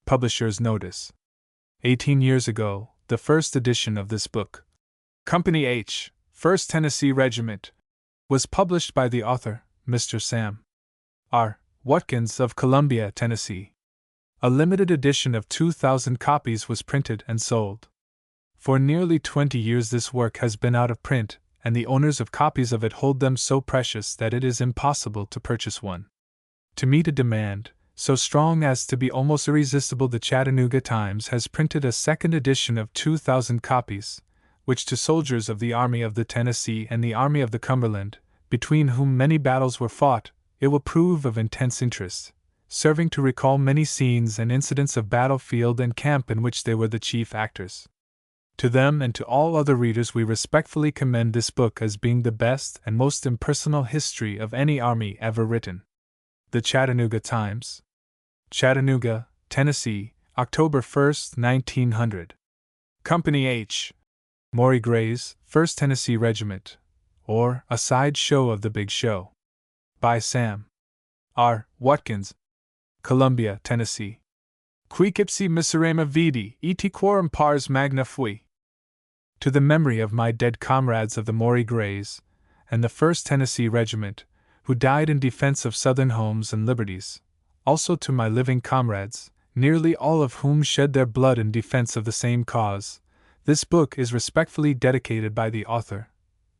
Publisher's Notice. 18 years ago, the first edition of this book, Company Aytch, 1st Tennessee Regiment, was published by the author, Mr. Sam R. Watkins of Columbia, Tennessee. A limited edition of 2,000 copies was printed and sold. For nearly 20 years this work has been out of print, and the owners of copies of it hold them so precious that it is impossible to purchase one. To meet a demand so strong as to be almost irresistible, the Chattanooga Times has printed a second edition of 2,000 copies, which to soldiers of the Army of the Tennessee and the Army of the Cumberland, between whom many battles were fought, it will prove of intense interest, serving to recall many scenes and incidents of battlefield and camp in which they were the chief actors. To them and to all other readers we respectfully commend this book as being the best and most impersonal history of any army ever written. The Chattanooga Times. Chattanooga, Tennessee, October 1, 1900. Company Aytch. Maury Grays, 1st Tennessee Regiment, or A Side Show of the Big Show. By Sam R. Watkins. Columbia, Tennessee. Quic ipsi miserema vidi, et quorum pars magna fui. To the memory of my dead comrades of the Maury Grays and the 1st Tennessee Regiment, who died in defense of Southern homes and liberties, also to my living comrades, nearly all of whom shed their blood in defense of the same cause, this book is respectfully dedicated by the author.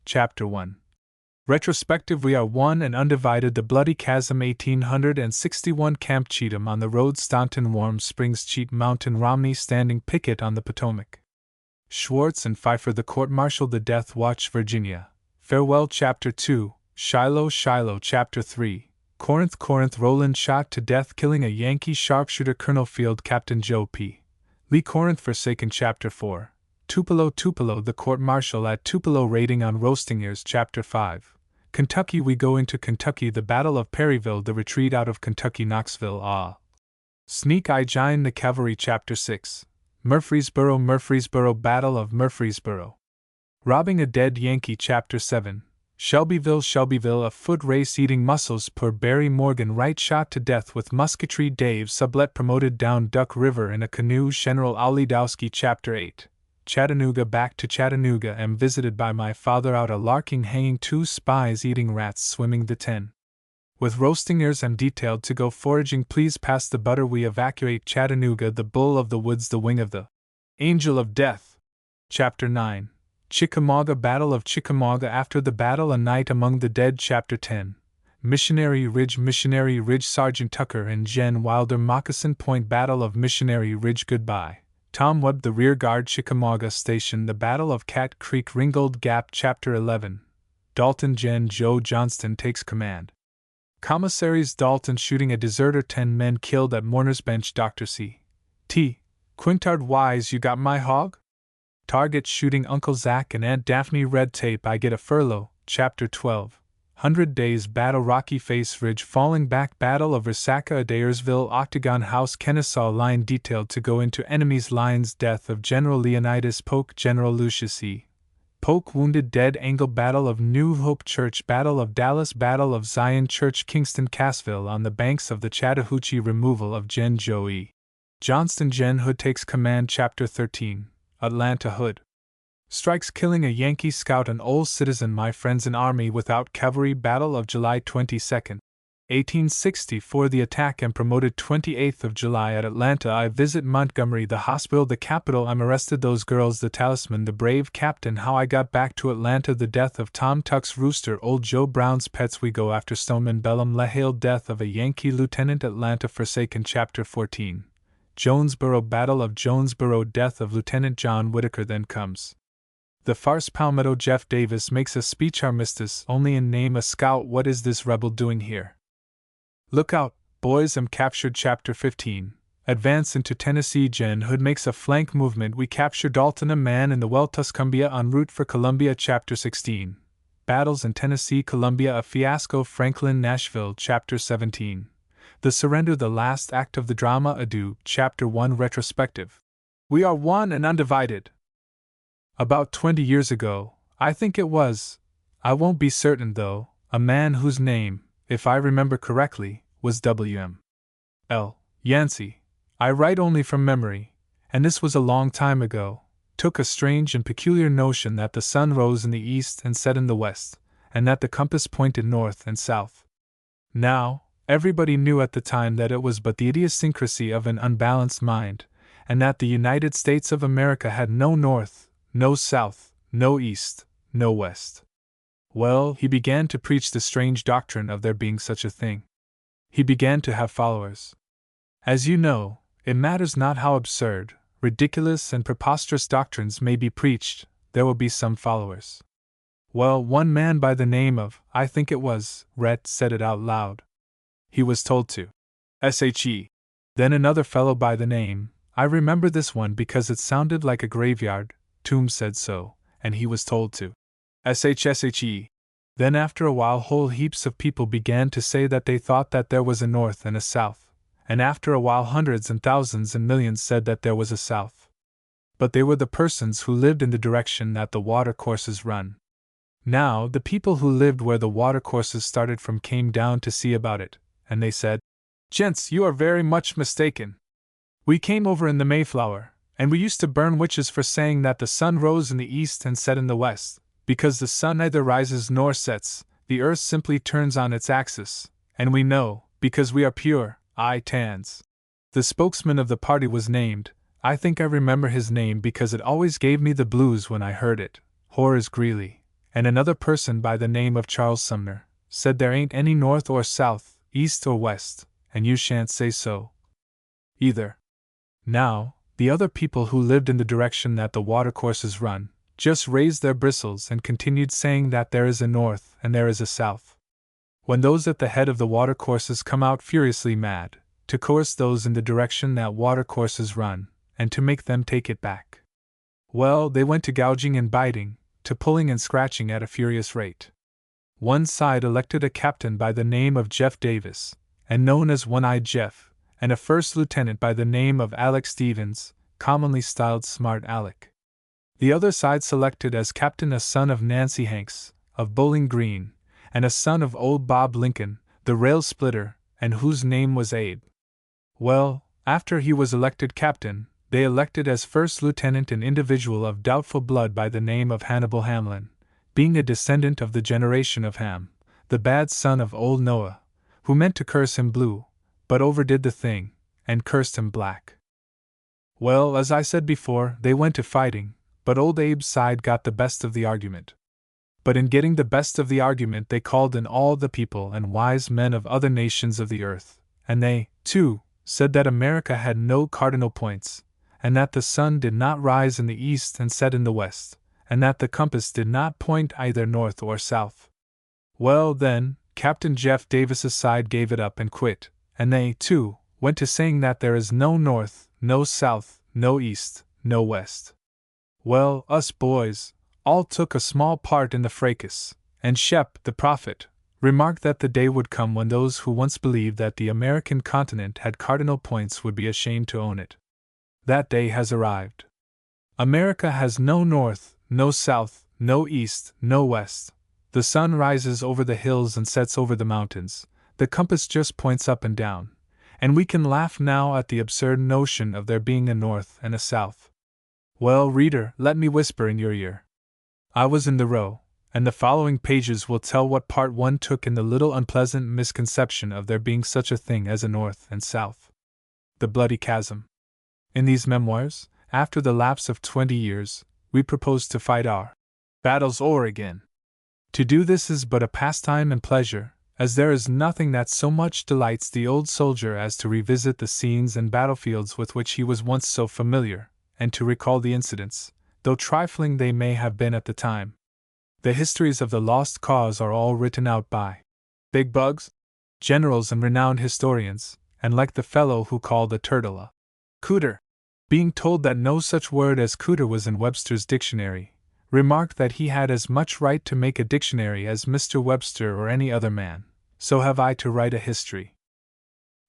Chapter 1. Retrospective. We are one and undivided. The Bloody Chasm, 1861. Camp Cheatham on the road, Staunton, Warm Springs, Cheat Mountain, Romney, standing picket on the Potomac. Schwartz and Pfeiffer, the court-martial, the Death Watch, Virginia. Farewell. Chapter 2. Shiloh, Shiloh. Chapter 3. Corinth, Corinth. Roland shot to death, killing a Yankee sharpshooter, Colonel Field, Captain Joe P. Lee. Corinth forsaken. Chapter 4. Tupelo, Tupelo. The court-martial at Tupelo, raiding on roasting ears. Chapter 5. Kentucky. We go into Kentucky. The Battle of Perryville. The retreat out of Kentucky. Knoxville. Sneak I join the cavalry. Chapter 6. Murfreesboro, Murfreesboro. Battle of Murfreesboro. Robbing a dead Yankee. Chapter 7. Shelbyville, Shelbyville. A foot race, eating mussels. Poor Barry Morgan Wright shot to death with musketry. Dave Sublette promoted down Duck River in a canoe. General Olidowski. Chapter 8. Chattanooga. Back to Chattanooga. Am visited by my father out a larking, hanging 2 spies, eating rats, swimming the 10. With roasting ears. Am detailed to go foraging. Please pass the butter. We evacuate Chattanooga. The bull of the woods, the wing of the angel of death. Chapter 9. Chickamauga. Battle of Chickamauga. After the battle, a night among the dead. Chapter 10. Missionary Ridge, Missionary Ridge. Sergeant Tucker and Jen Wilder. Moccasin Point. Battle of Missionary Ridge. Goodbye, Tom Webb. The rear guard. Chickamauga Station. The Battle of Cat Creek. Ringgold Gap. Chapter 11. Dalton Jen. Joe Johnston takes command. Commissaries. Dalton shooting a deserter. 10 men killed at Mourner's Bench. Dr. C. T. Quintard Wise. You got my hog? Target shooting Uncle Zach and Aunt Daphne. Red tape. I get a furlough. Chapter 12. 100 Days Battle. Rocky Face Ridge. Falling Back. Battle of Resaca. Adairsville. Octagon House. Kennesaw Line detailed to go into enemy's lines. Death of General Leonidas Polk. General Lucius E. Polk wounded, dead. Angle. Battle of New Hope Church. Battle of Dallas. Battle of Zion Church. Kingston. Cassville on the banks of the Chattahoochee. Removal of Gen. Joe E. Johnston. Jen Hood takes command. Chapter 13. Atlanta. Hood strikes, killing a Yankee scout, an old citizen. My friends in army without cavalry. Battle of July 22, 1864. The attack. Am promoted 28th of July at Atlanta. I visit Montgomery, the hospital, the capital. I'm arrested. Those girls, the talisman, the brave captain. How I got back to Atlanta. The death of Tom Tuck's rooster. Old Joe Brown's pets. We go after Stoneman Bellum. LaHale. Death of a Yankee lieutenant. Atlanta forsaken. Chapter 14. Jonesboro. Battle of Jonesboro. Death of Lieutenant John Whitaker. Then comes the farce. Palmetto. Jeff Davis makes a speech. Armistice only in name. A scout. What is this rebel doing here? Look out, boys. Am captured. Chapter 15. Advance into Tennessee. Jen Hood makes a flank movement. We capture Dalton, a man in the well. Tuscumbia en route for Columbia. Chapter 16. Battles in Tennessee. Columbia, a fiasco. Franklin. Nashville. Chapter 17. The surrender. The last act of the drama. Adieu. Chapter 1. Retrospective. We are one and undivided. About 20 years ago, I think it was, I won't be certain though, a man whose name, if I remember correctly, was W.M. L. Yancey, I write only from memory, and this was a long time ago, took a strange and peculiar notion that the sun rose in the east and set in the west, and that the compass pointed north and south. Now, everybody knew at the time that it was but the idiosyncrasy of an unbalanced mind, and that the United States of America had no north, no south, no east, no west. Well, he began to preach the strange doctrine of there being such a thing. He began to have followers. As you know, it matters not how absurd, ridiculous, and preposterous doctrines may be preached, there will be some followers. Well, one man by the name of, I think it was, Rhett, said it out loud. He was told to. SHE. Then another fellow by the name, I remember this one because it sounded like a graveyard, Tomb said so, and he was told to. SHE. Then after a while whole heaps of people began to say that they thought that there was a north and a south, and after a while hundreds and thousands and millions said that there was a south. But they were the persons who lived in the direction that the watercourses run. Now, the people who lived where the watercourses started from came down to see about it, and they said, "Gents, you are very much mistaken. We came over in the Mayflower, and we used to burn witches for saying that the sun rose in the east and set in the west, because the sun neither rises nor sets, the earth simply turns on its axis, and we know, because we are pure, tans." The spokesman of the party was named, I think I remember his name because it always gave me the blues when I heard it, Horace Greeley, and another person by the name of Charles Sumner, said there ain't any north or south, east or west, and you shan't say so either. Now, the other people who lived in the direction that the watercourses run, just raised their bristles and continued saying that there is a north and there is a south. When those at the head of the watercourses come out furiously mad, to coerce those in the direction that watercourses run, and to make them take it back. Well, they went to gouging and biting, to pulling and scratching at a furious rate. One side elected a captain by the name of Jeff Davis, and known as One-Eyed Jeff, and a first lieutenant by the name of Alec Stevens, commonly styled Smart Alec. The other side selected as captain a son of Nancy Hanks, of Bowling Green, and a son of old Bob Lincoln, the rail splitter, and whose name was Abe. Well, after he was elected captain, they elected as first lieutenant an individual of doubtful blood by the name of Hannibal Hamlin, being a descendant of the generation of Ham, the bad son of old Noah, who meant to curse him blue, but overdid the thing, and cursed him black. Well, as I said before, they went to fighting, but old Abe's side got the best of the argument. But in getting the best of the argument they called in all the people and wise men of other nations of the earth, and they, too, said that America had no cardinal points, and that the sun did not rise in the east and set in the west, and that the compass did not point either north or south. Well, then, Captain Jeff Davis's side gave it up and quit, and they, too, went to saying that there is no north, no south, no east, no west. Well, us boys all took a small part in the fracas, and Shep, the prophet, remarked that the day would come when those who once believed that the American continent had cardinal points would be ashamed to own it. That day has arrived. America has no north, no south, no east, no west. The sun rises over the hills and sets over the mountains, the compass just points up and down, and we can laugh now at the absurd notion of there being a north and a south. Well, reader, let me whisper in your ear. I was in the row, and the following pages will tell what part one took in the little unpleasant misconception of there being such a thing as a north and south. The bloody chasm. In these memoirs, after the lapse of 20 years, we propose to fight our battles o'er again. To do this is but a pastime and pleasure, as there is nothing that so much delights the old soldier as to revisit the scenes and battlefields with which he was once so familiar, and to recall the incidents, though trifling they may have been at the time. The histories of the lost cause are all written out by big bugs, generals and renowned historians, and like the fellow who called the turtle a cooter, being told that no such word as cooter was in Webster's dictionary, remarked that he had as much right to make a dictionary as Mr. Webster or any other man, so have I to write a history.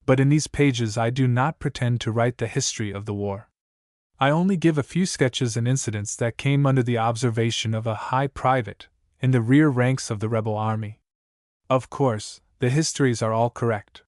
But in these pages I do not pretend to write the history of the war. I only give a few sketches and incidents that came under the observation of a high private in the rear ranks of the rebel army. Of course, the histories are all correct.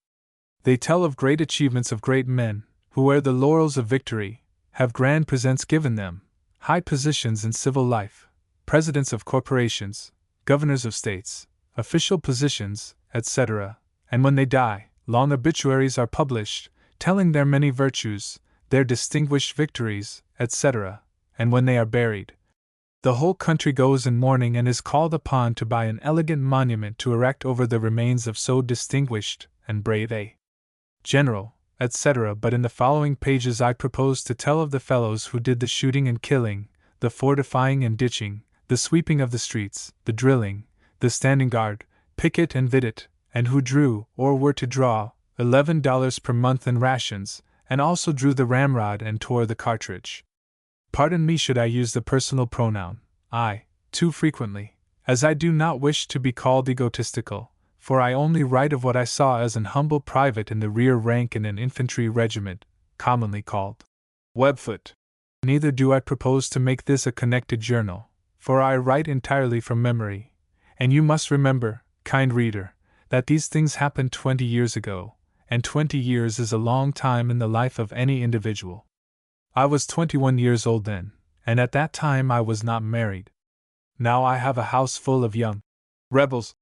They tell of great achievements of great men, who wear the laurels of victory, have grand presents given them, high positions in civil life, presidents of corporations, governors of states, official positions, etc., and when they die, long obituaries are published, telling their many virtues, their distinguished victories, etc., and when they are buried, the whole country goes in mourning and is called upon to buy an elegant monument to erect over the remains of so distinguished and brave a general, etc. But in the following pages I propose to tell of the fellows who did the shooting and killing, the fortifying and ditching, the sweeping of the streets, the drilling, the standing guard, picket and vidette, and who drew, or were to draw, $11 per month in rations, and also drew the ramrod and tore the cartridge. Pardon me should I use the personal pronoun, I, too frequently, as I do not wish to be called egotistical, for I only write of what I saw as an humble private in the rear rank in an infantry regiment, commonly called Webfoot. Neither do I propose to make this a connected journal, for I write entirely from memory, and you must remember, kind reader, that these things happened 20 years ago, and 20 years is a long time in the life of any individual. I was 21 years old then, and at that time I was not married. Now I have a house full of young rebels,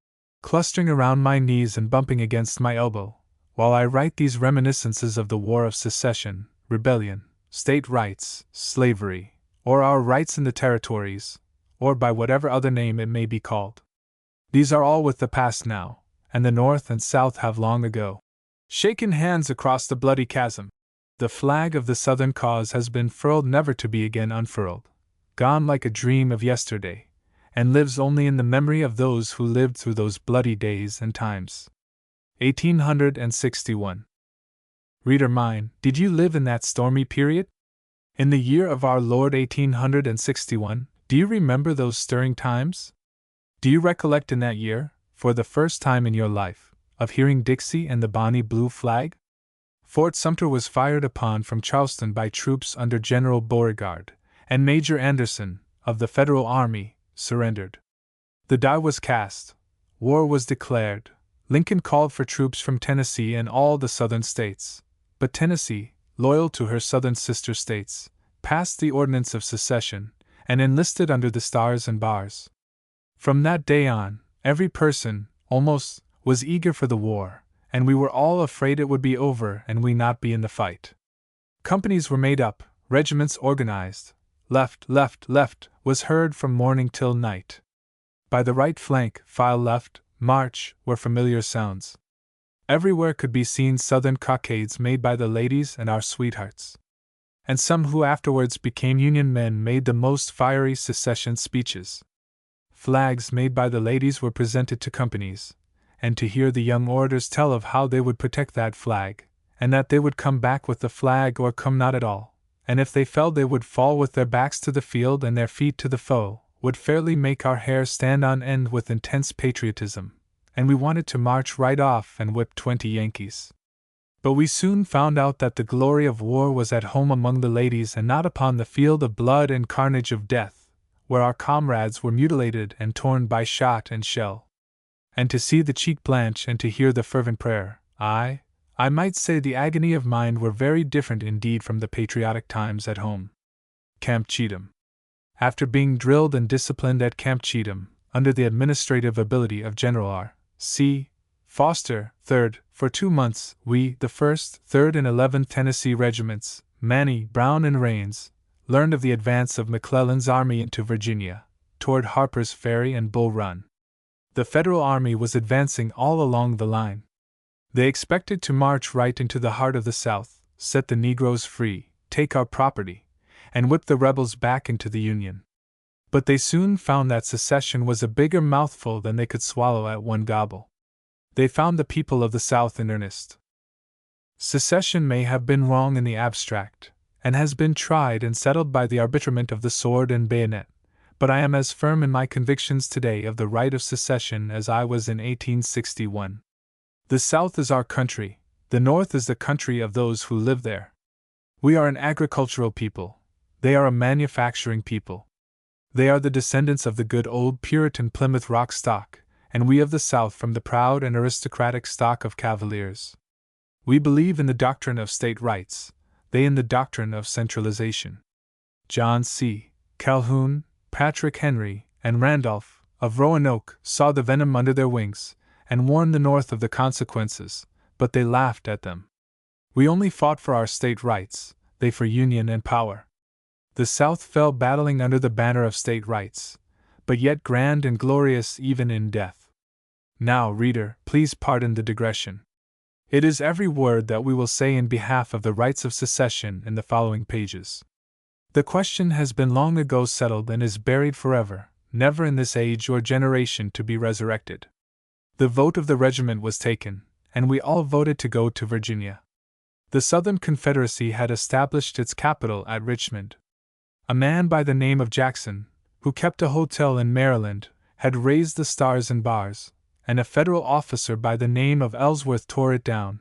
clustering around my knees and bumping against my elbow, while I write these reminiscences of the War of Secession, rebellion, state rights, slavery, or our rights in the territories, or by whatever other name it may be called. These are all with the past now, and the North and South have long ago shaken hands across the bloody chasm. The flag of the Southern cause has been furled never to be again unfurled, gone like a dream of yesterday, and lives only in the memory of those who lived through those bloody days and times. 1861. Reader mine, did you live in that stormy period? In the year of our Lord 1861, do you remember those stirring times? Do you recollect in that year, for the first time in your life, of hearing Dixie and the Bonnie Blue Flag? Fort Sumter was fired upon from Charleston by troops under General Beauregard, and Major Anderson, of the Federal Army, surrendered. The die was cast, war was declared. Lincoln called for troops from Tennessee and all the Southern states, but Tennessee, loyal to her Southern sister states, passed the Ordinance of Secession, and enlisted under the Stars and Bars. From that day on, every person, almost, was eager for the war, and we were all afraid it would be over and we not be in the fight. Companies were made up, regiments organized, left was heard from morning till night. By the right flank, file left, march, were familiar sounds. Everywhere could be seen Southern cockades made by the ladies and our sweethearts. And some who afterwards became Union men made the most fiery secession speeches. Flags made by the ladies were presented to companies, and to hear the young orators tell of how they would protect that flag, and that they would come back with the flag or come not at all, and if they fell they would fall with their backs to the field and their feet to the foe, would fairly make our hair stand on end with intense patriotism, and we wanted to march right off and whip 20 Yankees. But we soon found out that the glory of war was at home among the ladies and not upon the field of blood and carnage of death, where our comrades were mutilated and torn by shot and shell. And to see the cheek blanch and to hear the fervent prayer, I might say the agony of mind were very different indeed from the patriotic times at home. Camp Cheatham. After being drilled and disciplined at Camp Cheatham, under the administrative ability of General R.C. Foster, 3rd, for 2 months, we, the 1st, 3rd, and 11th Tennessee Regiments, Manny, Brown, and Rains, learned of the advance of McClellan's army into Virginia, toward Harper's Ferry and Bull Run. The Federal Army was advancing all along the line. They expected to march right into the heart of the South, set the Negroes free, take our property, and whip the rebels back into the Union. But they soon found that secession was a bigger mouthful than they could swallow at one gobble. They found the people of the South in earnest. Secession may have been wrong in the abstract, and has been tried and settled by the arbitrament of the sword and bayonet, but I am as firm in my convictions today of the right of secession as I was in 1861. The South is our country, the North is the country of those who live there. We are an agricultural people, they are a manufacturing people. They are the descendants of the good old Puritan Plymouth Rock stock, and we of the South from the proud and aristocratic stock of Cavaliers. We believe in the doctrine of state rights. they in the doctrine of centralization. John C. Calhoun, Patrick Henry, and Randolph, of Roanoke, saw the venom under their wings, and warned the North of the consequences, but they laughed at them. We only fought for our state rights, they for union and power. The South fell battling under the banner of state rights, but yet grand and glorious even in death. Now, reader, please pardon the digression. It is every word that we will say in behalf of the rights of secession in the following pages. The question has been long ago settled and is buried forever, never in this age or generation to be resurrected. The vote of the regiment was taken, and we all voted to go to Virginia. The Southern Confederacy had established its capital at Richmond. A man by the name of Jackson, who kept a hotel in Maryland, had raised the stars and bars, and a Federal officer by the name of Ellsworth tore it down,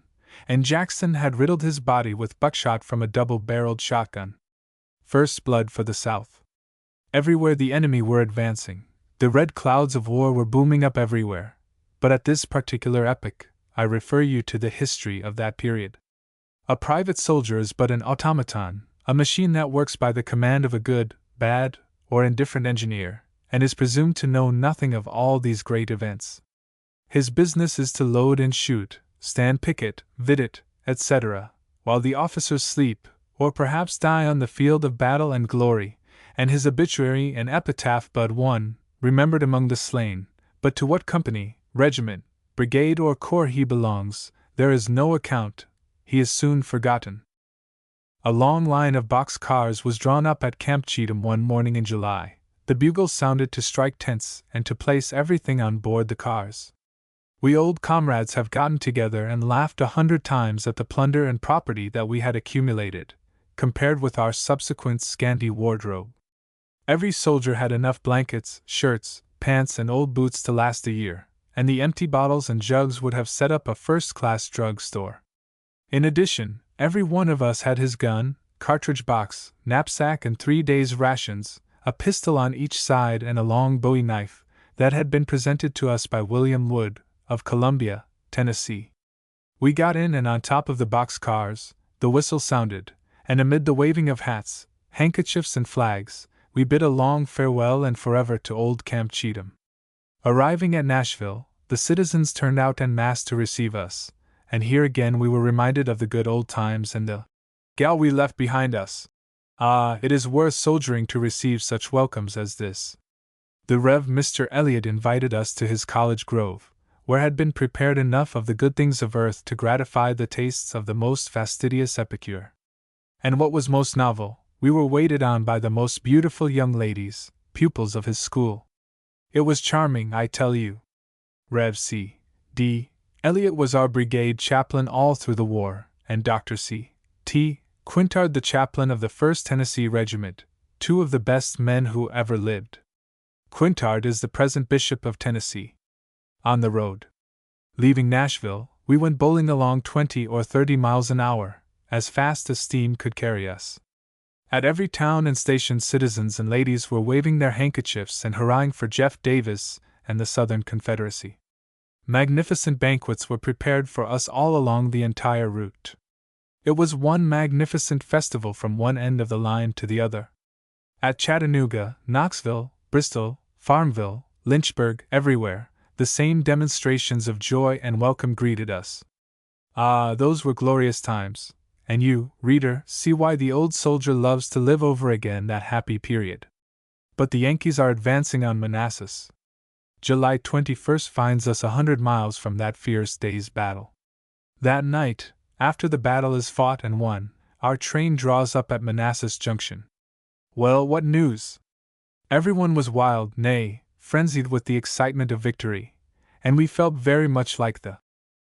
and Jackson had riddled his body with buckshot from a double-barreled shotgun. First blood for the South. Everywhere the enemy were advancing, the red clouds of war were booming up everywhere, but at this particular epoch, I refer you to the history of that period. A private soldier is but an automaton, a machine that works by the command of a good, bad, or indifferent engineer, and is presumed to know nothing of all these great events. His business is to load and shoot, stand picket, vidette, etc., while the officers sleep, or perhaps die on the field of battle and glory, and his obituary and epitaph but one, remembered among the slain, but to what company, regiment, brigade or corps he belongs, there is no account, he is soon forgotten. A long line of box cars was drawn up at Camp Cheatham one morning in July. The bugles sounded to strike tents and to place everything on board the cars. We old comrades have gotten together and laughed 100 times at the plunder and property that we had accumulated, compared with our subsequent scanty wardrobe. Every soldier had enough blankets, shirts, pants, and old boots to last a year, and the empty bottles and jugs would have set up a first-class drug store. In addition, every one of us had his gun, cartridge box, knapsack, and 3 days' rations, a pistol on each side, and a long bowie knife that had been presented to us by William Wood, of Columbia, Tennessee. We got in, and on top of the box cars, the whistle sounded, and amid the waving of hats, handkerchiefs, and flags, we bid a long farewell and forever to old Camp Cheatham. Arriving at Nashville, the citizens turned out en masse to receive us, and here again we were reminded of the good old times and the gal we left behind us. Ah, it is worth soldiering to receive such welcomes as this. The Rev. Mr. Eliot invited us to his college grove, where had been prepared enough of the good things of earth to gratify the tastes of the most fastidious epicure. And what was most novel, we were waited on by the most beautiful young ladies, pupils of his school. It was charming, I tell you. Rev. C. D. Eliot was our brigade chaplain all through the war, and Dr. C. T. Quintard the chaplain of the 1st Tennessee Regiment, two of the best men who ever lived. Quintard is the present Bishop of Tennessee. On the road. Leaving Nashville, we went bowling along 20 or 30 miles an hour, as fast as steam could carry us. At every town and station citizens and ladies were waving their handkerchiefs and hurrahing for Jeff Davis and the Southern Confederacy. Magnificent banquets were prepared for us all along the entire route. It was one magnificent festival from one end of the line to the other. At Chattanooga, Knoxville, Bristol, Farmville, Lynchburg, everywhere, the same demonstrations of joy and welcome greeted us. Ah, those were glorious times, and you, reader, see why the old soldier loves to live over again that happy period. But the Yankees are advancing on Manassas. July 21st finds us 100 miles from that fierce day's battle. That night, after the battle is fought and won, our train draws up at Manassas Junction. Well, what news? Everyone was wild, nay, frenzied with the excitement of victory, and we felt very much like the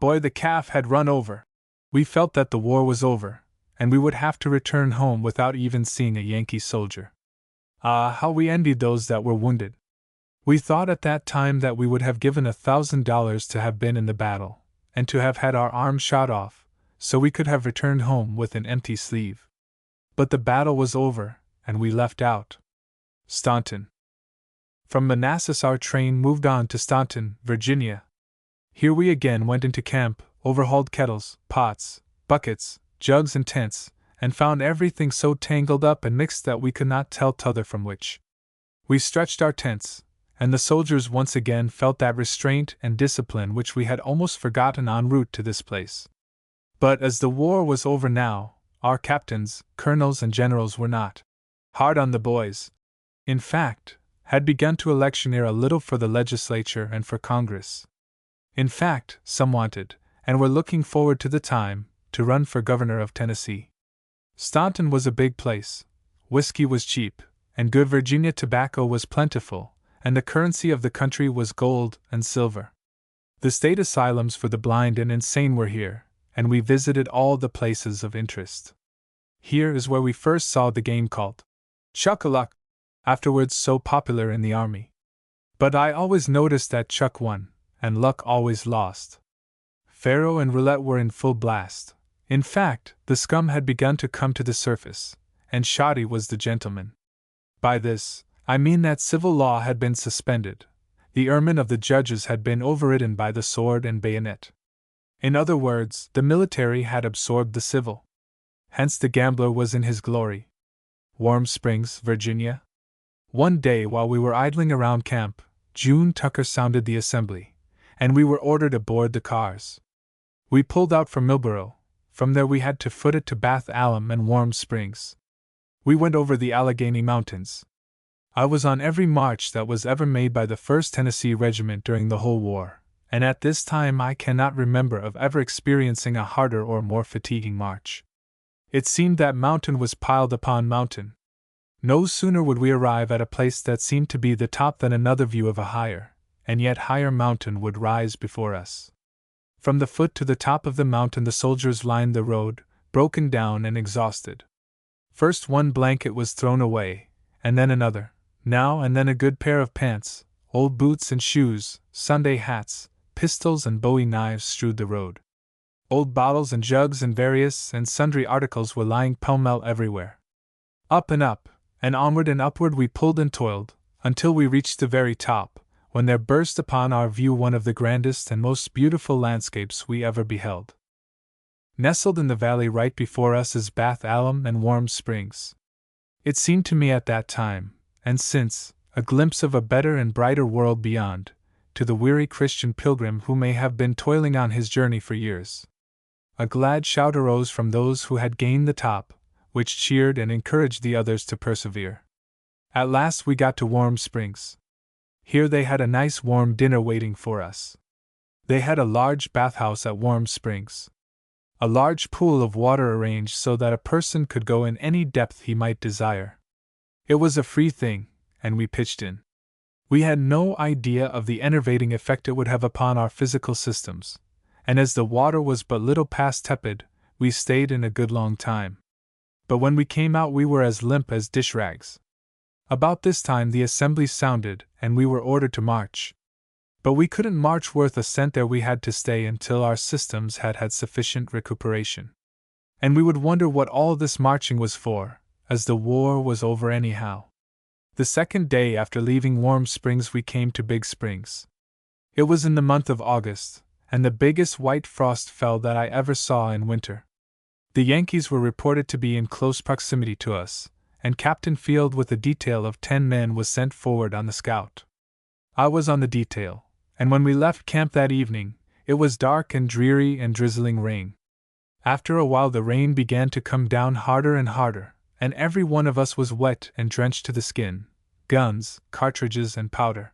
boy the calf had run over. We felt that the war was over, and we would have to return home without even seeing a Yankee soldier. Ah, how we envied those that were wounded. We thought at that time that we would have given $1,000 to have been in the battle, and to have had our arms shot off, so we could have returned home with an empty sleeve. But the battle was over, and we left out Staunton. From Manassas our train moved on to Staunton, Virginia. Here we again went into camp, overhauled kettles, pots, buckets, jugs, and tents, and found everything so tangled up and mixed that we could not tell t'other from which. We stretched our tents, and the soldiers once again felt that restraint and discipline which we had almost forgotten en route to this place. But as the war was over now, our captains, colonels, and generals were not hard on the boys. In fact, had begun to electioneer a little for the legislature and for Congress. In fact, some wanted, and were looking forward to the time, to run for governor of Tennessee. Staunton was a big place, whiskey was cheap, and good Virginia tobacco was plentiful, and the currency of the country was gold and silver. The state asylums for the blind and insane were here, and we visited all the places of interest. Here is where we first saw the game called Chuck-a-Luck, afterwards so popular in the army. But I always noticed that Chuck won, and Luck always lost. Faro and roulette were in full blast. In fact, the scum had begun to come to the surface, and Shoddy was the gentleman. By this, I mean that civil law had been suspended. The ermine of the judges had been overridden by the sword and bayonet. In other words, the military had absorbed the civil. Hence the gambler was in his glory. Warm Springs, Virginia. One day while we were idling around camp, June Tucker sounded the assembly, and we were ordered aboard the cars. We pulled out from Millborough. From there we had to foot it to Bath Alum and Warm Springs. We went over the Allegheny Mountains. I was on every march that was ever made by the 1st Tennessee Regiment during the whole war, and at this time I cannot remember of ever experiencing a harder or more fatiguing march. It seemed that mountain was piled upon mountain. No sooner would we arrive at a place that seemed to be the top than another view of a higher, and yet higher mountain would rise before us. From the foot to the top of the mountain the soldiers lined the road, broken down and exhausted. First one blanket was thrown away, and then another, now and then a good pair of pants, old boots and shoes, Sunday hats, pistols and bowie knives strewed the road. Old bottles and jugs and various and sundry articles were lying pell-mell everywhere. Up and onward and upward we pulled and toiled, until we reached the very top, when there burst upon our view one of the grandest and most beautiful landscapes we ever beheld. Nestled in the valley right before us is Bath Alum and Warm Springs. It seemed to me at that time, and since, a glimpse of a better and brighter world beyond, to the weary Christian pilgrim who may have been toiling on his journey for years. A glad shout arose from those who had gained the top, which cheered and encouraged the others to persevere. At last we got to Warm Springs. Here they had a nice warm dinner waiting for us. They had a large bathhouse at Warm Springs. A large pool of water arranged so that a person could go in any depth he might desire. It was a free thing, and we pitched in. We had no idea of the enervating effect it would have upon our physical systems, and as the water was but little past tepid, we stayed in a good long time. But when we came out we were as limp as dish rags. About this time the assembly sounded, and we were ordered to march. But we couldn't march worth a cent there, we had to stay until our systems had had sufficient recuperation. And we would wonder what all this marching was for, as the war was over anyhow. The second day after leaving Warm Springs we came to Big Springs. It was in the month of August, and the biggest white frost fell that I ever saw in winter. The Yankees were reported to be in close proximity to us, and Captain Field with a detail of 10 men was sent forward on the scout. I was on the detail, and when we left camp that evening, it was dark and dreary and drizzling rain. After a while the rain began to come down harder and harder, and every one of us was wet and drenched to the skin, guns, cartridges, and powder.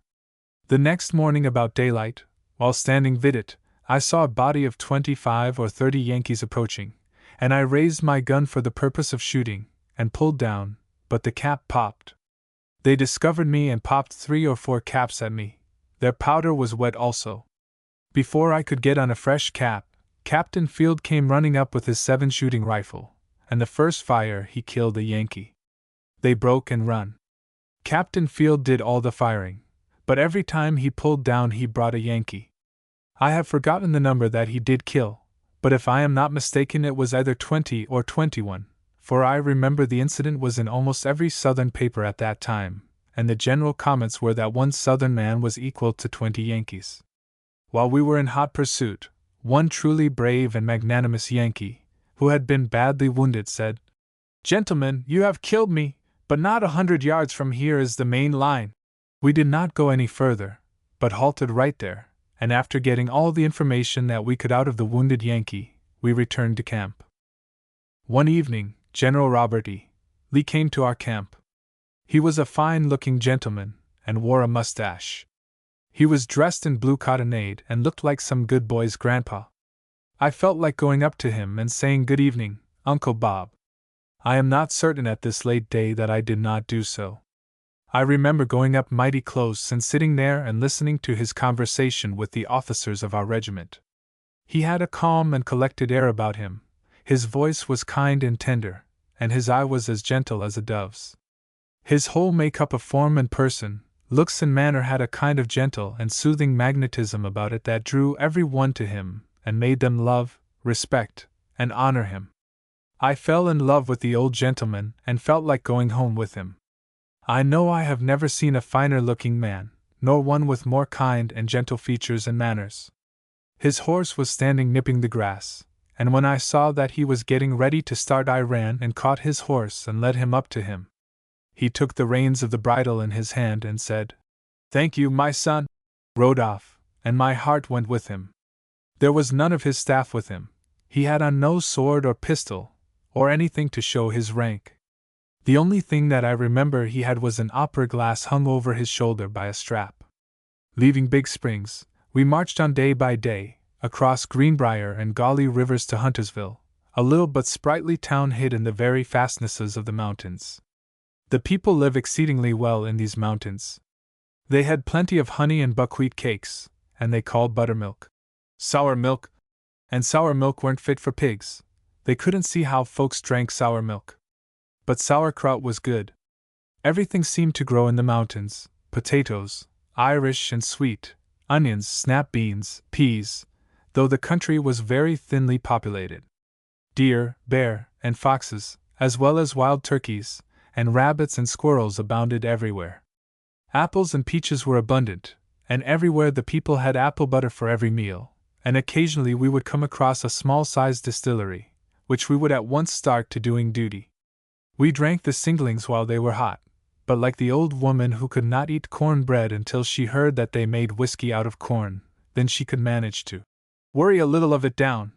The next morning about daylight, while standing videt, I saw a body of 25 or 30 Yankees approaching, and I raised my gun for the purpose of shooting, and pulled down, but the cap popped. They discovered me and popped 3 or 4 caps at me. Their powder was wet also. Before I could get on a fresh cap, Captain Field came running up with his 7-shooting rifle, and the first fire he killed a Yankee. They broke and run. Captain Field did all the firing, but every time he pulled down he brought a Yankee. I have forgotten the number that he did kill, but if I am not mistaken it was either 20 or 21, for I remember the incident was in almost every Southern paper at that time, and the general comments were that one Southern man was equal to 20 Yankees. While we were in hot pursuit, one truly brave and magnanimous Yankee, who had been badly wounded, said, Gentlemen, you have killed me, but not 100 yards from here is the main line. We did not go any further, but halted right there, and after getting all the information that we could out of the wounded Yankee, we returned to camp. One evening, General Robert E. Lee came to our camp. He was a fine-looking gentleman, and wore a mustache. He was dressed in blue cottonade and looked like some good boy's grandpa. I felt like going up to him and saying good evening, Uncle Bob. I am not certain at this late day that I did not do so. I remember going up mighty close and sitting there and listening to his conversation with the officers of our regiment. He had a calm and collected air about him, his voice was kind and tender, and his eye was as gentle as a dove's. His whole make-up of form and person, looks and manner had a kind of gentle and soothing magnetism about it that drew every one to him and made them love, respect, and honor him. I fell in love with the old gentleman and felt like going home with him. I know I have never seen a finer-looking man, nor one with more kind and gentle features and manners. His horse was standing nipping the grass, and when I saw that he was getting ready to start I ran and caught his horse and led him up to him. He took the reins of the bridle in his hand and said, "Thank you, my son," rode off, and my heart went with him. There was none of his staff with him. He had on no sword or pistol, or anything to show his rank. The only thing that I remember he had was an opera glass hung over his shoulder by a strap. Leaving Big Springs, we marched on day by day, across Greenbrier and Gauley rivers to Huntersville, a little but sprightly town hid in the very fastnesses of the mountains. The people live exceedingly well in these mountains. They had plenty of honey and buckwheat cakes, and they called buttermilk sour milk, and sour milk weren't fit for pigs. They couldn't see how folks drank sour milk. But sauerkraut was good. Everything seemed to grow in the mountains: potatoes, Irish and sweet, onions, snap beans, peas, though the country was very thinly populated. Deer, bear, and foxes, as well as wild turkeys, and rabbits and squirrels abounded everywhere. Apples and peaches were abundant, and everywhere the people had apple butter for every meal, and occasionally we would come across a small-sized distillery, which we would at once start to doing duty. We drank the singlings while they were hot, but like the old woman who could not eat corn bread until she heard that they made whiskey out of corn, then she could manage to worry a little of it down.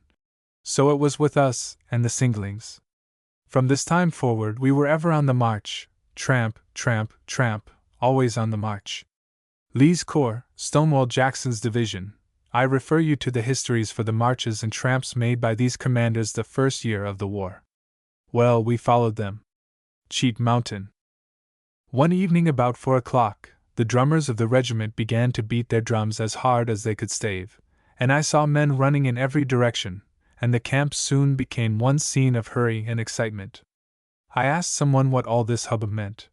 So it was with us and the singlings. From this time forward we were ever on the march, tramp, tramp, tramp, always on the march. Lee's corps, Stonewall Jackson's division. I refer you to the histories for the marches and tramps made by these commanders the first year of the war. Well, we followed them. Cheat Mountain. One evening about 4 o'clock, the drummers of the regiment began to beat their drums as hard as they could stave, and I saw men running in every direction, and the camp soon became one scene of hurry and excitement. I asked someone what all this hubbub meant.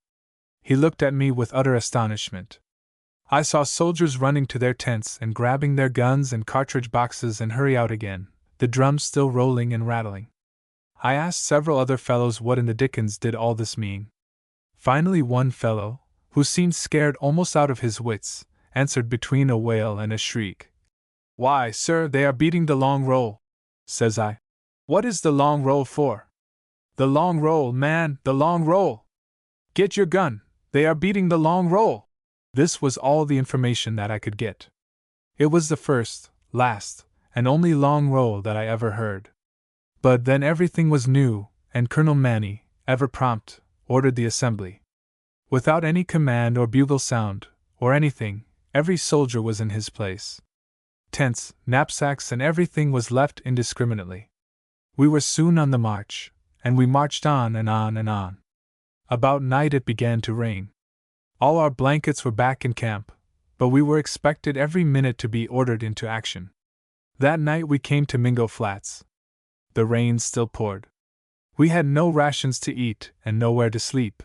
He looked at me with utter astonishment. I saw soldiers running to their tents and grabbing their guns and cartridge boxes and hurry out again, the drums still rolling and rattling. I asked several other fellows what in the dickens did all this mean. Finally one fellow, who seemed scared almost out of his wits, answered between a wail and a shriek. "Why, sir, they are beating the long roll," says I. "What is the long roll for?" "The long roll, man, the long roll! Get your gun, they are beating the long roll!" This was all the information that I could get. It was the first, last, and only long roll that I ever heard. But then everything was new, and Colonel Manny, ever prompt, ordered the assembly. Without any command or bugle sound, or anything, every soldier was in his place. Tents, knapsacks, and everything was left indiscriminately. We were soon on the march, and we marched on and on and on. About night it began to rain. All our blankets were back in camp, but we were expected every minute to be ordered into action. That night we came to Mingo Flats. The rain still poured. We had no rations to eat and nowhere to sleep.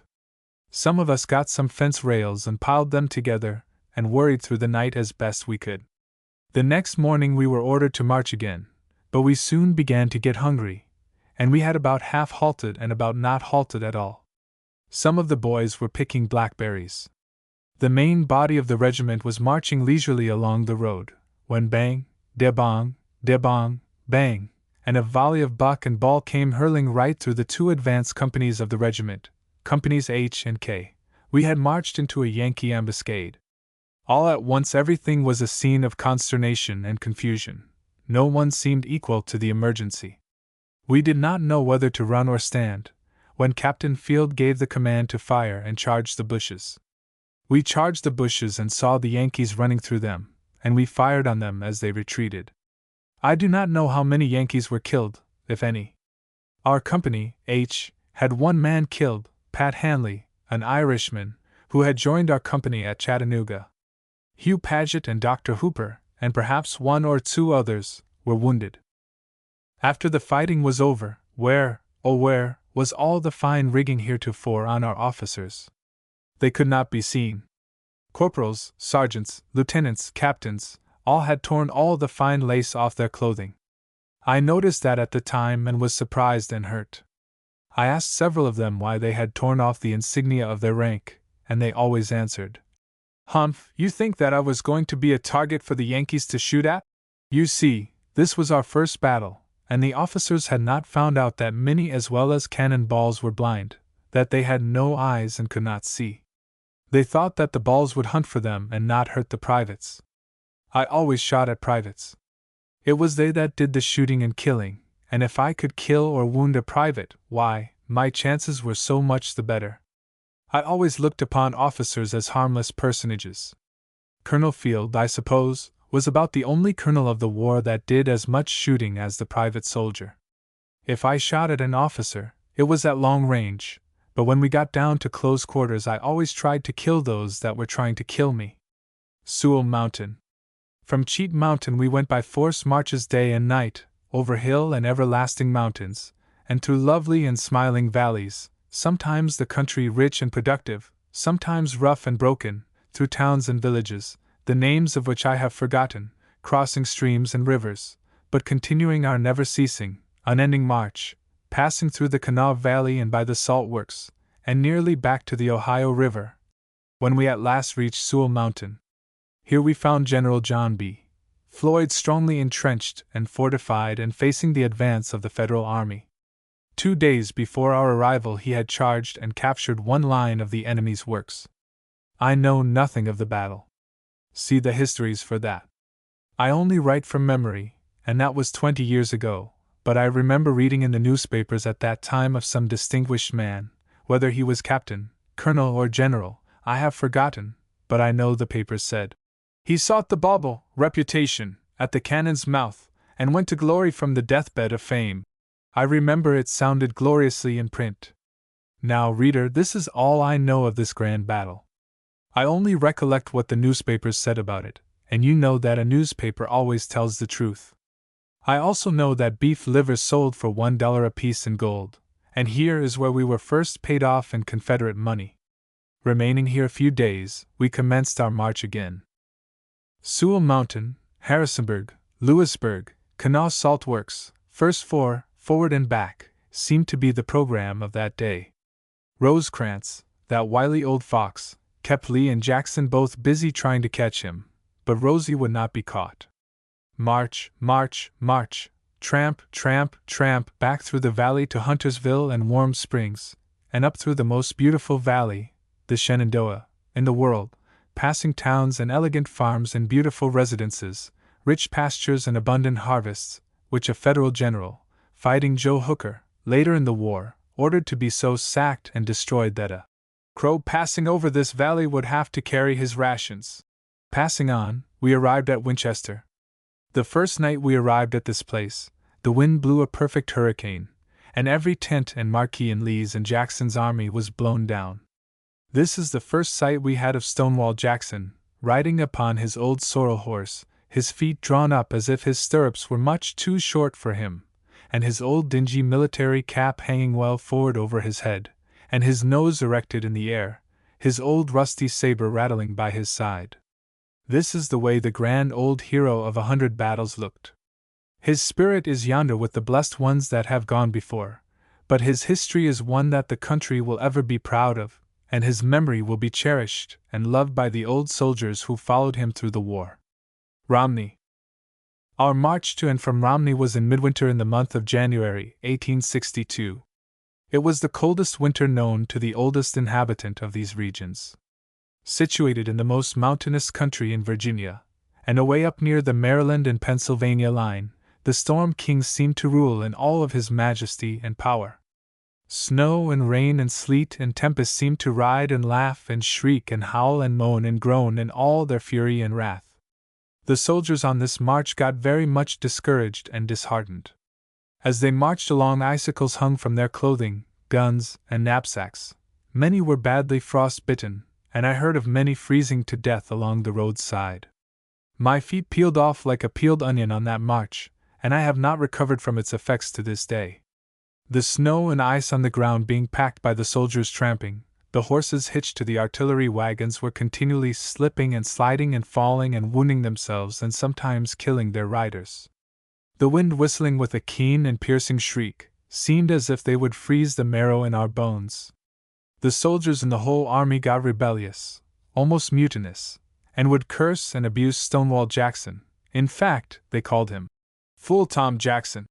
Some of us got some fence rails and piled them together and worried through the night as best we could. The next morning we were ordered to march again, but we soon began to get hungry, and we had about half halted and about not halted at all. Some of the boys were picking blackberries. The main body of the regiment was marching leisurely along the road, when bang, de bong, bang, and a volley of buck and ball came hurling right through the two advance companies of the regiment, companies H and K. We had marched into a Yankee ambuscade. All at once everything was a scene of consternation and confusion. No one seemed equal to the emergency. We did not know whether to run or stand, when Captain Field gave the command to fire and charge the bushes. We charged the bushes and saw the Yankees running through them, and we fired on them as they retreated. I do not know how many Yankees were killed, if any. Our company, H, had one man killed, Pat Hanley, an Irishman, who had joined our company at Chattanooga. Hugh Paget and Dr. Hooper, and perhaps one or two others, were wounded. After the fighting was over, where, oh where, was all the fine rigging heretofore on our officers? They could not be seen. Corporals, sergeants, lieutenants, captains, all had torn all the fine lace off their clothing. I noticed that at the time and was surprised and hurt. I asked several of them why they had torn off the insignia of their rank, and they always answered, "Humph, you think that I was going to be a target for the Yankees to shoot at?" You see, this was our first battle, and the officers had not found out that Minnie as well as cannon balls were blind, that they had no eyes and could not see. They thought that the balls would hunt for them and not hurt the privates. I always shot at privates. It was they that did the shooting and killing, and if I could kill or wound a private, why, my chances were so much the better. I always looked upon officers as harmless personages. Colonel Field, I suppose, was about the only colonel of the war that did as much shooting as the private soldier. If I shot at an officer, it was at long range, but when we got down to close quarters I always tried to kill those that were trying to kill me. Sewell Mountain. From Cheat Mountain we went by forced marches day and night, over hill and everlasting mountains, and through lovely and smiling valleys, sometimes the country rich and productive, sometimes rough and broken, through towns and villages, the names of which I have forgotten, crossing streams and rivers, but continuing our never-ceasing, unending march, passing through the Kanawha Valley and by the salt works, and nearly back to the Ohio River, when we at last reached Sewell Mountain. Here we found General John B. Floyd strongly entrenched and fortified and facing the advance of the Federal Army. 2 days before our arrival he had charged and captured one line of the enemy's works. I know nothing of the battle. See the histories for that. I only write from memory, and that was 20 years ago, but I remember reading in the newspapers at that time of some distinguished man, whether he was captain, colonel, or general, I have forgotten, but I know the papers said, "He sought the bauble, reputation, at the cannon's mouth, and went to glory from the deathbed of fame." I remember it sounded gloriously in print. Now, reader, this is all I know of this grand battle. I only recollect what the newspapers said about it, and you know that a newspaper always tells the truth. I also know that beef liver sold for $1 apiece in gold, and here is where we were first paid off in Confederate money. Remaining here a few days, we commenced our march again. Sewell Mountain, Harrisonburg, Lewisburg, Kanawha Salt Works, first 4, forward and back, seemed to be the program of that day. Rosecrans, that wily old fox, kept Lee and Jackson both busy trying to catch him, but Rosie would not be caught. March, march, march, tramp, tramp, tramp, back through the valley to Huntersville and Warm Springs, and up through the most beautiful valley, the Shenandoah, in the world, passing towns and elegant farms and beautiful residences, rich pastures and abundant harvests, which a Federal general, Fighting Joe Hooker, later in the war, ordered to be so sacked and destroyed that a crow passing over this valley would have to carry his rations. Passing on, we arrived at Winchester. The first night we arrived at this place, the wind blew a perfect hurricane, and every tent and marquee in Lee's and Jackson's army was blown down. This is the first sight we had of Stonewall Jackson, riding upon his old sorrel horse, his feet drawn up as if his stirrups were much too short for him, and his old dingy military cap hanging well forward over his head, and his nose erected in the air, his old rusty saber rattling by his side. This is the way the grand old hero of 100 battles looked. His spirit is yonder with the blessed ones that have gone before, but his history is one that the country will ever be proud of, and his memory will be cherished and loved by the old soldiers who followed him through the war. Romney. Our march to and from Romney was in midwinter in the month of January, 1862. It was the coldest winter known to the oldest inhabitant of these regions. Situated in the most mountainous country in Virginia, and away up near the Maryland and Pennsylvania line, the Storm King seemed to rule in all of his majesty and power. Snow and rain and sleet and tempest seemed to ride and laugh and shriek and howl and moan and groan in all their fury and wrath. The soldiers on this march got very much discouraged and disheartened. As they marched along, icicles hung from their clothing, guns, and knapsacks. Many were badly frost-bitten, and I heard of many freezing to death along the roadside. My feet peeled off like a peeled onion on that march, and I have not recovered from its effects to this day. The snow and ice on the ground being packed by the soldiers tramping, the horses hitched to the artillery wagons were continually slipping and sliding and falling and wounding themselves and sometimes killing their riders. The wind whistling with a keen and piercing shriek, seemed as if they would freeze the marrow in our bones. The soldiers in the whole army got rebellious, almost mutinous, and would curse and abuse Stonewall Jackson. In fact, they called him Fool Tom Jackson.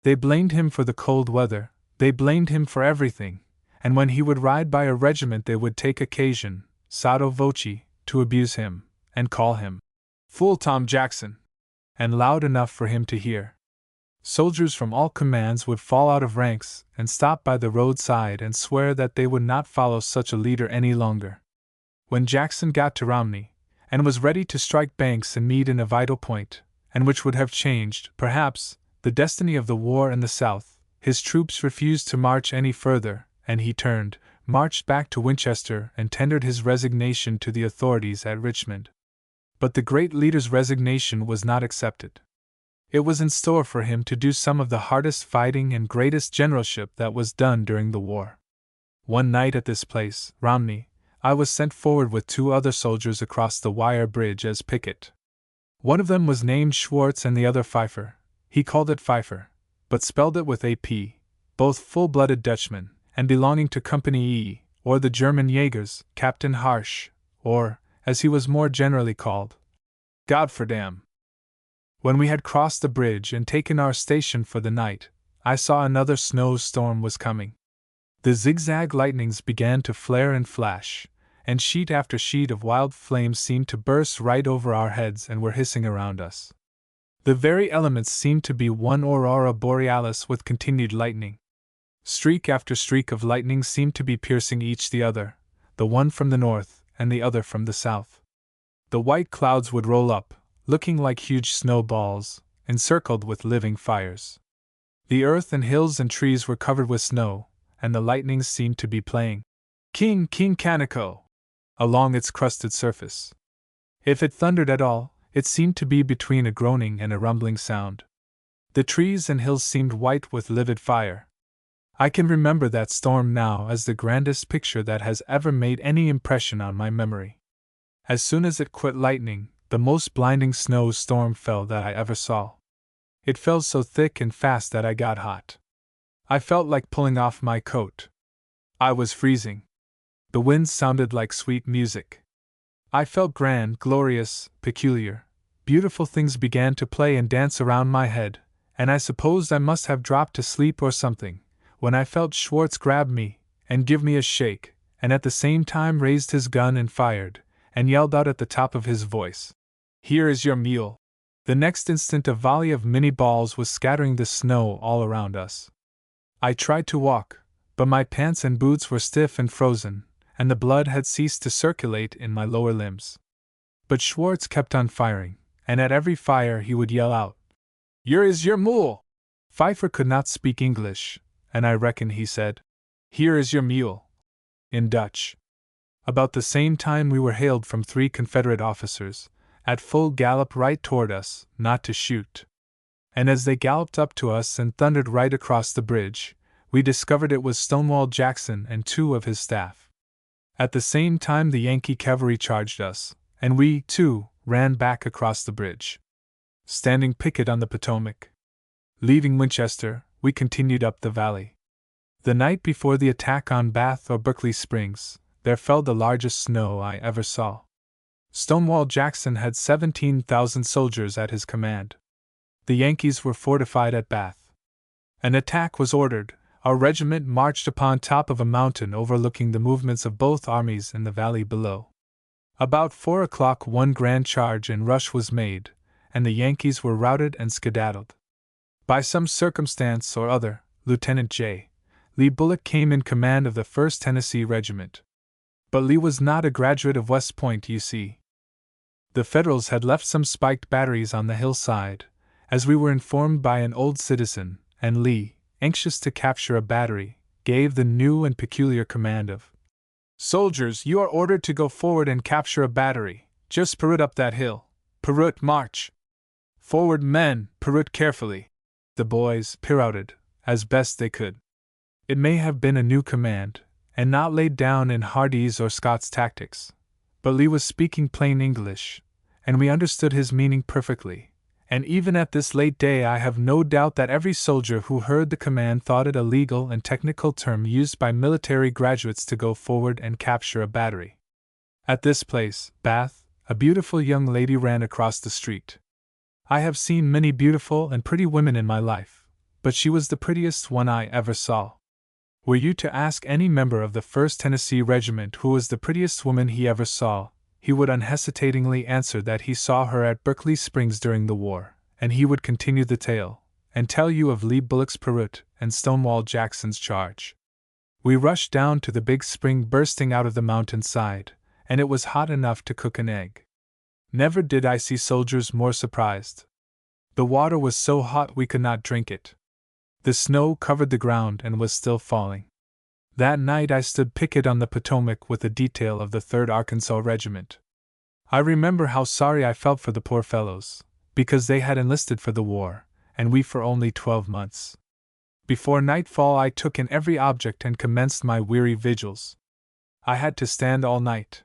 They blamed him for the cold weather, they blamed him for everything, and when he would ride by a regiment they would take occasion, sotto voce, to abuse him, and call him Fool Tom Jackson, and loud enough for him to hear. Soldiers from all commands would fall out of ranks and stop by the roadside and swear that they would not follow such a leader any longer. When Jackson got to Romney, and was ready to strike Banks and Meade in a vital point, and which would have changed, perhaps, the destiny of the war in the South, his troops refused to march any further, and he turned, marched back to Winchester, and tendered his resignation to the authorities at Richmond. But the great leader's resignation was not accepted. It was in store for him to do some of the hardest fighting and greatest generalship that was done during the war. One night at this place, Romney, I was sent forward with 2 other soldiers across the wire bridge as picket. One of them was named Schwartz and the other Pfeiffer. He called it Pfeiffer, but spelled it with a P, both full-blooded Dutchmen, and belonging to Company E, or the German Jägers, Captain Harsch, or, as he was more generally called, Godverdam. When we had crossed the bridge and taken our station for the night, I saw another snowstorm was coming. The zigzag lightnings began to flare and flash, and sheet after sheet of wild flames seemed to burst right over our heads and were hissing around us. The very elements seemed to be one aurora borealis with continued lightning. Streak after streak of lightning seemed to be piercing each the other, the one from the north and the other from the south. The white clouds would roll up, looking like huge snowballs, encircled with living fires. The earth and hills and trees were covered with snow, and the lightnings seemed to be playing King Canico along its crusted surface. If it thundered at all, it seemed to be between a groaning and a rumbling sound. The trees and hills seemed white with livid fire. I can remember that storm now as the grandest picture that has ever made any impression on my memory. As soon as it quit lightning, the most blinding snowstorm fell that I ever saw. It fell so thick and fast that I got hot. I felt like pulling off my coat. I was freezing. The wind sounded like sweet music. I felt grand, glorious, peculiar. Beautiful things began to play and dance around my head, and I supposed I must have dropped to sleep or something, when I felt Schwartz grab me, and give me a shake, and at the same time raised his gun and fired, and yelled out at the top of his voice, "Here is your mule!" The next instant a volley of mini balls was scattering the snow all around us. I tried to walk, but my pants and boots were stiff and frozen, and the blood had ceased to circulate in my lower limbs. But Schwartz kept on firing, and at every fire he would yell out, "Here is your mule!" Pfeiffer could not speak English, and I reckon he said, "Here is your mule," in Dutch. About the same time we were hailed from 3 Confederate officers, at full gallop right toward us, not to shoot. And as they galloped up to us and thundered right across the bridge, we discovered it was Stonewall Jackson and 2 of his staff. At the same time the Yankee cavalry charged us, and we, too, ran back across the bridge. Standing picket on the Potomac. Leaving Winchester, we continued up the valley. The night before the attack on Bath or Berkeley Springs, there fell the largest snow I ever saw. Stonewall Jackson had 17,000 soldiers at his command. The Yankees were fortified at Bath. An attack was ordered. Our regiment marched upon top of a mountain overlooking the movements of both armies in the valley below. About 4 o'clock one grand charge and rush was made, and the Yankees were routed and skedaddled. By some circumstance or other, Lieutenant J. Lee Bullock came in command of the 1st Tennessee Regiment. But Lee was not a graduate of West Point, you see. The Federals had left some spiked batteries on the hillside, as we were informed by an old citizen, and Lee, anxious to capture a battery, gave the new and peculiar command of, "Soldiers, you are ordered to go forward and capture a battery. Just pirouette up that hill. Pirouette, march! Forward, men, pirouette carefully." The boys pirouetted, as best they could. It may have been a new command, and not laid down in Hardee's or Scott's tactics, but Lee was speaking plain English, and we understood his meaning perfectly. And even at this late day I have no doubt that every soldier who heard the command thought it a legal and technical term used by military graduates to go forward and capture a battery. At this place, Bath, a beautiful young lady ran across the street. I have seen many beautiful and pretty women in my life, but she was the prettiest one I ever saw. Were you to ask any member of the 1st Tennessee Regiment who was the prettiest woman he ever saw, he would unhesitatingly answer that he saw her at Berkeley Springs during the war, and he would continue the tale, and tell you of Lee Bullock's pirouette and Stonewall Jackson's charge. We rushed down to the big spring bursting out of the mountain side, and it was hot enough to cook an egg. Never did I see soldiers more surprised. The water was so hot we could not drink it. The snow covered the ground and was still falling. That night I stood picket on the Potomac with a detail of the 3rd Arkansas Regiment. I remember how sorry I felt for the poor fellows, because they had enlisted for the war, and we for only 12 months. Before nightfall I took in every object and commenced my weary vigils. I had to stand all night.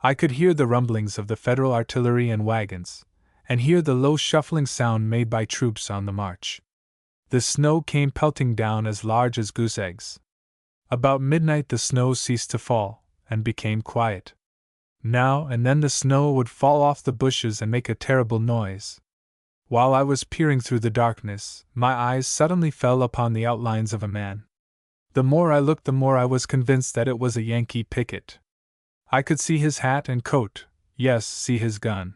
I could hear the rumblings of the Federal artillery and wagons, and hear the low shuffling sound made by troops on the march. The snow came pelting down as large as goose eggs. About midnight the snow ceased to fall, and became quiet. Now and then the snow would fall off the bushes and make a terrible noise. While I was peering through the darkness, my eyes suddenly fell upon the outlines of a man. The more I looked, the more I was convinced that it was a Yankee picket. I could see his hat and coat, yes, see his gun.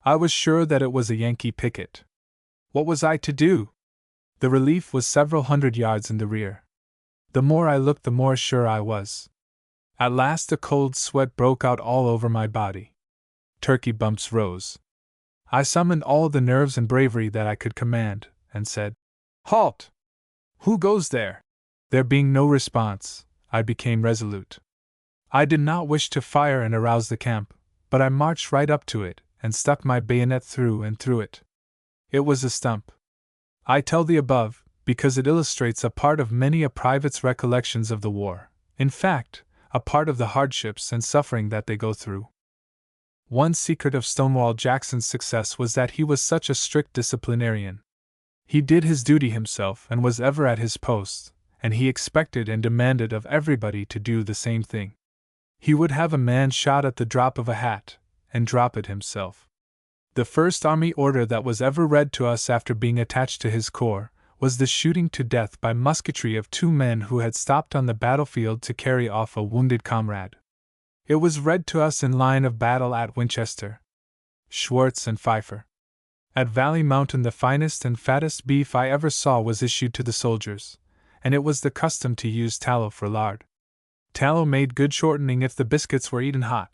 I was sure that it was a Yankee picket. What was I to do? The relief was several hundred yards in the rear. The more I looked, the more sure I was. At last a cold sweat broke out all over my body. Turkey bumps rose. I summoned all the nerves and bravery that I could command, and said, "Halt! Who goes there?" There being no response, I became resolute. I did not wish to fire and arouse the camp, but I marched right up to it, and stuck my bayonet through and through it. It was a stump. I tell the above, because it illustrates a part of many a private's recollections of the war, in fact, a part of the hardships and suffering that they go through. One secret of Stonewall Jackson's success was that he was such a strict disciplinarian. He did his duty himself and was ever at his post, and he expected and demanded of everybody to do the same thing. He would have a man shot at the drop of a hat, and drop it himself. The first army order that was ever read to us after being attached to his corps was the shooting to death by musketry of 2 men who had stopped on the battlefield to carry off a wounded comrade. It was read to us in line of battle at Winchester, Schwartz and Pfeiffer. At Valley Mountain the finest and fattest beef I ever saw was issued to the soldiers, and it was the custom to use tallow for lard. Tallow made good shortening if the biscuits were eaten hot,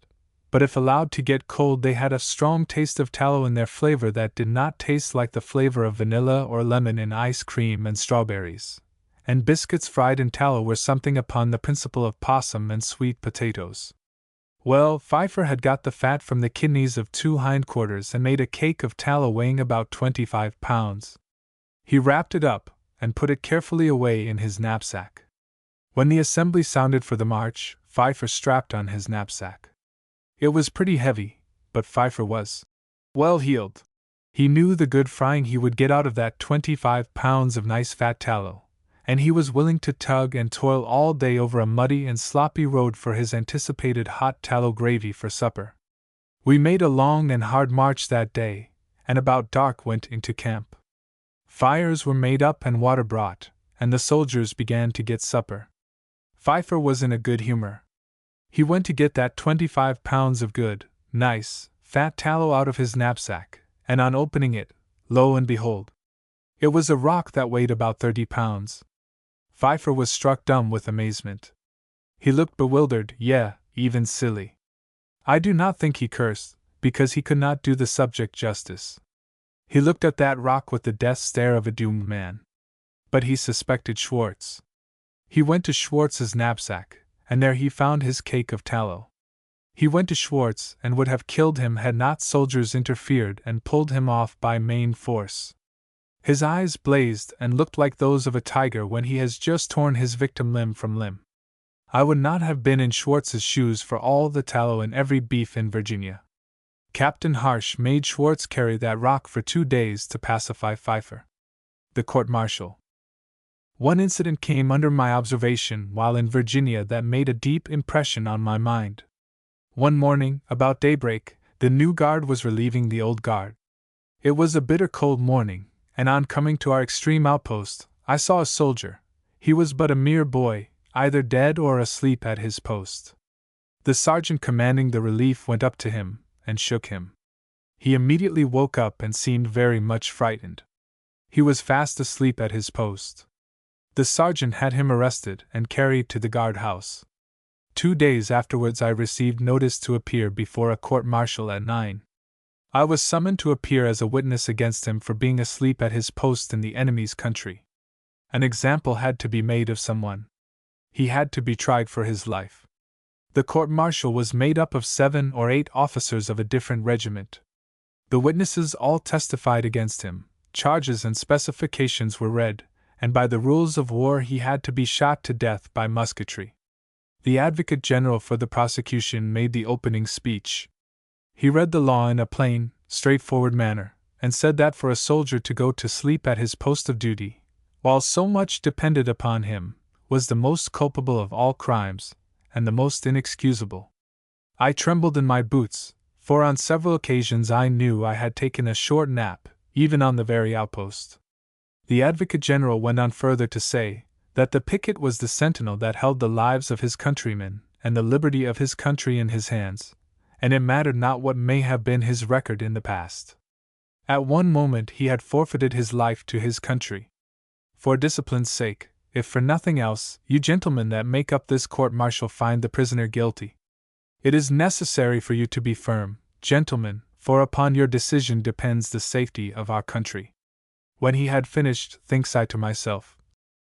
but if allowed to get cold they had a strong taste of tallow in their flavor that did not taste like the flavor of vanilla or lemon in ice cream and strawberries, and biscuits fried in tallow were something upon the principle of possum and sweet potatoes. Well, Pfeiffer had got the fat from the kidneys of 2 hindquarters and made a cake of tallow weighing about 25 pounds. He wrapped it up and put it carefully away in his knapsack. When the assembly sounded for the march, Pfeiffer strapped on his knapsack. It was pretty heavy, but Pfeiffer was well-heeled. He knew the good frying he would get out of that 25 pounds of nice fat tallow, and he was willing to tug and toil all day over a muddy and sloppy road for his anticipated hot tallow gravy for supper. We made a long and hard march that day, and about dark went into camp. Fires were made up and water brought, and the soldiers began to get supper. Pfeiffer was in a good humor. He went to get that 25 pounds of good, nice, fat tallow out of his knapsack, and on opening it, lo and behold, it was a rock that weighed about 30 pounds. Pfeiffer was struck dumb with amazement. He looked bewildered, even silly. I do not think he cursed, because he could not do the subject justice. He looked at that rock with the death stare of a doomed man. But he suspected Schwartz. He went to Schwartz's knapsack, and there he found his cake of tallow. He went to Schwartz and would have killed him had not soldiers interfered and pulled him off by main force. His eyes blazed and looked like those of a tiger when he has just torn his victim limb from limb. I would not have been in Schwartz's shoes for all the tallow in every beef in Virginia. Captain Harsh made Schwartz carry that rock for 2 days to pacify Pfeiffer. The court-martial. One incident came under my observation while in Virginia that made a deep impression on my mind. One morning, about daybreak, the new guard was relieving the old guard. It was a bitter cold morning, and on coming to our extreme outpost, I saw a soldier. He was but a mere boy, either dead or asleep at his post. The sergeant commanding the relief went up to him and shook him. He immediately woke up and seemed very much frightened. He was fast asleep at his post. The sergeant had him arrested and carried to the guard-house. 2 days afterwards I received notice to appear before a court-martial at 9. I was summoned to appear as a witness against him for being asleep at his post in the enemy's country. An example had to be made of someone. He had to be tried for his life. The court-martial was made up of 7 or 8 officers of a different regiment. The witnesses all testified against him, charges and specifications were read, and by the rules of war he had to be shot to death by musketry. The Advocate General for the prosecution made the opening speech. He read the law in a plain, straightforward manner, and said that for a soldier to go to sleep at his post of duty, while so much depended upon him, was the most culpable of all crimes, and the most inexcusable. I trembled in my boots, for on several occasions I knew I had taken a short nap, even on the very outpost. The Advocate General went on further to say that the picket was the sentinel that held the lives of his countrymen and the liberty of his country in his hands, and it mattered not what may have been his record in the past. At one moment he had forfeited his life to his country. For discipline's sake, if for nothing else, you gentlemen that make up this court-martial find the prisoner guilty. It is necessary for you to be firm, gentlemen, for upon your decision depends the safety of our country. When he had finished, thinks I to myself,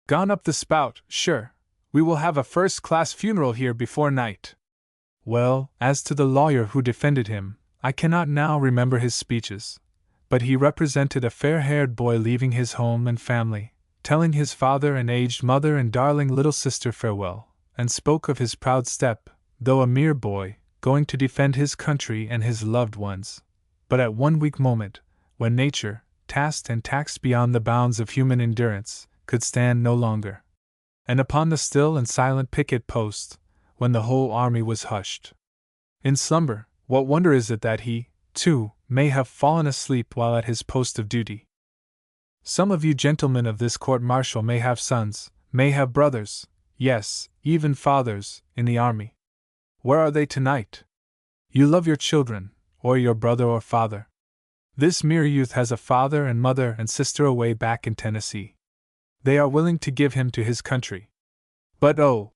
gone up the spout, sure, we will have a first-class funeral here before night. Well, as to the lawyer who defended him, I cannot now remember his speeches, but he represented a fair-haired boy leaving his home and family, telling his father and aged mother and darling little sister farewell, and spoke of his proud step, though a mere boy, going to defend his country and his loved ones, but at one weak moment, when nature, tasked and taxed beyond the bounds of human endurance, could stand no longer. And upon the still and silent picket post, when the whole army was hushed in slumber, what wonder is it that he, too, may have fallen asleep while at his post of duty? Some of you gentlemen of this court-martial may have sons, may have brothers, yes, even fathers, in the army. Where are they tonight? You love your children, or your brother or father. This mere youth has a father and mother and sister away back in Tennessee. They are willing to give him to his country. But oh,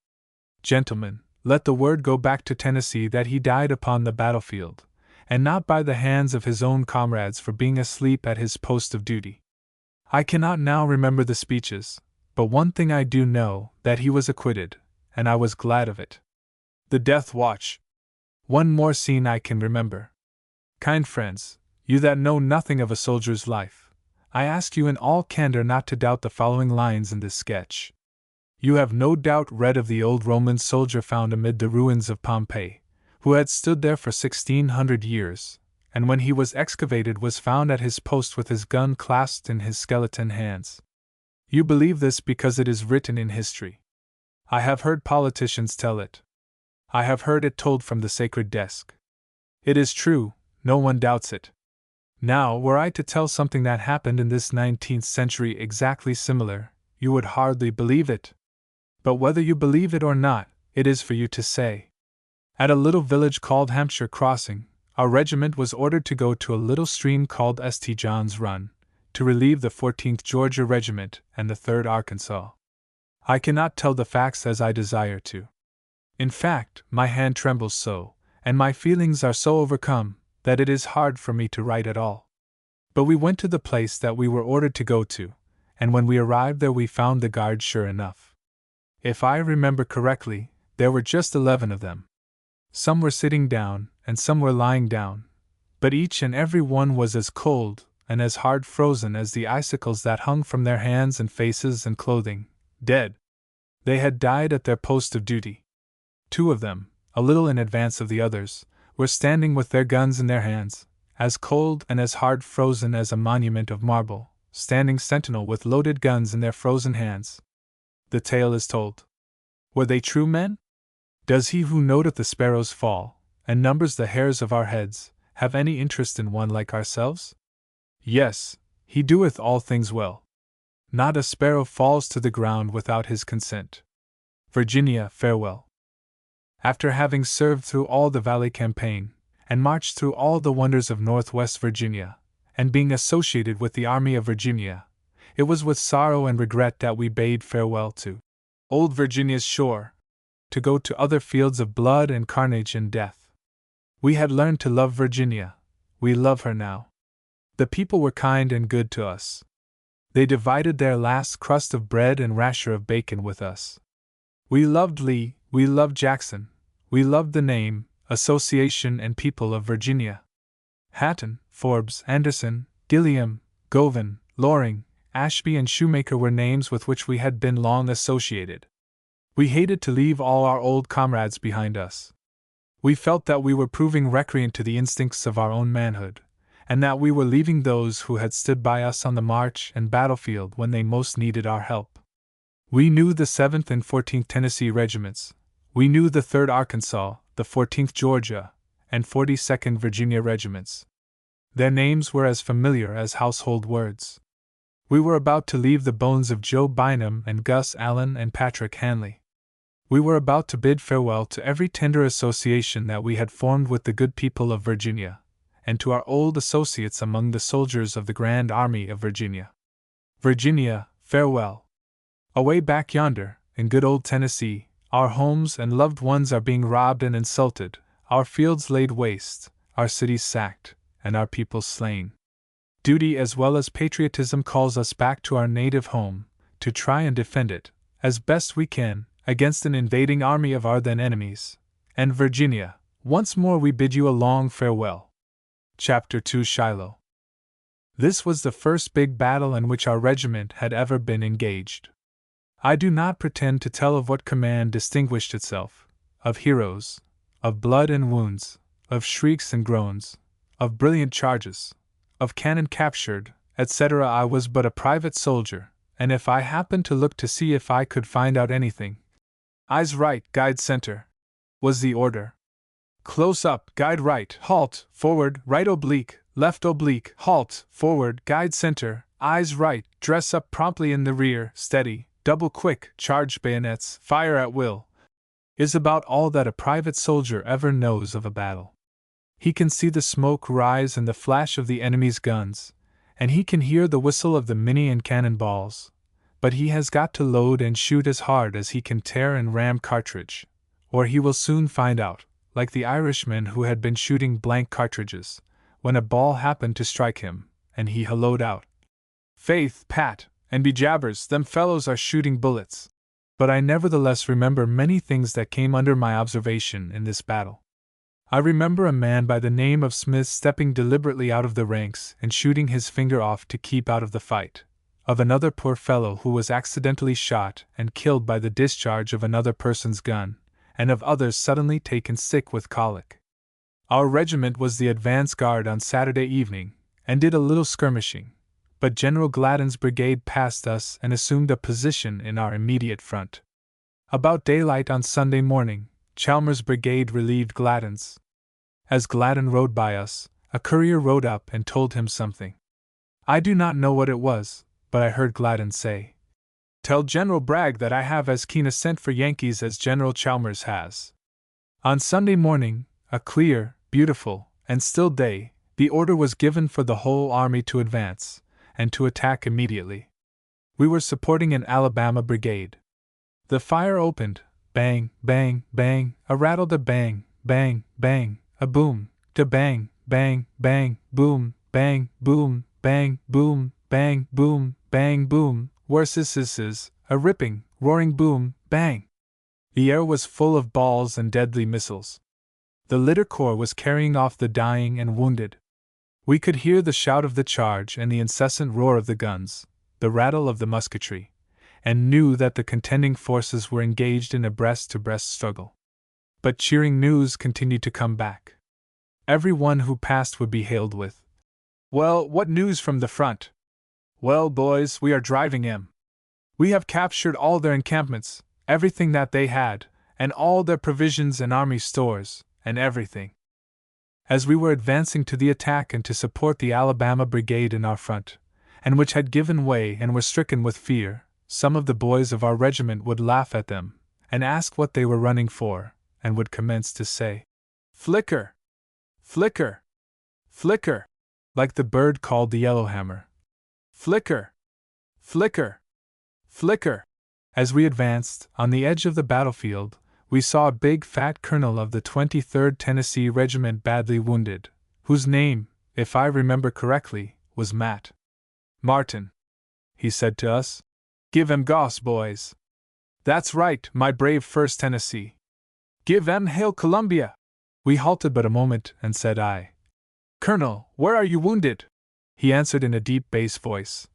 gentlemen, let the word go back to Tennessee that he died upon the battlefield, and not by the hands of his own comrades for being asleep at his post of duty. I cannot now remember the speeches, but one thing I do know, that he was acquitted, and I was glad of it. The death watch. One more scene I can remember. Kind friends, you that know nothing of a soldier's life, I ask you in all candor not to doubt the following lines in this sketch. You have no doubt read of the old Roman soldier found amid the ruins of Pompeii, who had stood there for 1600 years, and when he was excavated was found at his post with his gun clasped in his skeleton hands. You believe this because it is written in history. I have heard politicians tell it. I have heard it told from the sacred desk. It is true, no one doubts it. Now, were I to tell something that happened in this 19th century exactly similar, you would hardly believe it. But whether you believe it or not, it is for you to say. At a little village called Hampshire Crossing, our regiment was ordered to go to a little stream called St. John's Run, to relieve the 14th Georgia Regiment and the 3rd Arkansas. I cannot tell the facts as I desire to. In fact, my hand trembles so, and my feelings are so overcome, that it is hard for me to write at all. But we went to the place that we were ordered to go to, and when we arrived there we found the guards sure enough. If I remember correctly, there were just 11 of them. Some were sitting down, and some were lying down, but each and every one was as cold and as hard frozen as the icicles that hung from their hands and faces and clothing, dead. They had died at their post of duty. 2 of them, a little in advance of the others, were standing with their guns in their hands, as cold and as hard frozen as a monument of marble, standing sentinel with loaded guns in their frozen hands. The tale is told. Were they true men? Does he who noteth the sparrows fall, and numbers the hairs of our heads, have any interest in one like ourselves? Yes, he doeth all things well. Not a sparrow falls to the ground without his consent. Virginia, farewell. After having served through all the Valley Campaign, and marched through all the wonders of Northwest Virginia, and being associated with the Army of Virginia, it was with sorrow and regret that we bade farewell to old Virginia's shore, to go to other fields of blood and carnage and death. We had learned to love Virginia. We love her now. The people were kind and good to us. They divided their last crust of bread and rasher of bacon with us. We loved Lee, we loved Jackson, we loved the name, association, and people of Virginia. Hatton, Forbes, Anderson, Gilliam, Govan, Loring, Ashby, and Shoemaker were names with which we had been long associated. We hated to leave all our old comrades behind us. We felt that we were proving recreant to the instincts of our own manhood, and that we were leaving those who had stood by us on the march and battlefield when they most needed our help. We knew the 7th and 14th Tennessee Regiments. We knew the 3rd Arkansas, the 14th Georgia, and 42nd Virginia Regiments. Their names were as familiar as household words. We were about to leave the bones of Joe Bynum and Gus Allen and Patrick Hanley. We were about to bid farewell to every tender association that we had formed with the good people of Virginia, and to our old associates among the soldiers of the Grand Army of Virginia. Virginia, farewell. Away back yonder, in good old Tennessee, our homes and loved ones are being robbed and insulted, our fields laid waste, our cities sacked, and our people slain. Duty as well as patriotism calls us back to our native home, to try and defend it, as best we can, against an invading army of our then enemies. And Virginia, once more we bid you a long farewell. Chapter 2 Shiloh. This was the first big battle in which our regiment had ever been engaged. I do not pretend to tell of what command distinguished itself, of heroes, of blood and wounds, of shrieks and groans, of brilliant charges, of cannon captured, etc. I was but a private soldier, and if I happened to look to see if I could find out anything, eyes right, guide center, was the order. Close up, guide right, halt, forward, right oblique, left oblique, halt, forward, guide center, eyes right, dress up promptly in the rear, steady, double quick, charge bayonets, fire at will, is about all that a private soldier ever knows of a battle. He can see the smoke rise and the flash of the enemy's guns, and he can hear the whistle of the Minié and cannon balls, but he has got to load and shoot as hard as he can tear and ram cartridge, or he will soon find out, like the Irishman who had been shooting blank cartridges, when a ball happened to strike him, and he halloed out, "Faith, Pat, and be jabbers, them fellows are shooting bullets." But I nevertheless remember many things that came under my observation in this battle. I remember a man by the name of Smith stepping deliberately out of the ranks and shooting his finger off to keep out of the fight, of another poor fellow who was accidentally shot and killed by the discharge of another person's gun, and of others suddenly taken sick with colic. Our regiment was the advance guard on Saturday evening, and did a little skirmishing, but General Gladden's brigade passed us and assumed a position in our immediate front. About daylight on Sunday morning, Chalmers' brigade relieved Gladden's. As Gladden rode by us, a courier rode up and told him something. I do not know what it was, but I heard Gladden say, "Tell General Bragg that I have as keen a scent for Yankees as General Chalmers has." On Sunday morning, a clear, beautiful, and still day, the order was given for the whole army to advance, and to attack immediately. We were supporting an Alabama brigade. The fire opened, bang, bang, bang, a rattle to bang, bang, bang, a boom, to bang, bang, bang, boom, bang, boom, bang, boom, bang, boom, bang, boom, worse, a ripping, roaring boom, bang. The air was full of balls and deadly missiles. The litter corps was carrying off the dying and wounded. We could hear the shout of the charge and the incessant roar of the guns, the rattle of the musketry, and knew that the contending forces were engaged in a breast-to-breast struggle. But cheering news continued to come back. Every one who passed would be hailed with, "Well, what news from the front?" "Well, boys, we are driving 'em. We have captured all their encampments, everything that they had, and all their provisions and army stores, and everything." As we were advancing to the attack and to support the Alabama brigade in our front, and which had given way and were stricken with fear, some of the boys of our regiment would laugh at them, and ask what they were running for, and would commence to say, "Flicker! Flicker! Flicker!" like the bird called the yellowhammer. "Flicker! Flicker! Flicker!" As we advanced, on the edge of the battlefield, we saw a big fat colonel of the 23rd Tennessee Regiment badly wounded, whose name, if I remember correctly, was Matt. "Martin," he said to us, "give 'em goss, boys." "That's right, my brave 1st Tennessee." "Give 'em Hail Columbia." We halted but a moment, and said I, "Colonel, where are you wounded?" He answered in a deep bass voice,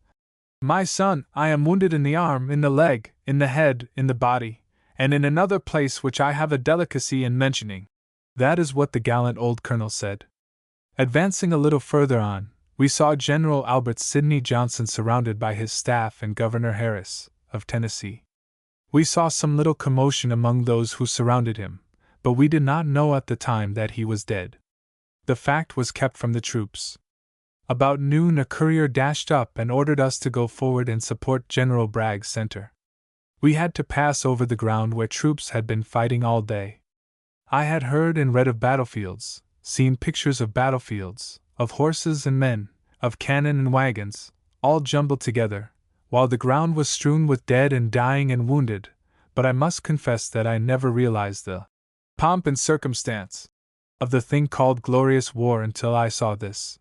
"My son, I am wounded in the arm, in the leg, in the head, in the body, and in another place which I have a delicacy in mentioning." That is what the gallant old colonel said. Advancing a little further on, we saw General Albert Sidney Johnson surrounded by his staff and Governor Harris, of Tennessee. We saw some little commotion among those who surrounded him, but we did not know at the time that he was dead. The fact was kept from the troops. About noon a courier dashed up and ordered us to go forward and support General Bragg's center. We had to pass over the ground where troops had been fighting all day. I had heard and read of battlefields, seen pictures of battlefields, of horses and men, of cannon and wagons, all jumbled together, while the ground was strewn with dead and dying and wounded, but I must confess that I never realized the pomp and circumstance of the thing called glorious war until I saw this.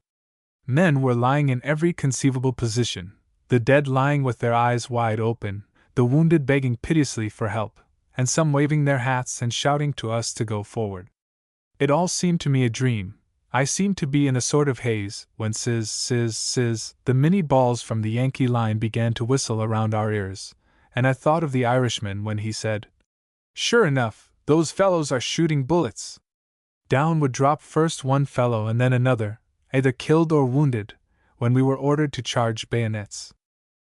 Men were lying in every conceivable position, the dead lying with their eyes wide open, the wounded begging piteously for help, and some waving their hats and shouting to us to go forward. It all seemed to me a dream. I seemed to be in a sort of haze, when sizz, the mini balls from the Yankee line began to whistle around our ears, and I thought of the Irishman when he said, "Sure enough, those fellows are shooting bullets." Down would drop first one fellow and then another, either killed or wounded, when we were ordered to charge bayonets.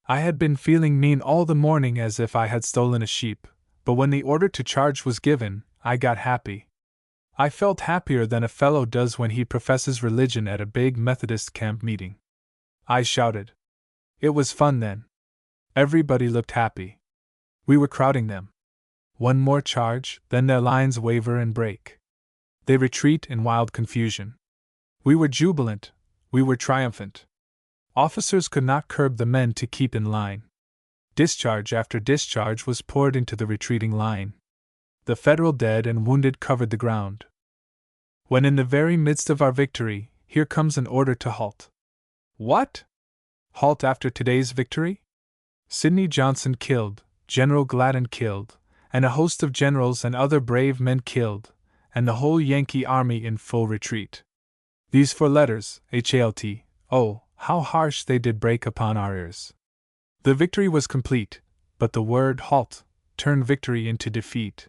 I had been feeling mean all the morning as if I had stolen a sheep, but when the order to charge was given, I got happy. I felt happier than a fellow does when he professes religion at a big Methodist camp meeting. I shouted. It was fun then. Everybody looked happy. We were crowding them. One more charge, then their lines waver and break. They retreat in wild confusion. We were jubilant, we were triumphant. Officers could not curb the men to keep in line. Discharge after discharge was poured into the retreating line. The Federal dead and wounded covered the ground. When in the very midst of our victory, here comes an order to halt. What? Halt after today's victory? Sidney Johnson killed, General Gladden killed, and a host of generals and other brave men killed, and the whole Yankee army in full retreat. These 4 letters, HALT, oh, how harsh they did break upon our ears. The victory was complete, but the word halt turned victory into defeat.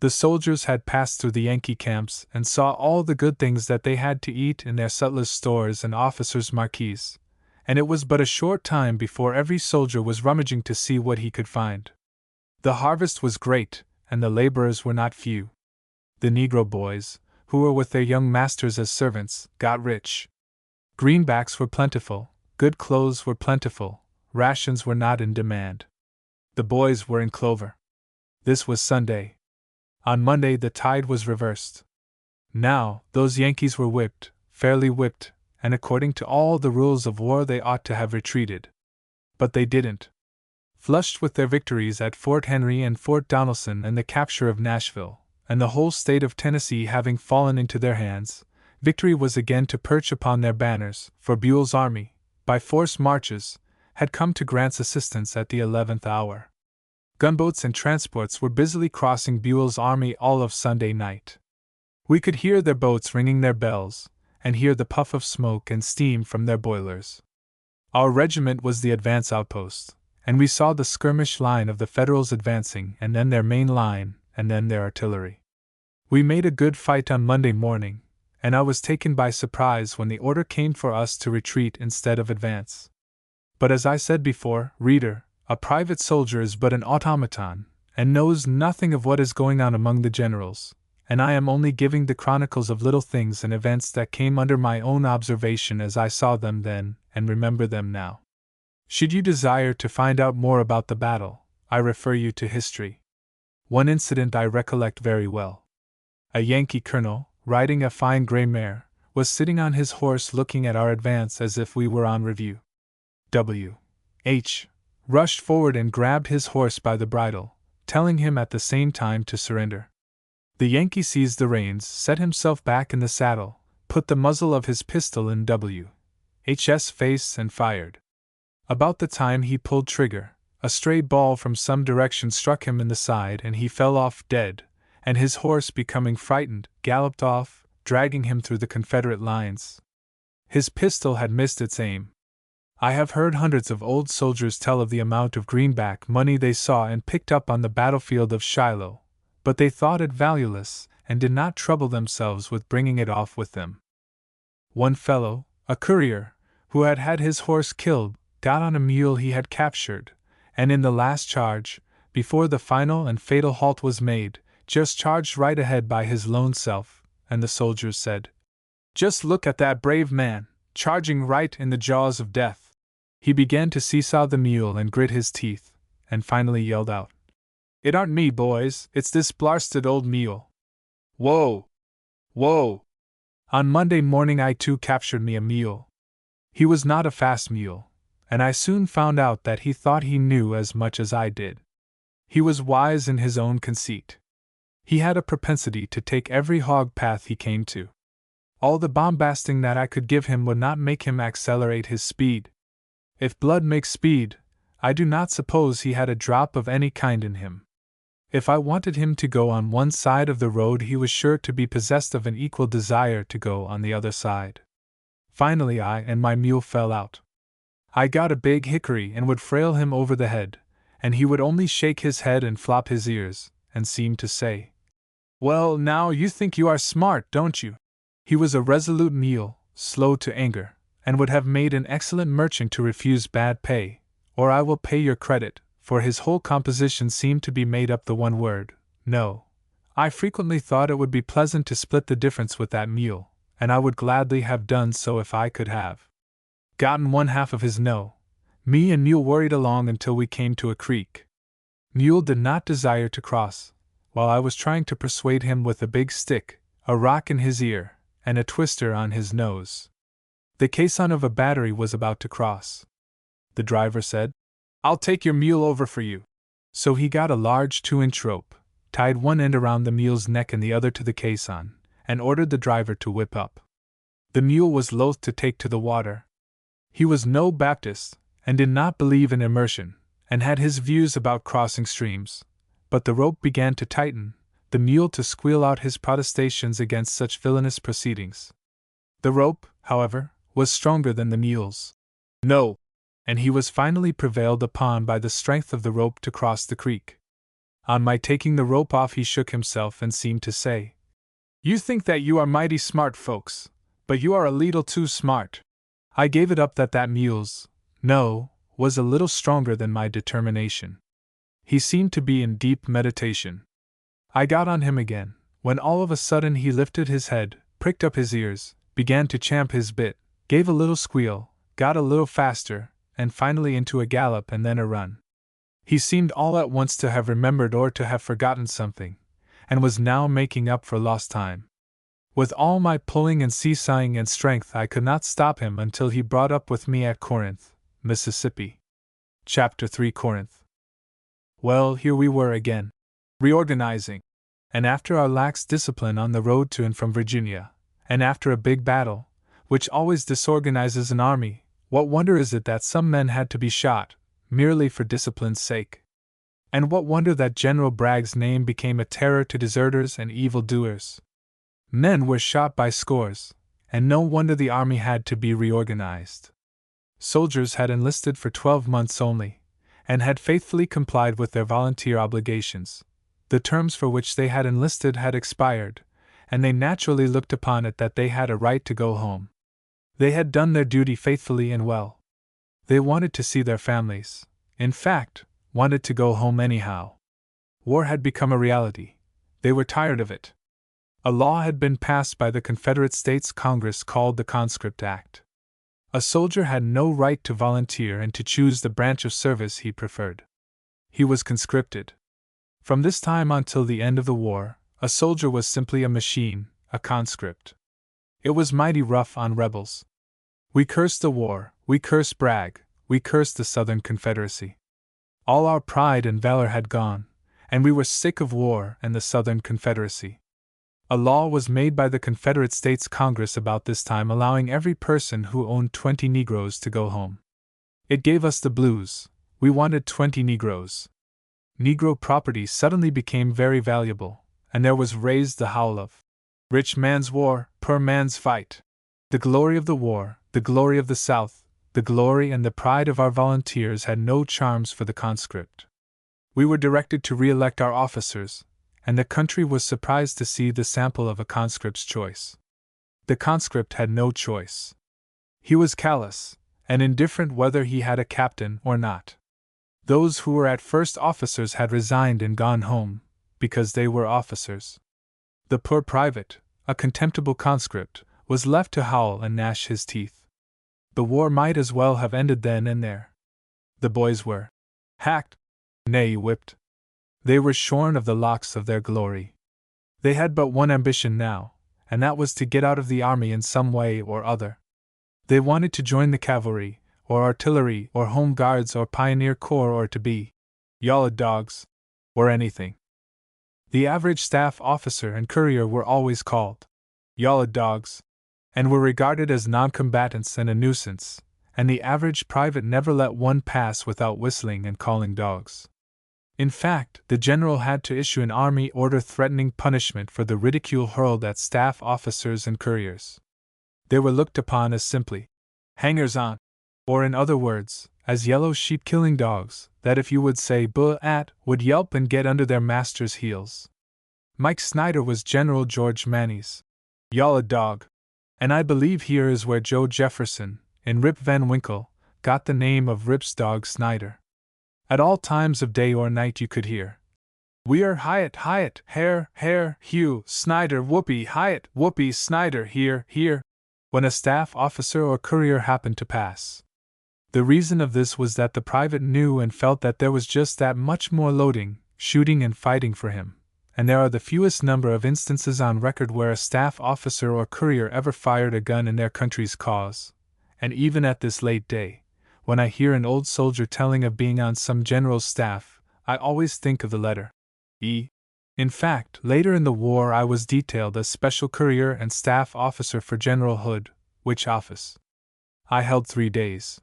The soldiers had passed through the Yankee camps and saw all the good things that they had to eat in their sutlers' stores and officers' marquees, and it was but a short time before every soldier was rummaging to see what he could find. The harvest was great, and the laborers were not few. The Negro boys, who were with their young masters as servants, got rich. Greenbacks were plentiful, good clothes were plentiful, rations were not in demand. The boys were in clover. This was Sunday. On Monday the tide was reversed. Now, those Yankees were whipped, fairly whipped, and according to all the rules of war they ought to have retreated. But they didn't. Flushed with their victories at Fort Henry and Fort Donelson and the capture of Nashville, and the whole state of Tennessee having fallen into their hands, victory was again to perch upon their banners, for Buell's army, by forced marches, had come to Grant's assistance at the 11th hour. Gunboats and transports were busily crossing Buell's army all of Sunday night. We could hear their boats ringing their bells, and hear the puff of smoke and steam from their boilers. Our regiment was the advance outpost, and we saw the skirmish line of the Federals advancing, and then their main line, and then their artillery. We made a good fight on Monday morning, and I was taken by surprise when the order came for us to retreat instead of advance. But as I said before, reader, a private soldier is but an automaton, and knows nothing of what is going on among the generals, and I am only giving the chronicles of little things and events that came under my own observation as I saw them then, and remember them now. Should you desire to find out more about the battle, I refer you to history. One incident I recollect very well. A Yankee colonel, riding a fine gray mare, was sitting on his horse looking at our advance as if we were on review. Aytch rushed forward and grabbed his horse by the bridle, telling him at the same time to surrender. The Yankee seized the reins, set himself back in the saddle, put the muzzle of his pistol in Aytch's face and fired. About the time he pulled trigger, a stray ball from some direction struck him in the side and he fell off dead, and his horse, becoming frightened, galloped off, dragging him through the Confederate lines. His pistol had missed its aim. I have heard hundreds of old soldiers tell of the amount of greenback money they saw and picked up on the battlefield of Shiloh, but they thought it valueless and did not trouble themselves with bringing it off with them. One fellow, a courier, who had had his horse killed, got on a mule he had captured, and in the last charge, before the final and fatal halt was made, just charged right ahead by his lone self, and the soldiers said, "Just look at that brave man, charging right in the jaws of death." He began to seesaw the mule and grit his teeth, and finally yelled out, "It aren't me, boys, it's this blarsted old mule." Whoa! Whoa! On Monday morning I too captured me a mule. He was not a fast mule, and I soon found out that he thought he knew as much as I did. He was wise in his own conceit. He had a propensity to take every hog path he came to. All the bombasting that I could give him would not make him accelerate his speed. If blood makes speed, I do not suppose he had a drop of any kind in him. If I wanted him to go on one side of the road, he was sure to be possessed of an equal desire to go on the other side. Finally I and my mule fell out. I got a big hickory and would frail him over the head, and he would only shake his head and flop his ears, and seem to say, "Well, now you think you are smart, don't you?" He was a resolute mule, slow to anger, and would have made an excellent merchant to refuse bad pay, or I will pay your credit, for his whole composition seemed to be made up the one word, no. I frequently thought it would be pleasant to split the difference with that mule, and I would gladly have done so if I could have gotten one half of his no. Me and mule worried along until we came to a creek. Mule did not desire to cross, while I was trying to persuade him with a big stick, a rock in his ear, and a twister on his nose. The caisson of a battery was about to cross. The driver said, "I'll take your mule over for you." So he got a large 2-inch rope, tied one end around the mule's neck and the other to the caisson, and ordered the driver to whip up. The mule was loath to take to the water. He was no Baptist, and did not believe in immersion, and had his views about crossing streams, but the rope began to tighten, the mule to squeal out his protestations against such villainous proceedings. The rope, however, was stronger than the mule's. No! And he was finally prevailed upon by the strength of the rope to cross the creek. On my taking the rope off, he shook himself and seemed to say, "You think that you are mighty smart folks, but you are a leetle too smart." I gave it up that mule's no was a little stronger than my determination. He seemed to be in deep meditation. I got on him again, when all of a sudden he lifted his head, pricked up his ears, began to champ his bit, gave a little squeal, got a little faster, and finally into a gallop and then a run. He seemed all at once to have remembered or to have forgotten something, and was now making up for lost time. With all my pulling and seesawing and strength, I could not stop him until he brought up with me at Corinth, Mississippi. Chapter 3 Corinth. Well, here we were again, reorganizing, and after our lax discipline on the road to and from Virginia, and after a big battle, which always disorganizes an army, what wonder is it that some men had to be shot, merely for discipline's sake? And what wonder that General Bragg's name became a terror to deserters and evildoers? Men were shot by scores, and no wonder the army had to be reorganized. Soldiers had enlisted for 12 months only, and had faithfully complied with their volunteer obligations. The terms for which they had enlisted had expired, and they naturally looked upon it that they had a right to go home. They had done their duty faithfully and well. They wanted to see their families, in fact, wanted to go home anyhow. War had become a reality. They were tired of it. A law had been passed by the Confederate States Congress called the Conscript Act. A soldier had no right to volunteer and to choose the branch of service he preferred. He was conscripted. From this time until the end of the war, a soldier was simply a machine, a conscript. It was mighty rough on rebels. We cursed the war, we cursed Bragg, we cursed the Southern Confederacy. All our pride and valor had gone, and we were sick of war and the Southern Confederacy. A law was made by the Confederate States Congress about this time allowing every person who owned 20 Negroes to go home. It gave us the blues. We wanted 20 Negroes. Negro property suddenly became very valuable, and there was raised the howl of rich man's war, poor man's fight. The glory of the war, the glory of the South, the glory and the pride of our volunteers had no charms for the conscript. We were directed to re-elect our officers, and the country was surprised to see the sample of a conscript's choice. The conscript had no choice. He was callous, and indifferent whether he had a captain or not. Those who were at first officers had resigned and gone home, because they were officers. The poor private, a contemptible conscript, was left to howl and gnash his teeth. The war might as well have ended then and there. The boys were hacked, nay, whipped. They were shorn of the locks of their glory. They had but one ambition now, and that was to get out of the army in some way or other. They wanted to join the cavalry, or artillery, or home guards, or pioneer corps, or to be yalled dogs, or anything. The average staff officer and courier were always called yalled dogs, and were regarded as non-combatants and a nuisance, and the average private never let one pass without whistling and calling dogs. In fact, the general had to issue an army order threatening punishment for the ridicule hurled at staff officers and couriers. They were looked upon as simply hangers-on, or in other words, as yellow sheep-killing dogs, that if you would say buh at, would yelp and get under their master's heels. Mike Snyder was General George Manny's yalled dog, and I believe here is where Joe Jefferson, in Rip Van Winkle, got the name of Rip's dog Snyder. At all times of day or night you could hear, "We're Hyatt, Hyatt, Hare, Hare, Hugh, Snyder, Whoopee, Hyatt, Whoopee, Snyder, here, here," when a staff officer or courier happened to pass. The reason of this was that the private knew and felt that there was just that much more loading, shooting and fighting for him, and there are the fewest number of instances on record where a staff officer or courier ever fired a gun in their country's cause, and even at this late day, when I hear an old soldier telling of being on some general's staff, I always think of the letter E. In fact, later in the war I was detailed as special courier and staff officer for General Hood, which office I held 3 days.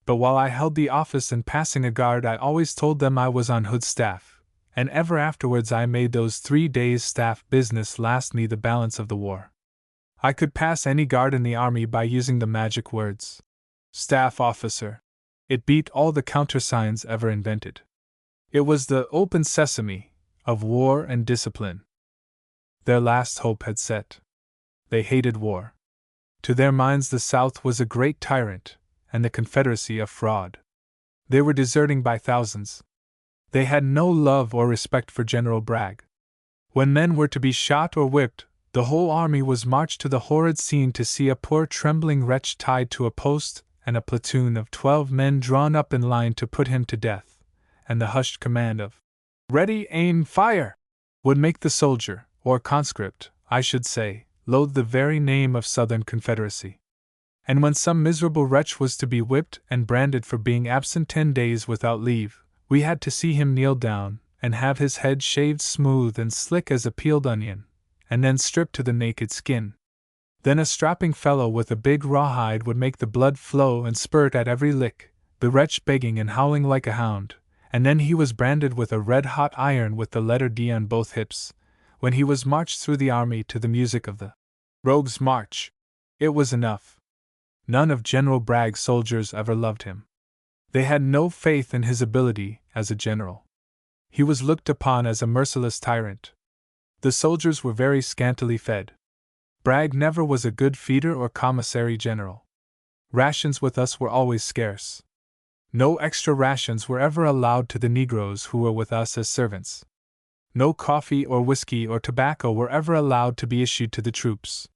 But while I held the office and passing a guard, I always told them I was on Hood's staff, and ever afterwards I made those 3 days' staff business last me the balance of the war. I could pass any guard in the army by using the magic words staff officer. It beat all the countersigns ever invented. It was the open sesame of war and discipline. Their last hope had set. They hated war. To their minds the South was a great tyrant, and the Confederacy a fraud. They were deserting by thousands. They had no love or respect for General Bragg. When men were to be shot or whipped, the whole army was marched to the horrid scene to see a poor trembling wretch tied to a post, and a platoon of 12 men drawn up in line to put him to death, and the hushed command of "Ready, aim, fire!" would make the soldier, or conscript, I should say, loathe the very name of Southern Confederacy. And when some miserable wretch was to be whipped and branded for being absent 10 days without leave, we had to see him kneel down and have his head shaved smooth and slick as a peeled onion, and then stripped to the naked skin. Then a strapping fellow with a big rawhide would make the blood flow and spurt at every lick, the wretch begging and howling like a hound, and then he was branded with a red-hot iron with the letter D on both hips, when he was marched through the army to the music of the Rogue's March. It was enough. None of General Bragg's soldiers ever loved him. They had no faith in his ability as a general. He was looked upon as a merciless tyrant. The soldiers were very scantily fed. Bragg never was a good feeder or commissary general. Rations with us were always scarce. No extra rations were ever allowed to the Negroes who were with us as servants. No coffee or whiskey or tobacco were ever allowed to be issued to the troops.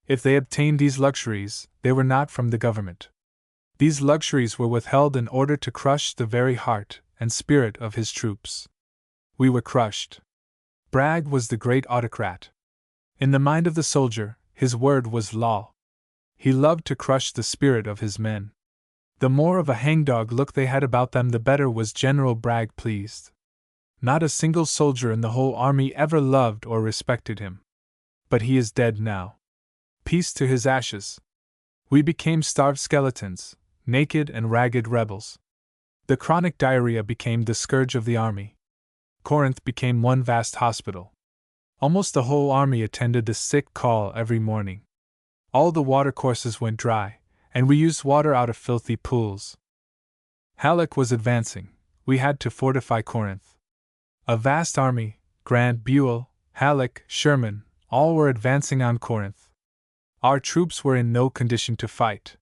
If they obtained these luxuries, they were not from the government. These luxuries were withheld in order to crush the very heart and spirit of his troops. We were crushed. Bragg was the great autocrat. In the mind of the soldier, his word was law. He loved to crush the spirit of his men. The more of a hangdog look they had about them, the better was General Bragg pleased. Not a single soldier in the whole army ever loved or respected him. But he is dead now. Peace to his ashes. We became starved skeletons, naked and ragged rebels. The chronic diarrhea became the scourge of the army. Corinth became one vast hospital. Almost the whole army attended the sick call every morning. All the watercourses went dry, and we used water out of filthy pools. Halleck was advancing. We had to fortify Corinth. A vast army, Grant, Buell, Halleck, Sherman, all were advancing on Corinth. Our troops were in no condition to fight.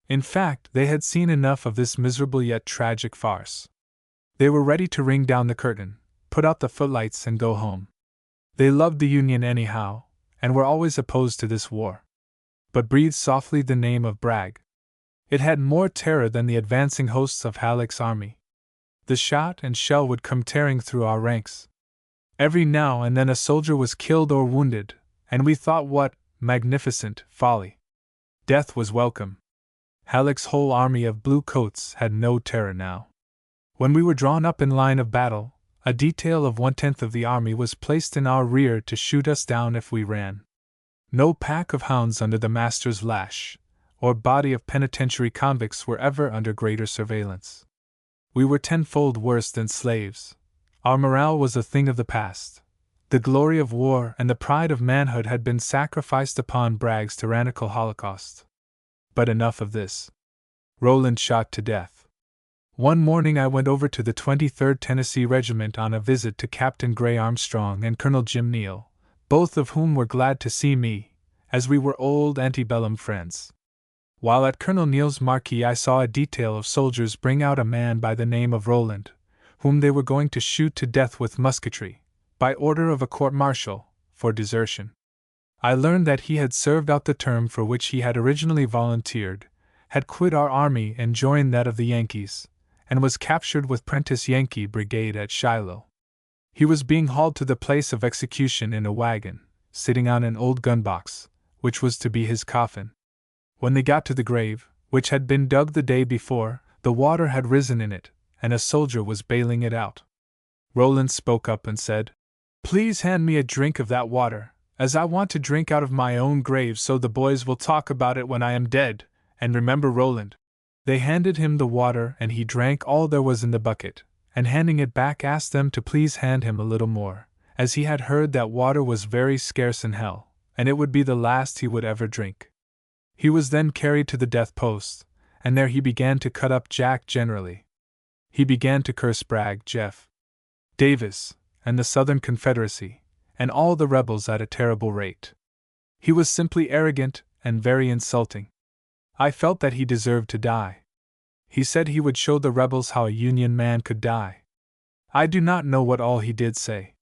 In fact, they had seen enough of this miserable yet tragic farce. They were ready to ring down the curtain, put out the footlights, and go home. They loved the Union anyhow, and were always opposed to this war. But breathed softly the name of Bragg. It had more terror than the advancing hosts of Halleck's army. The shot and shell would come tearing through our ranks. Every now and then a soldier was killed or wounded, and we thought what magnificent folly. Death was welcome. Halleck's whole army of blue coats had no terror now. When we were drawn up in line of battle, a detail of 1/10 of the army was placed in our rear to shoot us down if we ran. No pack of hounds under the master's lash, or body of penitentiary convicts were ever under greater surveillance. We were tenfold worse than slaves. Our morale was a thing of the past. The glory of war and the pride of manhood had been sacrificed upon Bragg's tyrannical holocaust. But enough of this. Rowland shot to death. One morning I went over to the 23rd Tennessee Regiment on a visit to Captain Gray Armstrong and Colonel Jim Neal, both of whom were glad to see me, as we were old antebellum friends. While at Colonel Neal's marquee I saw a detail of soldiers bring out a man by the name of Rowland, whom they were going to shoot to death with musketry, by order of a court-martial, for desertion. I learned that he had served out the term for which he had originally volunteered, had quit our army and joined that of the Yankees, and was captured with Prentiss Yankee Brigade at Shiloh. He was being hauled to the place of execution in a wagon, sitting on an old gun-box, which was to be his coffin. When they got to the grave, which had been dug the day before, the water had risen in it, and a soldier was bailing it out. Rowland spoke up and said, "Please hand me a drink of that water, as I want to drink out of my own grave so the boys will talk about it when I am dead, and remember Rowland." They handed him the water and he drank all there was in the bucket, and handing it back asked them to please hand him a little more, as he had heard that water was very scarce in hell, and it would be the last he would ever drink. He was then carried to the death post, and there he began to cut up Jack generally. He began to curse Bragg, Jeff Davis, and the Southern Confederacy, and all the rebels at a terrible rate. He was simply arrogant and very insulting. I felt that he deserved to die. He said he would show the rebels how a Union man could die. I do not know what all he did say.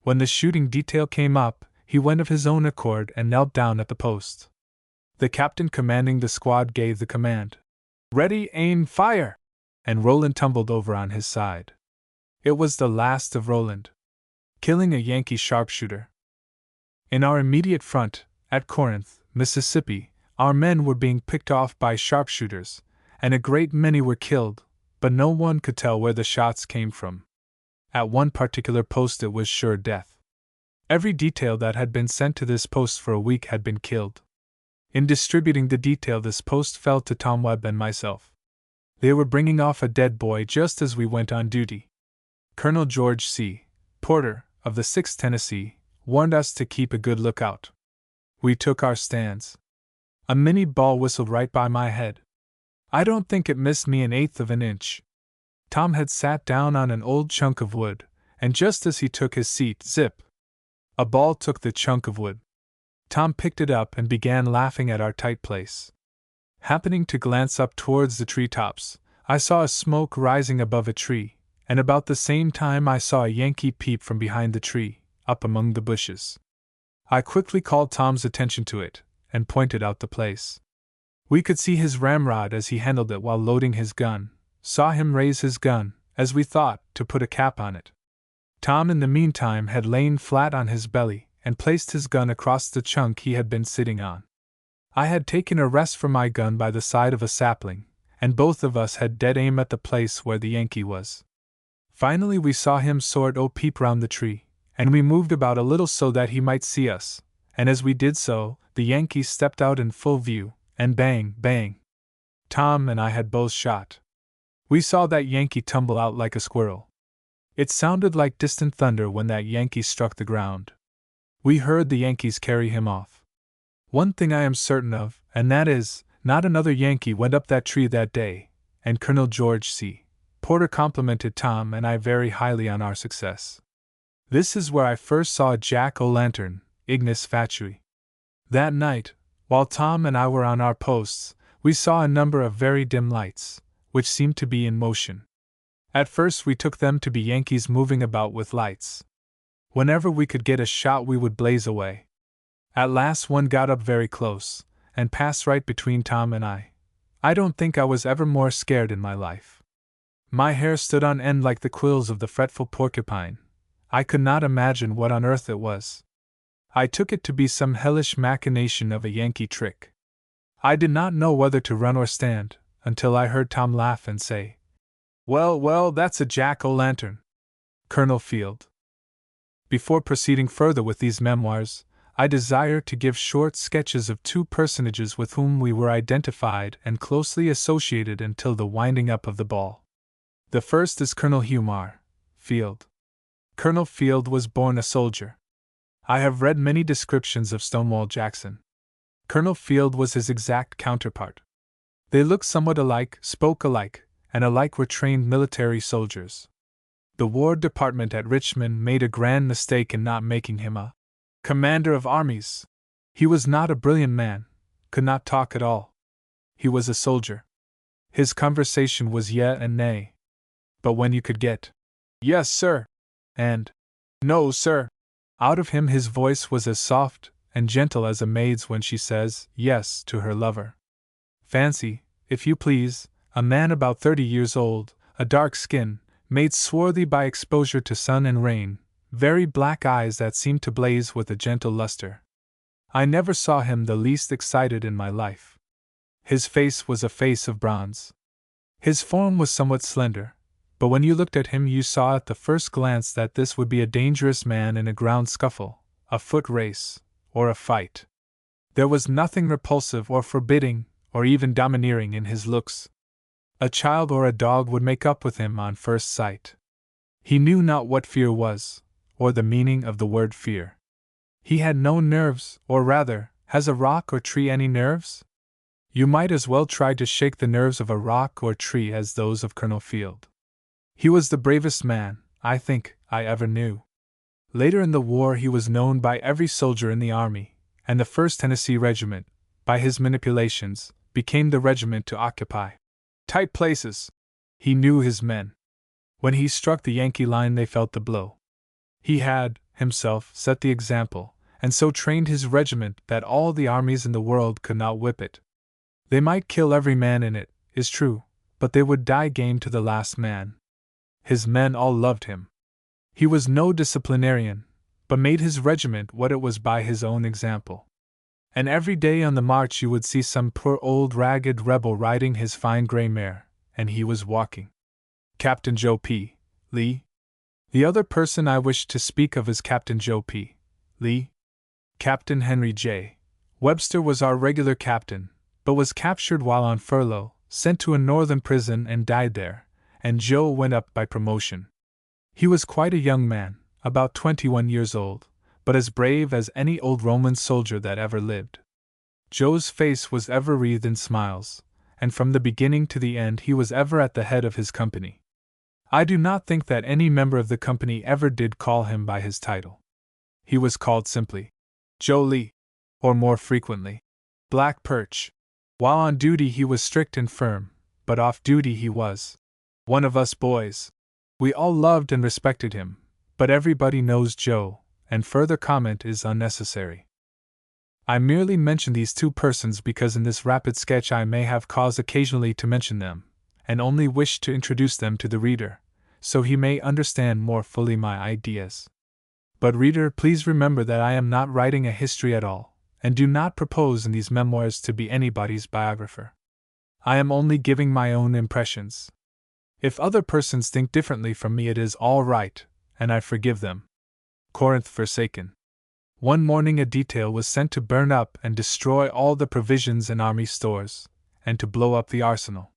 When the shooting detail came up, he went of his own accord and knelt down at the post. The captain commanding the squad gave the command, "Ready, aim, fire!" and Roland tumbled over on his side. It was the last of Roland, killing a Yankee sharpshooter. In our immediate front, at Corinth, Mississippi, our men were being picked off by sharpshooters, and a great many were killed, but no one could tell where the shots came from. At one particular post it was sure death. Every detail that had been sent to this post for a week had been killed. In distributing the detail, this post fell to Tom Webb and myself. They were bringing off a dead boy just as we went on duty. Colonel George C. Porter, of the 6th Tennessee, warned us to keep a good lookout. We took our stands. A Minnie ball whistled right by my head. I don't think it missed me an eighth of an inch. Tom had sat down on an old chunk of wood, and just as he took his seat, zip! A ball took the chunk of wood. Tom picked it up and began laughing at our tight place. Happening to glance up towards the treetops, I saw a smoke rising above a tree, and about the same time I saw a Yankee peep from behind the tree, up among the bushes. I quickly called Tom's attention to it, and pointed out the place. We could see his ramrod as he handled it while loading his gun, saw him raise his gun, as we thought, to put a cap on it. Tom in the meantime had lain flat on his belly, and placed his gun across the chunk he had been sitting on. I had taken a rest for my gun by the side of a sapling, and both of us had dead aim at the place where the Yankee was. Finally we saw him sort o' peep round the tree, and we moved about a little so that he might see us, and as we did so, the Yankee stepped out in full view, and bang, bang! Tom and I had both shot. We saw that Yankee tumble out like a squirrel. It sounded like distant thunder when that Yankee struck the ground. We heard the Yankees carry him off. One thing I am certain of, and that is, not another Yankee went up that tree that day, and Colonel George C. Porter complimented Tom and I very highly on our success. This is where I first saw a jack-o'-lantern, ignis fatui. That night, while Tom and I were on our posts, we saw a number of very dim lights, which seemed to be in motion. At first we took them to be Yankees moving about with lights. Whenever we could get a shot we would blaze away. At last one got up very close, and passed right between Tom and I. I don't think I was ever more scared in my life. My hair stood on end like the quills of the fretful porcupine. I could not imagine what on earth it was. I took it to be some hellish machination of a Yankee trick. I did not know whether to run or stand, until I heard Tom laugh and say, "Well, well, that's a jack-o'-lantern, Colonel Field." Before proceeding further with these memoirs, I desire to give short sketches of two personages with whom we were identified and closely associated until the winding up of the ball. The first is Colonel Hugh Field. Colonel Field was born a soldier. I have read many descriptions of Stonewall Jackson. Colonel Field was his exact counterpart. They looked somewhat alike, spoke alike, and alike were trained military soldiers. The War Department at Richmond made a grand mistake in not making him a commander of armies. He was not a brilliant man, could not talk at all. He was a soldier. His conversation was yea and nay. But when you could get "Yes, sir," and "No, sir," out of him, his voice was as soft and gentle as a maid's when she says "yes" to her lover. Fancy, if you please, a man about 30 years old, a dark skin, made swarthy by exposure to sun and rain, very black eyes that seemed to blaze with a gentle luster. I never saw him the least excited in my life. His face was a face of bronze. His form was somewhat slender, but when you looked at him you saw at the first glance that this would be a dangerous man in a ground scuffle, a foot race, or a fight. There was nothing repulsive or forbidding, or even domineering in his looks. A child or a dog would make up with him on first sight. He knew not what fear was, or the meaning of the word fear. He had no nerves, or rather, has a rock or tree any nerves? You might as well try to shake the nerves of a rock or tree as those of Colonel Field. He was the bravest man, I think, I ever knew. Later in the war he was known by every soldier in the army, and the 1st Tennessee Regiment, by his manipulations, became the regiment to occupy tight places. He knew his men. When he struck the Yankee line they felt the blow. He had, himself, set the example, and so trained his regiment that all the armies in the world could not whip it. They might kill every man in it, is true, but they would die game to the last man. His men all loved him. He was no disciplinarian, but made his regiment what it was by his own example. And every day on the march you would see some poor old ragged rebel riding his fine gray mare, and he was walking. Captain Joe P. Lee. The other person I wish to speak of is Captain Joe P. Lee. Captain Henry J. Webster was our regular captain, but was captured while on furlough, sent to a northern prison and died there, and Joe went up by promotion. He was quite a young man, about 21 years old, but as brave as any old Roman soldier that ever lived. Joe's face was ever wreathed in smiles, and from the beginning to the end he was ever at the head of his company. I do not think that any member of the company ever did call him by his title. He was called simply Joe Lee, or more frequently, Black Perch. While on duty he was strict and firm, but off duty he was one of us boys. We all loved and respected him, but everybody knows Joe, and further comment is unnecessary. I merely mention these two persons because in this rapid sketch I may have cause occasionally to mention them, and only wish to introduce them to the reader, so he may understand more fully my ideas. But reader, please remember that I am not writing a history at all, and do not propose in these memoirs to be anybody's biographer. I am only giving my own impressions. If other persons think differently from me, it is all right, and I forgive them. Corinth forsaken. One morning a detail was sent to burn up and destroy all the provisions and army stores, and to blow up the arsenal.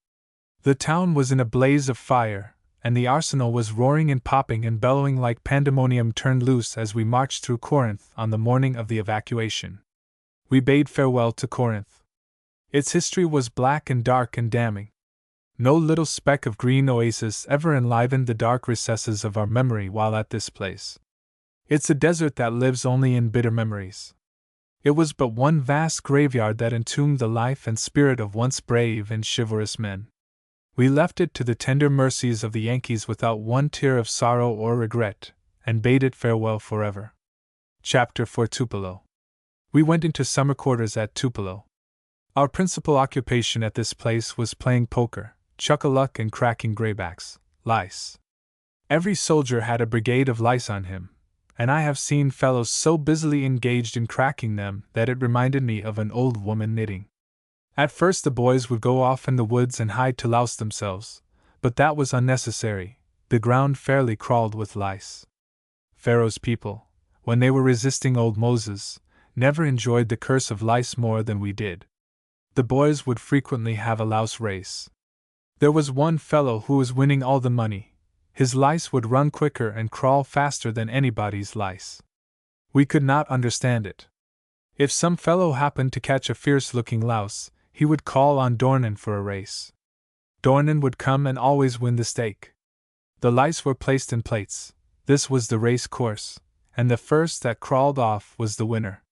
The town was in a blaze of fire, and the arsenal was roaring and popping and bellowing like pandemonium turned loose as we marched through Corinth on the morning of the evacuation. We bade farewell to Corinth. Its history was black and dark and damning. No little speck of green oasis ever enlivened the dark recesses of our memory while at this place. It's a desert that lives only in bitter memories. It was but one vast graveyard that entombed the life and spirit of once brave and chivalrous men. We left it to the tender mercies of the Yankees without one tear of sorrow or regret, and bade it farewell forever. Chapter 4 Tupelo. We went into summer quarters at Tupelo. Our principal occupation at this place was playing poker, chuck-a-luck, and cracking graybacks, lice. Every soldier had a brigade of lice on him, and I have seen fellows so busily engaged in cracking them that it reminded me of an old woman knitting. At first the boys would go off in the woods and hide to louse themselves, but that was unnecessary. The ground fairly crawled with lice. Pharaoh's people, when they were resisting old Moses, never enjoyed the curse of lice more than we did. The boys would frequently have a louse race. There was one fellow who was winning all the money. His lice would run quicker and crawl faster than anybody's lice. We could not understand it. If some fellow happened to catch a fierce-looking louse, he would call on Dornan for a race. Dornan would come and always win the stake. The lice were placed in plates. This was the race course, and the first that crawled off was the winner.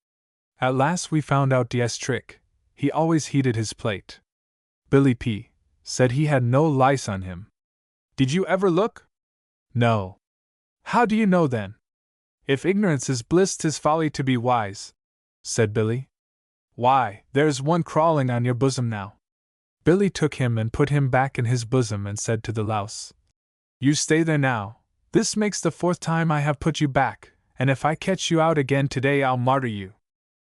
At last we found out Diaz's trick. He always heated his plate. Billy P. said he had no lice on him. Did you ever look? No. How do you know then? If ignorance is bliss, 'tis folly to be wise, said Billy. Why, there's one crawling on your bosom now. Billy took him and put him back in his bosom and said to the louse, You stay there now. This makes the 4th time I have put you back, and if I catch you out again today I'll martyr you.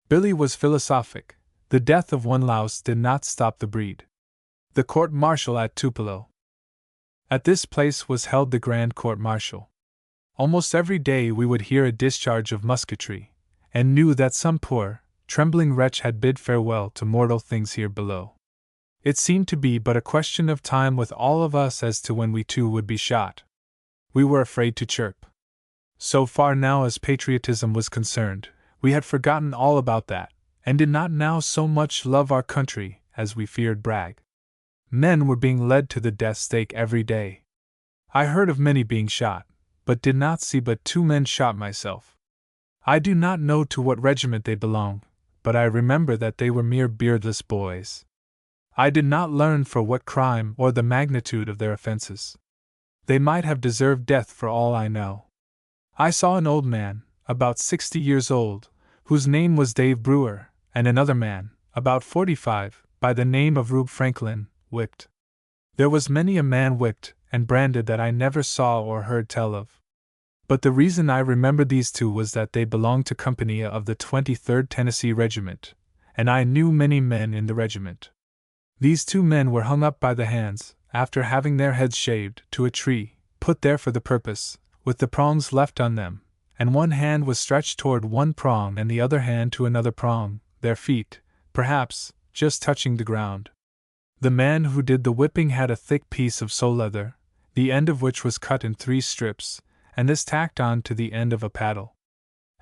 Billy was philosophic. The death of one louse did not stop the breed. The court-martial at Tupelo. At this place was held the grand court-martial. Almost every day we would hear a discharge of musketry, and knew that some poor, trembling wretch had bid farewell to mortal things here below. It seemed to be but a question of time with all of us as to when we too would be shot. We were afraid to chirp. So far now as patriotism was concerned, we had forgotten all about that, and did not now so much love our country as we feared Bragg. Men were being led to the death stake every day. I heard of many being shot, but did not see but 2 men shot myself. I do not know to what regiment they belonged, but I remember that they were mere beardless boys. I did not learn for what crime or the magnitude of their offenses. They might have deserved death for all I know. I saw an old man, about 60 years old, whose name was Dave Brewer, and another man, about 45, by the name of Rube Franklin, whipped. There was many a man whipped and branded that I never saw or heard tell of. But the reason I remembered these two was that they belonged to company of the 23rd Tennessee Regiment, and I knew many men in the regiment. These two men were hung up by the hands, after having their heads shaved, to a tree, put there for the purpose, with the prongs left on them, and one hand was stretched toward one prong and the other hand to another prong, their feet, perhaps, just touching the ground. The man who did the whipping had a thick piece of sole leather, the end of which was cut in 3 strips, and this tacked on to the end of a paddle.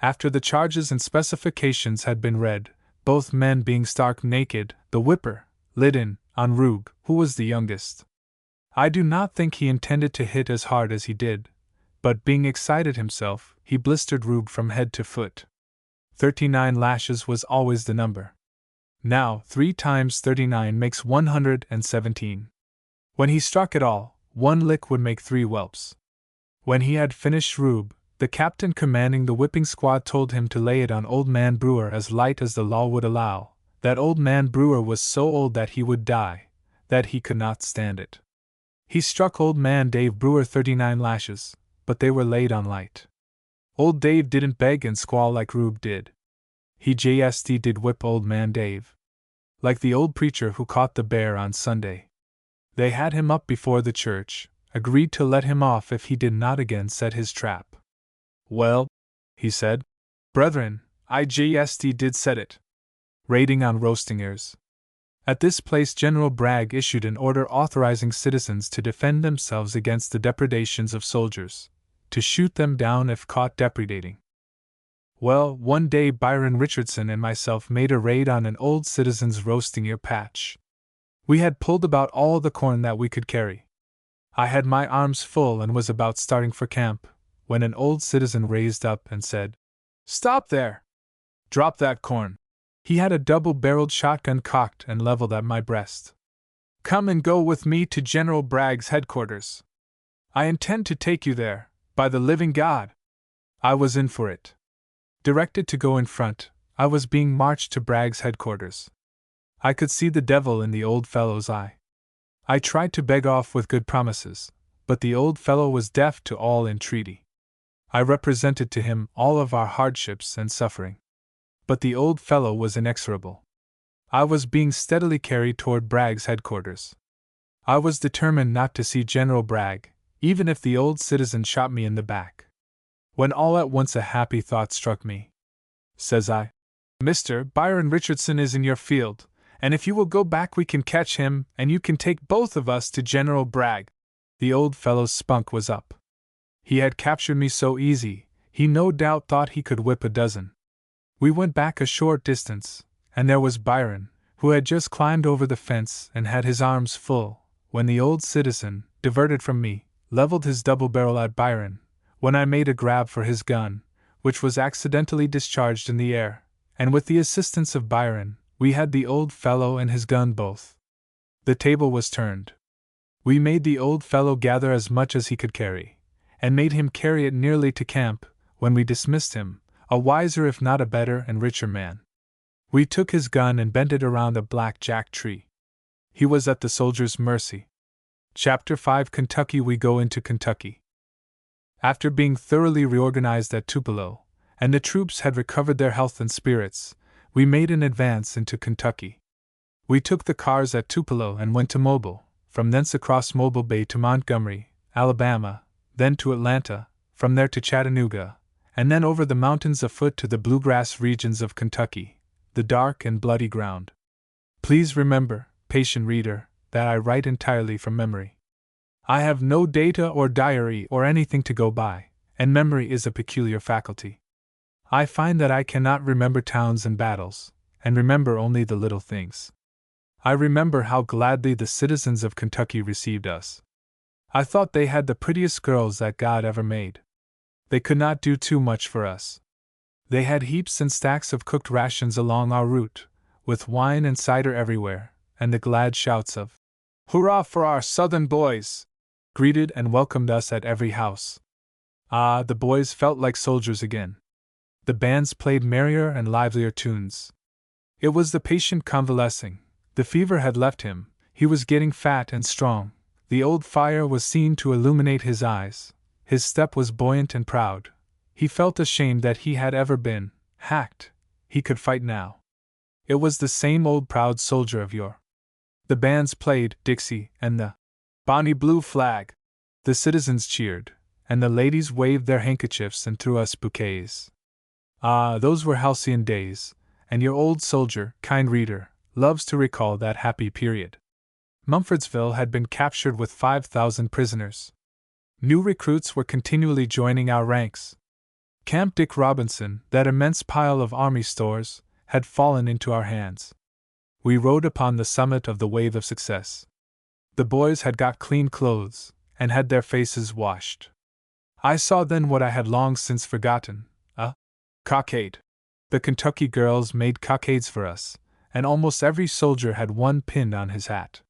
After the charges and specifications had been read, both men being stark naked, the whipper lit in on Rube, who was the youngest. I do not think he intended to hit as hard as he did, but being excited himself, he blistered Rube from head to foot. 39 lashes was always the number. Now, 3 times 39 makes 117. When he struck it all, 1 lick would make 3 whelps. When he had finished Rube, the captain commanding the whipping squad told him to lay it on old man Brewer as light as the law would allow. That old man Brewer was so old that he would die, that he could not stand it. He struck old man Dave Brewer 39 lashes, but they were laid on light. Old Dave didn't beg and squall like Rube did. He just did whip old man Dave. Like the old preacher who caught the bear on Sunday. They had him up before the church, agreed to let him off if he did not again set his trap. Well, he said, brethren, I just did set it. Raiding on roasting ears. At this place General Bragg issued an order authorizing citizens to defend themselves against the depredations of soldiers, to shoot them down if caught depredating. Well, one day Byron Richardson and myself made a raid on an old citizen's roasting ear patch. We had pulled about all the corn that we could carry. I had my arms full and was about starting for camp, when an old citizen raised up and said, "Stop there! Drop that corn." He had a double-barreled shotgun cocked and leveled at my breast. "Come and go with me to General Bragg's headquarters. I intend to take you there, by the living God." I was in for it. Directed to go in front, I was being marched to Bragg's headquarters. I could see the devil in the old fellow's eye. I tried to beg off with good promises, but the old fellow was deaf to all entreaty. I represented to him all of our hardships and suffering. But the old fellow was inexorable. I was being steadily carried toward Bragg's headquarters. I was determined not to see General Bragg, even if the old citizen shot me in the back. When all at once a happy thought struck me. Says I, "Mr. Byron Richardson is in your field, and if you will go back we can catch him and you can take both of us to General Bragg." The old fellow's spunk was up. He had captured me so easy, he no doubt thought he could whip a dozen. We went back a short distance, and there was Byron, who had just climbed over the fence and had his arms full, when the old citizen, diverted from me, leveled his double barrel at Byron, when I made a grab for his gun, which was accidentally discharged in the air, and with the assistance of Byron, we had the old fellow and his gun both. The table was turned. We made the old fellow gather as much as he could carry, and made him carry it nearly to camp, when we dismissed him, a wiser if not a better and richer man. We took his gun and bent it around a black-jack tree. He was at the soldier's mercy. Chapter 5 Kentucky. We go into Kentucky. After being thoroughly reorganized at Tupelo, and the troops had recovered their health and spirits, we made an advance into Kentucky. We took the cars at Tupelo and went to Mobile, from thence across Mobile Bay to Montgomery, Alabama, then to Atlanta, from there to Chattanooga, and then over the mountains afoot to the bluegrass regions of Kentucky, the dark and bloody ground. Please remember, patient reader, that I write entirely from memory. I have no data or diary or anything to go by, and memory is a peculiar faculty. I find that I cannot remember towns and battles, and remember only the little things. I remember how gladly the citizens of Kentucky received us. I thought they had the prettiest girls that God ever made. They could not do too much for us. They had heaps and stacks of cooked rations along our route, with wine and cider everywhere, and the glad shouts of "Hurrah for our Southern boys!" greeted and welcomed us at every house. Ah, the boys felt like soldiers again. The bands played merrier and livelier tunes. It was the patient convalescing. The fever had left him, he was getting fat and strong. The old fire was seen to illuminate his eyes. His step was buoyant and proud. He felt ashamed that he had ever been hacked. He could fight now. It was the same old proud soldier of yore. The bands played Dixie and the Bonnie Blue Flag. The citizens cheered, and the ladies waved their handkerchiefs and threw us bouquets. Ah, those were halcyon days, and your old soldier, kind reader, loves to recall that happy period. Mumfordsville had been captured with 5,000 prisoners. New recruits were continually joining our ranks. Camp Dick Robinson, that immense pile of army stores, had fallen into our hands. We rode upon the summit of the wave of success. The boys had got clean clothes, and had their faces washed. I saw then what I had long since forgotten, a cockade. The Kentucky girls made cockades for us, and almost every soldier had one pinned on his hat.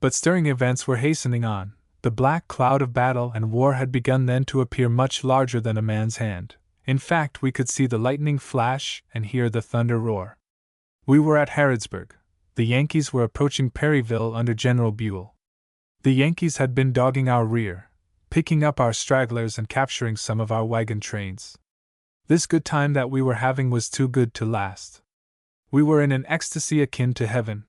But stirring events were hastening on. The black cloud of battle and war had begun then to appear much larger than a man's hand. In fact, we could see the lightning flash and hear the thunder roar. We were at Harrodsburg. The Yankees were approaching Perryville under General Buell. The Yankees had been dogging our rear, picking up our stragglers and capturing some of our wagon trains. This good time that we were having was too good to last. We were in an ecstasy akin to heaven.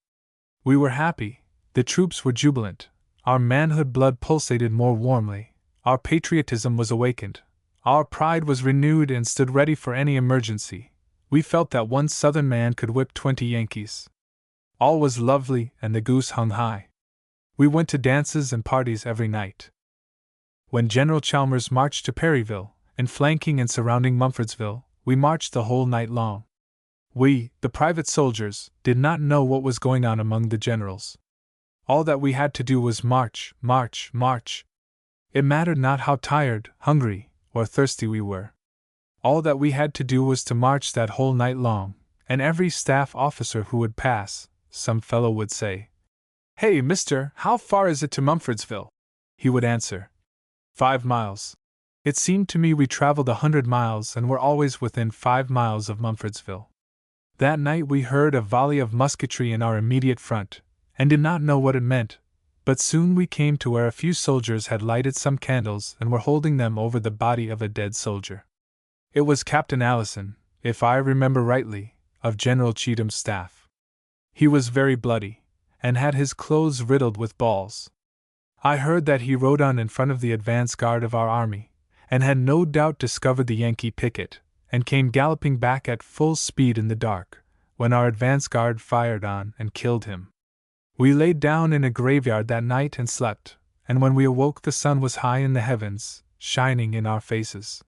We were happy, the troops were jubilant, our manhood blood pulsated more warmly, our patriotism was awakened, our pride was renewed and stood ready for any emergency. We felt that one Southern man could whip 20 Yankees. All was lovely and the goose hung high. We went to dances and parties every night. When General Chalmers marched to Perryville, and flanking and surrounding Mumfordsville, we marched the whole night long. We, the private soldiers, did not know what was going on among the generals. All that we had to do was march, march, march. It mattered not how tired, hungry, or thirsty we were. All that we had to do was to march that whole night long, and every staff officer who would pass, some fellow would say, "Hey, mister, how far is it to Mumfordsville?" He would answer, 5 miles. It seemed to me we traveled 100 miles and were always within 5 miles of Mumfordsville. That night we heard a volley of musketry in our immediate front, and did not know what it meant, but soon we came to where a few soldiers had lighted some candles and were holding them over the body of a dead soldier. It was Captain Allison, if I remember rightly, of General Cheatham's staff. He was very bloody, and had his clothes riddled with balls. I heard that he rode on in front of the advance guard of our army, and had no doubt discovered the Yankee picket, and came galloping back at full speed in the dark, when our advance guard fired on and killed him. We laid down in a graveyard that night and slept, and when we awoke the sun was high in the heavens, shining in our faces.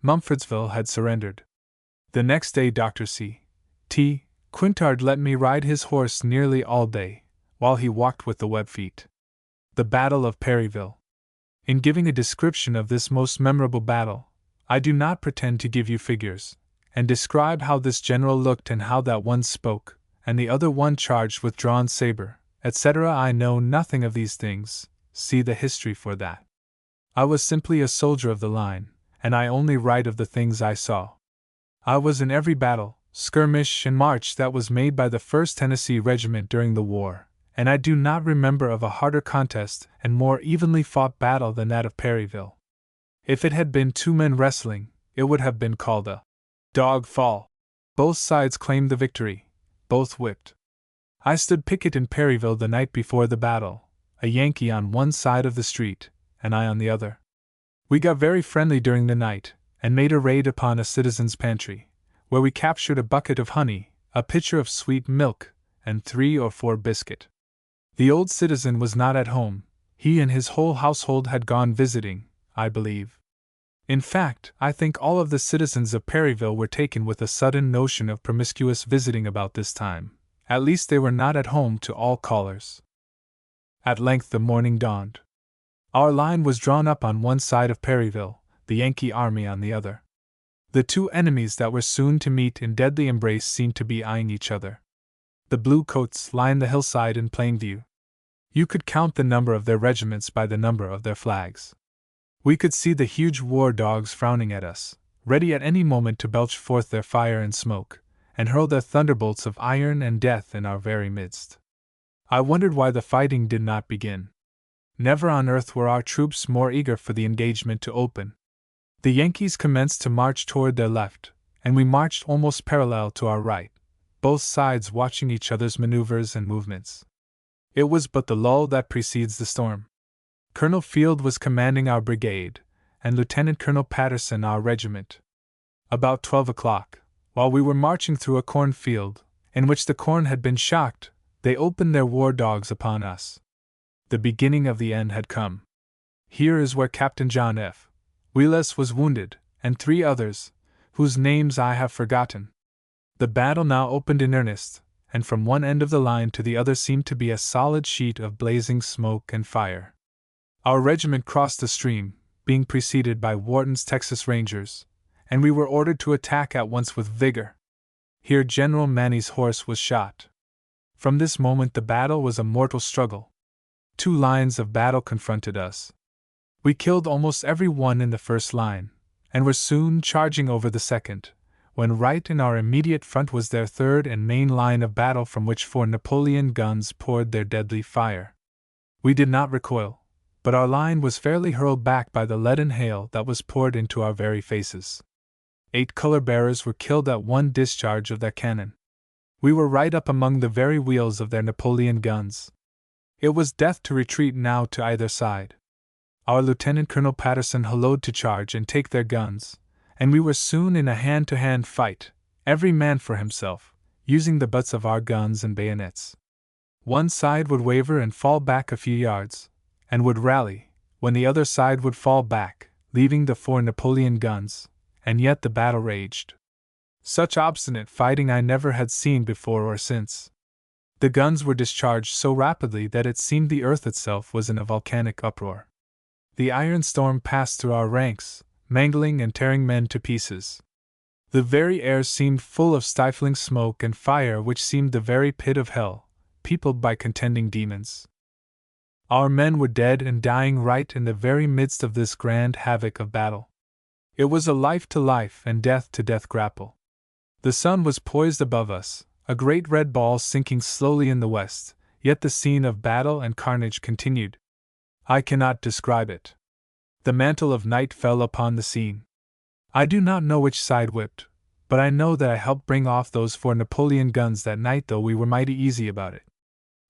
Mumfordsville had surrendered. The next day Dr. C.T. Quintard let me ride his horse nearly all day, while he walked with the web feet. The Battle of Perryville. In giving a description of this most memorable battle, I do not pretend to give you figures, and describe how this general looked and how that one spoke, and the other one charged with drawn saber, etc. I know nothing of these things, see the history for that. I was simply a soldier of the line, and I only write of the things I saw. I was in every battle, skirmish, and march that was made by the 1st Tennessee Regiment during the war, and I do not remember of a harder contest and more evenly fought battle than that of Perryville. If it had been 2 men wrestling, it would have been called a dog fall. Both sides claimed the victory, both whipped. I stood picket in Perryville the night before the battle, a Yankee on one side of the street, and I on the other. We got very friendly during the night, and made a raid upon a citizen's pantry, where we captured a bucket of honey, a pitcher of sweet milk, and 3 or 4 biscuit. The old citizen was not at home. He and his whole household had gone visiting, I believe. In fact, I think all of the citizens of Perryville were taken with a sudden notion of promiscuous visiting about this time. At least they were not at home to all callers. At length the morning dawned. Our line was drawn up on one side of Perryville, the Yankee army on the other. The 2 enemies that were soon to meet in deadly embrace seemed to be eyeing each other. The blue coats lined the hillside in plain view. You could count the number of their regiments by the number of their flags. We could see the huge war dogs frowning at us, ready at any moment to belch forth their fire and smoke, and hurl their thunderbolts of iron and death in our very midst. I wondered why the fighting did not begin. Never on earth were our troops more eager for the engagement to open. The Yankees commenced to march toward their left, and we marched almost parallel to our right, both sides watching each other's maneuvers and movements. It was but the lull that precedes the storm. Colonel Field was commanding our brigade, and Lieutenant Colonel Patterson our regiment. About 12 o'clock, while we were marching through a cornfield, in which the corn had been shocked, they opened their war dogs upon us. The beginning of the end had come. Here is where Captain John F. Wheeles was wounded, and 3 others, whose names I have forgotten. The battle now opened in earnest, and from one end of the line to the other seemed to be a solid sheet of blazing smoke and fire. Our regiment crossed the stream, being preceded by Wharton's Texas Rangers, and we were ordered to attack at once with vigor. Here General Manny's horse was shot. From this moment the battle was a mortal struggle. 2 lines of battle confronted us. We killed almost every one in the first line, and were soon charging over the second, when right in our immediate front was their third and main line of battle, from which 4 Napoleon guns poured their deadly fire. We did not recoil, but our line was fairly hurled back by the leaden hail that was poured into our very faces. 8 color-bearers were killed at one discharge of their cannon. We were right up among the very wheels of their Napoleon guns. It was death to retreat now to either side. Our Lieutenant Colonel Patterson hallooed to charge and take their guns, and we were soon in a hand-to-hand fight, every man for himself, using the butts of our guns and bayonets. One side would waver and fall back a few yards, and would rally, when the other side would fall back, leaving the 4 Napoleon guns, and yet the battle raged. Such obstinate fighting I never had seen before or since. The guns were discharged so rapidly that it seemed the earth itself was in a volcanic uproar. The iron storm passed through our ranks, mangling and tearing men to pieces. The very air seemed full of stifling smoke and fire, which seemed the very pit of hell, peopled by contending demons. Our men were dead and dying right in the very midst of this grand havoc of battle. It was a life-to-life and death-to-death grapple. The sun was poised above us, a great red ball sinking slowly in the west, yet the scene of battle and carnage continued. I cannot describe it. The mantle of night fell upon the scene. I do not know which side whipped, but I know that I helped bring off those 4 Napoleon guns that night, though we were mighty easy about it.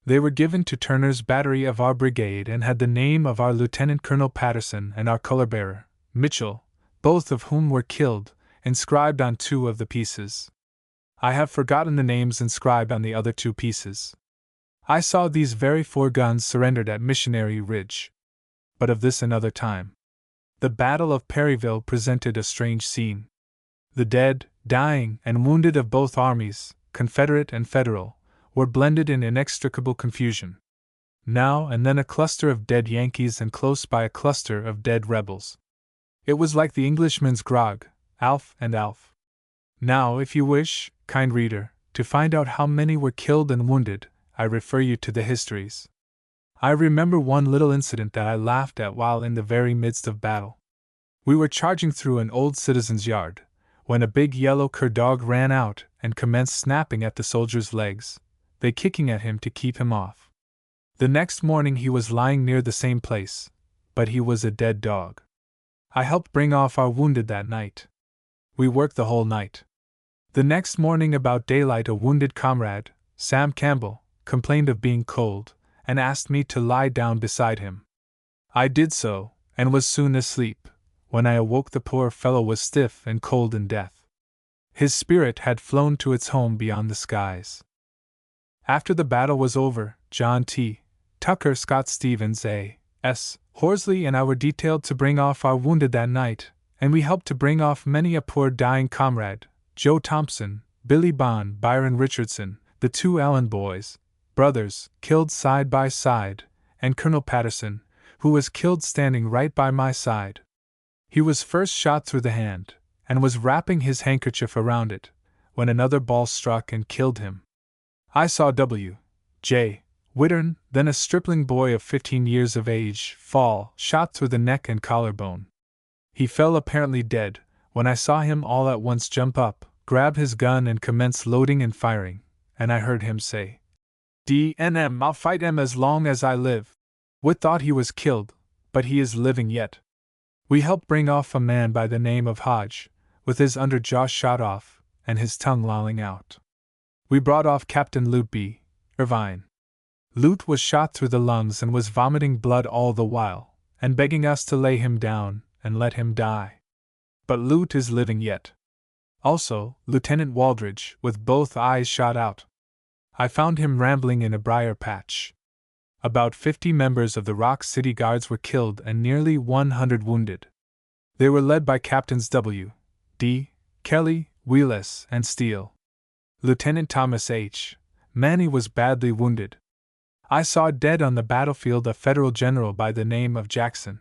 They were given to Turner's battery of our brigade and had the name of our Lieutenant Colonel Patterson and our color-bearer, Mitchell, both of whom were killed, inscribed on 2 of the pieces. I have forgotten the names inscribed on the other 2 pieces. I saw these very 4 guns surrendered at Missionary Ridge. But of this another time. The Battle of Perryville presented a strange scene. The dead, dying, and wounded of both armies, Confederate and Federal, were blended in inextricable confusion. Now and then a cluster of dead Yankees, and close by a cluster of dead rebels. It was like the Englishman's grog, Alf and Alf. Now, if you wish, kind reader, to find out how many were killed and wounded, I refer you to the histories. I remember one little incident that I laughed at while in the very midst of battle. We were charging through an old citizen's yard, when a big yellow cur dog ran out and commenced snapping at the soldier's legs, they kicking at him to keep him off. The next morning he was lying near the same place, but he was a dead dog. I helped bring off our wounded that night. We worked the whole night. The next morning about daylight a wounded comrade, Sam Campbell, complained of being cold, and asked me to lie down beside him. I did so, and was soon asleep. When I awoke the poor fellow was stiff and cold in death. His spirit had flown to its home beyond the skies. After the battle was over, John T. Tucker, Scott Stevens, A.S. Horsley, and I were detailed to bring off our wounded that night, and we helped to bring off many a poor dying comrade, Joe Thompson, Billy Bond, Byron Richardson, the 2 Allen boys, brothers, killed side by side, and Colonel Patterson, who was killed standing right by my side. He was first shot through the hand, and was wrapping his handkerchief around it, when another ball struck and killed him. I saw W. J. Wittern, then a stripling boy of 15 years of age, fall, shot through the neck and collarbone. He fell apparently dead, when I saw him all at once jump up, grab his gun and commence loading and firing, and I heard him say, "D.N.M. I'll fight him as long as I live." We thought he was killed, but he is living yet. We helped bring off a man by the name of Hodge, with his under jaw shot off, and his tongue lolling out. We brought off Captain Lute B. Irvine. Lute was shot through the lungs and was vomiting blood all the while, and begging us to lay him down and let him die. But Lute is living yet. Also, Lieutenant Waldridge, with both eyes shot out. I found him rambling in a briar patch. About 50 members of the Rock City Guards were killed and nearly 100 wounded. They were led by Captains W. D. Kelly, Wheeless, and Steele. Lieutenant Thomas H. Manny was badly wounded. I saw dead on the battlefield a Federal general by the name of Jackson.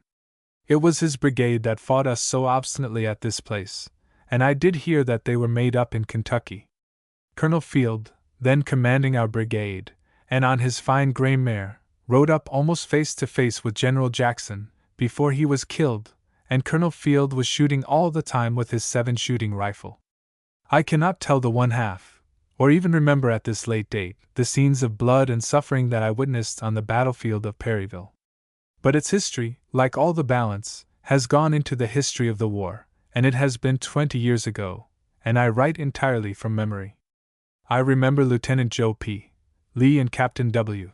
It was his brigade that fought us so obstinately at this place, and I did hear that they were made up in Kentucky. Colonel Field, then commanding our brigade, and on his fine gray mare, rode up almost face to face with General Jackson before he was killed, and Colonel Field was shooting all the time with his 7-shooting rifle. I cannot tell the one half, or even remember at this late date, the scenes of blood and suffering that I witnessed on the battlefield of Perryville. But its history, like all the balance, has gone into the history of the war, and it has been 20 years ago, and I write entirely from memory. I remember Lieutenant Joe P. Lee and Captain W.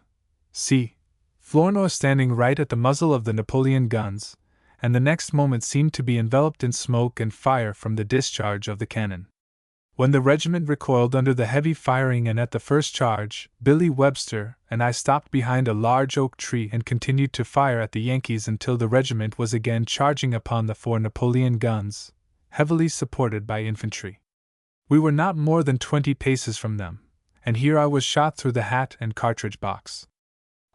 C. Flournoy standing right at the muzzle of the Napoleon guns, and the next moment seemed to be enveloped in smoke and fire from the discharge of the cannon. When the regiment recoiled under the heavy firing and at the first charge, Billy Webster and I stopped behind a large oak tree and continued to fire at the Yankees until the regiment was again charging upon the 4 Napoleon guns, heavily supported by infantry. We were not more than 20 paces from them, and here I was shot through the hat and cartridge box.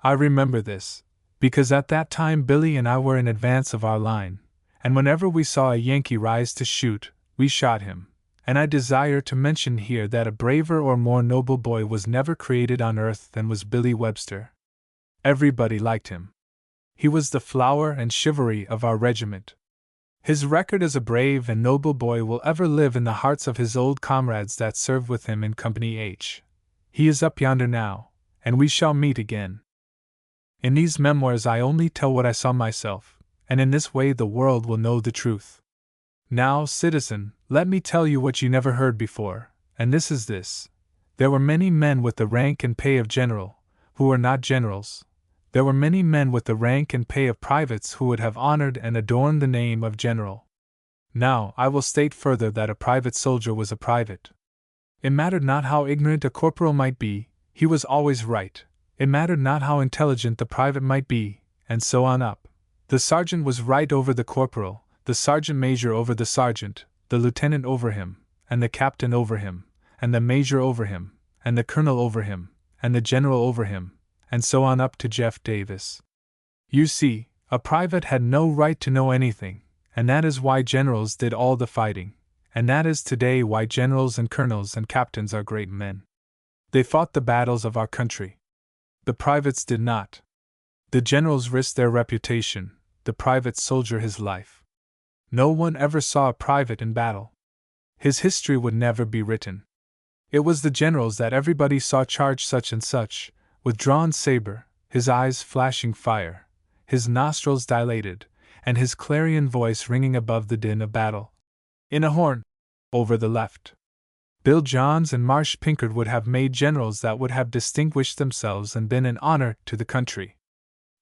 I remember this, because at that time Billy and I were in advance of our line, and whenever we saw a Yankee rise to shoot, we shot him. And I desire to mention here that a braver or more noble boy was never created on earth than was Billy Webster. Everybody liked him. He was the flower and chivalry of our regiment. His record as a brave and noble boy will ever live in the hearts of his old comrades that served with him in Company H. He is up yonder now, and we shall meet again. In these memoirs I only tell what I saw myself, and in this way the world will know the truth. Now, citizen, let me tell you what you never heard before, and this is this. There were many men with the rank and pay of general, who were not generals. There were many men with the rank and pay of privates who would have honored and adorned the name of general. Now, I will state further that a private soldier was a private. It mattered not how ignorant a corporal might be, he was always right. It mattered not how intelligent the private might be, and so on up. The sergeant was right over the corporal, the sergeant major over the sergeant, the lieutenant over him, and the captain over him, and the major over him, and the colonel over him, and the general over him, and so on up to Jeff Davis. You see, a private had no right to know anything, and that is why generals did all the fighting, and that is today why generals and colonels and captains are great men. They fought the battles of our country. The privates did not. The generals risked their reputation, the private soldier his life. No one ever saw a private in battle. His history would never be written. It was the generals that everybody saw charge such and such, with drawn saber, his eyes flashing fire, his nostrils dilated, and his clarion voice ringing above the din of battle. In a horn, over the left. Bill Johns and Marsh Pinkard would have made generals that would have distinguished themselves and been an honor to the country.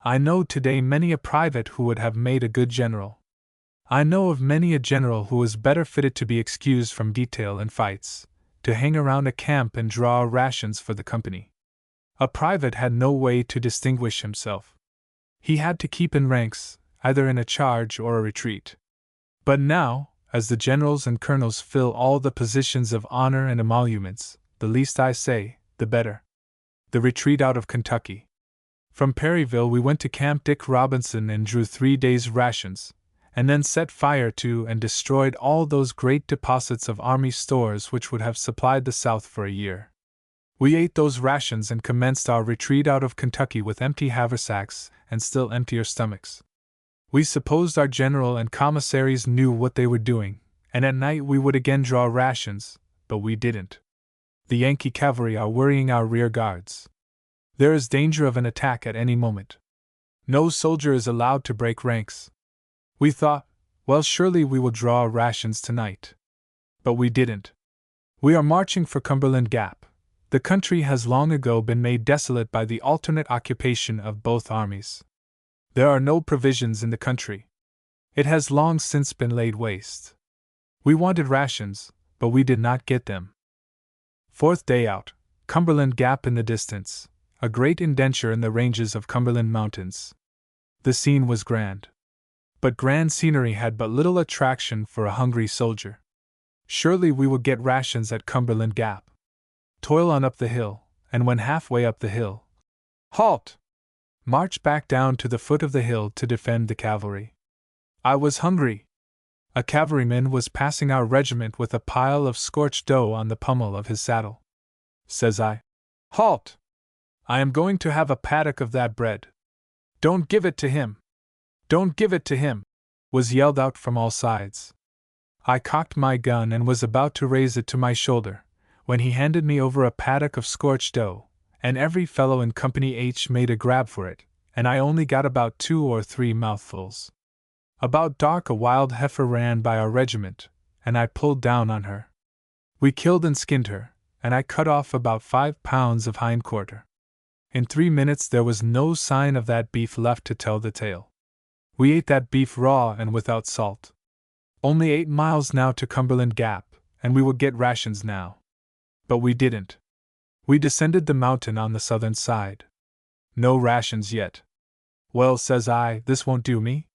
I know today many a private who would have made a good general. I know of many a general who was better fitted to be excused from detail and fights, to hang around a camp and draw rations for the company. A private had no way to distinguish himself. He had to keep in ranks, either in a charge or a retreat. But now, as the generals and colonels fill all the positions of honor and emoluments, the least I say, the better. The retreat out of Kentucky. From Perryville we went to Camp Dick Robinson and drew 3 days' rations, and then set fire to and destroyed all those great deposits of army stores which would have supplied the South for a year. We ate those rations and commenced our retreat out of Kentucky with empty haversacks and still emptier stomachs. We supposed our general and commissaries knew what they were doing, and at night we would again draw rations, but we didn't. The Yankee cavalry are worrying our rear guards. There is danger of an attack at any moment. No soldier is allowed to break ranks. We thought, well, surely we will draw rations tonight. But we didn't. We are marching for Cumberland Gap. The country has long ago been made desolate by the alternate occupation of both armies. There are no provisions in the country. It has long since been laid waste. We wanted rations, but we did not get them. Fourth day out, Cumberland Gap in the distance, a great indenture in the ranges of Cumberland Mountains. The scene was grand. But grand scenery had but little attraction for a hungry soldier. Surely we would get rations at Cumberland Gap. Toil on up the hill, and when halfway up the hill, halt! March back down to the foot of the hill to defend the cavalry. I was hungry. A cavalryman was passing our regiment with a pile of scorched dough on the pommel of his saddle. Says I, halt! I am going to have a paddock of that bread. Don't give it to him! Don't give it to him! Was yelled out from all sides. I cocked my gun and was about to raise it to my shoulder, when he handed me over a paddock of scorched dough, and every fellow in Company Aytch made a grab for it, and I only got about 2 or 3 mouthfuls. About dark a wild heifer ran by our regiment, and I pulled down on her. We killed and skinned her, and I cut off about 5 pounds of hind quarter. In 3 minutes there was no sign of that beef left to tell the tale. We ate that beef raw and without salt. Only 8 miles now to Cumberland Gap, and we would get rations now. But we didn't. We descended the mountain on the southern side. No rations yet. Well, says I, this won't do me.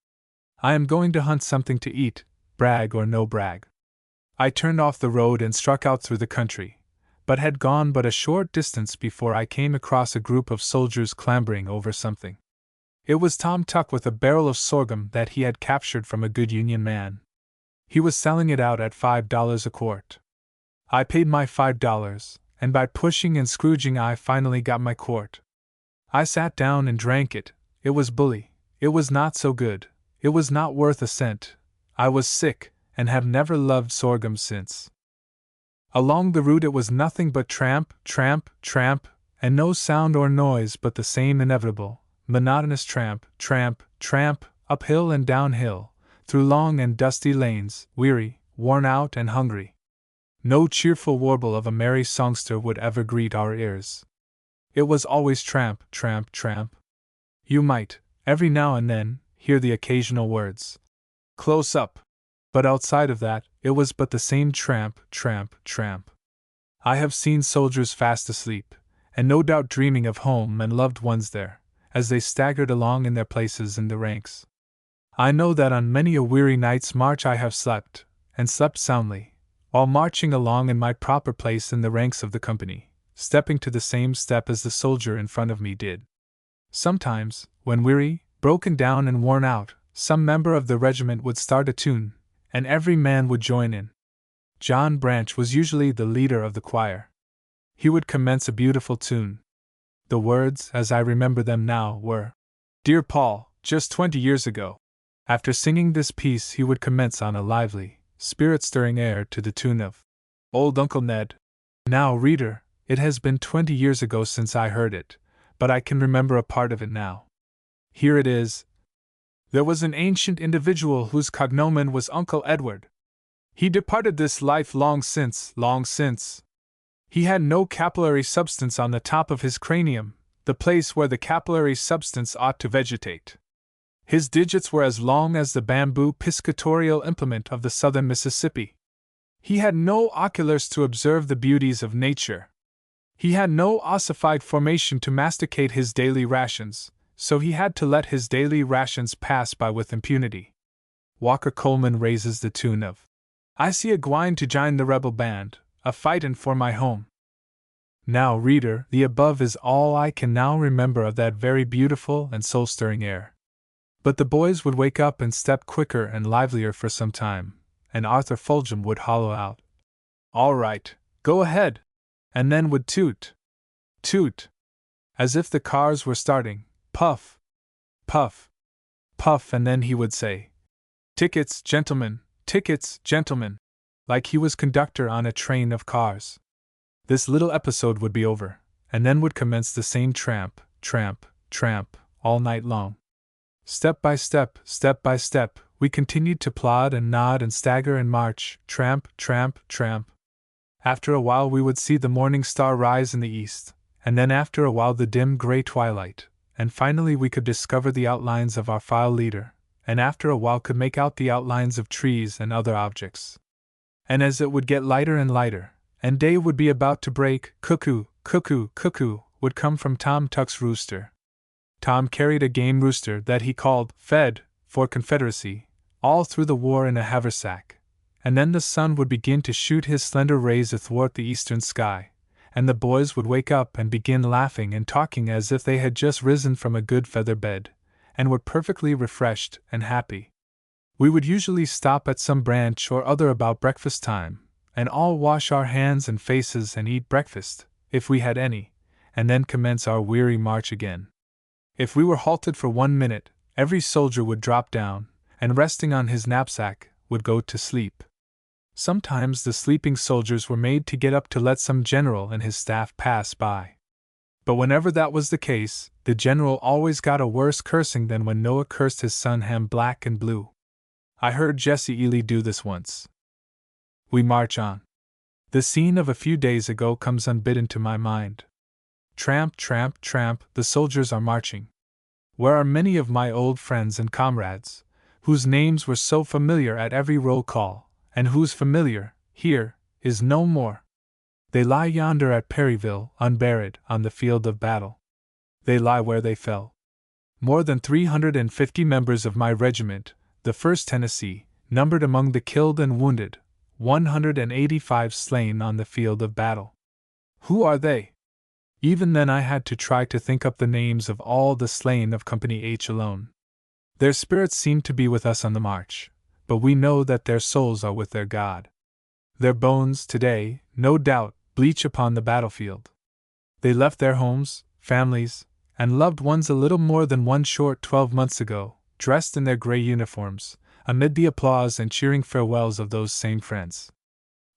I am going to hunt something to eat, brag or no brag. I turned off the road and struck out through the country, but had gone but a short distance before I came across a group of soldiers clambering over something. It was Tom Tuck with a barrel of sorghum that he had captured from a good Union man. He was selling it out at $5 a quart. I paid my $5, and by pushing and scrooging I finally got my quart. I sat down and drank it. It was bully. It was not so good. It was not worth a cent. I was sick, and have never loved sorghum since. Along the route it was nothing but tramp, tramp, tramp, and no sound or noise but the same inevitable, monotonous tramp, tramp, tramp, uphill and downhill, through long and dusty lanes, weary, worn out and hungry. No cheerful warble of a merry songster would ever greet our ears. It was always tramp, tramp, tramp. You might, every now and then, hear the occasional words, close up, but outside of that, it was but the same tramp, tramp, tramp. I have seen soldiers fast asleep, and no doubt dreaming of home and loved ones there, as they staggered along in their places in the ranks. I know that on many a weary night's march I have slept, and slept soundly, while marching along in my proper place in the ranks of the company, stepping to the same step as the soldier in front of me did. Sometimes, when weary, broken down and worn out, some member of the regiment would start a tune, and every man would join in. John Branch was usually the leader of the choir. He would commence a beautiful tune. The words, as I remember them now, were, "Dear Paul, just 20 years ago." After singing this piece he would commence on a lively, spirit-stirring air to the tune of Old Uncle Ned. Now, reader, it has been 20 years ago since I heard it, but I can remember a part of it now. Here it is. There was an ancient individual whose cognomen was Uncle Edward. He departed this life long since, long since. He had no capillary substance on the top of his cranium, the place where the capillary substance ought to vegetate. His digits were as long as the bamboo piscatorial implement of the southern Mississippi. He had no oculars to observe the beauties of nature. He had no ossified formation to masticate his daily rations, so he had to let his daily rations pass by with impunity. Walker Coleman raises the tune of I see a gwine to jine the rebel band, a fightin' for my home. Now, reader, the above is all I can now remember of that very beautiful and soul-stirring air. But the boys would wake up and step quicker and livelier for some time, and Arthur Fulgham would hollow out, "All right, go ahead," and then would toot, toot, as if the cars were starting, puff, puff, puff, and then he would say, "Tickets, gentlemen, tickets, gentlemen." like he was conductor on a train of cars. This little episode would be over, and then would commence the same tramp, tramp, tramp, all night long. Step by step, we continued to plod and nod and stagger and march, tramp, tramp, tramp. After a while we would see the morning star rise in the east, and then after a while the dim gray twilight, and finally we could discover the outlines of our file leader, and after a while could make out the outlines of trees and other objects. And as it would get lighter and lighter, and day would be about to break, cuckoo, cuckoo, cuckoo, would come from Tom Tuck's rooster. Tom carried a game rooster that he called Fed, for Confederacy, all through the war in a haversack, and then the sun would begin to shoot his slender rays athwart the eastern sky, and the boys would wake up and begin laughing and talking as if they had just risen from a good feather bed, and were perfectly refreshed and happy. We would usually stop at some branch or other about breakfast time, and all wash our hands and faces and eat breakfast, if we had any, and then commence our weary march again. If we were halted for 1 minute, every soldier would drop down, and resting on his knapsack, would go to sleep. Sometimes the sleeping soldiers were made to get up to let some general and his staff pass by. But whenever that was the case, the general always got a worse cursing than when Noah cursed his son Ham black and blue. I heard Jesse Ely do this once. We march on. The scene of a few days ago comes unbidden to my mind. Tramp, tramp, tramp, the soldiers are marching. Where are many of my old friends and comrades, whose names were so familiar at every roll call, and whose familiar, here, is no more? They lie yonder at Perryville, unburied, on the field of battle. They lie where they fell. More than 350 members of my regiment, the 1st Tennessee, numbered among the killed and wounded, 185 slain on the field of battle. Who are they? Even then I had to try to think up the names of all the slain of Company Aytch alone. Their spirits seem to be with us on the march, but we know that their souls are with their God. Their bones, today, no doubt, bleach upon the battlefield. They left their homes, families, and loved ones a little more than one short 12 months ago, dressed in their gray uniforms, amid the applause and cheering farewells of those same friends.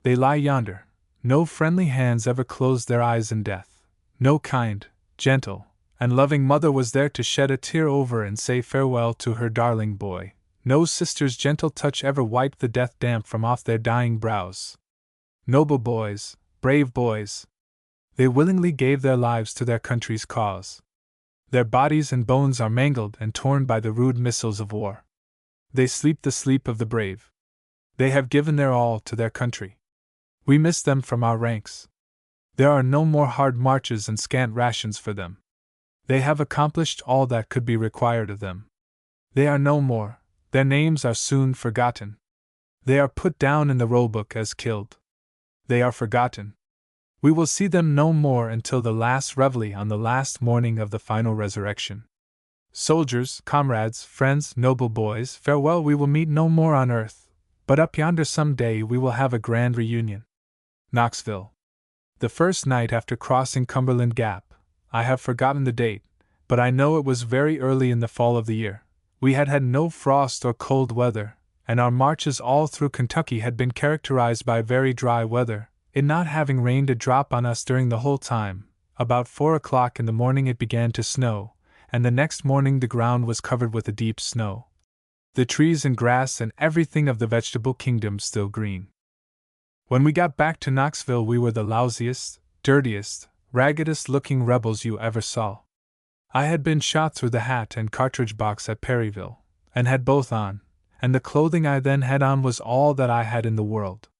They lie yonder. No friendly hands ever closed their eyes in death. No kind, gentle, and loving mother was there to shed a tear over and say farewell to her darling boy. No sister's gentle touch ever wiped the death damp from off their dying brows. Noble boys, brave boys. They willingly gave their lives to their country's cause. Their bodies and bones are mangled and torn by the rude missiles of war. They sleep the sleep of the brave. They have given their all to their country. We miss them from our ranks. There are no more hard marches and scant rations for them. They have accomplished all that could be required of them. They are no more, their names are soon forgotten. They are put down in the roll book as killed. They are forgotten. We will see them no more until the last reveille on the last morning of the final resurrection. Soldiers, comrades, friends, noble boys, farewell, we will meet no more on earth, but up yonder some day we will have a grand reunion. Knoxville. The first night after crossing Cumberland Gap. I have forgotten the date, but I know it was very early in the fall of the year. We had had no frost or cold weather, and our marches all through Kentucky had been characterized by very dry weather, it not having rained a drop on us during the whole time. About 4 o'clock in the morning it began to snow, and the next morning the ground was covered with a deep snow. The trees and grass and everything of the vegetable kingdom still green. When we got back to Knoxville we were the lousiest, dirtiest, raggedest looking rebels you ever saw. I had been shot through the hat and cartridge box at Perryville, and had both on, and the clothing I then had on was all that I had in the world.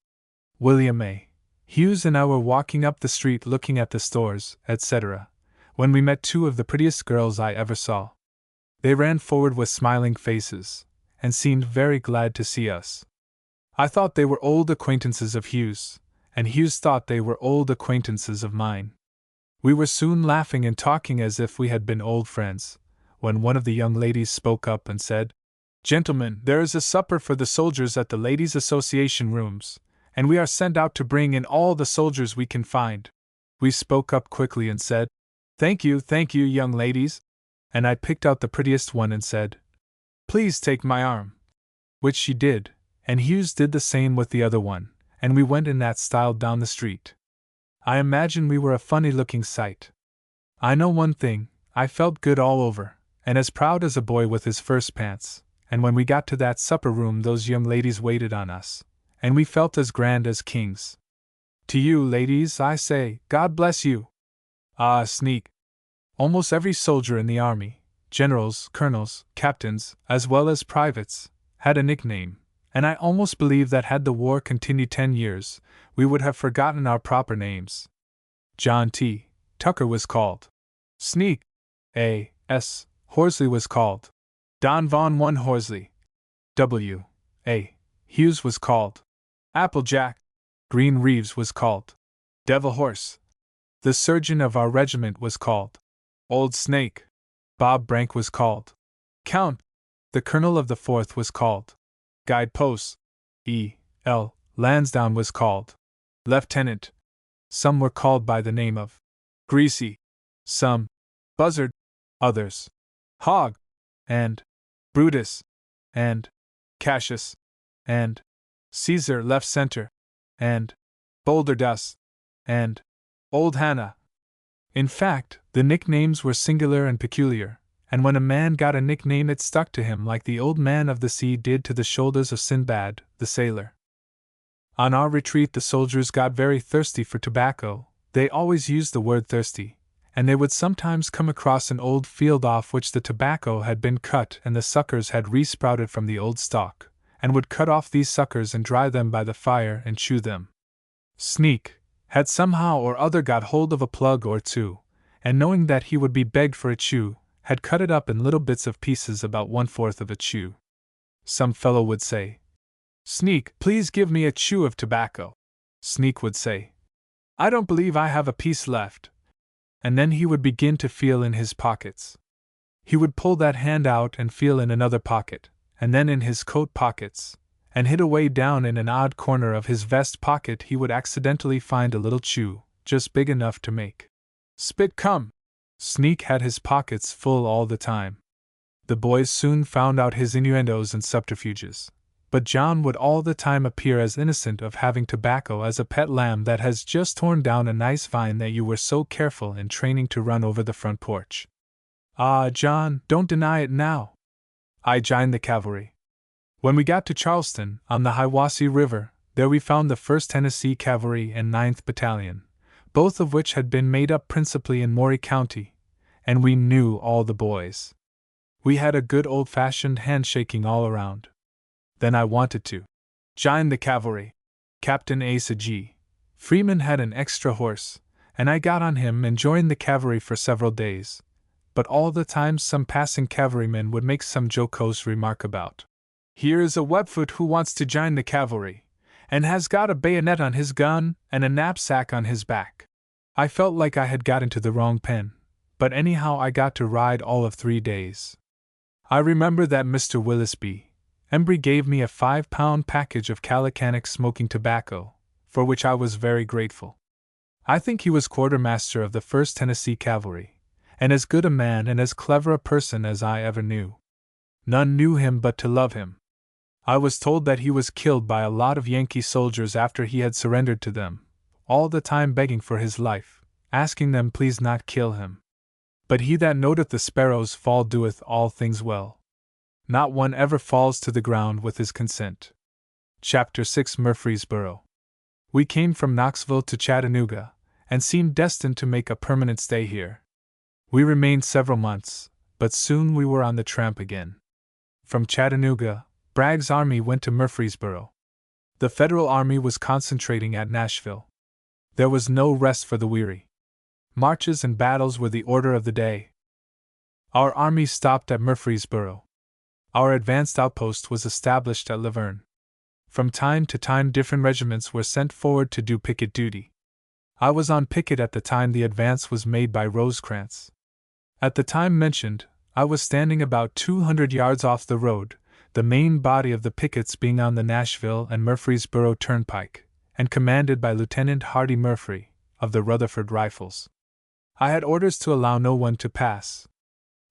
William A. Hughes and I were walking up the street looking at the stores, etc., when we met 2 of the prettiest girls I ever saw. They ran forward with smiling faces, and seemed very glad to see us. I thought they were old acquaintances of Hughes, and Hughes thought they were old acquaintances of mine. We were soon laughing and talking as if we had been old friends, when one of the young ladies spoke up and said, "Gentlemen, there is a supper for the soldiers at the Ladies' Association rooms, and we are sent out to bring in all the soldiers we can find." We spoke up quickly and said, thank you, young ladies," and I picked out the prettiest one and said, "Please take my arm," which she did, and Hughes did the same with the other one, and we went in that style down the street. I imagine we were a funny-looking sight. I know one thing, I felt good all over, and as proud as a boy with his first pants, and when we got to that supper room those young ladies waited on us, and we felt as grand as kings. To you, ladies, I say, God bless you! Ah, Sneak! Almost every soldier in the army, generals, colonels, captains, as well as privates, had a nickname, and I almost believe that had the war continued 10 years, we would have forgotten our proper names. John T. Tucker was called Sneak. A. S. Horsley was called Don Von One Horsley. W. A. Hughes was called Applejack. Green Reeves was called Devil Horse. The surgeon of our regiment was called Old Snake. Bob Brank was called Count. The colonel of the 4th was called Guidepost. E. L. Lansdowne was called Lieutenant. Some were called by the name of Greasy, some Buzzard, others Hog, and Brutus, and Cassius, and Caesar left center, and Boulder Dust, and Old Hannah. In fact, the nicknames were singular and peculiar, and when a man got a nickname it stuck to him like the old man of the sea did to the shoulders of Sinbad, the sailor. On our retreat the soldiers got very thirsty for tobacco. They always used the word thirsty, and they would sometimes come across an old field off which the tobacco had been cut and the suckers had re-sprouted from the old stalk, and would cut off these suckers and dry them by the fire and chew them. Sneak had somehow or other got hold of a plug or two, and knowing that he would be begged for a chew, had cut it up in little bits of pieces about 1/4 of a chew. Some fellow would say, "Sneak, please give me a chew of tobacco." Sneak would say, "I don't believe I have a piece left." And then he would begin to feel in his pockets. He would pull that hand out and feel in another pocket, and then in his coat pockets, and hid away down in an odd corner of his vest pocket he would accidentally find a little chew, just big enough to make spit come. Sneak had his pockets full all the time. The boys soon found out his innuendos and subterfuges, but John would all the time appear as innocent of having tobacco as a pet lamb that has just torn down a nice vine that you were so careful in training to run over the front porch. Ah, John, don't deny it now. I joined the cavalry. When we got to Charleston, on the Hiwassee River, there we found the 1st Tennessee Cavalry and 9th Battalion, both of which had been made up principally in Maury County, and we knew all the boys. We had a good old-fashioned handshaking all around. Then I wanted to join the cavalry. Captain Asa G. Freeman had an extra horse, and I got on him and joined the cavalry for several days, but all the time some passing cavalryman would make some jocose remark about, "Here is a webfoot who wants to join the cavalry, and has got a bayonet on his gun and a knapsack on his back." I felt like I had got into the wrong pen, but anyhow I got to ride all of 3 days. I remember that Mr. Willis B. Embry gave me a 5-pound package of Calicanic smoking tobacco, for which I was very grateful. I think he was quartermaster of the 1st Tennessee Cavalry, and as good a man and as clever a person as I ever knew. None knew him but to love him. I was told that he was killed by a lot of Yankee soldiers after he had surrendered to them, all the time begging for his life, asking them please not kill him. But he that noteth the sparrows fall doeth all things well. Not one ever falls to the ground with his consent. Chapter 6 Murfreesboro. We came from Knoxville to Chattanooga, and seemed destined to make a permanent stay here. We remained several months, but soon we were on the tramp again. From Chattanooga, Bragg's army went to Murfreesboro. The Federal army was concentrating at Nashville. There was no rest for the weary. Marches and battles were the order of the day. Our army stopped at Murfreesboro. Our advanced outpost was established at Laverne. From time to time different regiments were sent forward to do picket duty. I was on picket at the time the advance was made by Rosecrans. At the time mentioned, I was standing about 200 yards off the road, the main body of the pickets being on the Nashville and Murfreesboro Turnpike, and commanded by Lieutenant Hardy Murphy, of the Rutherford Rifles. I had orders to allow no one to pass.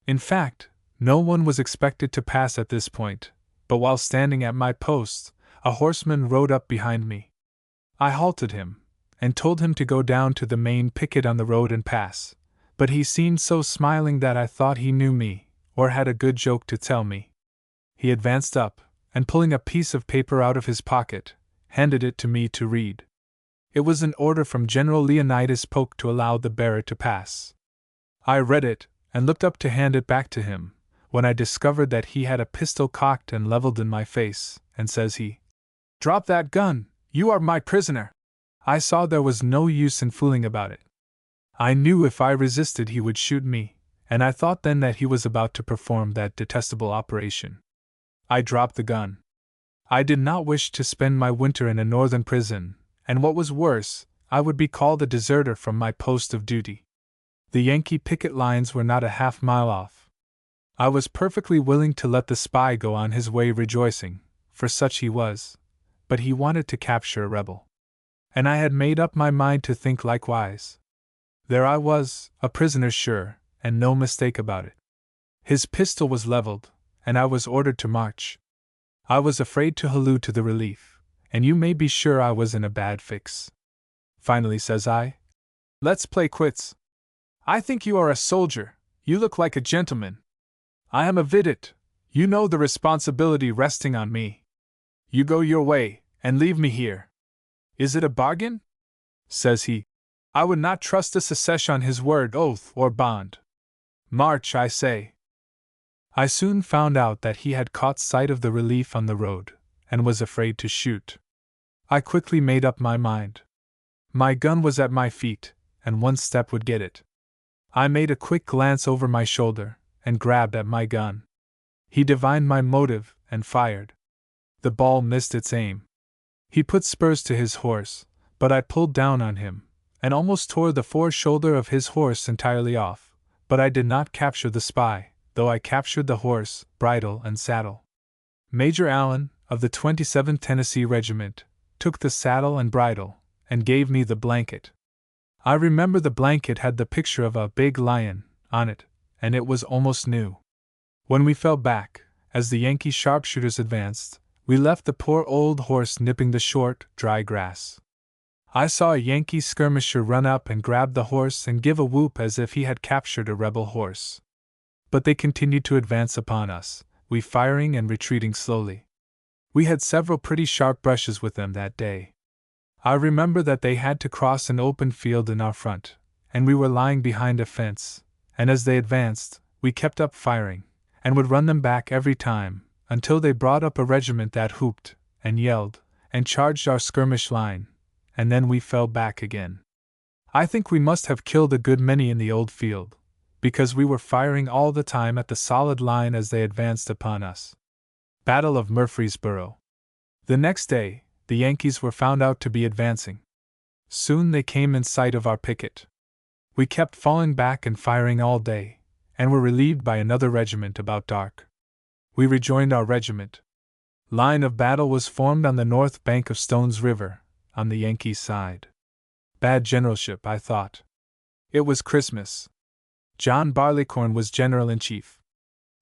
In fact, no one was expected to pass at this point, but while standing at my post, a horseman rode up behind me. I halted him, and told him to go down to the main picket on the road and pass, but he seemed so smiling that I thought he knew me, or had a good joke to tell me. He advanced up, and pulling a piece of paper out of his pocket, handed it to me to read. It was an order from General Leonidas Polk to allow the bearer to pass. I read it, and looked up to hand it back to him, when I discovered that he had a pistol cocked and leveled in my face, and says he, "Drop that gun, you are my prisoner." I saw there was no use in fooling about it. I knew if I resisted he would shoot me, and I thought then that he was about to perform that detestable operation. I dropped the gun. I did not wish to spend my winter in a northern prison, and what was worse, I would be called a deserter from my post of duty. The Yankee picket lines were not a half-mile off. I was perfectly willing to let the spy go on his way rejoicing, for such he was, but he wanted to capture a rebel. And I had made up my mind to think likewise. There I was, a prisoner sure, and no mistake about it. His pistol was leveled, and I was ordered to march. I was afraid to halloo to the relief, and you may be sure I was in a bad fix. Finally, says I, "Let's play quits. I think you are a soldier, you look like a gentleman. I am a vidette, you know the responsibility resting on me. You go your way, and leave me here. Is it a bargain?" Says he. I would not trust a secesh on his word, oath, or bond. March, I say. I soon found out that he had caught sight of the relief on the road, and was afraid to shoot. I quickly made up my mind. My gun was at my feet, and one step would get it. I made a quick glance over my shoulder, and grabbed at my gun. He divined my motive, and fired. The ball missed its aim. He put spurs to his horse, but I pulled down on him, and almost tore the fore-shoulder of his horse entirely off, but I did not capture the spy, though I captured the horse, bridle, and saddle. Major Allen, of the 27th Tennessee Regiment, took the saddle and bridle, and gave me the blanket. I remember the blanket had the picture of a big lion on it, and it was almost new. When we fell back, as the Yankee sharpshooters advanced, we left the poor old horse nipping the short, dry grass. I saw a Yankee skirmisher run up and grab the horse and give a whoop as if he had captured a rebel horse. But they continued to advance upon us, we firing and retreating slowly. We had several pretty sharp brushes with them that day. I remember that they had to cross an open field in our front, and we were lying behind a fence, and as they advanced, we kept up firing, and would run them back every time, until they brought up a regiment that whooped, and yelled, and charged our skirmish line, and then we fell back again. I think we must have killed a good many in the old field, because we were firing all the time at the solid line as they advanced upon us. Battle of Murfreesboro. The next day, the Yankees were found out to be advancing. Soon they came in sight of our picket. We kept falling back and firing all day, and were relieved by another regiment about dark. We rejoined our regiment. Line of battle was formed on the north bank of Stone's River, on the Yankee side. Bad generalship, I thought. It was Christmas. John Barleycorn was general-in-chief.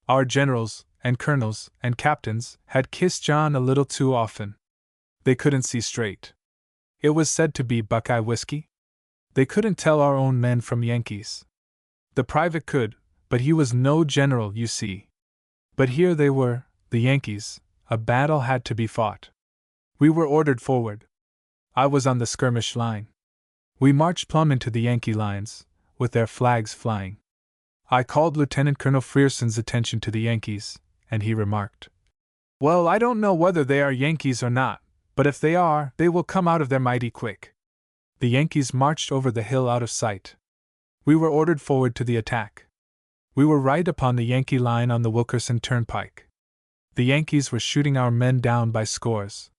Our generals, and colonels, and captains had kissed John a little too often. They couldn't see straight. It was said to be Buckeye whiskey. They couldn't tell our own men from Yankees. The private could, but he was no general, you see. But here they were, the Yankees, a battle had to be fought. We were ordered forward. I was on the skirmish line. We marched plumb into the Yankee lines, with their flags flying. I called Lieutenant Colonel Frierson's attention to the Yankees, and he remarked, "Well, I don't know whether they are Yankees or not, but if they are, they will come out of there mighty quick." The Yankees marched over the hill out of sight. We were ordered forward to the attack. We were right upon the Yankee line on the Wilkerson Turnpike. The Yankees were shooting our men down by scores.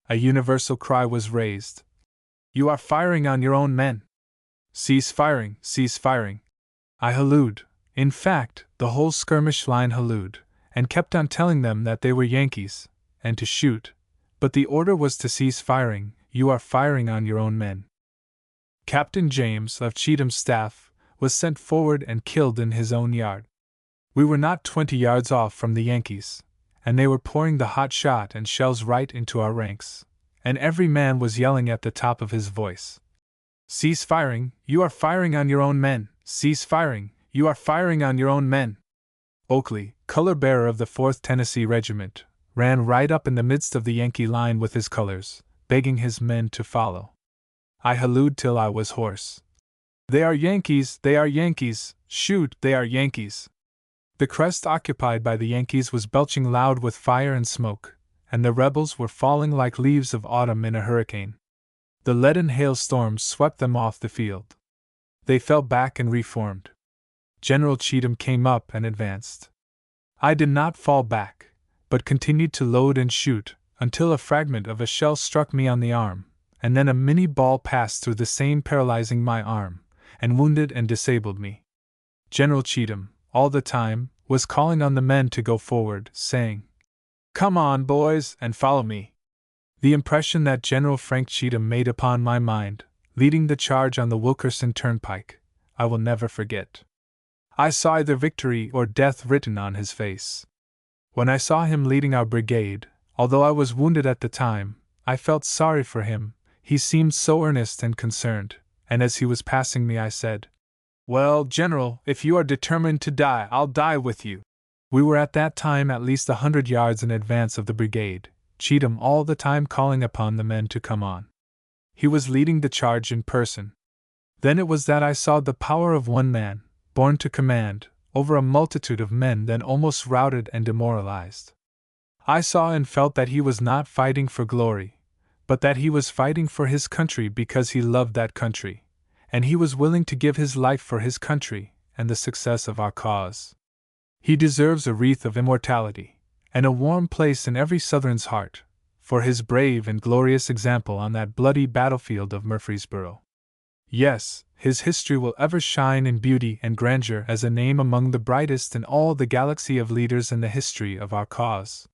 A universal cry was raised. "You are firing on your own men! Cease firing, cease firing!" I hallooed, in fact, the whole skirmish line hallooed, and kept on telling them that they were Yankees, and to shoot, but the order was to cease firing. "You are firing on your own men." Captain James, of Cheatham's staff, was sent forward and killed in his own yard. We were not 20 yards off from the Yankees, and they were pouring the hot shot and shells right into our ranks, and every man was yelling at the top of his voice. "Cease firing, you are firing on your own men! Cease firing, you are firing on your own men!" Oakley, color bearer of the 4th Tennessee Regiment, ran right up in the midst of the Yankee line with his colors, begging his men to follow. I hallooed till I was hoarse. "They are Yankees! They are Yankees! Shoot, they are Yankees!" The crest occupied by the Yankees was belching loud with fire and smoke, and the rebels were falling like leaves of autumn in a hurricane. The leaden hailstorms swept them off the field. They fell back and reformed. General Cheatham came up and advanced. I did not fall back, but continued to load and shoot, until a fragment of a shell struck me on the arm, and then a mini ball passed through the same, paralyzing my arm, and wounded and disabled me. General Cheatham, all the time, was calling on the men to go forward, saying, "Come on, boys, and follow me." The impression that General Frank Cheatham made upon my mind, leading the charge on the Wilkerson Turnpike, I will never forget. I saw either victory or death written on his face. When I saw him leading our brigade, although I was wounded at the time, I felt sorry for him, he seemed so earnest and concerned, and as he was passing me I said, "Well, General, if you are determined to die, I'll die with you." We were at that time at least 100 yards in advance of the brigade, Cheatham all the time calling upon the men to come on. He was leading the charge in person. Then it was that I saw the power of one man, born to command, over a multitude of men then almost routed and demoralized. I saw and felt that he was not fighting for glory, but that he was fighting for his country because he loved that country, and he was willing to give his life for his country and the success of our cause. He deserves a wreath of immortality, and a warm place in every Southern's heart, for his brave and glorious example on that bloody battlefield of Murfreesboro. Yes, his history will ever shine in beauty and grandeur as a name among the brightest in all the galaxy of leaders in the history of our cause.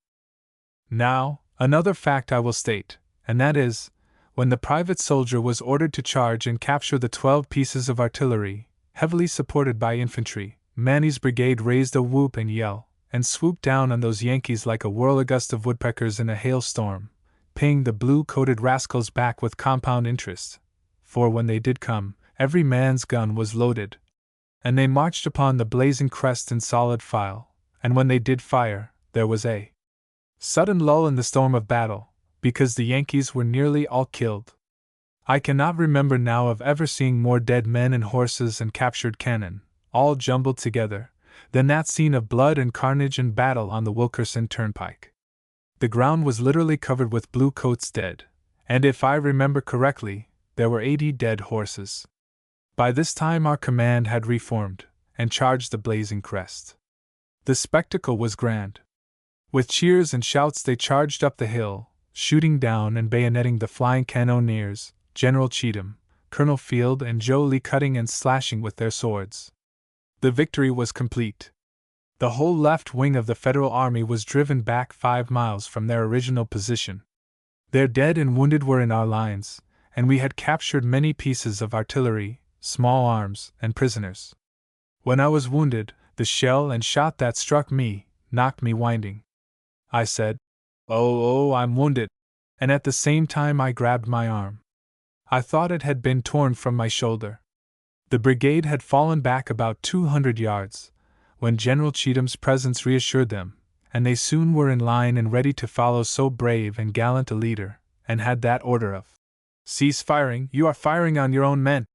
Now, another fact I will state, and that is, when the private soldier was ordered to charge and capture the 12 pieces of artillery, heavily supported by infantry, Manny's brigade raised a whoop and yell, and swooped down on those Yankees like a whirligust of woodpeckers in a hailstorm, paying the blue-coated rascals back with compound interest. For when they did come, every man's gun was loaded, and they marched upon the blazing crest in solid file, and when they did fire, there was a sudden lull in the storm of battle, because the Yankees were nearly all killed. I cannot remember now of ever seeing more dead men and horses and captured cannon, all jumbled together, than that scene of blood and carnage and battle on the Wilkerson Turnpike. The ground was literally covered with blue coats dead, and if I remember correctly, there were 80 dead horses. By this time our command had reformed, and charged the blazing crest. The spectacle was grand. With cheers and shouts they charged up the hill, shooting down and bayoneting the flying cannoneers, General Cheatham, Colonel Field and Joe Lee cutting and slashing with their swords. The victory was complete. The whole left wing of the Federal Army was driven back 5 miles from their original position. Their dead and wounded were in our lines, and we had captured many pieces of artillery, small arms, and prisoners. When I was wounded, the shell and shot that struck me knocked me winding. I said, Oh, I'm wounded," and at the same time I grabbed my arm. I thought it had been torn from my shoulder. The brigade had fallen back about 200 yards, when General Cheatham's presence reassured them, and they soon were in line and ready to follow so brave and gallant a leader, and had that order of "Cease firing, you are firing on your own men"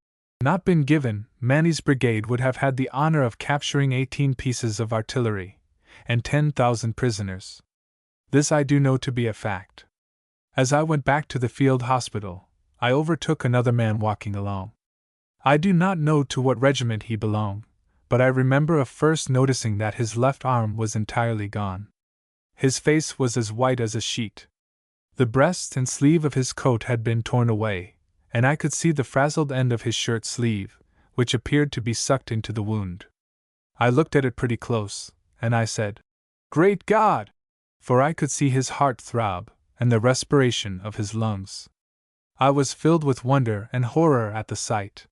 not been given, Manny's brigade would have had the honor of capturing 18 pieces of artillery, and 10,000 prisoners. This I do know to be a fact. As I went back to the field hospital, I overtook another man walking along. I do not know to what regiment he belonged, but I remember of first noticing that his left arm was entirely gone. His face was as white as a sheet. The breast and sleeve of his coat had been torn away, and I could see the frazzled end of his shirt sleeve, which appeared to be sucked into the wound. I looked at it pretty close, and I said, "Great God!" for I could see his heart throb, and the respiration of his lungs. I was filled with wonder and horror at the sight.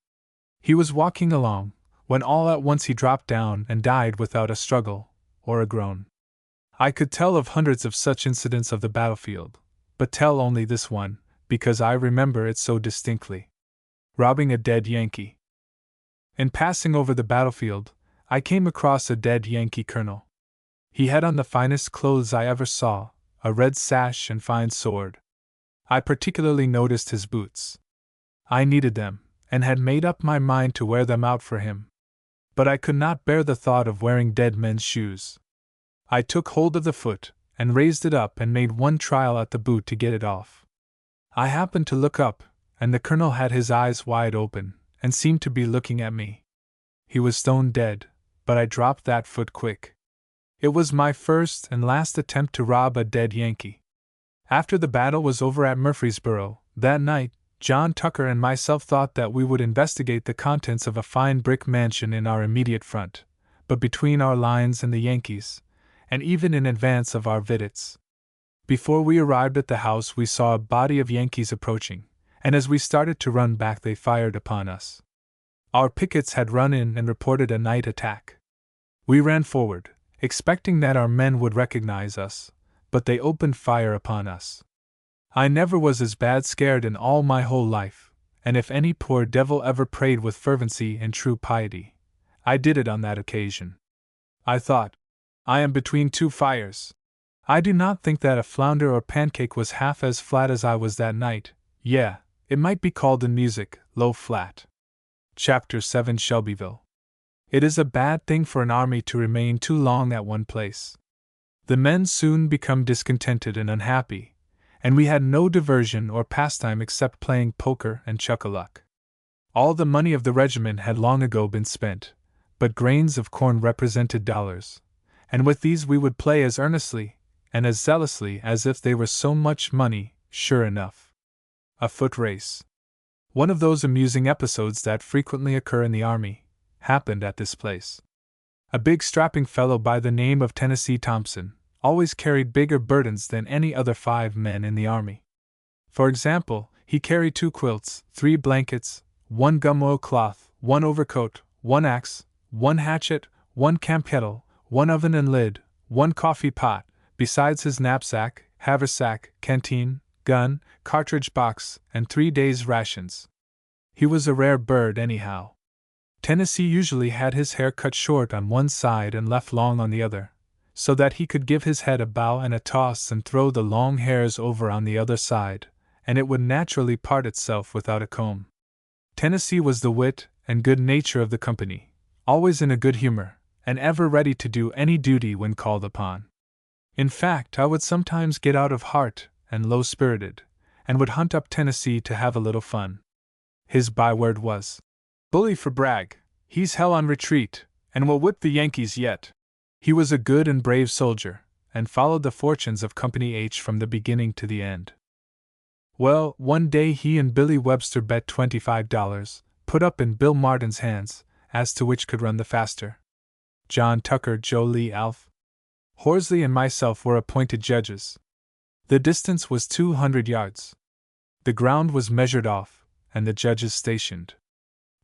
He was walking along, when all at once he dropped down and died without a struggle, or a groan. I could tell of hundreds of such incidents of the battlefield, but tell only this one, because I remember it so distinctly. Robbing a dead Yankee. In passing over the battlefield, I came across a dead Yankee colonel. He had on the finest clothes I ever saw, a red sash and fine sword. I particularly noticed his boots. I needed them, and had made up my mind to wear them out for him. But I could not bear the thought of wearing dead men's shoes. I took hold of the foot, and raised it up and made one trial at the boot to get it off. I happened to look up, and the colonel had his eyes wide open, and seemed to be looking at me. He was stone dead, but I dropped that foot quick. It was my first and last attempt to rob a dead Yankee. After the battle was over at Murfreesboro, that night, John Tucker and myself thought that we would investigate the contents of a fine brick mansion in our immediate front, but between our lines and the Yankees, and even in advance of our videts. Before we arrived at the house, we saw a body of Yankees approaching, and as we started to run back, they fired upon us. Our pickets had run in and reported a night attack. We ran forward, expecting that our men would recognize us, but they opened fire upon us. I never was as bad scared in all my whole life, and if any poor devil ever prayed with fervency and true piety, I did it on that occasion. I thought, I am between two fires. I do not think that a flounder or pancake was half as flat as I was that night. Yeah, it might be called in music, low flat. Chapter 7 Shelbyville. It is a bad thing for an army to remain too long at one place. The men soon become discontented and unhappy, and we had no diversion or pastime except playing poker and chuck-a-luck. All the money of the regiment had long ago been spent, but grains of corn represented dollars, and with these we would play as earnestly and as zealously as if they were so much money, sure enough. A foot race. One of those amusing episodes that frequently occur in the army happened at this place. A big strapping fellow by the name of Tennessee Thompson always carried bigger burdens than any other 5 men in the army. For example, he carried 2 quilts, 3 blankets, 1 gum oilcloth, 1 overcoat, 1 axe, 1 hatchet, 1 camp kettle, 1 oven and lid, 1 coffee pot, besides his knapsack, haversack, canteen, gun, cartridge box, and 3 days' rations. He was a rare bird anyhow. Tennessee usually had his hair cut short on one side and left long on the other, so that he could give his head a bow and a toss and throw the long hairs over on the other side, and it would naturally part itself without a comb. Tennessee was the wit and good nature of the company, always in a good humor, and ever ready to do any duty when called upon. In fact, I would sometimes get out of heart and low-spirited, and would hunt up Tennessee to have a little fun. His byword was, "Bully for Bragg, he's hell on retreat, and will whip the Yankees yet." He was a good and brave soldier, and followed the fortunes of Company Aytch from the beginning to the end. Well, one day he and Billy Webster bet $25, put up in Bill Martin's hands, as to which could run the faster. John Tucker, Joe Lee, Alf Horsley, and myself were appointed judges. The distance was 200 yards. The ground was measured off, and the judges stationed.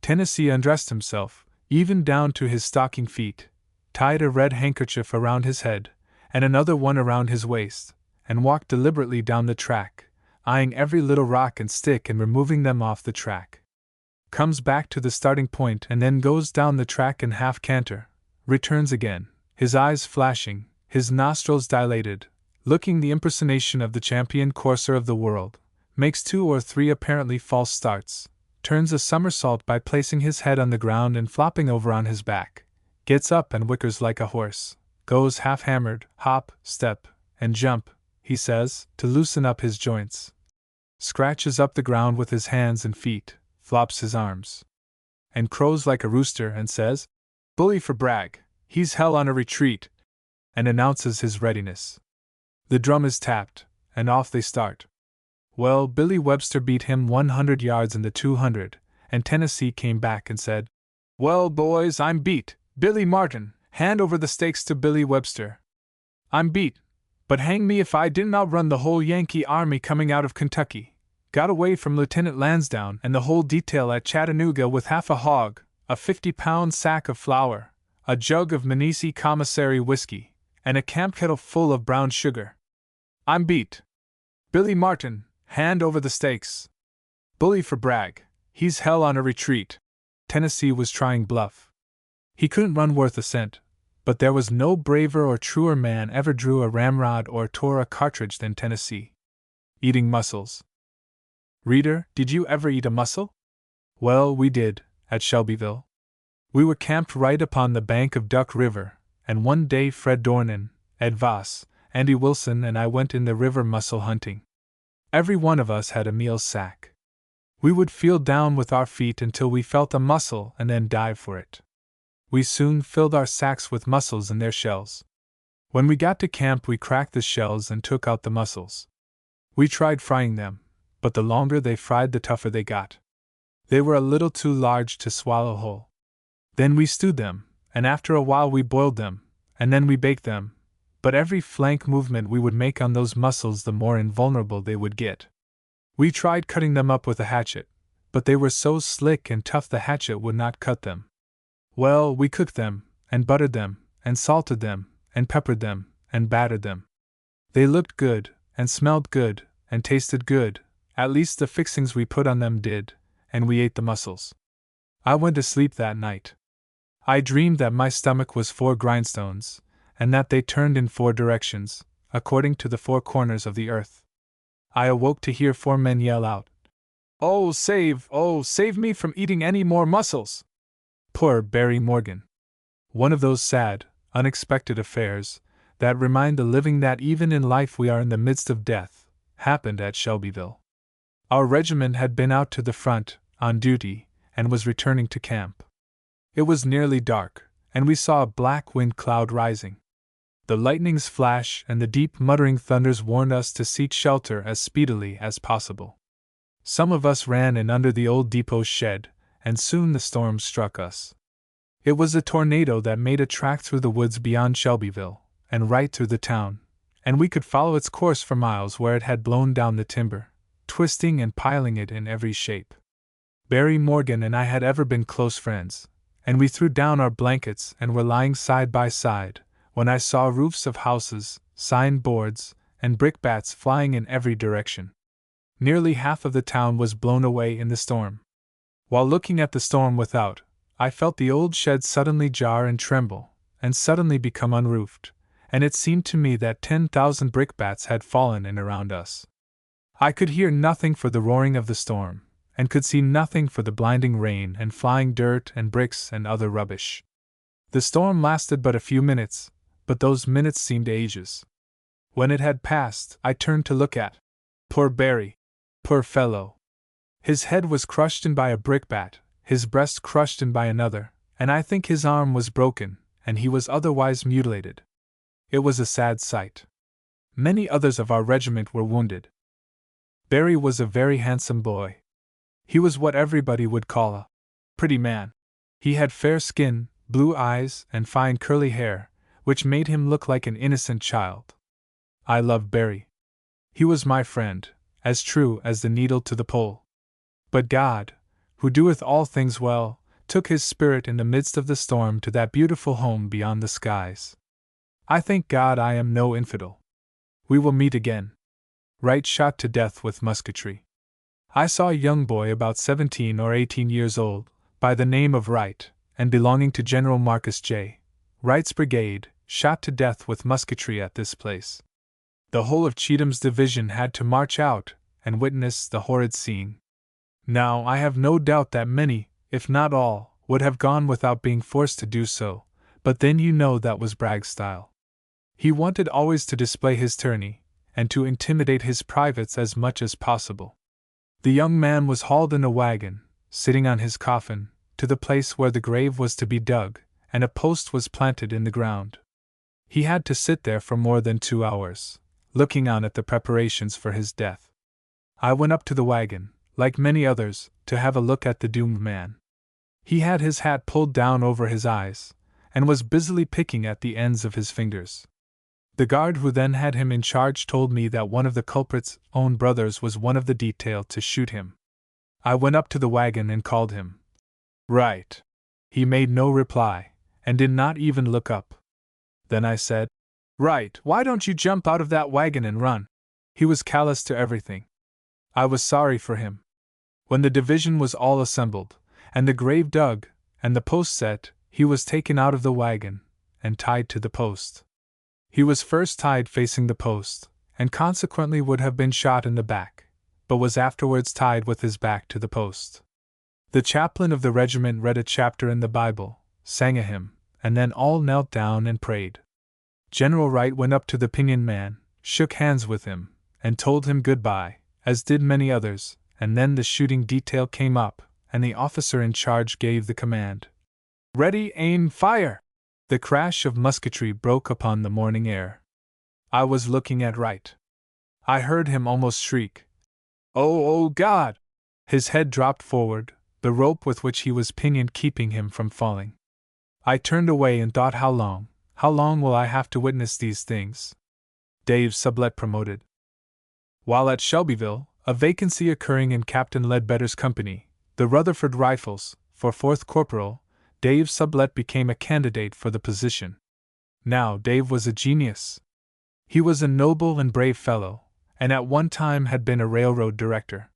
Tennessee undressed himself, even down to his stocking feet, tied a red handkerchief around his head, and another one around his waist, and walked deliberately down the track, eyeing every little rock and stick and removing them off the track. Comes back to the starting point and then goes down the track in half canter, returns again, his eyes flashing, his nostrils dilated, looking the impersonation of the champion courser of the world, makes 2 or 3 apparently false starts, turns a somersault by placing his head on the ground and flopping over on his back, gets up and whickers like a horse, goes half-hammered, hop, step, and jump, he says, to loosen up his joints, scratches up the ground with his hands and feet, flops his arms, and crows like a rooster and says, "Bully for Bragg, he's hell on a retreat," and announces his readiness. The drum is tapped, and off they start. Well, Billy Webster beat him 100 yards in the 200, and Tennessee came back and said, "Well, boys, I'm beat. Billy Martin, hand over the stakes to Billy Webster." "I'm beat, but hang me if I didn't outrun the whole Yankee army coming out of Kentucky. Got away from Lieutenant Lansdowne and the whole detail at Chattanooga with half a hog, a 50-pound sack of flour, a jug of Manisi commissary whiskey, and a camp kettle full of brown sugar. I'm beat. Billy Martin, Hand over the stakes. Bully for Bragg, he's hell on a retreat. Tennessee was trying bluff. He couldn't run worth a cent, but there was no braver or truer man ever drew a ramrod or tore a cartridge than Tennessee. Eating mussels. Reader, did you ever eat a mussel? Well, we did, at Shelbyville. We were camped right upon the bank of Duck River, and one day Fred Dornan, Ed Voss, Andy Wilson, and I went in the river mussel hunting. Every one of us had a meal sack. We would feel down with our feet until we felt a mussel and then dive for it. We soon filled our sacks with mussels and their shells. When we got to camp, we cracked the shells and took out the mussels. We tried frying them, but the longer they fried, the tougher they got. They were a little too large to swallow whole. Then we stewed them, and after a while we boiled them, and then we baked them, but every flank movement we would make on those mussels, the more invulnerable they would get. We tried cutting them up with a hatchet, but they were so slick and tough the hatchet would not cut them. Well, we cooked them, and buttered them, and salted them, and peppered them, and battered them. They looked good, and smelled good, and tasted good, at least the fixings we put on them did, and we ate the mussels. I went to sleep that night. I dreamed that my stomach was 4 grindstones, and that they turned in 4 directions, according to the 4 corners of the earth. I awoke to hear 4 men yell out, oh, save me from eating any more mussels! Poor Barry Morgan. One of those sad, unexpected affairs that remind the living that even in life we are in the midst of death, happened at Shelbyville. Our regiment had been out to the front, on duty, and was returning to camp. It was nearly dark, and we saw a black wind cloud rising. The lightning's flash and the deep muttering thunders warned us to seek shelter as speedily as possible. Some of us ran in under the old depot shed, and soon the storm struck us. It was a tornado that made a track through the woods beyond Shelbyville, and right through the town, and we could follow its course for miles where it had blown down the timber, twisting and piling it in every shape. Barry Morgan and I had ever been close friends, and we threw down our blankets and were lying side by side, when I saw roofs of houses, sign boards, and brickbats flying in every direction. Nearly half of the town was blown away in the storm. While looking at the storm without, I felt the old shed suddenly jar and tremble, and suddenly become unroofed, and it seemed to me that 10,000 brickbats had fallen in around us. I could hear nothing for the roaring of the storm, and could see nothing for the blinding rain and flying dirt and bricks and other rubbish. The storm lasted but a few minutes, but those minutes seemed ages. When it had passed, I turned to look at poor Barry. Poor fellow. His head was crushed in by a brickbat, his breast crushed in by another, and I think his arm was broken, and he was otherwise mutilated. It was a sad sight. Many others of our regiment were wounded. Barry was a very handsome boy. He was what everybody would call a pretty man. He had fair skin, blue eyes, and fine curly hair, which made him look like an innocent child. I loved Barry. He was my friend, as true as the needle to the pole. But God, who doeth all things well, took his spirit in the midst of the storm to that beautiful home beyond the skies. I thank God I am no infidel. We will meet again. Wright shot to death with musketry. I saw a young boy about 17 or 18 years old, by the name of Wright, and belonging to General Marcus J. Wright's brigade, shot to death with musketry at this place. The whole of Cheatham's division had to march out and witness the horrid scene. Now, I have no doubt that many, if not all, would have gone without being forced to do so, but then you know that was Bragg's style. He wanted always to display his tyranny, and to intimidate his privates as much as possible. The young man was hauled in a wagon, sitting on his coffin, to the place where the grave was to be dug, and a post was planted in the ground. He had to sit there for more than 2 hours, looking on at the preparations for his death. I went up to the wagon, like many others, to have a look at the doomed man. He had his hat pulled down over his eyes, and was busily picking at the ends of his fingers. The guard who then had him in charge told me that one of the culprit's own brothers was one of the detail to shoot him. I went up to the wagon and called him. Right. He made no reply, and did not even look up. Then I said, Right, why don't you jump out of that wagon and run? He was callous to everything. I was sorry for him. When the division was all assembled, and the grave dug, and the post set, he was taken out of the wagon, and tied to the post. He was first tied facing the post, and consequently would have been shot in the back, but was afterwards tied with his back to the post. The chaplain of the regiment read a chapter in the Bible, sang a hymn, and then all knelt down and prayed. General Wright went up to the pinioned man, shook hands with him, and told him good-bye, as did many others, and then the shooting detail came up, and the officer in charge gave the command. Ready, aim, fire! The crash of musketry broke upon the morning air. I was looking at Wright. I heard him almost shriek, "Oh, God!" His head dropped forward, the rope with which he was pinioned keeping him from falling. I turned away and thought, how long will I have to witness these things? Dave Sublette promoted. While at Shelbyville, a vacancy occurring in Captain Ledbetter's company, the Rutherford Rifles, for 4th Corporal, Dave Sublette became a candidate for the position. Now Dave was a genius. He was a noble and brave fellow, and at one time had been a railroad director.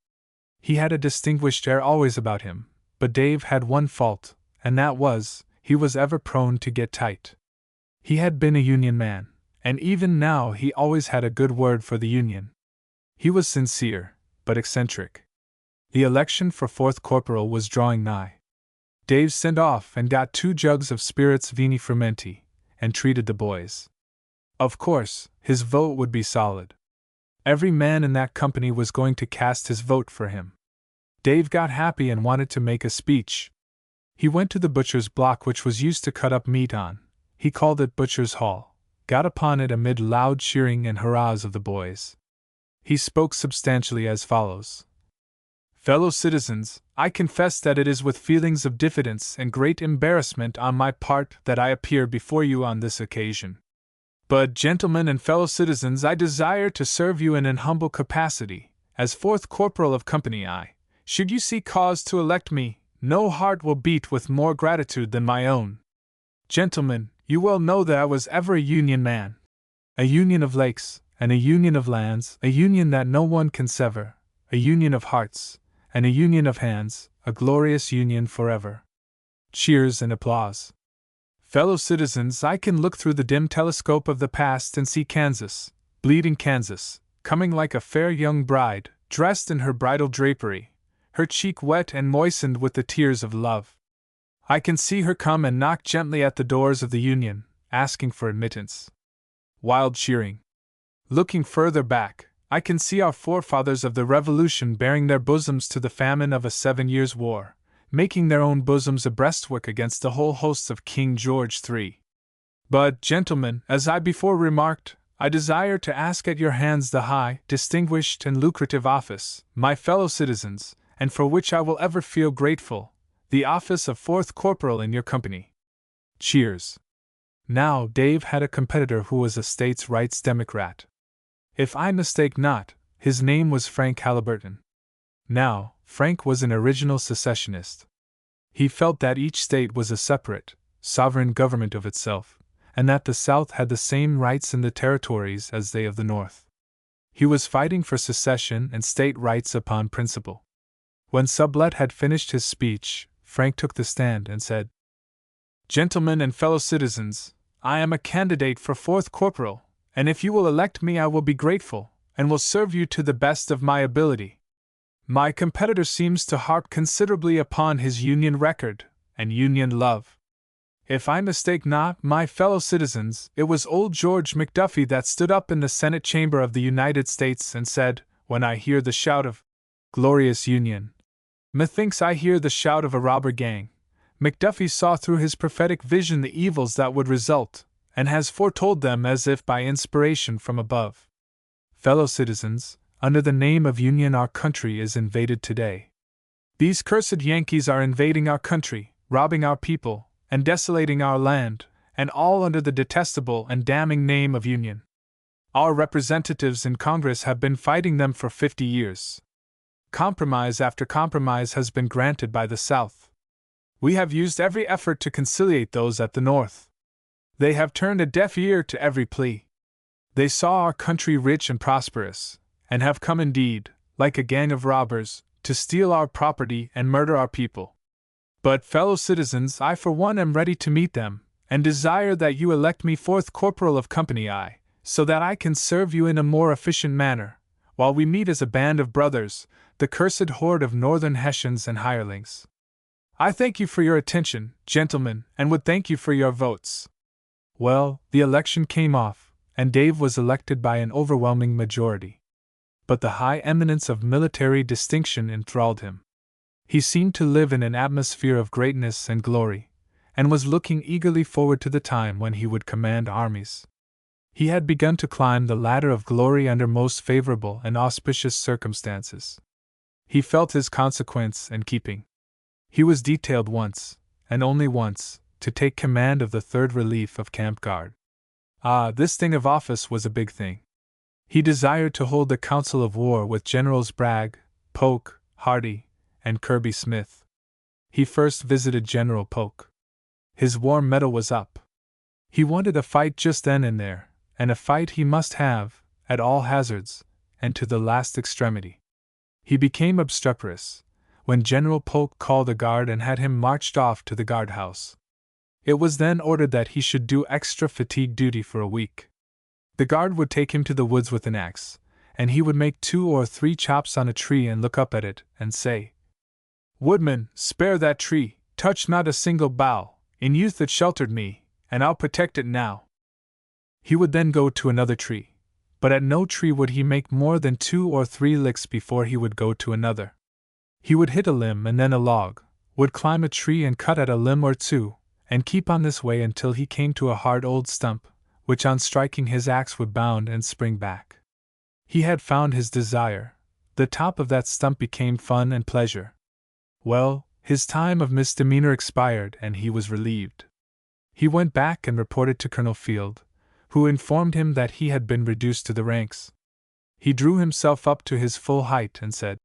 He had a distinguished air always about him, but Dave had one fault, and that was, he was ever prone to get tight. He had been a Union man, and even now he always had a good word for the Union. He was sincere, but eccentric. The election for 4th Corporal was drawing nigh. Dave sent off and got 2 jugs of spirits vini fermenti, and treated the boys. Of course, his vote would be solid. Every man in that company was going to cast his vote for him. Dave got happy and wanted to make a speech. He went to the butcher's block which was used to cut up meat on. He called it Butcher's Hall, got upon it amid loud cheering and hurrahs of the boys. He spoke substantially as follows. Fellow citizens, I confess that it is with feelings of diffidence and great embarrassment on my part that I appear before you on this occasion. But, gentlemen and fellow citizens, I desire to serve you in an humble capacity, as 4th Corporal of Company I. Should you see cause to elect me, no heart will beat with more gratitude than my own. Gentlemen, you well know that I was ever a Union man. A union of lakes, and a union of lands, a union that no one can sever, a union of hearts, and a union of hands, a glorious union forever. Cheers and applause. Fellow citizens, I can look through the dim telescope of the past and see Kansas, bleeding Kansas, coming like a fair young bride, dressed in her bridal drapery, her cheek wet and moistened with the tears of love. I can see her come and knock gently at the doors of the Union, asking for admittance. Wild cheering. Looking further back, I can see our forefathers of the Revolution baring their bosoms to the famine of a 7 years' war, making their own bosoms a breastwork against the whole hosts of King George III. But, gentlemen, as I before remarked, I desire to ask at your hands the high, distinguished, and lucrative office, my fellow citizens, and for which I will ever feel grateful, the office of 4th Corporal in your company. Cheers. Now, Dave had a competitor who was a states' rights Democrat. If I mistake not, his name was Frank Halliburton. Now, Frank was an original secessionist. He felt that each state was a separate, sovereign government of itself, and that the South had the same rights in the territories as they of the North. He was fighting for secession and state rights upon principle. When Sublette had finished his speech, Frank took the stand and said, Gentlemen and fellow citizens, I am a candidate for 4th Corporal, and if you will elect me I will be grateful, and will serve you to the best of my ability. My competitor seems to harp considerably upon his Union record, and Union love. If I mistake not, my fellow citizens, it was old George McDuffie that stood up in the Senate chamber of the United States and said, when I hear the shout of glorious Union, methinks I hear the shout of a robber gang. McDuffie saw through his prophetic vision the evils that would result, and has foretold them as if by inspiration from above. Fellow citizens, under the name of Union our country is invaded today. These cursed Yankees are invading our country, robbing our people, and desolating our land, and all under the detestable and damning name of Union. Our representatives in Congress have been fighting them for 50 years. Compromise after compromise has been granted by the South. We have used every effort to conciliate those at the North. They have turned a deaf ear to every plea. They saw our country rich and prosperous, and have come indeed, like a gang of robbers, to steal our property and murder our people. But, fellow citizens, I for one am ready to meet them, and desire that you elect me fourth corporal of Company I, so that I can serve you in a more efficient manner, while we meet as a band of brothers, the cursed horde of northern Hessians and hirelings. I thank you for your attention, gentlemen, and would thank you for your votes. Well, the election came off, and Dave was elected by an overwhelming majority. But the high eminence of military distinction enthralled him. He seemed to live in an atmosphere of greatness and glory, and was looking eagerly forward to the time when he would command armies. He had begun to climb the ladder of glory under most favorable and auspicious circumstances. He felt his consequence and keeping. He was detailed once, and only once, to take command of the 3rd Relief of Camp Guard. Ah, this thing of office was a big thing. He desired to hold the council of war with Generals Bragg, Polk, Hardee, and Kirby Smith. He first visited General Polk. His war medal was up. He wanted a fight just then and there, and a fight he must have, at all hazards, and to the last extremity. He became obstreperous when General Polk called a guard and had him marched off to the guardhouse. It was then ordered that he should do extra fatigue duty for a week. The guard would take him to the woods with an axe, and he would make 2 or 3 chops on a tree and look up at it, and say, "Woodman, spare that tree, touch not a single bough, in youth it sheltered me, and I'll protect it now." He would then go to another tree, but at no tree would he make more than 2 or 3 licks before he would go to another. He would hit a limb and then a log, would climb a tree and cut at a limb or 2, and keep on this way until he came to a hard old stump, which on striking his axe would bound and spring back. He had found his desire. The top of that stump became fun and pleasure. Well, his time of misdemeanor expired and he was relieved. He went back and reported to Colonel Field, who informed him that he had been reduced to the ranks. He drew himself up to his full height and said,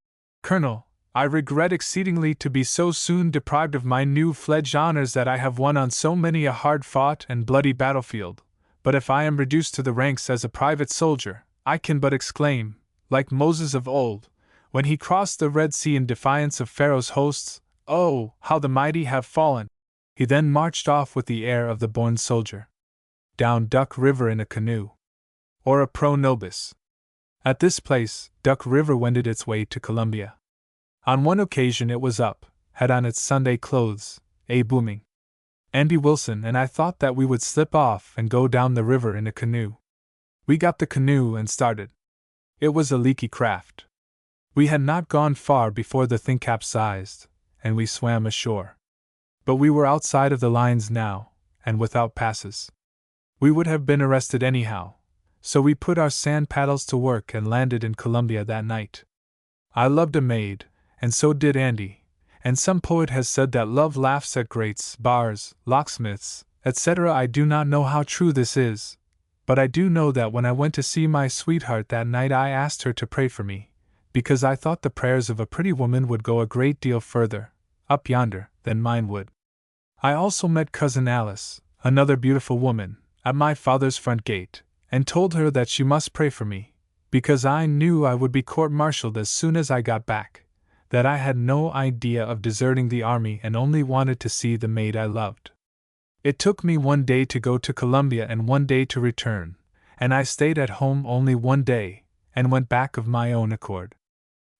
"Colonel, I regret exceedingly to be so soon deprived of my new-fledged honors that I have won on so many a hard-fought and bloody battlefield, but if I am reduced to the ranks as a private soldier, I can but exclaim, like Moses of old, when he crossed the Red Sea in defiance of Pharaoh's hosts, 'Oh, how the mighty have fallen!'" He then marched off with the air of the born soldier. Down Duck River in a canoe. Or a pro nobis. At this place, Duck River wended its way to Columbia. On one occasion it was up, had on its Sunday clothes, booming. Andy Wilson and I thought that we would slip off and go down the river in a canoe. We got the canoe and started. It was a leaky craft. We had not gone far before the thing capsized, and we swam ashore. But we were outside of the lines now, and without passes. We would have been arrested anyhow, so we put our sand paddles to work and landed in Columbia that night. I loved a maid, and so did Andy, and some poet has said that love laughs at grates, bars, locksmiths, etc. I do not know how true this is, but I do know that when I went to see my sweetheart that night I asked her to pray for me, because I thought the prayers of a pretty woman would go a great deal further, up yonder, than mine would. I also met Cousin Alice, another beautiful woman, at my father's front gate, and told her that she must pray for me, because I knew I would be court-martialed as soon as I got back, that I had no idea of deserting the army and only wanted to see the maid I loved. It took me 1 day to go to Columbia and 1 day to return, and I stayed at home only 1 day, and went back of my own accord.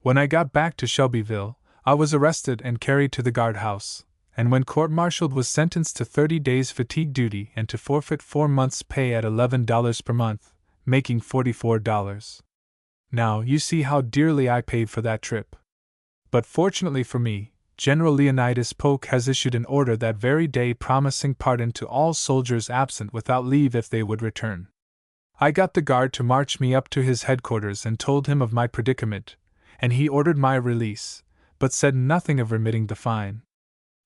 When I got back to Shelbyville, I was arrested and carried to the guardhouse, and when court-martialed was sentenced to 30 days fatigue duty and to forfeit 4 months' pay at $11 per month, making $44. Now you see how dearly I paid for that trip. But fortunately for me, General Leonidas Polk has issued an order that very day promising pardon to all soldiers absent without leave if they would return. I got the guard to march me up to his headquarters and told him of my predicament, and he ordered my release, but said nothing of remitting the fine.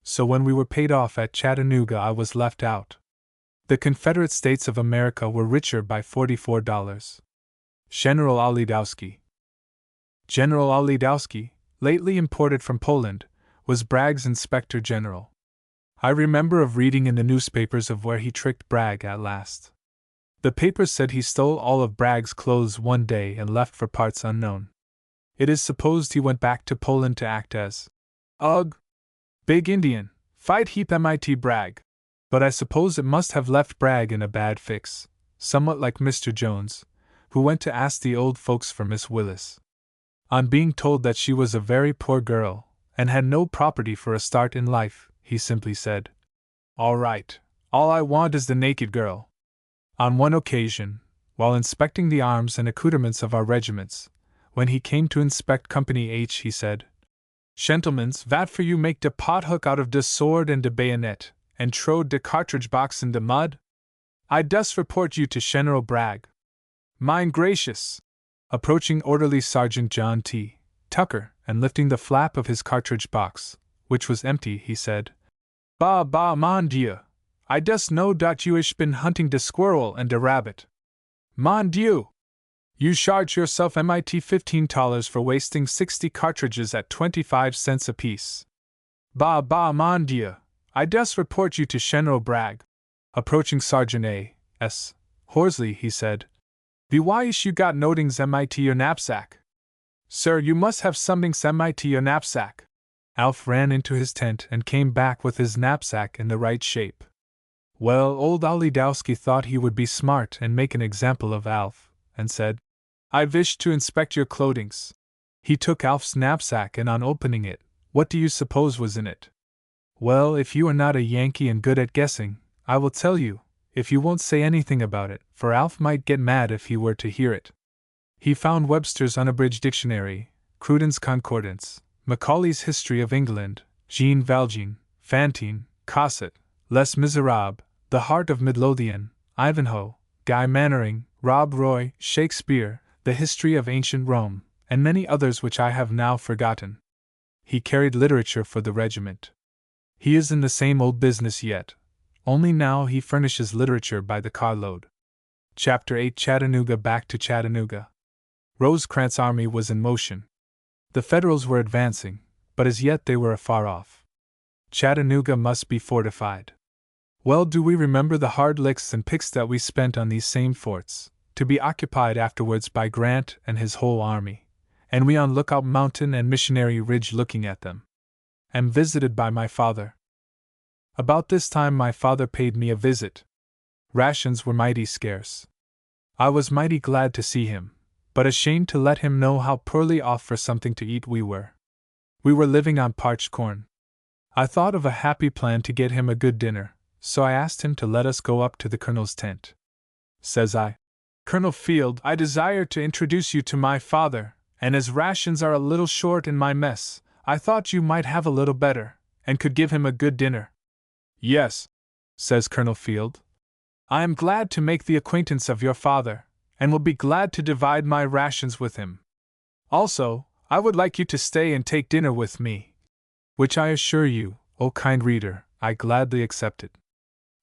So when we were paid off at Chattanooga I was left out. The Confederate States of America were richer by $44. General Olidowski. General Olidowski, lately imported from Poland, was Bragg's Inspector General. I remember of reading in the newspapers of where he tricked Bragg at last. The papers said he stole all of Bragg's clothes one day and left for parts unknown. It is supposed he went back to Poland to act as Ugh! Big Indian, fight heap MIT Bragg. But I suppose it must have left Bragg in a bad fix, somewhat like Mr. Jones, who went to ask the old folks for Miss Willis. On being told that she was a very poor girl, and had no property for a start in life, he simply said, "All right, all I want is the naked girl." On one occasion, while inspecting the arms and accoutrements of our regiments, when he came to inspect Company H, he said, "Gentlemens, vat for you make de pothook out of de sword and de bayonet, and trowed de cartridge box in de mud? I dus report you to General Bragg." Mine gracious! Approaching Orderly Sergeant John T. Tucker, and lifting the flap of his cartridge box, which was empty, he said, "Bah, mon Dieu! I dus know dat you ish been hunting de squirrel and de rabbit. Mon Dieu! You charge yourself MIT $15 for wasting 60 cartridges at 25 cents apiece. Bah, mon Dieu! I dus report you to General Bragg." Approaching Sergeant A. S. Horsley, he said, "Be why ish you got notings MIT your knapsack? Sir, you must have somethings MIT your knapsack." Alf ran into his tent and came back with his knapsack in the right shape. Well, old Olidowski thought he would be smart and make an example of Alf, and said, "I wish to inspect your clothings." He took Alf's knapsack, and on opening it, what do you suppose was in it? Well, if you are not a Yankee and good at guessing, I will tell you, if you won't say anything about it, for Alf might get mad if he were to hear it. He found Webster's Unabridged Dictionary, Cruden's Concordance, Macaulay's History of England, Jean Valjean, Fantine, Cosset, Les Miserables, The Heart of Midlothian, Ivanhoe, Guy Mannering, Rob Roy, Shakespeare, The History of Ancient Rome, and many others which I have now forgotten. He carried literature for the regiment. He is in the same old business yet, only now he furnishes literature by the carload. Chapter 8 Chattanooga. Back to Chattanooga. Rosecrans' army was in motion. The Federals were advancing, but as yet they were afar off. Chattanooga must be fortified. Well do we remember the hard licks and picks that we spent on these same forts, to be occupied afterwards by Grant and his whole army, and we on Lookout Mountain and Missionary Ridge looking at them. Am visited by my father. About this time my father paid me a visit. Rations were mighty scarce. I was mighty glad to see him, but ashamed to let him know how poorly off for something to eat we were. We were living on parched corn. I thought of a happy plan to get him a good dinner, so I asked him to let us go up to the colonel's tent. Says I, "Colonel Field, I desire to introduce you to my father, and as rations are a little short in my mess, I thought you might have a little better, and could give him a good dinner." "Yes," says Colonel Field. "I am glad to make the acquaintance of your father, and will be glad to divide my rations with him. Also, I would like you to stay and take dinner with me." Which I assure you, O kind reader, I gladly accepted.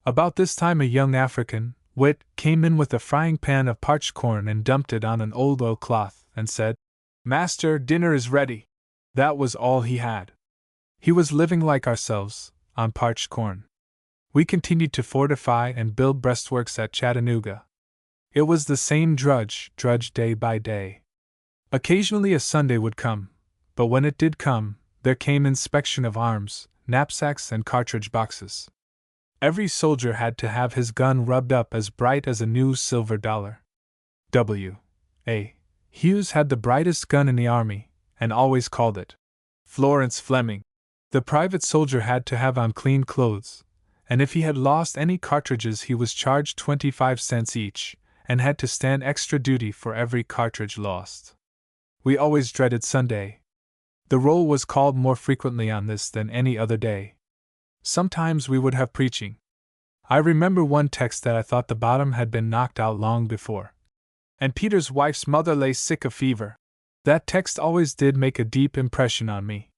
About this time a young African, wit, came in with a frying pan of parched corn and dumped it on an old oilcloth, and said, "Master, dinner is ready." That was all he had. He was living like ourselves, on parched corn. We continued to fortify and build breastworks at Chattanooga. It was the same drudge day by day. Occasionally a Sunday would come, but when it did come, there came inspection of arms, knapsacks, and cartridge boxes. Every soldier had to have his gun rubbed up as bright as a new silver dollar. W. A. Hughes had the brightest gun in the army, and always called it Florence Fleming. The private soldier had to have on clean clothes, and if he had lost any cartridges he was charged 25 cents each, and had to stand extra duty for every cartridge lost. We always dreaded Sunday. The roll was called more frequently on this than any other day. Sometimes we would have preaching. I remember one text that I thought the bottom had been knocked out long before. "And Peter's wife's mother lay sick of fever." That text always did make a deep impression on me.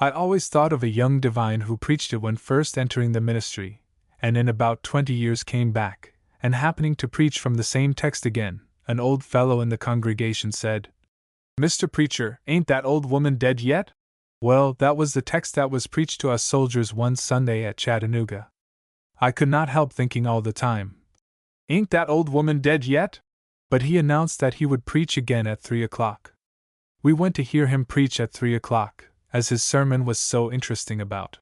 I always thought of a young divine who preached it when first entering the ministry, and in about 20 years came back, and happening to preach from the same text again, an old fellow in the congregation said, "Mr. Preacher, ain't that old woman dead yet?" Well, that was the text that was preached to us soldiers one Sunday at Chattanooga. I could not help thinking all the time, "Ain't that old woman dead yet?" But he announced that he would preach again at 3 o'clock. We went to hear him preach at 3 o'clock, as his sermon was so interesting about.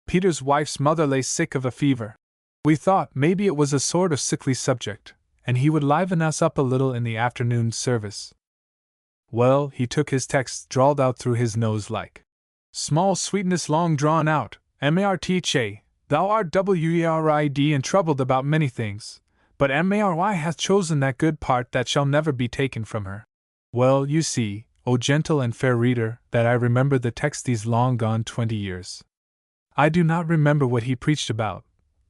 Peter's wife's mother lay sick of a fever. We thought maybe it was a sort of sickly subject, and he would liven us up a little in the afternoon service. Well, he took his text drawled out through his nose like small sweetness long drawn out, Martha, thou art werid and troubled about many things, but Mary hath chosen that good part that shall never be taken from her. Well, you see, O gentle and fair reader, that I remember the text these long gone 20 years. I do not remember what he preached about,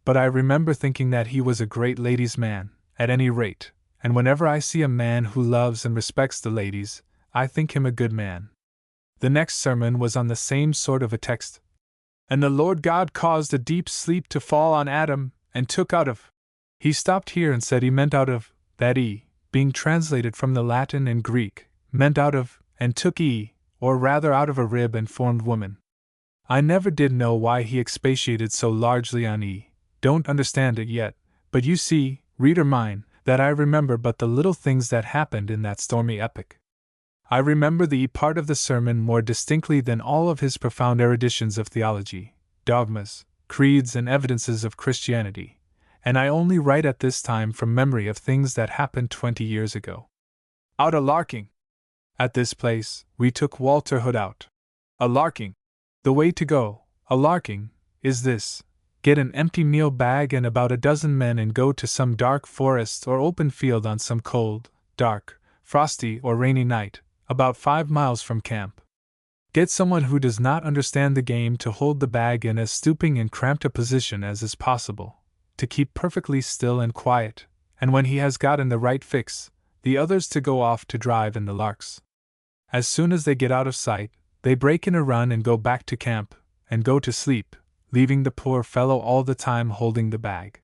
but I remember thinking that he was a great ladies' man, at any rate, and whenever I see a man who loves and respects the ladies, I think him a good man. The next sermon was on the same sort of a text. And the Lord God caused a deep sleep to fall on Adam, and took out of. He stopped here and said he meant out of, that E, being translated from the Latin and Greek, meant out of, and took E, or rather out of a rib and formed woman. I never did know why he expatiated so largely on E, don't understand it yet, but you see, reader mine, that I remember but the little things that happened in that stormy epoch. I remember the E part of the sermon more distinctly than all of his profound eruditions of theology, dogmas, creeds, and evidences of Christianity, and I only write at this time from memory of things that happened 20 years ago. Out a larking. At this place, we took Walter Hood out. A larking. The way to go, a larking, is this: get an empty meal bag and about a dozen men and go to some dark forest or open field on some cold, dark, frosty, or rainy night, about 5 miles from camp. Get someone who does not understand the game to hold the bag in as stooping and cramped a position as is possible, to keep perfectly still and quiet, and when he has got in the right fix, the others to go off to drive in the larks. As soon as they get out of sight, they break in a run and go back to camp, and go to sleep, leaving the poor fellow all the time holding the bag.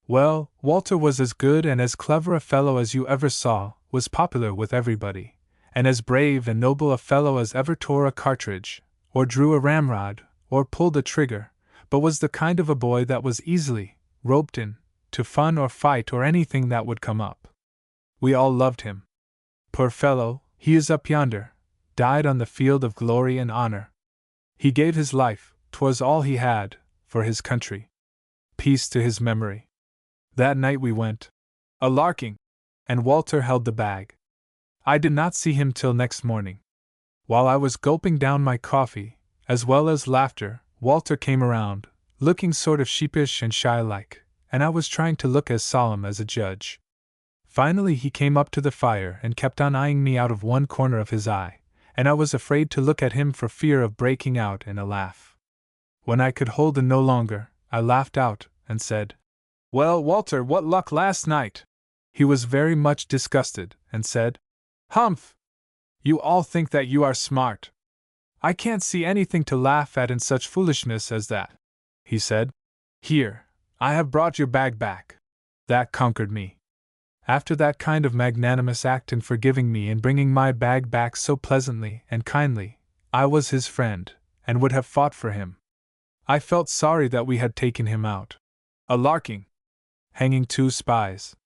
Well, Walter was as good and as clever a fellow as you ever saw, was popular with everybody, and as brave and noble a fellow as ever tore a cartridge, or drew a ramrod, or pulled a trigger, but was the kind of a boy that was easily roped in to fun or fight or anything that would come up. We all loved him. Poor fellow, he is up yonder, died on the field of glory and honor. He gave his life, 'twas all he had, for his country. Peace to his memory. That night we went a larking, and Walter held the bag. I did not see him till next morning. While I was gulping down my coffee, as well as laughter, Walter came around, looking sort of sheepish and shy-like, and I was trying to look as solemn as a judge. Finally he came up to the fire and kept on eyeing me out of one corner of his eye, and I was afraid to look at him for fear of breaking out in a laugh. When I could hold it no longer, I laughed out, and said, "Well, Walter, what luck last night?" He was very much disgusted, and said, "Humph! You all think that you are smart. I can't see anything to laugh at in such foolishness as that," he said. "Here, I have brought your bag back." That conquered me. After that kind of magnanimous act in forgiving me and bringing my bag back so pleasantly and kindly, I was his friend, and would have fought for him. I felt sorry that we had taken him out. A larking. Hanging 2 spies.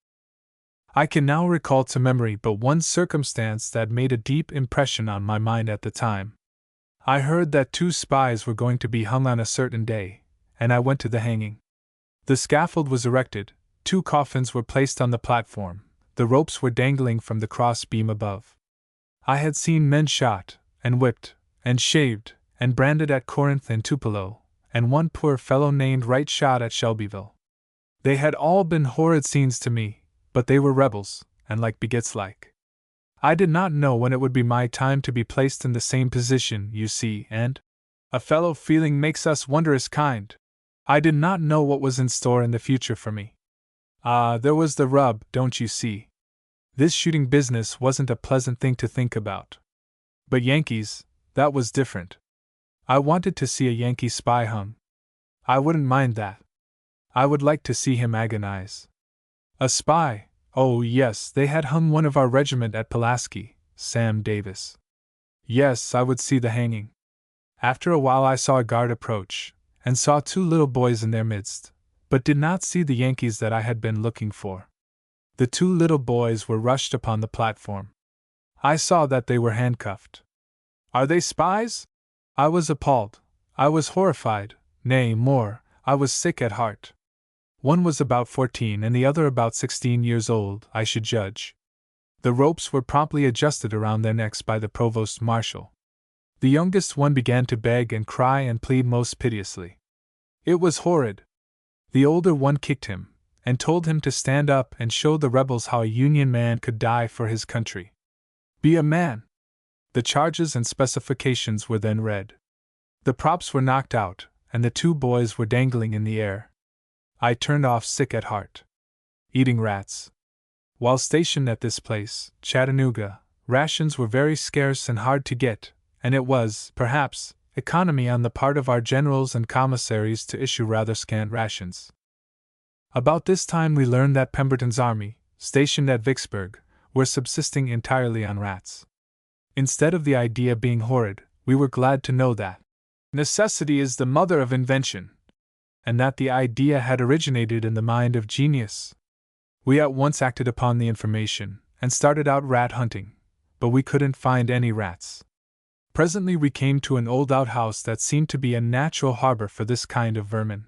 I can now recall to memory but one circumstance that made a deep impression on my mind at the time. I heard that 2 spies were going to be hung on a certain day, and I went to the hanging. The scaffold was erected, 2 coffins were placed on the platform, the ropes were dangling from the cross beam above. I had seen men shot, and whipped, and shaved, and branded at Corinth and Tupelo, and one poor fellow named Wright shot at Shelbyville. They had all been horrid scenes to me, but they were rebels, and like begets like. I did not know when it would be my time to be placed in the same position, you see, and a fellow feeling makes us wondrous kind. I did not know what was in store in the future for me. Ah, there was the rub, don't you see? This shooting business wasn't a pleasant thing to think about. But Yankees, that was different. I wanted to see a Yankee spy hung. I wouldn't mind that. I would like to see him agonize. A spy, oh yes, they had hung one of our regiment at Pulaski, Sam Davis. Yes, I would see the hanging. After a while I saw a guard approach, and saw 2 little boys in their midst, but did not see the Yankees that I had been looking for. The 2 little boys were rushed upon the platform. I saw that they were handcuffed. Are they spies? I was appalled. I was horrified. Nay, more, I was sick at heart. One was about 14 and the other about 16 years old, I should judge. The ropes were promptly adjusted around their necks by the provost marshal. The youngest one began to beg and cry and plead most piteously. It was horrid. The older one kicked him, and told him to stand up and show the rebels how a Union man could die for his country. Be a man! The charges and specifications were then read. The props were knocked out, and the two boys were dangling in the air. I turned off sick at heart. Eating rats. While stationed at this place, Chattanooga, rations were very scarce and hard to get, and it was, perhaps, economy on the part of our generals and commissaries to issue rather scant rations. About this time we learned that Pemberton's army, stationed at Vicksburg, were subsisting entirely on rats. Instead of the idea being horrid, we were glad to know that necessity is the mother of invention, and that the idea had originated in the mind of genius. We at once acted upon the information, and started out rat hunting, but we couldn't find any rats. Presently we came to an old outhouse that seemed to be a natural harbor for this kind of vermin.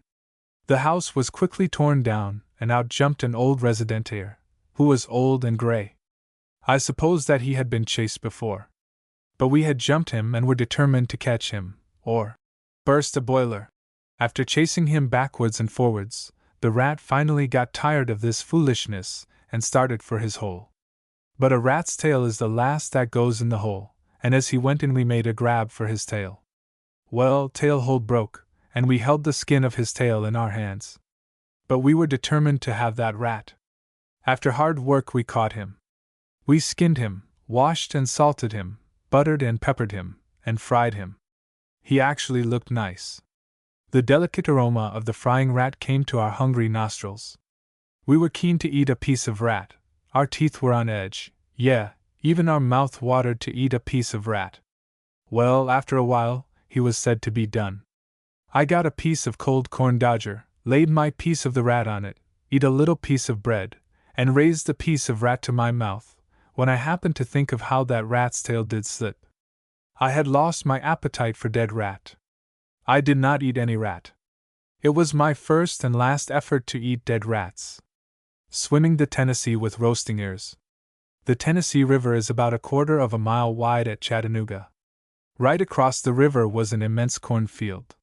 The house was quickly torn down, and out jumped an old residentaire, who was old and gray. I supposed that he had been chased before. But we had jumped him and were determined to catch him, or burst a boiler. After chasing him backwards and forwards, the rat finally got tired of this foolishness and started for his hole. But a rat's tail is the last that goes in the hole, and as he went in we made a grab for his tail. Well, tail hole broke, and we held the skin of his tail in our hands. But we were determined to have that rat. After hard work we caught him. We skinned him, washed and salted him, buttered and peppered him, and fried him. He actually looked nice. The delicate aroma of the frying rat came to our hungry nostrils. We were keen to eat a piece of rat, our teeth were on edge, even our mouth watered to eat a piece of rat. Well, after a while, he was said to be done. I got a piece of cold corn dodger, laid my piece of the rat on it, eat a little piece of bread, and raised the piece of rat to my mouth, when I happened to think of how that rat's tail did slip. I had lost my appetite for dead rat. I did not eat any rat. It was my first and last effort to eat dead rats. Swimming the Tennessee with roasting ears. The Tennessee River is about 1/4 of a mile wide at Chattanooga. Right across the river was an immense cornfield.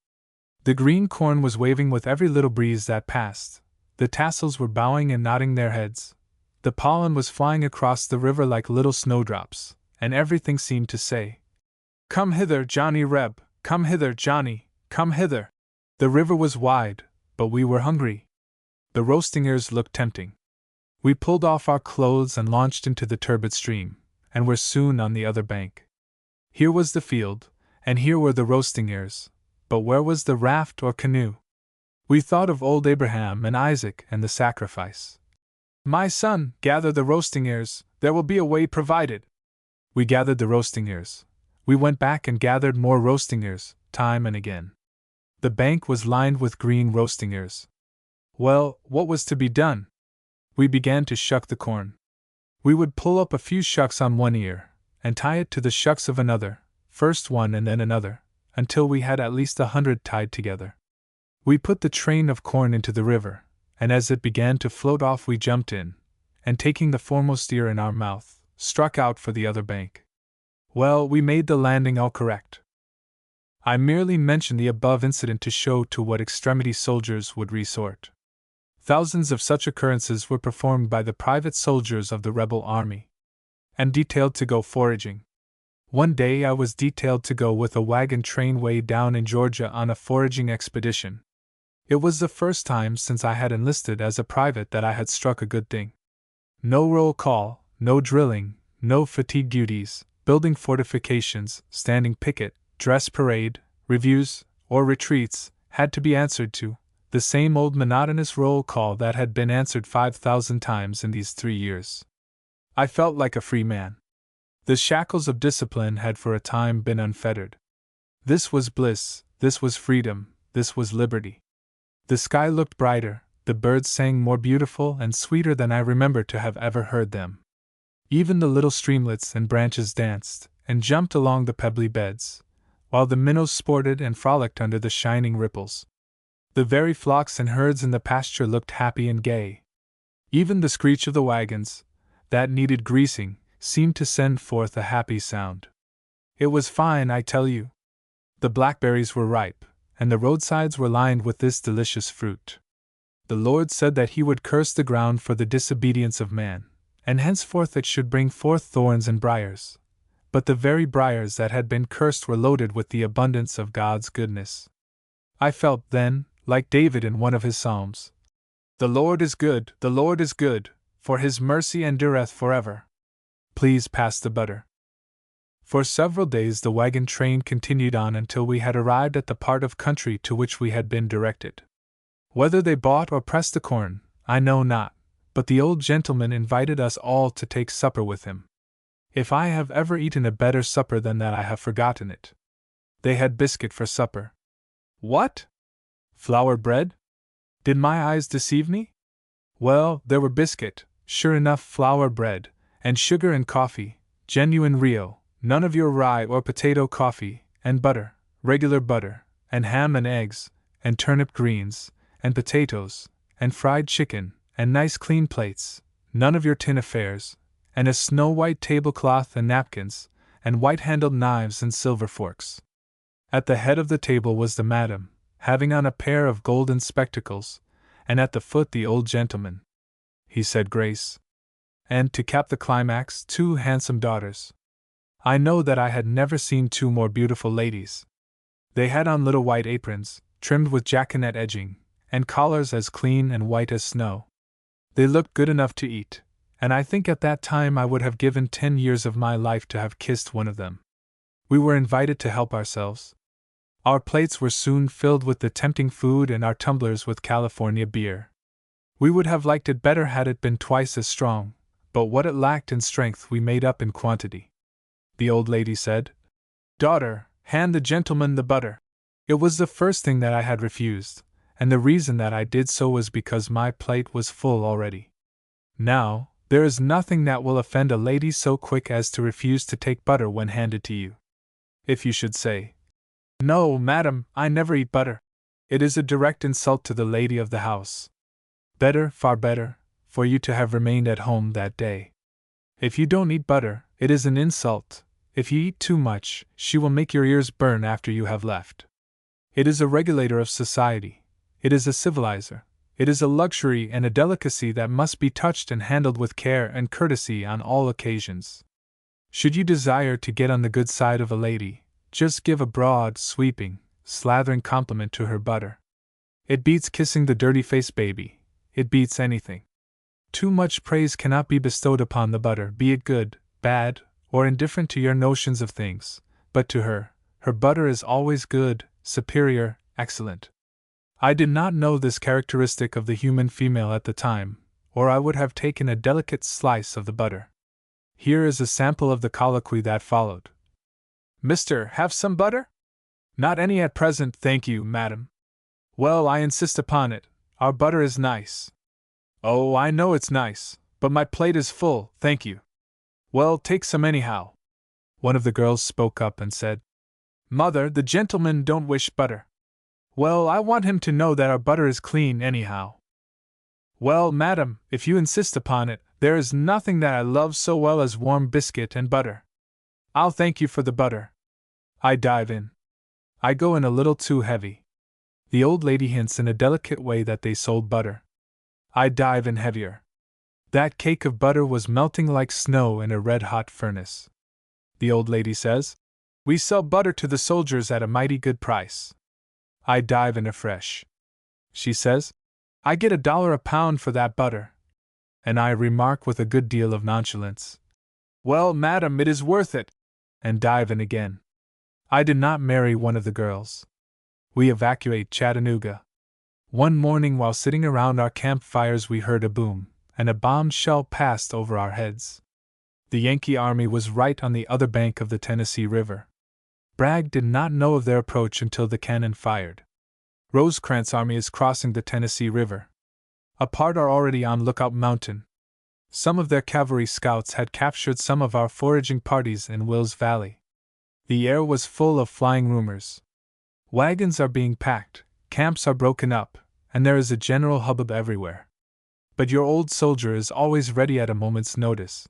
The green corn was waving with every little breeze that passed, the tassels were bowing and nodding their heads, the pollen was flying across the river like little snowdrops, and everything seemed to say, "Come hither, Johnny Reb, come hither, Johnny, come hither." The river was wide, but we were hungry. The roasting ears looked tempting. We pulled off our clothes and launched into the turbid stream, and were soon on the other bank. Here was the field, and here were the roasting ears, but where was the raft or canoe? We thought of old Abraham and Isaac and the sacrifice. "My son, gather the roasting ears, there will be a way provided." We gathered the roasting ears. We went back and gathered more roasting ears, time and again. The bank was lined with green roasting ears. Well, what was to be done? We began to shuck the corn. We would pull up a few shucks on one ear, and tie it to the shucks of another, first one and then another, until we had at least 100 tied together. We put the train of corn into the river, and as it began to float off we jumped in, and taking the foremost ear in our mouth, struck out for the other bank. Well, we made the landing all correct. I merely mention the above incident to show to what extremity soldiers would resort. Thousands of such occurrences were performed by the private soldiers of the rebel army, and detailed to go foraging. One day I was detailed to go with a wagon train way down in Georgia on a foraging expedition. It was the first time since I had enlisted as a private that I had struck a good thing. No roll call, no drilling, no fatigue duties, building fortifications, standing picket, dress parade, reviews, or retreats, had to be answered to, the same old monotonous roll call that had been answered 5,000 times in these 3 years. I felt like a free man. The shackles of discipline had for a time been unfettered. This was bliss, this was freedom, this was liberty. The sky looked brighter, the birds sang more beautiful and sweeter than I remember to have ever heard them. Even the little streamlets and branches danced and jumped along the pebbly beds, while the minnows sported and frolicked under the shining ripples. The very flocks and herds in the pasture looked happy and gay. Even the screech of the wagons, that needed greasing, seemed to send forth a happy sound. It was fine, I tell you. The blackberries were ripe, and the roadsides were lined with this delicious fruit. The Lord said that He would curse the ground for the disobedience of man, and henceforth it should bring forth thorns and briars. But the very briars that had been cursed were loaded with the abundance of God's goodness. I felt, then, like David in one of his psalms, "The Lord is good, the Lord is good, for His mercy endureth forever." Please pass the butter. For several days the wagon train continued on until we had arrived at the part of country to which we had been directed. Whether they bought or pressed the corn, I know not, but the old gentleman invited us all to take supper with him. If I have ever eaten a better supper than that, I have forgotten it. They had biscuit for supper. What? Flour bread? Did my eyes deceive me? Well, there were biscuit, sure enough, flour bread, and sugar and coffee, genuine Rio, none of your rye or potato coffee, and butter, regular butter, and ham and eggs, and turnip greens, and potatoes, and fried chicken, and nice clean plates, none of your tin affairs, and a snow-white tablecloth and napkins, and white-handled knives and silver forks. At the head of the table was the madam, having on a pair of golden spectacles, and at the foot the old gentleman. He said grace. And, to cap the climax, 2 handsome daughters. I know that I had never seen 2 more beautiful ladies. They had on little white aprons, trimmed with jaconet edging, and collars as clean and white as snow. They looked good enough to eat, and I think at that time I would have given 10 years of my life to have kissed one of them. We were invited to help ourselves. Our plates were soon filled with the tempting food and our tumblers with California beer. We would have liked it better had it been twice as strong, but what it lacked in strength we made up in quantity. The old lady said, "Daughter, hand the gentleman the butter." It was the first thing that I had refused, and the reason that I did so was because my plate was full already. Now, there is nothing that will offend a lady so quick as to refuse to take butter when handed to you. If you should say, "No, madam, I never eat butter," it is a direct insult to the lady of the house. Better, far better, for you to have remained at home that day. If you don't eat butter, it is an insult. If you eat too much, she will make your ears burn after you have left. It is a regulator of society. It is a civilizer. It is a luxury and a delicacy that must be touched and handled with care and courtesy on all occasions. Should you desire to get on the good side of a lady, just give a broad, sweeping, slathering compliment to her butter. It beats kissing the dirty-faced baby. It beats anything. Too much praise cannot be bestowed upon the butter, be it good, bad, or indifferent to your notions of things, but to her, her butter is always good, superior, excellent. I did not know this characteristic of the human female at the time, or I would have taken a delicate slice of the butter. Here is a sample of the colloquy that followed. "Mister, have some butter?" "Not any at present, thank you, madam." "Well, I insist upon it. Our butter is nice." "Oh, I know it's nice, but my plate is full, thank you." "Well, take some anyhow." One of the girls spoke up and said, "Mother, the gentleman don't wish butter." "Well, I want him to know that our butter is clean anyhow." "Well, madam, if you insist upon it, there is nothing that I love so well as warm biscuit and butter." "I'll thank you for the butter." I dive in. I go in a little too heavy. The old lady hints in a delicate way that they sold butter. I dive in heavier. That cake of butter was melting like snow in a red-hot furnace. The old lady says, "We sell butter to the soldiers at a mighty good price." I dive in afresh. She says, "I get $1 a pound for that butter." And I remark with a good deal of nonchalance, "Well, madam, it is worth it," and dive in again. I did not marry one of the girls. We evacuate Chattanooga. One morning while sitting around our campfires we heard a boom, and a bomb shell passed over our heads. The Yankee army was right on the other bank of the Tennessee River. Bragg did not know of their approach until the cannon fired. Rosecrans' army is crossing the Tennessee River. A part are already on Lookout Mountain. Some of their cavalry scouts had captured some of our foraging parties in Will's Valley. The air was full of flying rumors. Wagons are being packed, camps are broken up, and there is a general hubbub everywhere. But your old soldier is always ready at a moment's notice.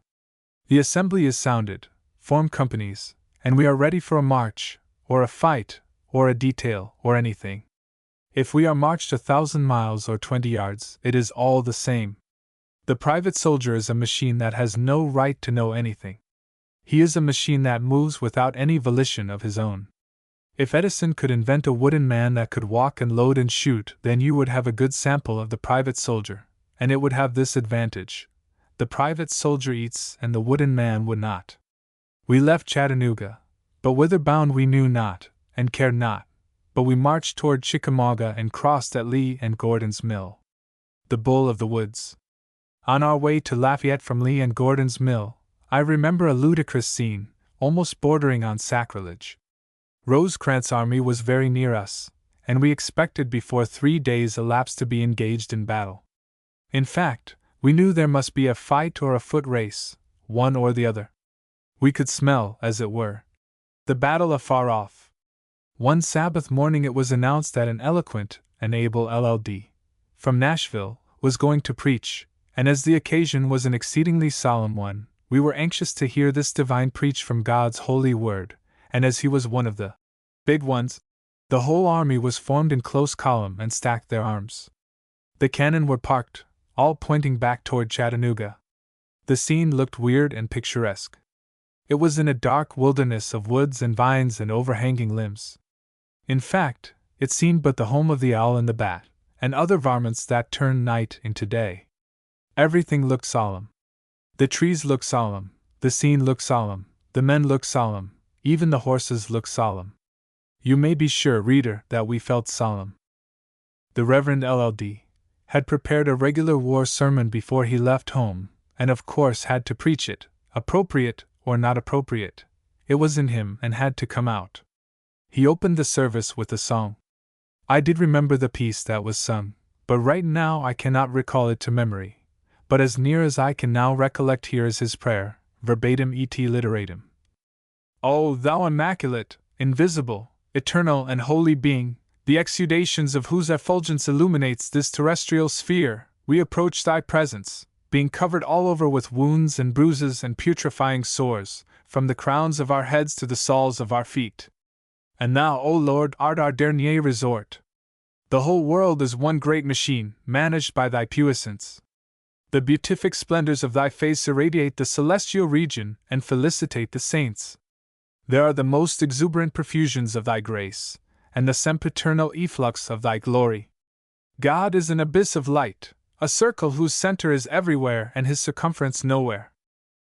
The assembly is sounded, form companies, and we are ready for a march, or a fight, or a detail, or anything. If we are marched 1,000 miles or 20 yards, it is all the same. The private soldier is a machine that has no right to know anything. He is a machine that moves without any volition of his own. If Edison could invent a wooden man that could walk and load and shoot, then you would have a good sample of the private soldier, and it would have this advantage: the private soldier eats and the wooden man would not. We left Chattanooga, but whither bound we knew not, and cared not, but we marched toward Chickamauga and crossed at Lee and Gordon's Mill. The Bull of the Woods. On our way to Lafayette from Lee and Gordon's Mill, I remember a ludicrous scene, almost bordering on sacrilege. Rosecrans' army was very near us, and we expected before 3 days elapsed to be engaged in battle. In fact, we knew there must be a fight or a foot race, one or the other. We could smell, as it were, the battle afar off. One Sabbath morning it was announced that an eloquent and able LL.D. from Nashville was going to preach, and as the occasion was an exceedingly solemn one, we were anxious to hear this divine preach from God's holy word, and as he was one of the big ones, the whole army was formed in close column and stacked their arms. The cannon were parked, all pointing back toward Chattanooga. The scene looked weird and picturesque. It was in a dark wilderness of woods and vines and overhanging limbs. In fact, it seemed but the home of the owl and the bat, and other varmints that turn night into day. Everything looked solemn. The trees looked solemn, the scene looked solemn, the men looked solemn, even the horses looked solemn. You may be sure, reader, that we felt solemn. The Reverend LL.D. had prepared a regular war sermon before he left home, and of course had to preach it, appropriate or not appropriate. It was in him and had to come out. He opened the service with a song. I did remember the piece that was sung, but right now I cannot recall it to memory. But as near as I can now recollect, here is his prayer, verbatim et literatim. O thou immaculate, invisible, eternal and holy being, the exudations of whose effulgence illuminates this terrestrial sphere, we approach thy presence, being covered all over with wounds and bruises and putrefying sores, from the crowns of our heads to the soles of our feet. And thou, O Lord, art our dernier resort. The whole world is one great machine, managed by thy puissance. The beatific splendors of thy face irradiate the celestial region and felicitate the saints. There are the most exuberant profusions of thy grace, and the sempiternal efflux of thy glory. God is an abyss of light, a circle whose center is everywhere and his circumference nowhere.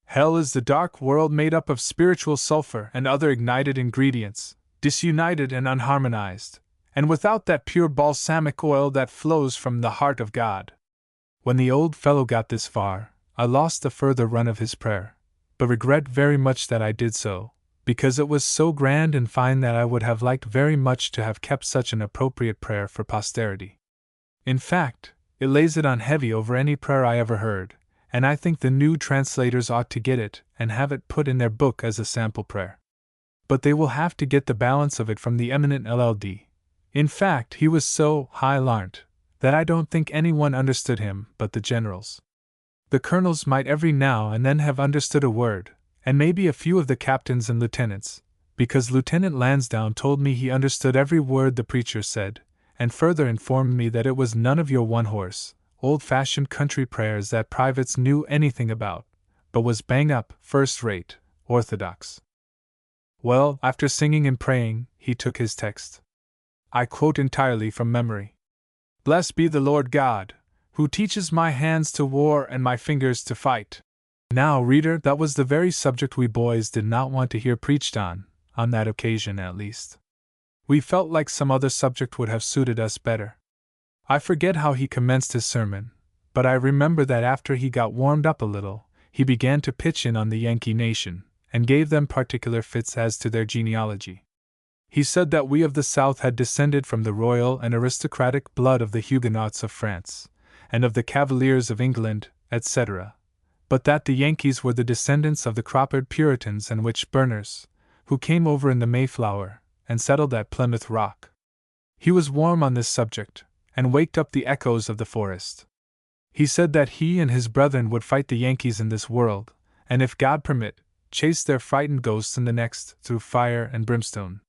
Hell is the dark world made up of spiritual sulfur and other ignited ingredients, disunited and unharmonized, and without that pure balsamic oil that flows from the heart of God. When the old fellow got this far, I lost the further run of his prayer, but regret very much that I did so, because it was so grand and fine that I would have liked very much to have kept such an appropriate prayer for posterity. In fact, it lays it on heavy over any prayer I ever heard, and I think the new translators ought to get it and have it put in their book as a sample prayer. But they will have to get the balance of it from the eminent LL.D. In fact, he was so high-larnt that I don't think anyone understood him but the generals. The colonels might every now and then have understood a word, and maybe a few of the captains and lieutenants, because Lieutenant Lansdowne told me he understood every word the preacher said, and further informed me that it was none of your one-horse, old-fashioned country prayers that privates knew anything about, but was bang-up, first-rate, orthodox. Well, after singing and praying, he took his text. I quote entirely from memory. Blessed be the Lord God, who teaches my hands to war and my fingers to fight. Now, reader, that was the very subject we boys did not want to hear preached on that occasion at least. We felt like some other subject would have suited us better. I forget how he commenced his sermon, but I remember that after he got warmed up a little, he began to pitch in on the Yankee nation, and gave them particular fits as to their genealogy. He said that we of the South had descended from the royal and aristocratic blood of the Huguenots of France, and of the Cavaliers of England, etc., but that the Yankees were the descendants of the Croppered Puritans and witch burners, who came over in the Mayflower and settled at Plymouth Rock. He was warm on this subject, and waked up the echoes of the forest. He said that he and his brethren would fight the Yankees in this world, and if God permit, chase their frightened ghosts in the next through fire and brimstone.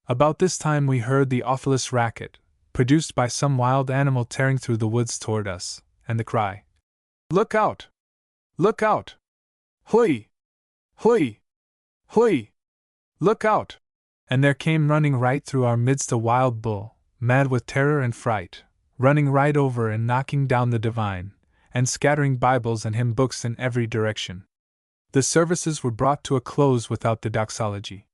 About this time we heard the awfulest racket, produced by some wild animal tearing through the woods toward us, and the cry, "Look out! Look out! Hoy! Hoy! Hoy! Look out!" And there came running right through our midst a wild bull, mad with terror and fright, running right over and knocking down the divine, and scattering Bibles and hymn books in every direction. The services were brought to a close without the doxology.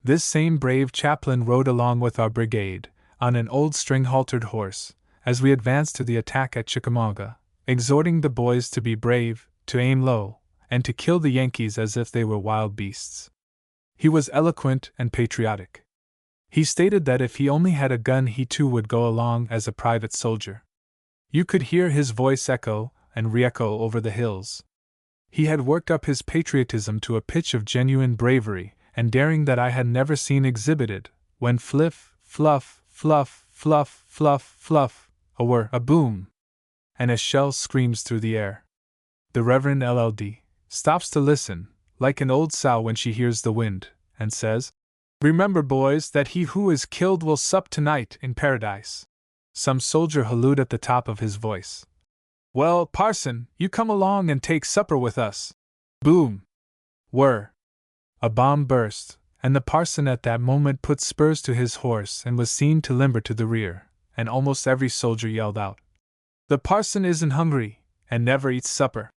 This same brave chaplain rode along with our brigade, on an old string-haltered horse, as we advanced to the attack at Chickamauga, exhorting the boys to be brave, to aim low, and to kill the Yankees as if they were wild beasts. He was eloquent and patriotic. He stated that if he only had a gun he too would go along as a private soldier. You could hear his voice echo and re-echo over the hills. He had worked up his patriotism to a pitch of genuine bravery and daring that I had never seen exhibited, when fliff, fluff, fluff, fluff, fluff, fluff, a whir, a boom, and a shell screams through the air. The Reverend LLD stops to listen, like an old sow when she hears the wind, and says, "Remember, boys, that he who is killed will sup tonight in paradise." Some soldier hallooed at the top of his voice, "Well, parson, you come along and take supper with us." Boom! Whir! A bomb burst, and the parson at that moment put spurs to his horse and was seen to limber to the rear, and almost every soldier yelled out, "The parson isn't hungry, and never eats supper."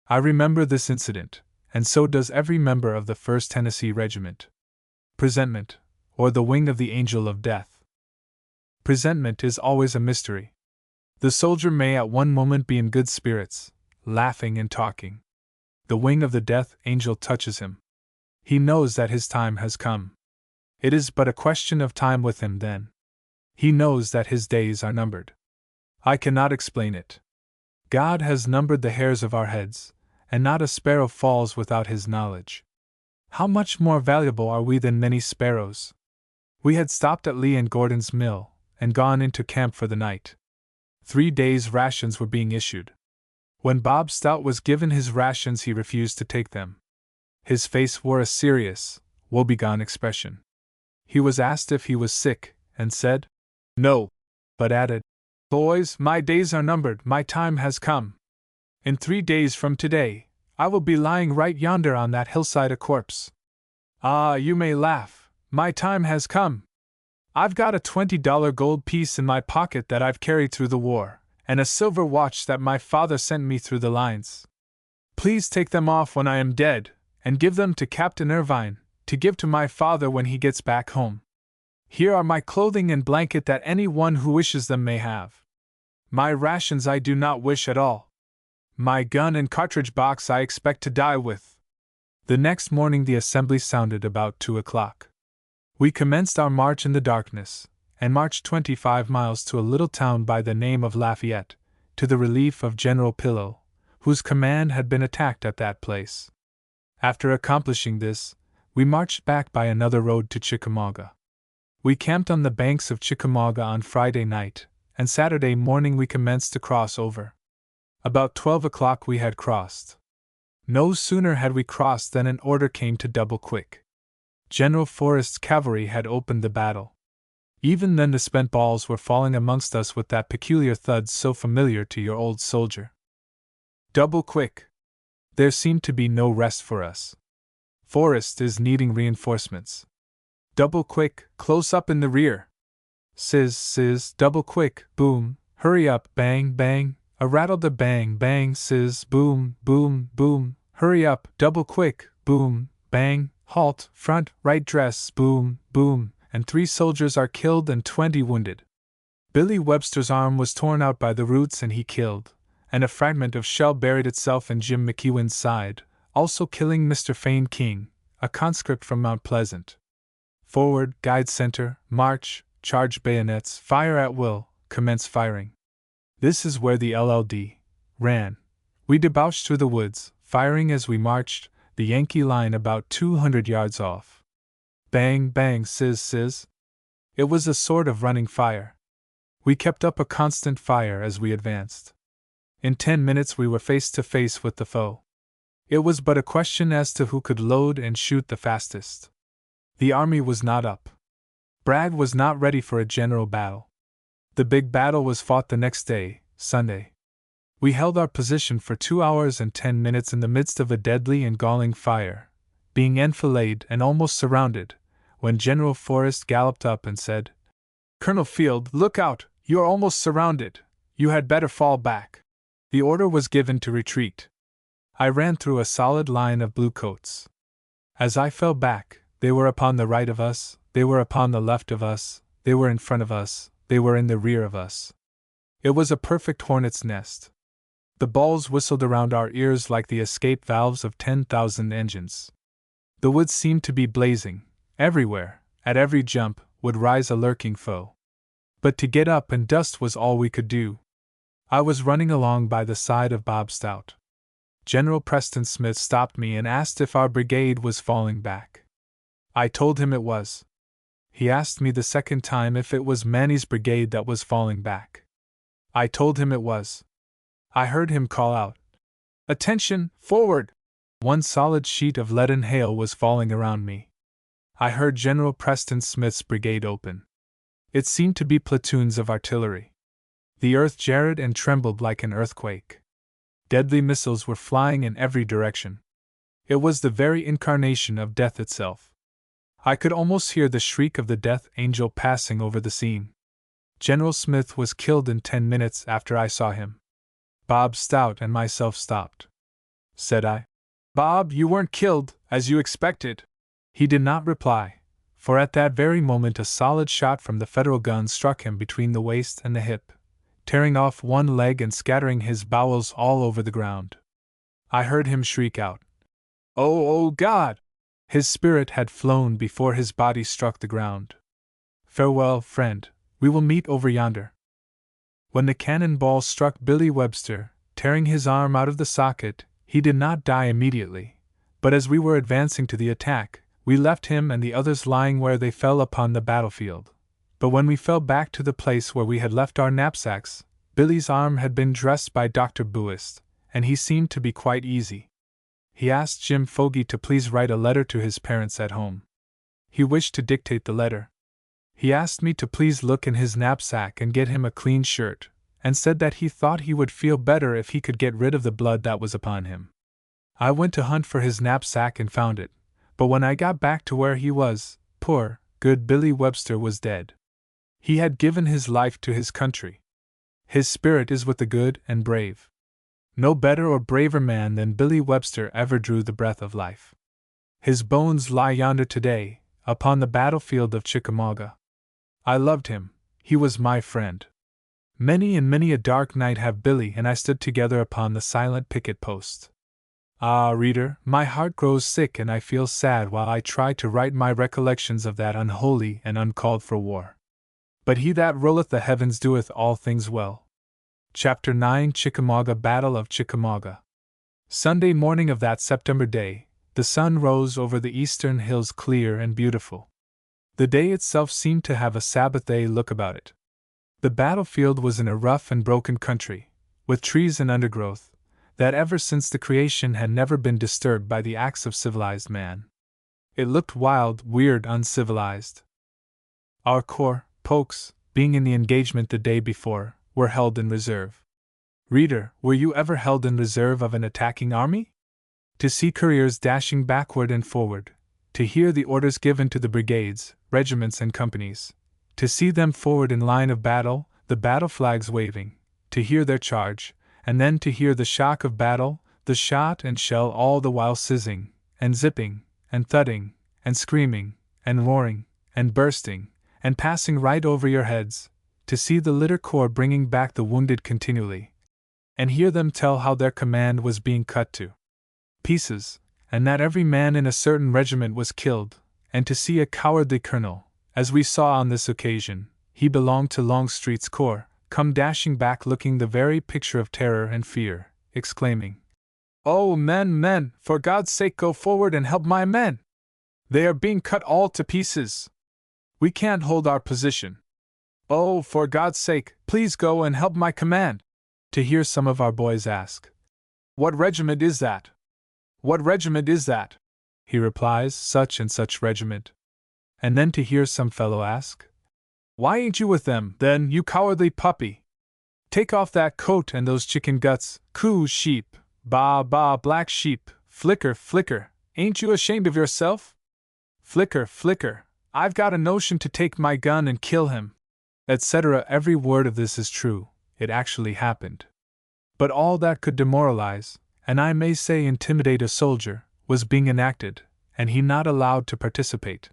I remember this incident, and so does every member of the 1st Tennessee Regiment. Presentment, or the wing of the angel of death. Presentment is always a mystery. The soldier may at one moment be in good spirits, laughing and talking. The wing of the death angel touches him. He knows that his time has come. It is but a question of time with him then. He knows that his days are numbered. I cannot explain it. God has numbered the hairs of our heads, and not a sparrow falls without his knowledge. How much more valuable are we than many sparrows? We had stopped at Lee and Gordon's mill, and gone into camp for the night. 3 days' rations were being issued. When Bob Stout was given his rations he refused to take them. His face wore a serious, woebegone expression. He was asked if he was sick, and said, "No," but added, "Boys, my days are numbered, my time has come. In 3 days from today, I will be lying right yonder on that hillside a corpse. Ah, you may laugh, my time has come. I've got a $20 gold piece in my pocket that I've carried through the war, and a silver watch that my father sent me through the lines. Please take them off when I am dead, and give them to Captain Irvine, to give to my father when he gets back home. Here are my clothing and blanket that any one who wishes them may have. My rations I do not wish at all. My gun and cartridge box I expect to die with." The next morning the assembly sounded about 2 o'clock. We commenced our march in the darkness, and marched 25 miles to a little town by the name of Lafayette, to the relief of General Pillow, whose command had been attacked at that place. After accomplishing this, we marched back by another road to Chickamauga. We camped on the banks of Chickamauga on Friday night, and Saturday morning we commenced to cross over. About 12 o'clock we had crossed. No sooner had we crossed than an order came to double quick. General Forrest's cavalry had opened the battle. Even then the spent balls were falling amongst us with that peculiar thud so familiar to your old soldier. Double quick! There seemed to be no rest for us. Forrest is needing reinforcements. Double quick, close up in the rear. Sizz, sizz, double quick, boom, hurry up, bang, bang, a rattle the bang, bang, sizz, boom, boom, boom, hurry up, double quick, boom, bang, halt, front, right dress, boom, boom, and 3 soldiers are killed and 20 wounded. Billy Webster's arm was torn out by the roots and he killed, and a fragment of shell buried itself in Jim McEwen's side, also killing Mr. Fane King, a conscript from Mount Pleasant. Forward, guide center, march, charge bayonets, fire at will, commence firing. This is where the LLD ran. We debouched through the woods, firing as we marched, the Yankee line about 200 yards off. Bang, bang, sizz, sizz. It was a sort of running fire. We kept up a constant fire as we advanced. In 10 minutes we were face to face with the foe. It was but a question as to who could load and shoot the fastest. The army was not up. Bragg was not ready for a general battle. The big battle was fought the next day, Sunday. We held our position for 2 hours and 10 minutes in the midst of a deadly and galling fire, being enfiladed and almost surrounded, when General Forrest galloped up and said, "Colonel Field, look out, you are almost surrounded. You had better fall back." The order was given to retreat. I ran through a solid line of bluecoats. As I fell back, they were upon the right of us, they were upon the left of us, they were in front of us, they were in the rear of us. It was a perfect hornet's nest. The balls whistled around our ears like the escape valves of 10,000 engines. The woods seemed to be blazing. Everywhere, at every jump, would rise a lurking foe. But to get up and dust was all we could do. I was running along by the side of Bob Stout. General Preston Smith stopped me and asked if our brigade was falling back. I told him it was. He asked me the second time if it was Manny's brigade that was falling back. I told him it was. I heard him call out, "Attention, forward!" One solid sheet of leaden hail was falling around me. I heard General Preston Smith's brigade open. It seemed to be platoons of artillery. The earth jarred and trembled like an earthquake. Deadly missiles were flying in every direction. It was the very incarnation of death itself. I could almost hear the shriek of the death angel passing over the scene. General Smith was killed in 10 minutes after I saw him. Bob Stout and myself stopped. Said I, "Bob, you weren't killed, as you expected." He did not reply, for at that very moment a solid shot from the Federal gun struck him between the waist and the hip, tearing off one leg and scattering his bowels all over the ground. I heard him shriek out, "Oh, God!" His spirit had flown before his body struck the ground. "Farewell, friend, we will meet over yonder." When the cannon ball struck Billy Webster, tearing his arm out of the socket, he did not die immediately, but as we were advancing to the attack, we left him and the others lying where they fell upon the battlefield. But when we fell back to the place where we had left our knapsacks, Billy's arm had been dressed by Dr. Buist, and he seemed to be quite easy. He asked Jim Fogy to please write a letter to his parents at home. He wished to dictate the letter. He asked me to please look in his knapsack and get him a clean shirt, and said that he thought he would feel better if he could get rid of the blood that was upon him. I went to hunt for his knapsack and found it, but when I got back to where he was, poor, good Billy Webster was dead. He had given his life to his country. His spirit is with the good and brave. No better or braver man than Billy Webster ever drew the breath of life. His bones lie yonder today, upon the battlefield of Chickamauga. I loved him, he was my friend. Many and many a dark night have Billy and I stood together upon the silent picket post. Ah, reader, my heart grows sick and I feel sad while I try to write my recollections of that unholy and uncalled for war. But he that ruleth the heavens doeth all things well. Chapter 9 Chickamauga Battle of Chickamauga. Sunday morning of that September day, the sun rose over the eastern hills clear and beautiful. The day itself seemed to have a Sabbath-day look about it. The battlefield was in a rough and broken country, with trees and undergrowth, that ever since the creation had never been disturbed by the acts of civilized man. It looked wild, weird, uncivilized. Our corps, Polks, being in the engagement the day before, were held in reserve. Reader, were you ever held in reserve of an attacking army? To see couriers dashing backward and forward, to hear the orders given to the brigades, regiments, and companies, to see them forward in line of battle, the battle flags waving, to hear their charge, and then to hear the shock of battle, the shot and shell all the while sizzing, and zipping, and thudding, and screaming, and roaring, and bursting, and passing right over your heads, to see the litter corps bringing back the wounded continually, and hear them tell how their command was being cut to pieces, and that every man in a certain regiment was killed, and to see a cowardly colonel, as we saw on this occasion, he belonged to Longstreet's corps, come dashing back looking the very picture of terror and fear, exclaiming, "Oh, men, men, for God's sake go forward and help my men! They are being cut all to pieces. We can't hold our position. Oh, for God's sake, please go and help my command!" To hear some of our boys ask, "What regiment is that? What regiment is that?" He replies, "Such and such regiment." And then to hear some fellow ask, "Why ain't you with them, then, you cowardly puppy? Take off that coat and those chicken guts, coo sheep, ba ba black sheep, flicker flicker, ain't you ashamed of yourself? Flicker flicker, I've got a notion to take my gun and kill him," etc. Every word of this is true, it actually happened. But all that could demoralize, and I may say intimidate a soldier, was being enacted, and he not allowed to participate.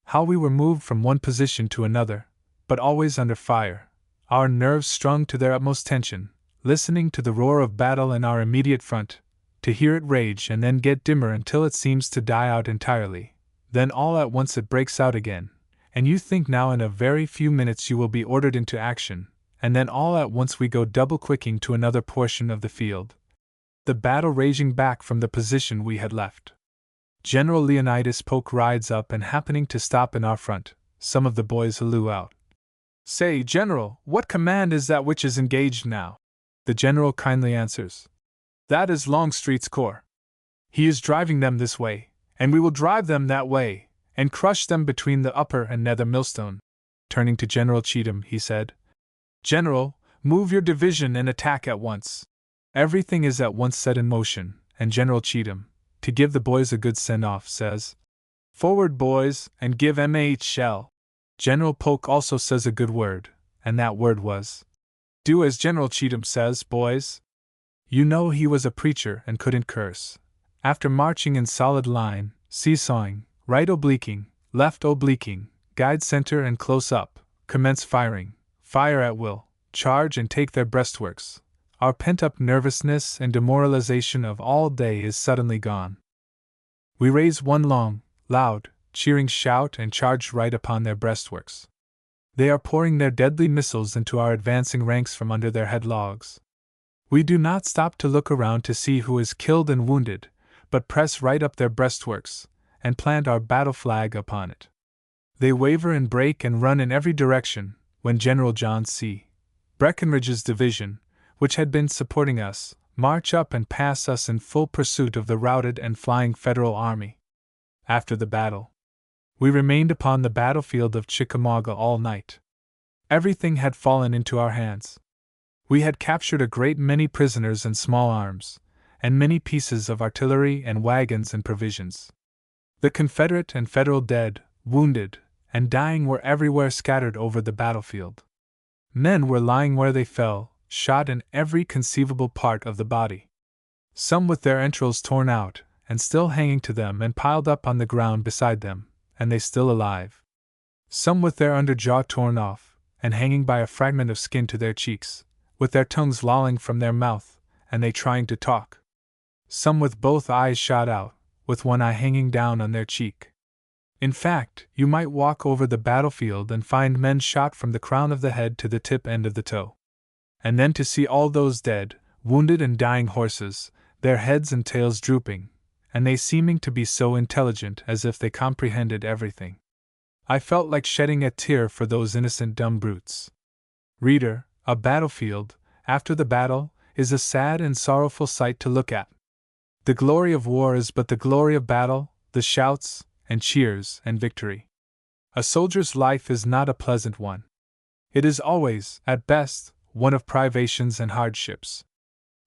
How we were moved from one position to another, but always under fire, our nerves strung to their utmost tension, listening to the roar of battle in our immediate front, to hear it rage and then get dimmer until it seems to die out entirely, then all at once it breaks out again, and you think now in a very few minutes you will be ordered into action, and then all at once we go double-quicking to another portion of the field. The battle raging back from the position we had left. General Leonidas Polk rides up and happening to stop in our front, some of the boys halloo out, "Say, General, what command is that which is engaged now?" The general kindly answers, "That is Longstreet's corps. He is driving them this way, and we will drive them that way, and crush them between the upper and nether millstone." Turning to General Cheatham, he said, "General, move your division and attack at once." Everything is at once set in motion, and General Cheatham, to give the boys a good send-off, says, "Forward, boys, and give 'em a shell." General Polk also says a good word, and that word was, "Do as General Cheatham says, boys." You know he was a preacher and couldn't curse. After marching in solid line, seesawing, right obliquing, left obliquing, guide center and close up, commence firing, fire at will, charge and take their breastworks, our pent-up nervousness and demoralization of all day is suddenly gone. We raise one long, loud, cheering shout and charge right upon their breastworks. They are pouring their deadly missiles into our advancing ranks from under their headlogs. We do not stop to look around to see who is killed and wounded, but press right up their breastworks, and plant our battle flag upon it. They waver and break and run in every direction, when General John C. Breckinridge's division, which had been supporting us, march up and pass us in full pursuit of the routed and flying Federal army. After the battle, we remained upon the battlefield of Chickamauga all night. Everything had fallen into our hands. We had captured a great many prisoners and small arms, and many pieces of artillery and wagons and provisions. The Confederate and Federal dead, wounded, and dying were everywhere scattered over the battlefield. Men were lying where they fell, shot in every conceivable part of the body. Some with their entrails torn out, and still hanging to them and piled up on the ground beside them, and they still alive. Some with their under jaw torn off, and hanging by a fragment of skin to their cheeks, with their tongues lolling from their mouth, and they trying to talk. Some with both eyes shot out, with one eye hanging down on their cheek. In fact, you might walk over the battlefield and find men shot from the crown of the head to the tip end of the toe. And then to see all those dead, wounded and dying horses, their heads and tails drooping, and they seeming to be so intelligent as if they comprehended everything. I felt like shedding a tear for those innocent dumb brutes. Reader, a battlefield, after the battle, is a sad and sorrowful sight to look at. The glory of war is but the glory of battle, the shouts, and cheers, and victory. A soldier's life is not a pleasant one. It is always, at best, one of privations and hardships.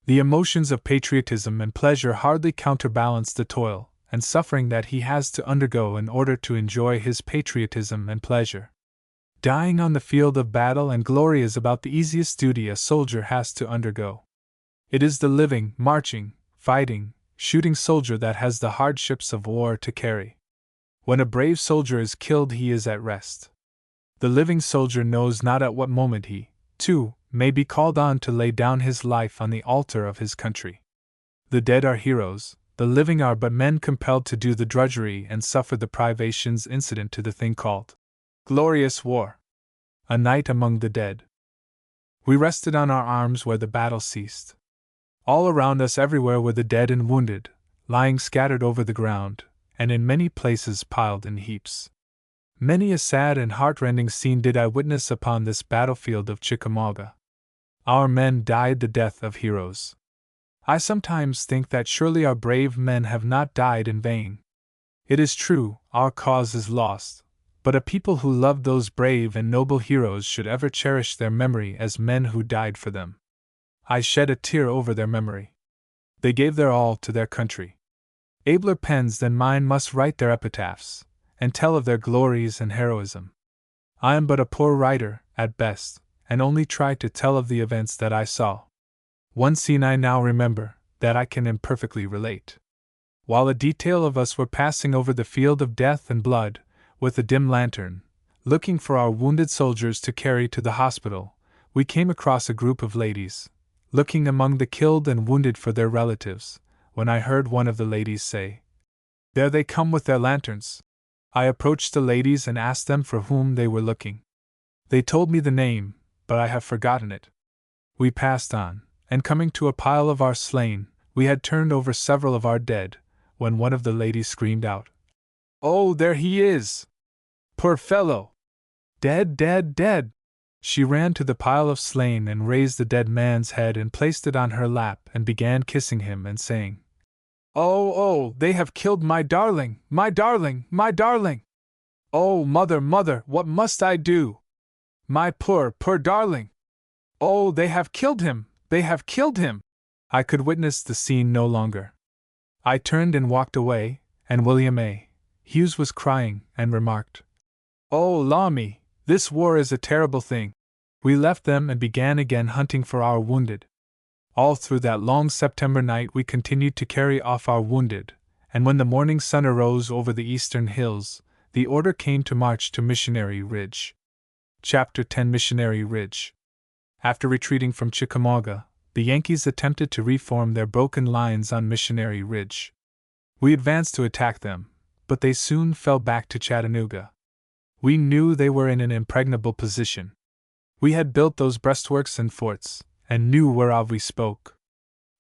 The emotions of patriotism and pleasure hardly counterbalance the toil and suffering that he has to undergo in order to enjoy his patriotism and pleasure. Dying on the field of battle and glory is about the easiest duty a soldier has to undergo. It is the living, marching, fighting, shooting soldier that has the hardships of war to carry. When a brave soldier is killed, he is at rest. The living soldier knows not at what moment he, too, may be called on to lay down his life on the altar of his country. The dead are heroes, the living are but men compelled to do the drudgery and suffer the privations incident to the thing called glorious war. A night among the dead. We rested on our arms where the battle ceased. All around us everywhere were the dead and wounded, lying scattered over the ground, and in many places piled in heaps. Many a sad and heartrending scene did I witness upon this battlefield of Chickamauga. Our men died the death of heroes. I sometimes think that surely our brave men have not died in vain. It is true, our cause is lost, but a people who loved those brave and noble heroes should ever cherish their memory as men who died for them. I shed a tear over their memory. They gave their all to their country. Abler pens than mine must write their epitaphs, and tell of their glories and heroism. I am but a poor writer, at best, and only try to tell of the events that I saw. One scene I now remember, that I can imperfectly relate. While a detail of us were passing over the field of death and blood, with a dim lantern, looking for our wounded soldiers to carry to the hospital, we came across a group of ladies, looking among the killed and wounded for their relatives, when I heard one of the ladies say, "There they come with their lanterns." I approached the ladies and asked them for whom they were looking. They told me the name, but I have forgotten it. We passed on, and coming to a pile of our slain, we had turned over several of our dead, when one of the ladies screamed out, "Oh, there he is! Poor fellow! Dead, dead, dead!" She ran to the pile of slain and raised the dead man's head and placed it on her lap and began kissing him and saying, "Oh, oh, they have killed my darling, my darling, my darling! Oh, mother, mother, what must I do? My poor, poor darling! Oh, they have killed him, they have killed him!" I could witness the scene no longer. I turned and walked away, and William A. Hughes was crying, and remarked, "Oh, law me, this war is a terrible thing." We left them and began again hunting for our wounded. All through that long September night we continued to carry off our wounded, and when the morning sun arose over the eastern hills, the order came to march to Missionary Ridge. Chapter 10 Missionary Ridge. After retreating from Chickamauga, the Yankees attempted to reform their broken lines on Missionary Ridge. We advanced to attack them, but they soon fell back to Chattanooga. We knew they were in an impregnable position. We had built those breastworks and forts, and knew whereof we spoke.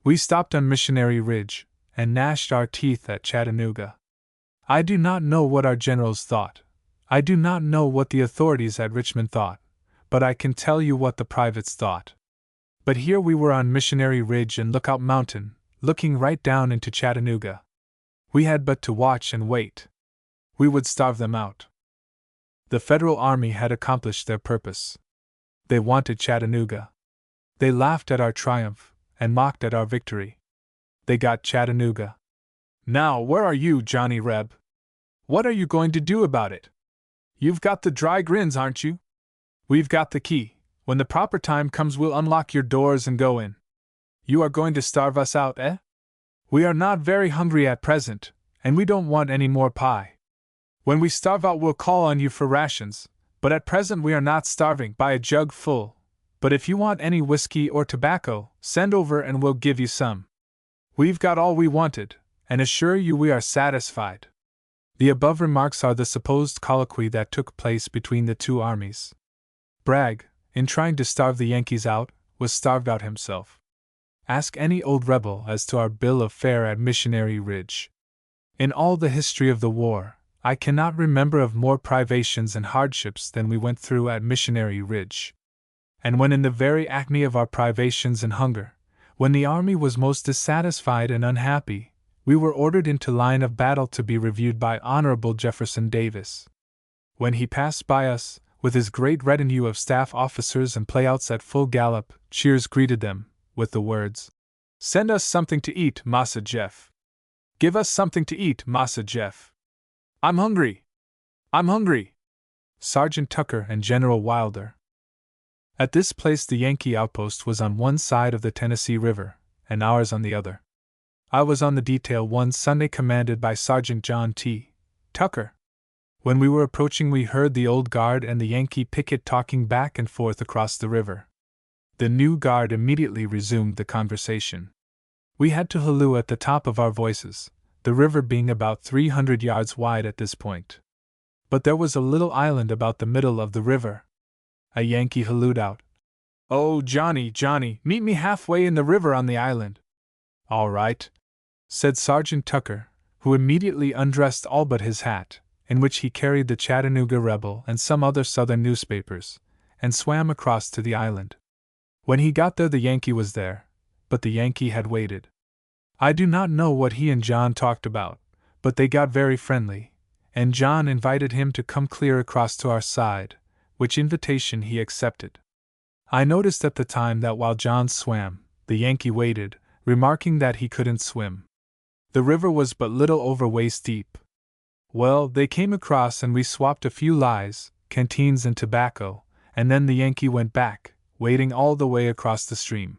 We stopped on Missionary Ridge, and gnashed our teeth at Chattanooga. I do not know what our generals thought. I do not know what the authorities at Richmond thought, but I can tell you what the privates thought. But here we were on Missionary Ridge and Lookout Mountain, looking right down into Chattanooga. We had but to watch and wait. We would starve them out. The Federal Army had accomplished their purpose. They wanted Chattanooga. They laughed at our triumph, and mocked at our victory. They got Chattanooga. Now, where are you, Johnny Reb? What are you going to do about it? You've got the dry grins, aren't you? We've got the key. When the proper time comes, we'll unlock your doors and go in. You are going to starve us out, eh? We are not very hungry at present, and we don't want any more pie. When we starve out, we'll call on you for rations, but at present we are not starving by a jug full. But if you want any whiskey or tobacco, send over and we'll give you some. We've got all we wanted, and assure you we are satisfied. The above remarks are the supposed colloquy that took place between the two armies. Bragg, in trying to starve the Yankees out, was starved out himself. Ask any old rebel as to our bill of fare at Missionary Ridge. In all the history of the war, I cannot remember of more privations and hardships than we went through at Missionary Ridge. And when in the very acme of our privations and hunger, when the army was most dissatisfied and unhappy, we were ordered into line of battle to be reviewed by Honorable Jefferson Davis. When he passed by us, with his great retinue of staff officers and playouts at full gallop, cheers greeted them, with the words, "Send us something to eat, Massa Jeff. Give us something to eat, Massa Jeff. I'm hungry. I'm hungry." Sergeant Tucker and General Wilder. At this place the Yankee outpost was on one side of the Tennessee River, and ours on the other. I was on the detail one Sunday commanded by Sergeant John T. Tucker. When we were approaching, we heard the old guard and the Yankee picket talking back and forth across the river. The new guard immediately resumed the conversation. We had to halloo at the top of our voices, the river being about 300 yards wide at this point. But there was a little island about the middle of the river. A Yankee hallooed out, "Oh, Johnny, Johnny, meet me halfway in the river on the island. "All right," said Sergeant Tucker, who immediately undressed all but his hat, in which he carried the Chattanooga Rebel and some other Southern newspapers, and swam across to the island. When he got there, the Yankee was there, but the Yankee had waited. I do not know what he and John talked about, but they got very friendly, and John invited him to come clear across to our side, which invitation he accepted. I noticed at the time that while John swam, the Yankee waited, remarking that he couldn't swim. The river was but little over waist deep. Well, they came across and we swapped a few lies, canteens and tobacco, and then the Yankee went back, wading all the way across the stream.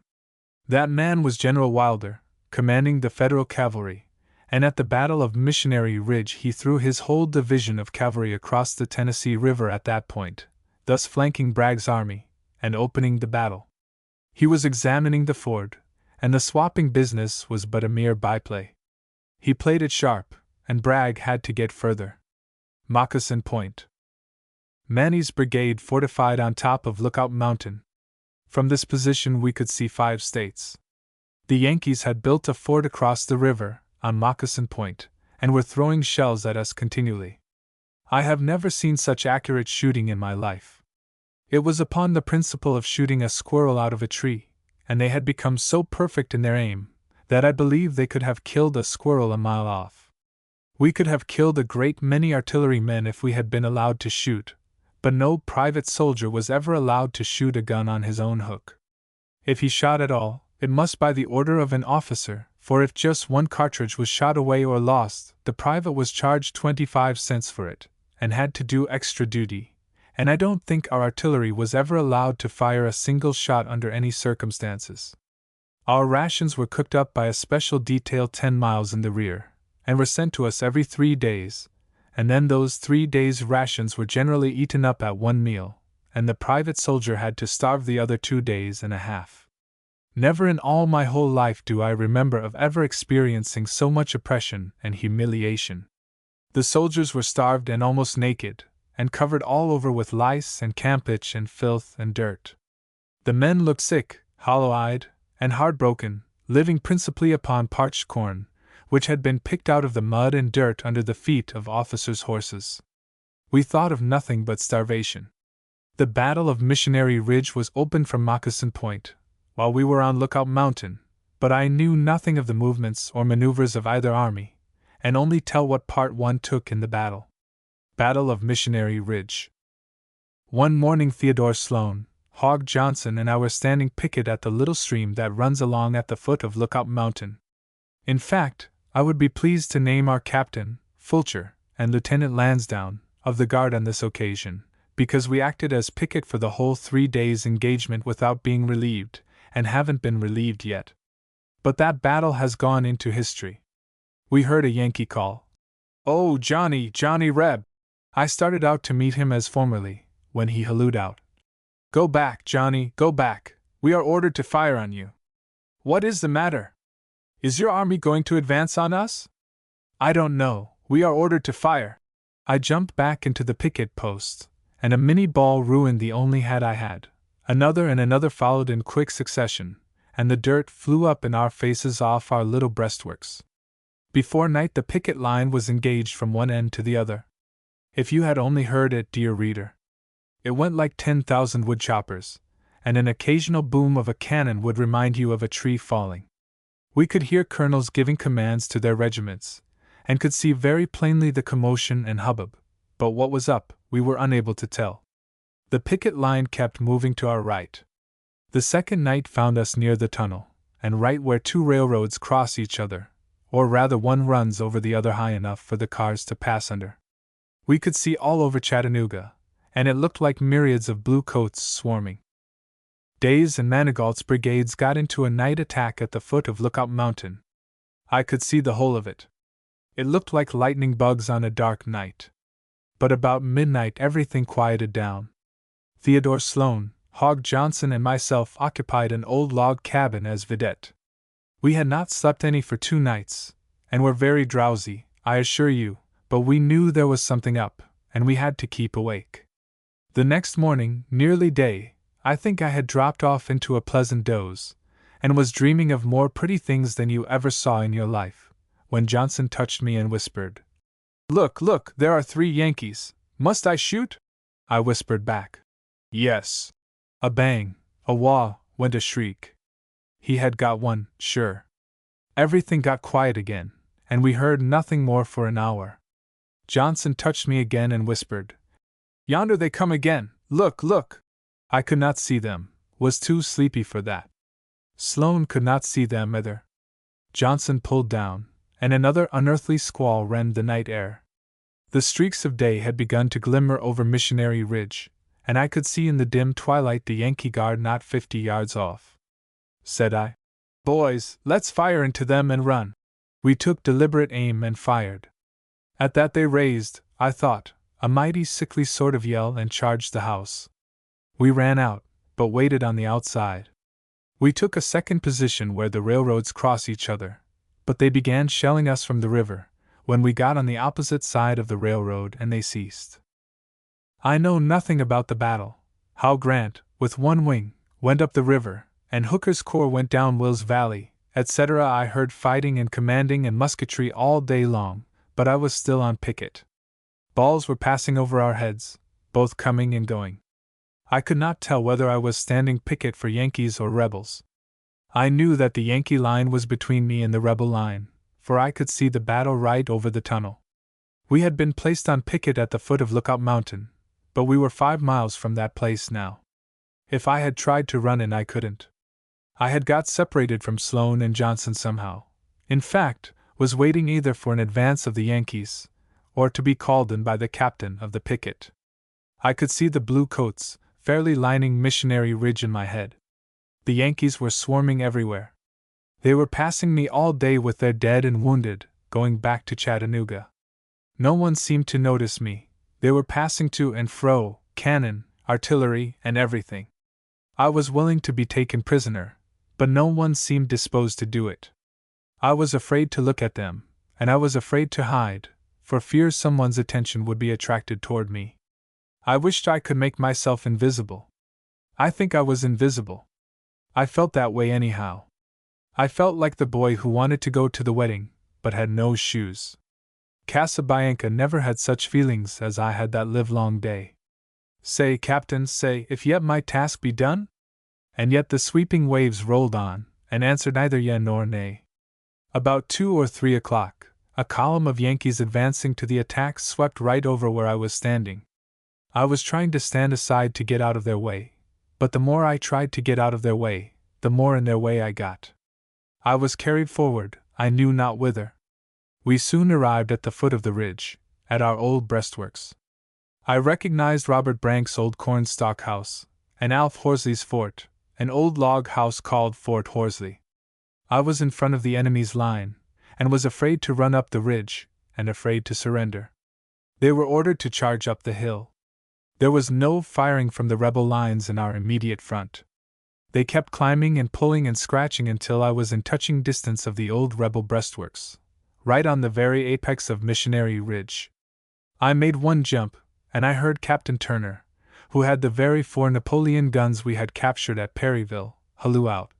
That man was General Wilder, commanding the Federal cavalry, and at the Battle of Missionary Ridge he threw his whole division of cavalry across the Tennessee River at that point, thus flanking Bragg's army, and opening the battle. He was examining the ford, and the swapping business was but a mere byplay. He played it sharp, and Bragg had to get further. Moccasin Point. Manny's brigade fortified on top of Lookout Mountain. From this position we could see 5 states. The Yankees had built a fort across the river, on Moccasin Point, and were throwing shells at us continually. I have never seen such accurate shooting in my life. It was upon the principle of shooting a squirrel out of a tree, and they had become so perfect in their aim, that I believe they could have killed a squirrel a mile off. We could have killed a great many artillerymen if we had been allowed to shoot, but no private soldier was ever allowed to shoot a gun on his own hook. If he shot at all, it must by the order of an officer, for if just one cartridge was shot away or lost, the private was charged 25 cents for it, and had to do extra duty, and I don't think our artillery was ever allowed to fire a single shot under any circumstances. Our rations were cooked up by a special detail 10 miles in the rear, and were sent to us every 3 days, and then those 3 days' rations were generally eaten up at one meal, and the private soldier had to starve the other 2 days and a half. Never in all my whole life do I remember of ever experiencing so much oppression and humiliation. The soldiers were starved and almost naked, and covered all over with lice and campitch and filth and dirt. The men looked sick, hollow-eyed, and heartbroken, living principally upon parched corn, which had been picked out of the mud and dirt under the feet of officers' horses. We thought of nothing but starvation. The Battle of Missionary Ridge was opened from Moccasin Point, while we were on Lookout Mountain, but I knew nothing of the movements or maneuvers of either army, and only tell what part one took in the battle. Battle of Missionary Ridge. One morning Theodore Sloan, Hogg Johnson and I were standing picket at the little stream that runs along at the foot of Lookout Mountain. In fact, I would be pleased to name our captain, Fulcher, and Lieutenant Lansdowne, of the guard on this occasion, because we acted as picket for the whole 3 days' engagement without being relieved, and haven't been relieved yet. But that battle has gone into history. We heard a Yankee call, "Oh, Johnny, Johnny Reb!" I started out to meet him as formerly, when he hallooed out, "Go back, Johnny, go back, we are ordered to fire on you." "What is the matter? Is your army going to advance on us?" "I don't know, we are ordered to fire." I jumped back into the picket post, and a Minnie ball ruined the only hat I had. Another and another followed in quick succession, and the dirt flew up in our faces off our little breastworks. Before night the picket line was engaged from one end to the other. If you had only heard it, dear reader! It went like 10,000 woodchoppers, and an occasional boom of a cannon would remind you of a tree falling. We could hear colonels giving commands to their regiments, and could see very plainly the commotion and hubbub, but what was up, we were unable to tell. The picket line kept moving to our right. The second night found us near the tunnel, and right where 2 railroads cross each other, or rather one runs over the other high enough for the cars to pass under. We could see all over Chattanooga, and it looked like myriads of blue coats swarming. Day's and Manigault's brigades got into a night attack at the foot of Lookout Mountain. I could see the whole of it. It looked like lightning bugs on a dark night. But about midnight everything quieted down. Theodore Sloan, Hogg Johnson and myself occupied an old log cabin as vidette. We had not slept any for 2 nights, and were very drowsy, I assure you, but we knew there was something up, and we had to keep awake. The next morning, nearly day, I think I had dropped off into a pleasant doze, and was dreaming of more pretty things than you ever saw in your life, when Johnson touched me and whispered, "Look, look, there are 3 Yankees. Must I shoot?" I whispered back, "Yes." A bang, a wah, went a shriek. He had got one, sure. Everything got quiet again, and we heard nothing more for an hour. Johnson touched me again and whispered, "Yonder they come again, look, look!" I could not see them, was too sleepy for that. Sloane could not see them either. Johnson pulled down, and another unearthly squall rent the night air. The streaks of day had begun to glimmer over Missionary Ridge, and I could see in the dim twilight the Yankee guard not 50 yards off. Said I, "Boys, let's fire into them and run." We took deliberate aim and fired. At that they raised, I thought, a mighty sickly sort of yell and charged the house. We ran out, but waited on the outside. We took a second position where the railroads cross each other, but they began shelling us from the river, when we got on the opposite side of the railroad and they ceased. I know nothing about the battle, how Grant, with one wing, went up the river, and Hooker's corps went down Will's Valley, etc. I heard fighting and commanding and musketry all day long, but I was still on picket. Balls were passing over our heads, both coming and going. I could not tell whether I was standing picket for Yankees or rebels. I knew that the Yankee line was between me and the rebel line, for I could see the battle right over the tunnel. We had been placed on picket at the foot of Lookout Mountain, but we were 5 miles from that place now. If I had tried to run in, I couldn't. I had got separated from Sloane and Johnson somehow. In fact, was waiting either for an advance of the Yankees, or to be called in by the captain of the picket. I could see the blue coats fairly lining Missionary Ridge in my head. The Yankees were swarming everywhere. They were passing me all day with their dead and wounded, going back to Chattanooga. No one seemed to notice me. They were passing to and fro, cannon, artillery, and everything. I was willing to be taken prisoner, but no one seemed disposed to do it. I was afraid to look at them, and I was afraid to hide, for fear someone's attention would be attracted toward me. I wished I could make myself invisible. I think I was invisible. I felt that way anyhow. I felt like the boy who wanted to go to the wedding, but had no shoes. Casabianca never had such feelings as I had that livelong day. "Say, Captain, say, if yet my task be done?" And yet the sweeping waves rolled on, and answered neither yea nor nay. About 2 or 3 o'clock, a column of Yankees advancing to the attack swept right over where I was standing. I was trying to stand aside to get out of their way, but the more I tried to get out of their way, the more in their way I got. I was carried forward, I knew not whither. We soon arrived at the foot of the ridge, at our old breastworks. I recognized Robert Brank's old cornstalk house, and Alf Horsley's fort, an old log house called Fort Horsley. I was in front of the enemy's line, and was afraid to run up the ridge, and afraid to surrender. They were ordered to charge up the hill. There was no firing from the rebel lines in our immediate front. They kept climbing and pulling and scratching until I was in touching distance of the old rebel breastworks, right on the very apex of Missionary Ridge. I made one jump, and I heard Captain Turner, who had the very 4 Napoleon guns we had captured at Perryville, halloo out,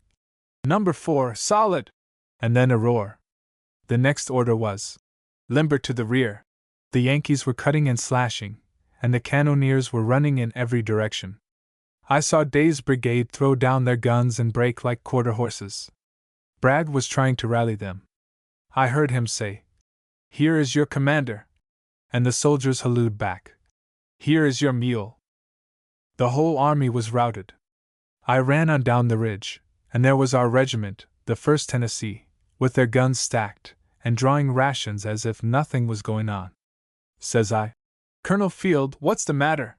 "Number 4, solid!" and then a roar. The next order was, "Limber to the rear!" The Yankees were cutting and slashing, and the cannoneers were running in every direction. I saw Day's brigade throw down their guns and break like quarter horses. Bragg was trying to rally them. I heard him say, "Here is your commander," and the soldiers hallooed back, "Here is your mule." The whole army was routed. I ran on down the ridge, and there was our regiment, the 1st Tennessee, with their guns stacked, and drawing rations as if nothing was going on. Says I, "Colonel Field, what's the matter?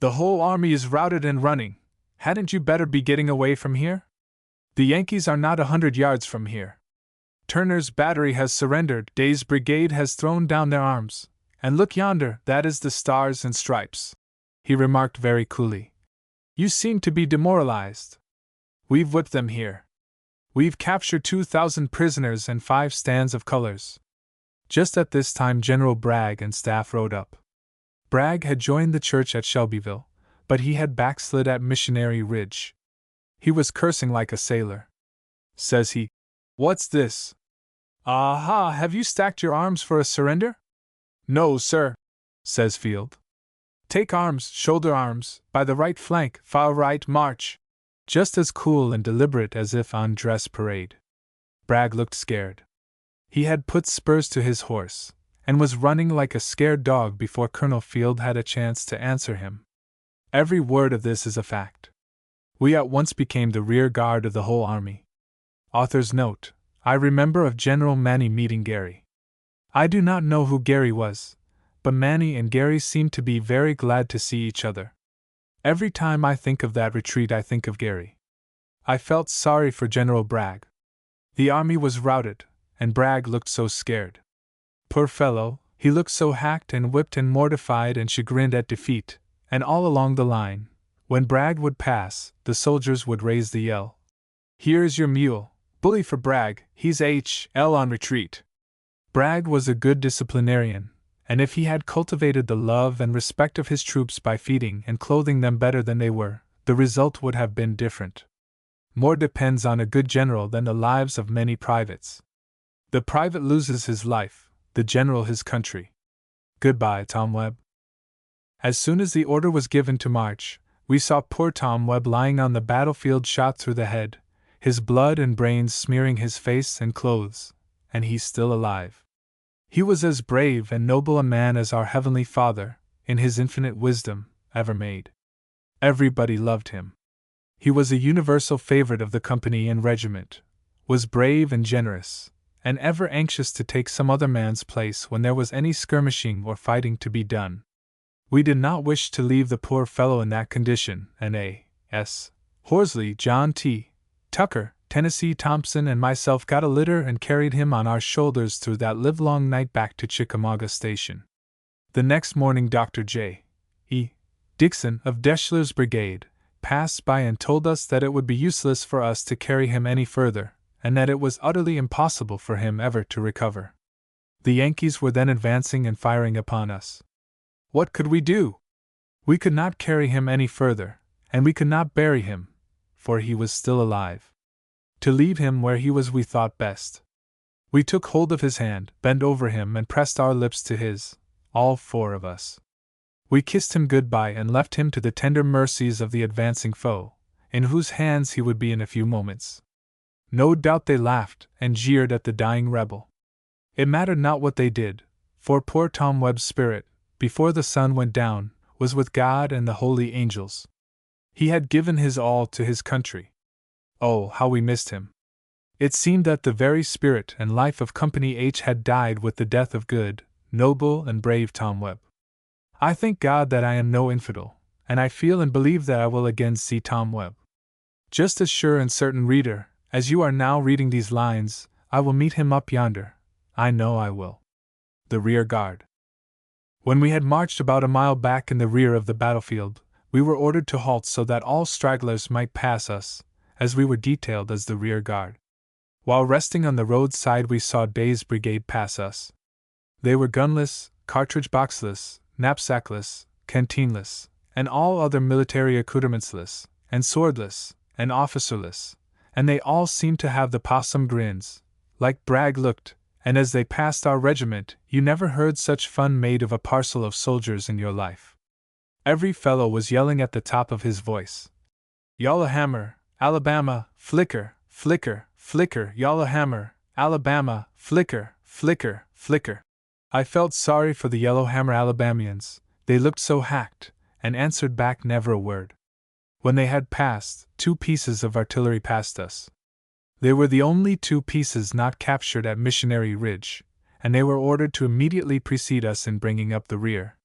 The whole army is routed and running. Hadn't you better be getting away from here? The Yankees are not 100 yards from here. Turner's battery has surrendered, Day's brigade has thrown down their arms, and look yonder, that is the Stars and Stripes." He remarked very coolly, "You seem to be demoralized. We've whipped them here. We've captured 2,000 prisoners and 5 stands of colors." Just at this time General Bragg and staff rode up. Bragg had joined the church at Shelbyville, but he had backslid at Missionary Ridge. He was cursing like a sailor. says he. What's this? Aha, have you stacked your arms for a surrender? No, sir, says Field. Take arms, shoulder arms, by the right flank, far right, march. Just as cool and deliberate as if on dress parade. Bragg looked scared. He had put spurs to his horse, and was running like a scared dog before Colonel Field had a chance to answer him. Every word of this is a fact. We at once became the rear guard of the whole army. Author's note: I remember of General Manny meeting Gary. I do not know who Gary was, but Manny and Gary seemed to be very glad to see each other. Every time I think of that retreat I think of Gary. I felt sorry for General Bragg. The army was routed, and Bragg looked so scared. Poor fellow, he looked so hacked and whipped and mortified and chagrined at defeat, and all along the line, when Bragg would pass, the soldiers would raise the yell. Here's your mule, bully for Bragg, he's H.L. on retreat. Bragg was a good disciplinarian, and if he had cultivated the love and respect of his troops by feeding and clothing them better than they were, the result would have been different. More depends on a good general than the lives of many privates. The private loses his life, the general his country. Goodbye, Tom Webb. As soon as the order was given to march, we saw poor Tom Webb lying on the battlefield shot through the head, his blood and brains smearing his face and clothes, and he still alive. He was as brave and noble a man as our Heavenly Father, in His infinite wisdom, ever made. Everybody loved him. He was a universal favorite of the company and regiment, was brave and generous, and ever anxious to take some other man's place when there was any skirmishing or fighting to be done. We did not wish to leave the poor fellow in that condition, and A.S. Horsley, John T. Tucker, Tennessee Thompson, and myself got a litter and carried him on our shoulders through that livelong night back to Chickamauga Station. The next morning Dr. J. E. Dixon, of Deschler's brigade, passed by and told us that it would be useless for us to carry him any further, and that it was utterly impossible for him ever to recover. The Yankees were then advancing and firing upon us. What could we do? We could not carry him any further, and we could not bury him, for he was still alive. To leave him where he was we thought best. We took hold of his hand, bent over him, and pressed our lips to his, all four of us. We kissed him good-bye and left him to the tender mercies of the advancing foe, in whose hands he would be in a few moments. No doubt they laughed and jeered at the dying rebel. It mattered not what they did, for poor Tom Webb's spirit, before the sun went down, was with God and the holy angels. He had given his all to his country. Oh, how we missed him! It seemed that the very spirit and life of Company H had died with the death of good, noble, and brave Tom Webb. I thank God that I am no infidel, and I feel and believe that I will again see Tom Webb. Just as sure and certain, reader, as you are now reading these lines, I will meet him up yonder. I know I will. The Rear Guard. When we had marched about a mile back in the rear of the battlefield, we were ordered to halt so that all stragglers might pass us, as we were detailed as the rear guard. While resting on the roadside we saw Day's brigade pass us. They were gunless, cartridge boxless, knapsackless, canteenless, and all other military accoutermentsless, and swordless, and officerless, and they all seemed to have the possum grins, like Bragg looked, and as they passed our regiment, you never heard such fun made of a parcel of soldiers in your life. Every fellow was yelling at the top of his voice. Yallahhammer, Alabama, flicker, flicker, flicker, Yallahhammer, Alabama, flicker, flicker, flicker. I felt sorry for the Yellowhammer Alabamians, they looked so hacked, and answered back never a word. When they had passed, 2 pieces of artillery passed us. They were the only 2 pieces not captured at Missionary Ridge, and they were ordered to immediately precede us in bringing up the rear.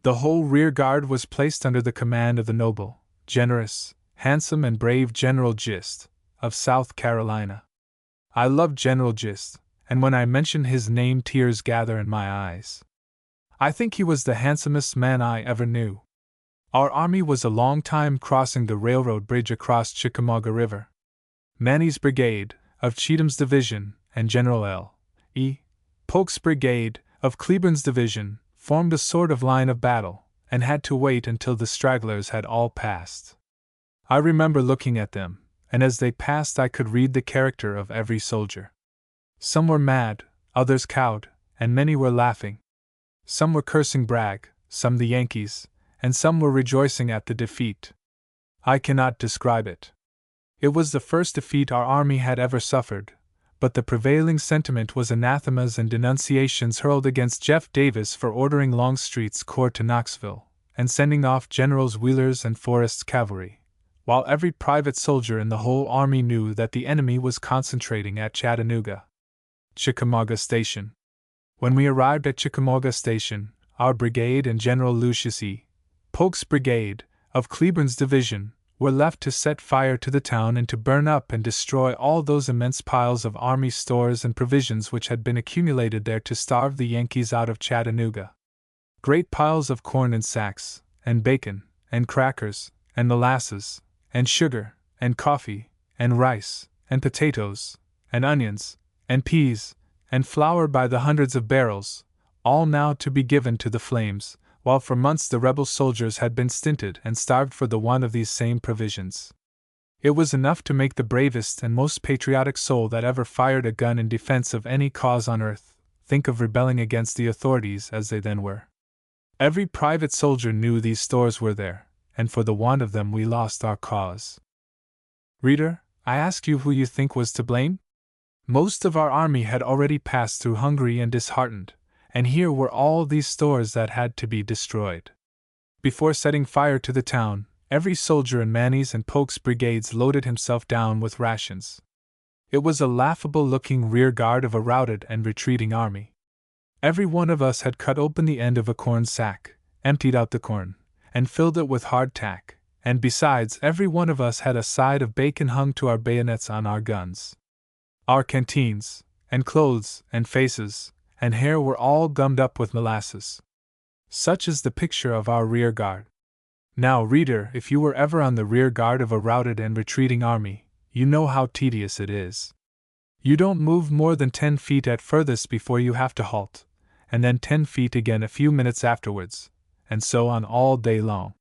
The whole rear guard was placed under the command of the noble, generous, handsome, and brave General Gist, of South Carolina. I love General Gist, and when I mention his name tears gather in my eyes. I think he was the handsomest man I ever knew. Our army was a long time crossing the railroad bridge across Chickamauga River. Manny's brigade, of Cheatham's division, and General L. E. Polk's brigade, of Cleburne's division, formed a sort of line of battle, and had to wait until the stragglers had all passed. I remember looking at them, and as they passed I could read the character of every soldier. Some were mad, others cowed, and many were laughing. Some were cursing Bragg, some the Yankees, and some were rejoicing at the defeat. I cannot describe it. It was the first defeat our army had ever suffered, but the prevailing sentiment was anathemas and denunciations hurled against Jeff Davis for ordering Longstreet's corps to Knoxville, and sending off Generals Wheeler's and Forrest's cavalry, while every private soldier in the whole army knew that the enemy was concentrating at Chattanooga. Chickamauga Station. When we arrived at Chickamauga Station, our brigade and General Lucius E. Polk's brigade, of Cleburne's division, were left to set fire to the town and to burn up and destroy all those immense piles of army stores and provisions which had been accumulated there to starve the Yankees out of Chattanooga. Great piles of corn in sacks, and bacon, and crackers, and molasses, and sugar, and coffee, and rice, and potatoes, and onions, and peas, and flour by the hundreds of barrels, all now to be given to the flames, while for months the rebel soldiers had been stinted and starved for the want of these same provisions. It was enough to make the bravest and most patriotic soul that ever fired a gun in defense of any cause on earth think of rebelling against the authorities as they then were. Every private soldier knew these stores were there, and for the want of them we lost our cause. Reader, I ask you who you think was to blame? Most of our army had already passed through hungry and disheartened, and here were all these stores that had to be destroyed. Before setting fire to the town, every soldier in Manny's and Polk's brigades loaded himself down with rations. It was a laughable-looking rear guard of a routed and retreating army. Every one of us had cut open the end of a corn sack, emptied out the corn, and filled it with hardtack, and besides every one of us had a side of bacon hung to our bayonets on our guns. Our canteens, and clothes, and faces, and hair were all gummed up with molasses. Such is the picture of our rear guard. Now, reader, if you were ever on the rear guard of a routed and retreating army, you know how tedious it is. You don't move more than 10 feet at furthest before you have to halt, and then 10 feet again a few minutes afterwards, and so on all day long.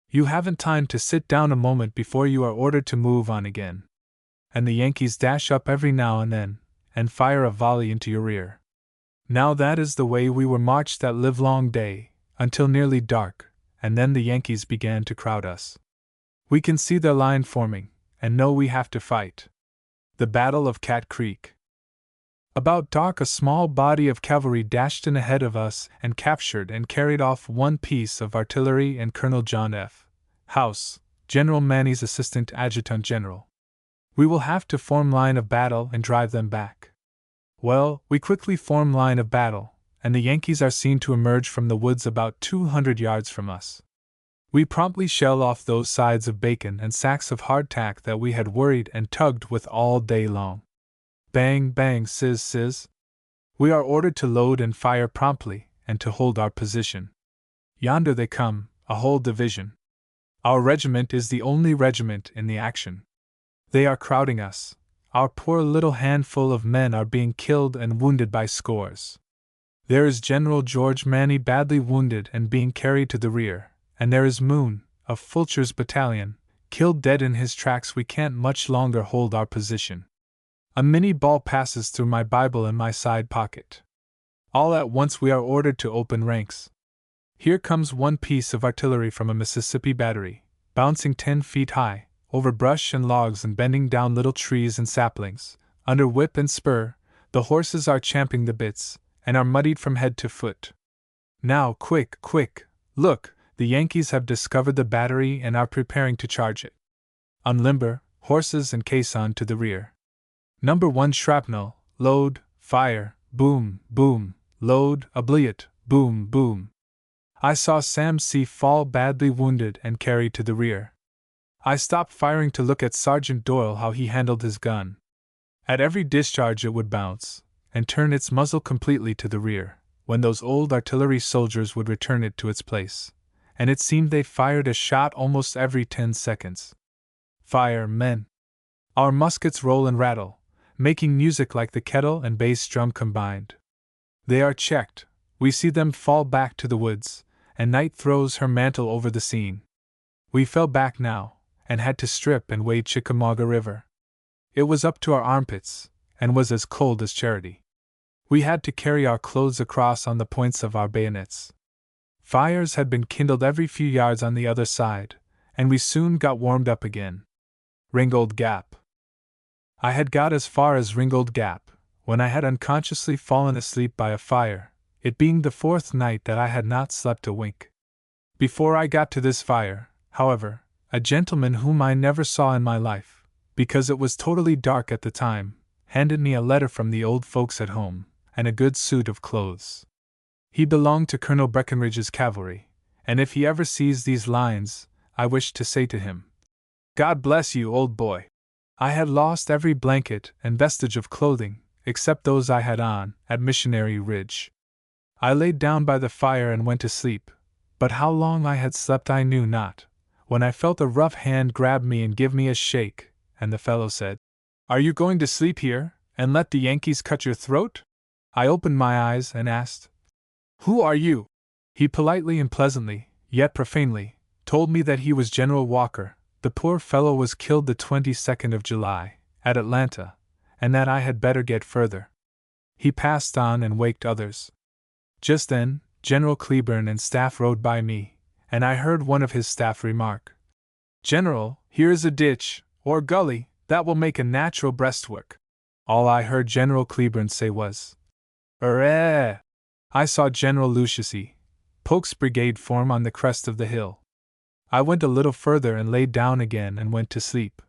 You haven't time to sit down a moment before you are ordered to move on again. And the Yankees dash up every now and then, and fire a volley into your rear. Now that is the way we were marched that livelong day, until nearly dark, and then the Yankees began to crowd us. We can see their line forming, and know we have to fight. The Battle of Cat Creek. About dark a small body of cavalry dashed in ahead of us and captured and carried off one piece of artillery and Colonel John F. House, General Manny's assistant adjutant general. We will have to form line of battle and drive them back. Well, we quickly form line of battle, and the Yankees are seen to emerge from the woods about 200 yards from us. We promptly shell off those sides of bacon and sacks of hardtack that we had worried and tugged with all day long. Bang, bang, sizz, sizz. We are ordered to load and fire promptly, and to hold our position. Yonder they come, a whole division. Our regiment is the only regiment in the action. They are crowding us. Our poor little handful of men are being killed and wounded by scores. There is General George Manny badly wounded and being carried to the rear, and there is Moon, of Fulcher's battalion, killed dead in his tracks. We can't much longer hold our position. A Minnie ball passes through my Bible in my side pocket. All at once we are ordered to open ranks. Here comes one piece of artillery from a Mississippi battery, bouncing 10 feet high, over brush and logs and bending down little trees and saplings. Under whip and spur, the horses are champing the bits, and are muddied from head to foot. Now, quick, quick, look, the Yankees have discovered the battery and are preparing to charge it. Unlimber, horses and caisson to the rear. Number 1 shrapnel, load, fire, boom, boom, load, oubliette, boom, boom. I saw Sam C. fall badly wounded and carried to the rear. I stopped firing to look at Sergeant Doyle how he handled his gun. At every discharge it would bounce, and turn its muzzle completely to the rear, when those old artillery soldiers would return it to its place, and it seemed they fired a shot almost every 10 seconds. Fire, men! Our muskets roll and rattle, making music like the kettle and bass drum combined. They are checked, we see them fall back to the woods, and night throws her mantle over the scene. We fell back now, and had to strip and wade Chickamauga River. It was up to our armpits, and was as cold as charity. We had to carry our clothes across on the points of our bayonets. Fires had been kindled every few yards on the other side, and we soon got warmed up again. Ringgold Gap. I had got as far as Ringgold Gap, when I had unconsciously fallen asleep by a fire, it being the fourth night that I had not slept a wink. Before I got to this fire, however, a gentleman whom I never saw in my life, because it was totally dark at the time, handed me a letter from the old folks at home, and a good suit of clothes. He belonged to Colonel Breckinridge's cavalry, and if he ever sees these lines, I wish to say to him, God bless you, old boy. I had lost every blanket and vestige of clothing, except those I had on, at Missionary Ridge. I laid down by the fire and went to sleep, but how long I had slept I knew not, when I felt a rough hand grab me and give me a shake, and the fellow said, Are you going to sleep here, and let the Yankees cut your throat? I opened my eyes and asked, Who are you? He politely and pleasantly, yet profanely, told me that he was General Walker. The poor fellow was killed the 22nd of July, at Atlanta, and that I had better get further. He passed on and waked others. Just then, General Cleburne and staff rode by me, and I heard one of his staff remark, General, here is a ditch, or gully, that will make a natural breastwork. All I heard General Cleburne say was, "Hurrah!" I saw General Lucius Polk's brigade form on the crest of the hill. I went a little further and laid down again and went to sleep.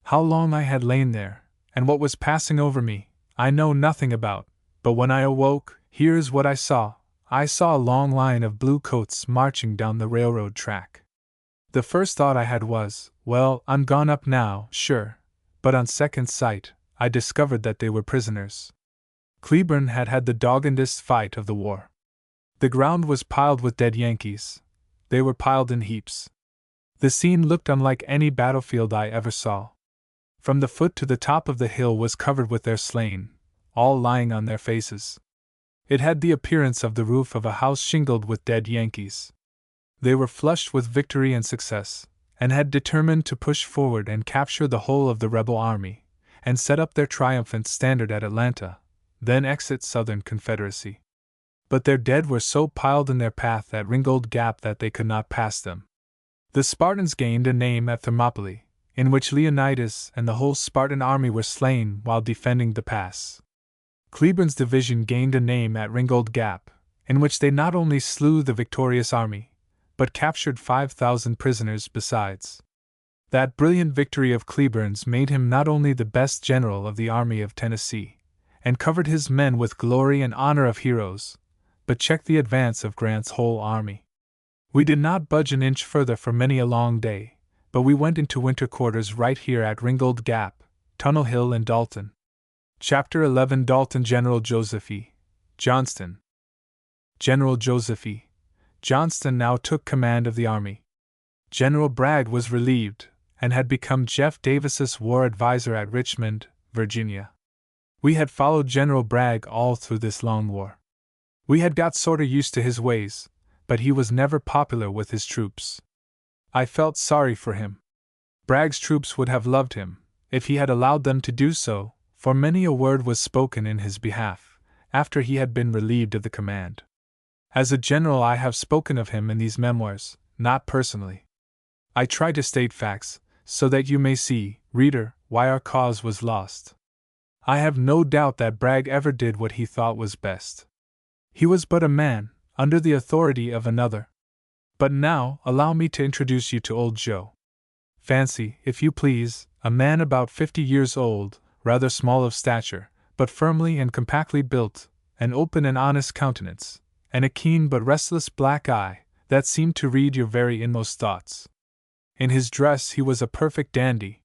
How long I had lain there, and what was passing over me, I know nothing about, but when I awoke, here is what I saw. I saw a long line of blue coats marching down the railroad track. The first thought I had was, well, I'm gone up now, sure, but on second sight, I discovered that they were prisoners. Cleburne had had the doggedest fight of the war. The ground was piled with dead Yankees. They were piled in heaps. The scene looked unlike any battlefield I ever saw. From the foot to the top of the hill was covered with their slain, all lying on their faces. It had the appearance of the roof of a house shingled with dead Yankees. They were flushed with victory and success, and had determined to push forward and capture the whole of the rebel army, and set up their triumphant standard at Atlanta, then exit Southern Confederacy. But their dead were so piled in their path at Ringgold Gap that they could not pass them. The Spartans gained a name at Thermopylae, in which Leonidas and the whole Spartan army were slain while defending the pass. Cleburne's division gained a name at Ringgold Gap, in which they not only slew the victorious army, but captured 5,000 prisoners besides. That brilliant victory of Cleburne's made him not only the best general of the Army of Tennessee, and covered his men with glory and honor of heroes, but checked the advance of Grant's whole army. We did not budge an inch further for many a long day, but we went into winter quarters right here at Ringgold Gap, Tunnel Hill and Dalton. Chapter 11 Dalton. General Joseph E. Johnston. General Joseph E. Johnston now took command of the army. General Bragg was relieved, and had become Jeff Davis's war advisor at Richmond, Virginia. We had followed General Bragg all through this long war. We had got sorter used to his ways, but he was never popular with his troops. I felt sorry for him. Bragg's troops would have loved him, if he had allowed them to do so, for many a word was spoken in his behalf, after he had been relieved of the command. As a general I have spoken of him in these memoirs, not personally. I try to state facts, so that you may see, reader, why our cause was lost. I have no doubt that Bragg ever did what he thought was best. He was but a man, under the authority of another. But now, allow me to introduce you to old Joe. Fancy, if you please, a man about 50 years old, rather small of stature, but firmly and compactly built, an open and honest countenance, and a keen but restless black eye, that seemed to read your very inmost thoughts. In his dress he was a perfect dandy.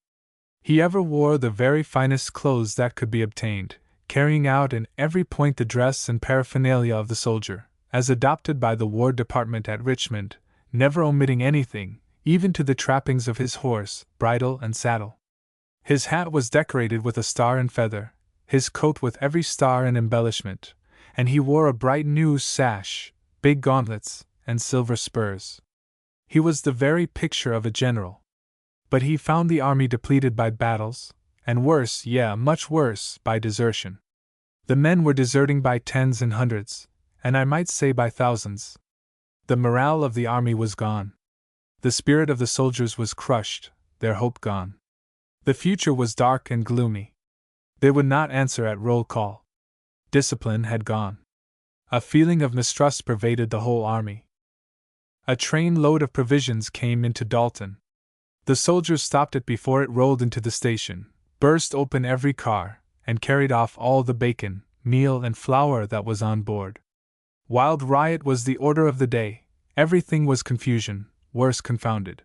He ever wore the very finest clothes that could be obtained, carrying out in every point the dress and paraphernalia of the soldier, as adopted by the War Department at Richmond, never omitting anything, even to the trappings of his horse, bridle and saddle. His hat was decorated with a star and feather, his coat with every star and embellishment, and he wore a bright new sash, big gauntlets, and silver spurs. He was the very picture of a general. But he found the army depleted by battles, and worse, much worse, by desertion. The men were deserting by tens and hundreds, and I might say by thousands. The morale of the army was gone. The spirit of the soldiers was crushed, their hope gone. The future was dark and gloomy. They would not answer at roll call. Discipline had gone. A feeling of mistrust pervaded the whole army. A train load of provisions came into Dalton. The soldiers stopped it before it rolled into the station, burst open every car, and carried off all the bacon, meal, and flour that was on board. Wild riot was the order of the day. Everything was confusion, worse confounded.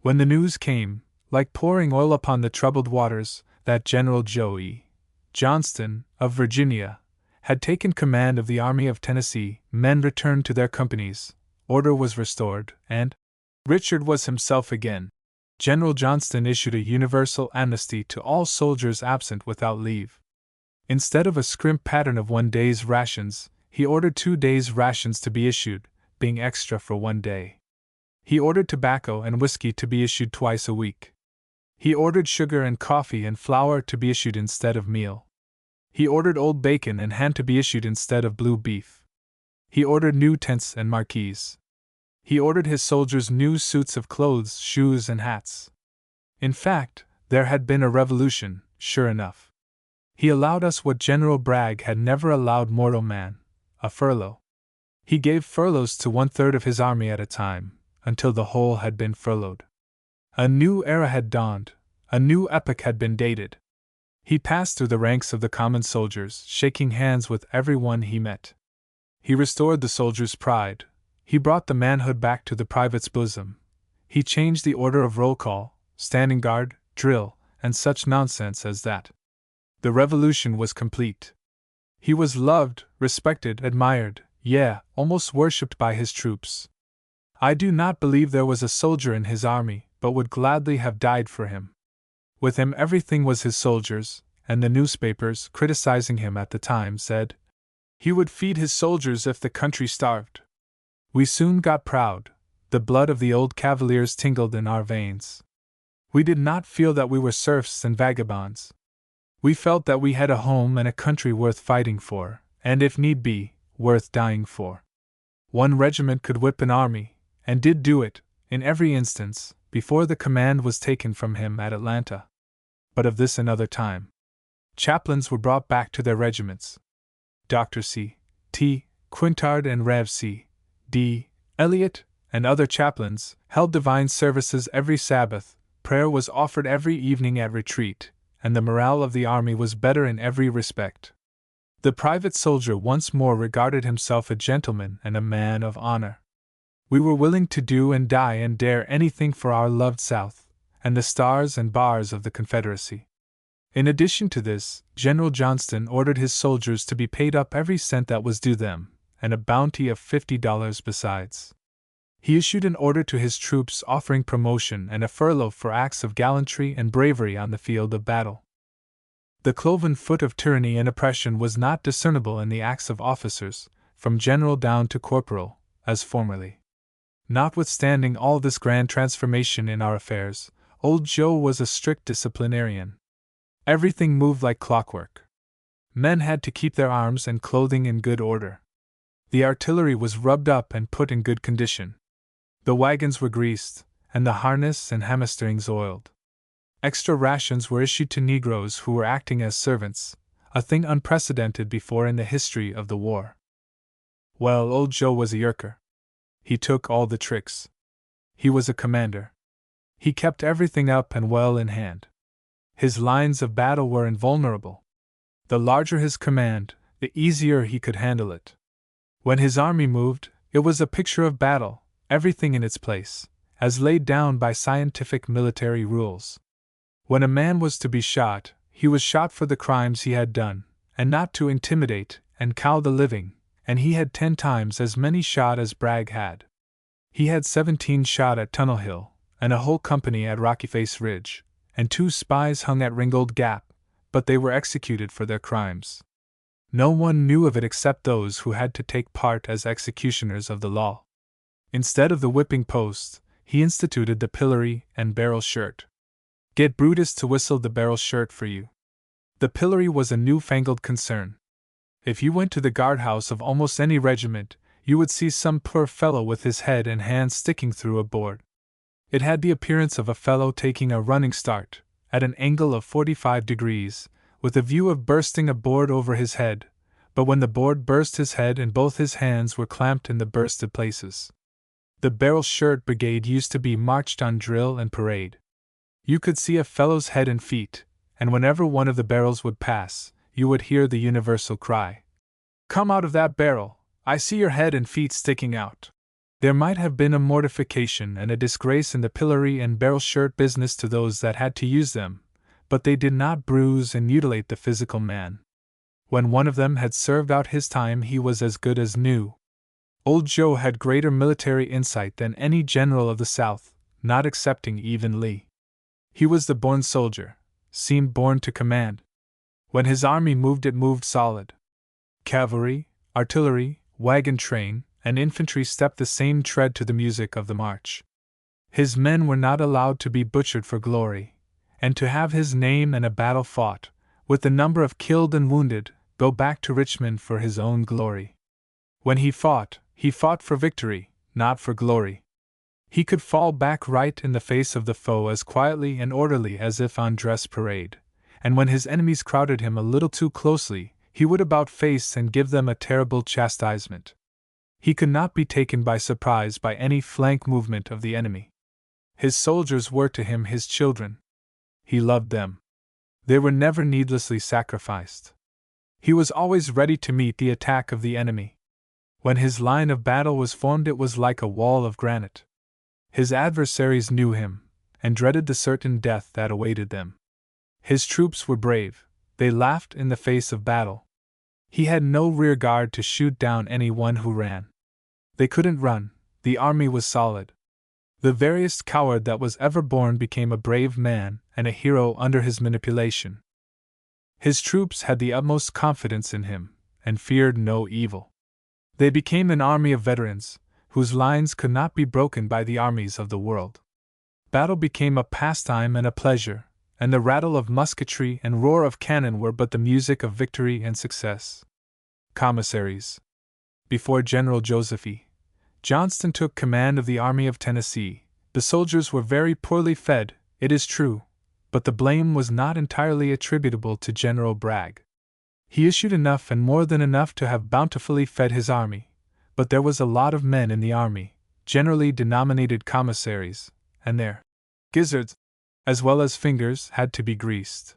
When the news came, like pouring oil upon the troubled waters, that General Joe Johnston, of Virginia, had taken command of the Army of Tennessee, men returned to their companies, order was restored, and Richard was himself again. General Johnston issued a universal amnesty to all soldiers absent without leave. Instead of a scrimp pattern of 1 day's rations, he ordered 2 days' rations to be issued, being extra for 1 day. He ordered tobacco and whiskey to be issued twice a week. He ordered sugar and coffee and flour to be issued instead of meal. He ordered old bacon and ham to be issued instead of blue beef. He ordered new tents and marquees. He ordered his soldiers new suits of clothes, shoes, and hats. In fact, there had been a revolution, sure enough. He allowed us what General Bragg had never allowed mortal man, a furlough. He gave furloughs to 1/3 of his army at a time, until the whole had been furloughed. A new era had dawned, a new epoch had been dated. He passed through the ranks of the common soldiers, shaking hands with everyone he met. He restored the soldier's pride. He brought the manhood back to the private's bosom. He changed the order of roll call, standing guard, drill, and such nonsense as that. The revolution was complete. He was loved, respected, admired, almost worshipped by his troops. I do not believe there was a soldier in his army but would gladly have died for him. With him everything was his soldiers, and the newspapers, criticizing him at the time, said he would feed his soldiers if the country starved. We soon got proud. The blood of the old Cavaliers tingled in our veins. We did not feel that we were serfs and vagabonds. We felt that we had a home and a country worth fighting for, and if need be, worth dying for. 1 regiment could whip an army, and did do it, in every instance, before the command was taken from him at Atlanta. But of this another time. Chaplains were brought back to their regiments. Dr. C. T. Quintard and Rev. C. D. Eliot, and other chaplains, held divine services every Sabbath, prayer was offered every evening at retreat, and the morale of the army was better in every respect. The private soldier once more regarded himself a gentleman and a man of honor. We were willing to do and die and dare anything for our loved South, and the stars and bars of the Confederacy. In addition to this, General Johnston ordered his soldiers to be paid up every cent that was due them, and a bounty of $50 besides. He issued an order to his troops offering promotion and a furlough for acts of gallantry and bravery on the field of battle. The cloven foot of tyranny and oppression was not discernible in the acts of officers, from general down to corporal, as formerly. Notwithstanding all this grand transformation in our affairs, old Joe was a strict disciplinarian. Everything moved like clockwork. Men had to keep their arms and clothing in good order. The artillery was rubbed up and put in good condition. The wagons were greased, and the harness and hamstrings oiled. Extra rations were issued to Negroes who were acting as servants, a thing unprecedented before in the history of the war. Well, old Joe was a yerker. He took all the tricks. He was a commander. He kept everything up and well in hand. His lines of battle were invulnerable. The larger his command, the easier he could handle it. When his army moved, it was a picture of battle, everything in its place, as laid down by scientific military rules. When a man was to be shot, he was shot for the crimes he had done, and not to intimidate and cow the living, and he had 10 times as many shot as Bragg had. He had 17 shot at Tunnel Hill, and a whole company at Rocky Face Ridge, and 2 spies hung at Ringgold Gap, but they were executed for their crimes. No one knew of it except those who had to take part as executioners of the law. Instead of the whipping post, he instituted the pillory and barrel shirt. Get Brutus to whistle the barrel shirt for you. The pillory was a newfangled concern. If you went to the guardhouse of almost any regiment, you would see some poor fellow with his head and hands sticking through a board. It had the appearance of a fellow taking a running start, at an angle of 45 degrees, with a view of bursting a board over his head, but when the board burst his head and both his hands were clamped in the bursted places. The barrel shirt brigade used to be marched on drill and parade. You could see a fellow's head and feet, and whenever one of the barrels would pass, you would hear the universal cry, "Come out of that barrel! I see your head and feet sticking out." There might have been a mortification and a disgrace in the pillory and barrel shirt business to those that had to use them, but they did not bruise and mutilate the physical man. When one of them had served out his time, he was as good as new. Old Joe had greater military insight than any general of the South, not excepting even Lee. He was the born soldier, seemed born to command. When his army moved, it moved solid. Cavalry, artillery, wagon train, and infantry stepped the same tread to the music of the march. His men were not allowed to be butchered for glory, and to have his name and a battle fought, with the number of killed and wounded, go back to Richmond for his own glory. When he fought for victory, not for glory. He could fall back right in the face of the foe as quietly and orderly as if on dress parade, and when his enemies crowded him a little too closely, he would about face and give them a terrible chastisement. He could not be taken by surprise by any flank movement of the enemy. His soldiers were to him his children. He loved them. They were never needlessly sacrificed. He was always ready to meet the attack of the enemy. When his line of battle was formed, it was like a wall of granite. His adversaries knew him, and dreaded the certain death that awaited them. His troops were brave, they laughed in the face of battle. He had no rear guard to shoot down anyone who ran. They couldn't run, the army was solid. The veriest coward that was ever born became a brave man and a hero under his manipulation. His troops had the utmost confidence in him, and feared no evil. They became an army of veterans, whose lines could not be broken by the armies of the world. Battle became a pastime and a pleasure, and the rattle of musketry and roar of cannon were but the music of victory and success. Commissaries. Before General Joseph E. Johnston took command of the Army of Tennessee, the soldiers were very poorly fed, it is true, but the blame was not entirely attributable to General Bragg. He issued enough and more than enough to have bountifully fed his army, but there was a lot of men in the army, generally denominated commissaries, and their gizzards, as well as fingers, had to be greased.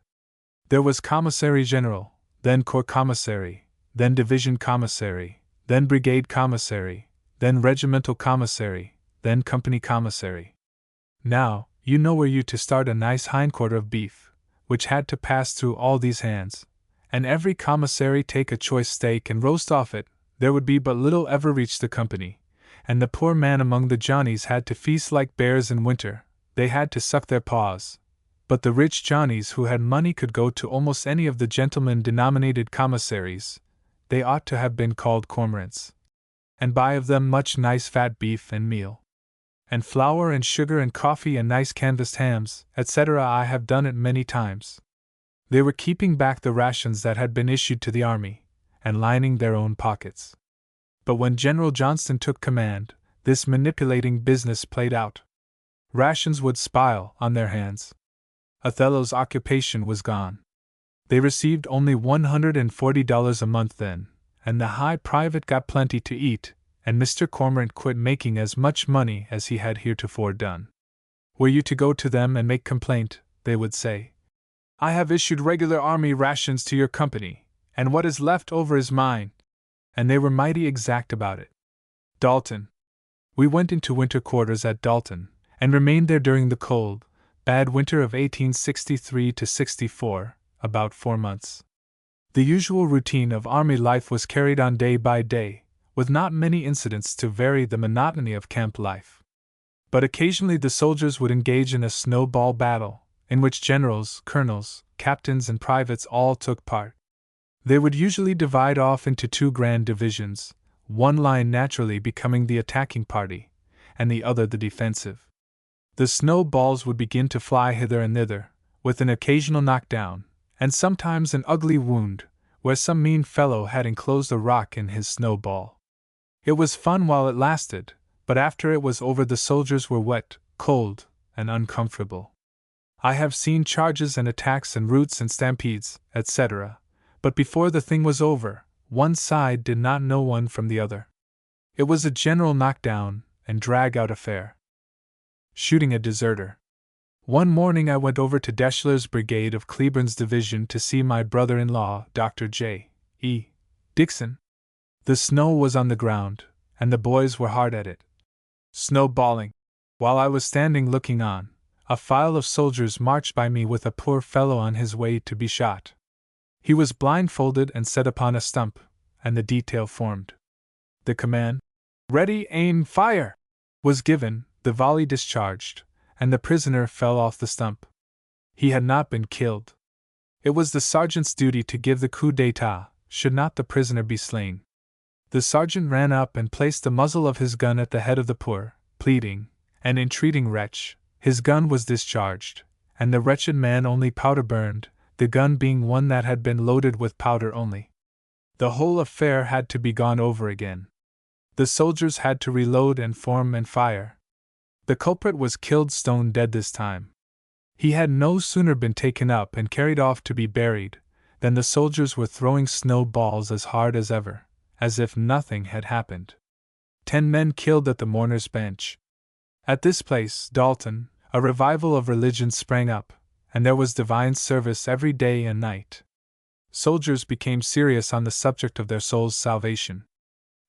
There was commissary general, then corps commissary, then division commissary, then brigade commissary, then regimental commissary, then company commissary. Now, you know where you to start a nice hindquarter of beef, which had to pass through all these hands, and every commissary take a choice steak and roast off it. There would be but little ever reach the company, and the poor man among the Johnnies had to feast like bears in winter. They had to suck their paws. But the rich Johnnies who had money could go to almost any of the gentlemen denominated commissaries, they ought to have been called cormorants, and buy of them much nice fat beef and meal, and flour and sugar and coffee and nice canvassed hams, etc. I have done it many times. They were keeping back the rations that had been issued to the army, and lining their own pockets. But when General Johnston took command, this manipulating business played out. Rations would spile on their hands. Othello's occupation was gone. They received only $140 a month then, and the high private got plenty to eat, and Mr. Cormorant quit making as much money as he had heretofore done. Were you to go to them and make complaint, they would say, "I have issued regular army rations to your company, and what is left over is mine," and they were mighty exact about it. Dalton. We went into winter quarters at Dalton, and remained there during the cold, bad winter of 1863-64, about 4 months. The usual routine of army life was carried on day by day, with not many incidents to vary the monotony of camp life. But occasionally the soldiers would engage in a snowball battle, in which generals, colonels, captains, and privates all took part. They would usually divide off into 2 grand divisions, one line naturally becoming the attacking party, and the other the defensive. The snowballs would begin to fly hither and thither, with an occasional knockdown, and sometimes an ugly wound, where some mean fellow had enclosed a rock in his snowball. It was fun while it lasted, but after it was over the soldiers were wet, cold, and uncomfortable. I have seen charges and attacks and roots and stampedes, etc., but before the thing was over, one side did not know one from the other. It was a general knockdown and drag-out affair. Shooting a deserter. One morning I went over to Deschler's brigade of Cleburne's division to see my brother-in-law, Dr. J. E. Dixon. The snow was on the ground, and the boys were hard at it, snowballing. While I was standing looking on, a file of soldiers marched by me with a poor fellow on his way to be shot. He was blindfolded and set upon a stump, and the detail formed. The command, "Ready, aim, fire!" was given, the volley discharged, and the prisoner fell off the stump. He had not been killed. It was the sergeant's duty to give the coup d'état, should not the prisoner be slain. The sergeant ran up and placed the muzzle of his gun at the head of the poor, pleading, and entreating wretch. His gun was discharged, and the wretched man only powder burned, the gun being one that had been loaded with powder only. The whole affair had to be gone over again. The soldiers had to reload and form and fire. The culprit was killed stone dead this time. He had no sooner been taken up and carried off to be buried, than the soldiers were throwing snowballs as hard as ever, as if nothing had happened. 10 men killed at the mourners' bench. At this place, Dalton, a revival of religion sprang up, and there was divine service every day and night. Soldiers became serious on the subject of their souls' salvation.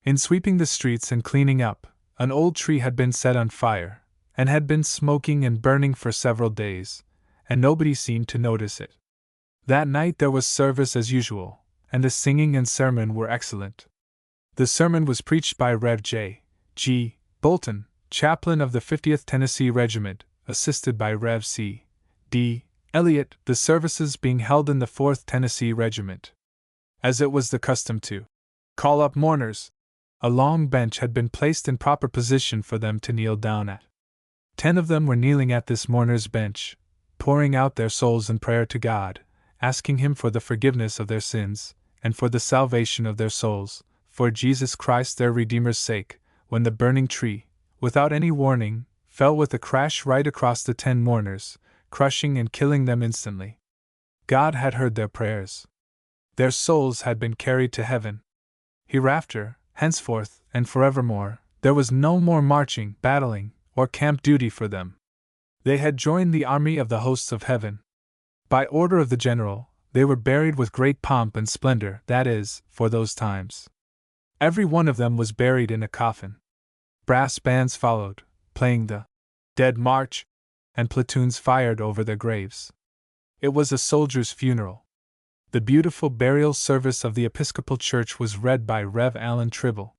In sweeping the streets and cleaning up, an old tree had been set on fire, and had been smoking and burning for several days, and nobody seemed to notice it. That night there was service as usual, and the singing and sermon were excellent. The sermon was preached by Rev. J. G. Bolton, chaplain of the 50th Tennessee Regiment, assisted by Rev. C. D. Elliott, the services being held in the 4th Tennessee Regiment. As it was the custom to call up mourners, a long bench had been placed in proper position for them to kneel down at. 10 of them were kneeling at this mourner's bench, pouring out their souls in prayer to God, asking Him for the forgiveness of their sins, and for the salvation of their souls, for Jesus Christ their Redeemer's sake, when the burning tree, without any warning, fell with a crash right across the 10 mourners, crushing and killing them instantly. God had heard their prayers. Their souls had been carried to heaven. Hereafter, henceforth, and forevermore, there was no more marching, battling, or camp duty for them. They had joined the army of the hosts of heaven. By order of the general, they were buried with great pomp and splendor, that is, for those times. Every one of them was buried in a coffin. Brass bands followed, playing the Dead March, and platoons fired over their graves. It was a soldier's funeral. The beautiful burial service of the Episcopal Church was read by Rev. Allen Tribble.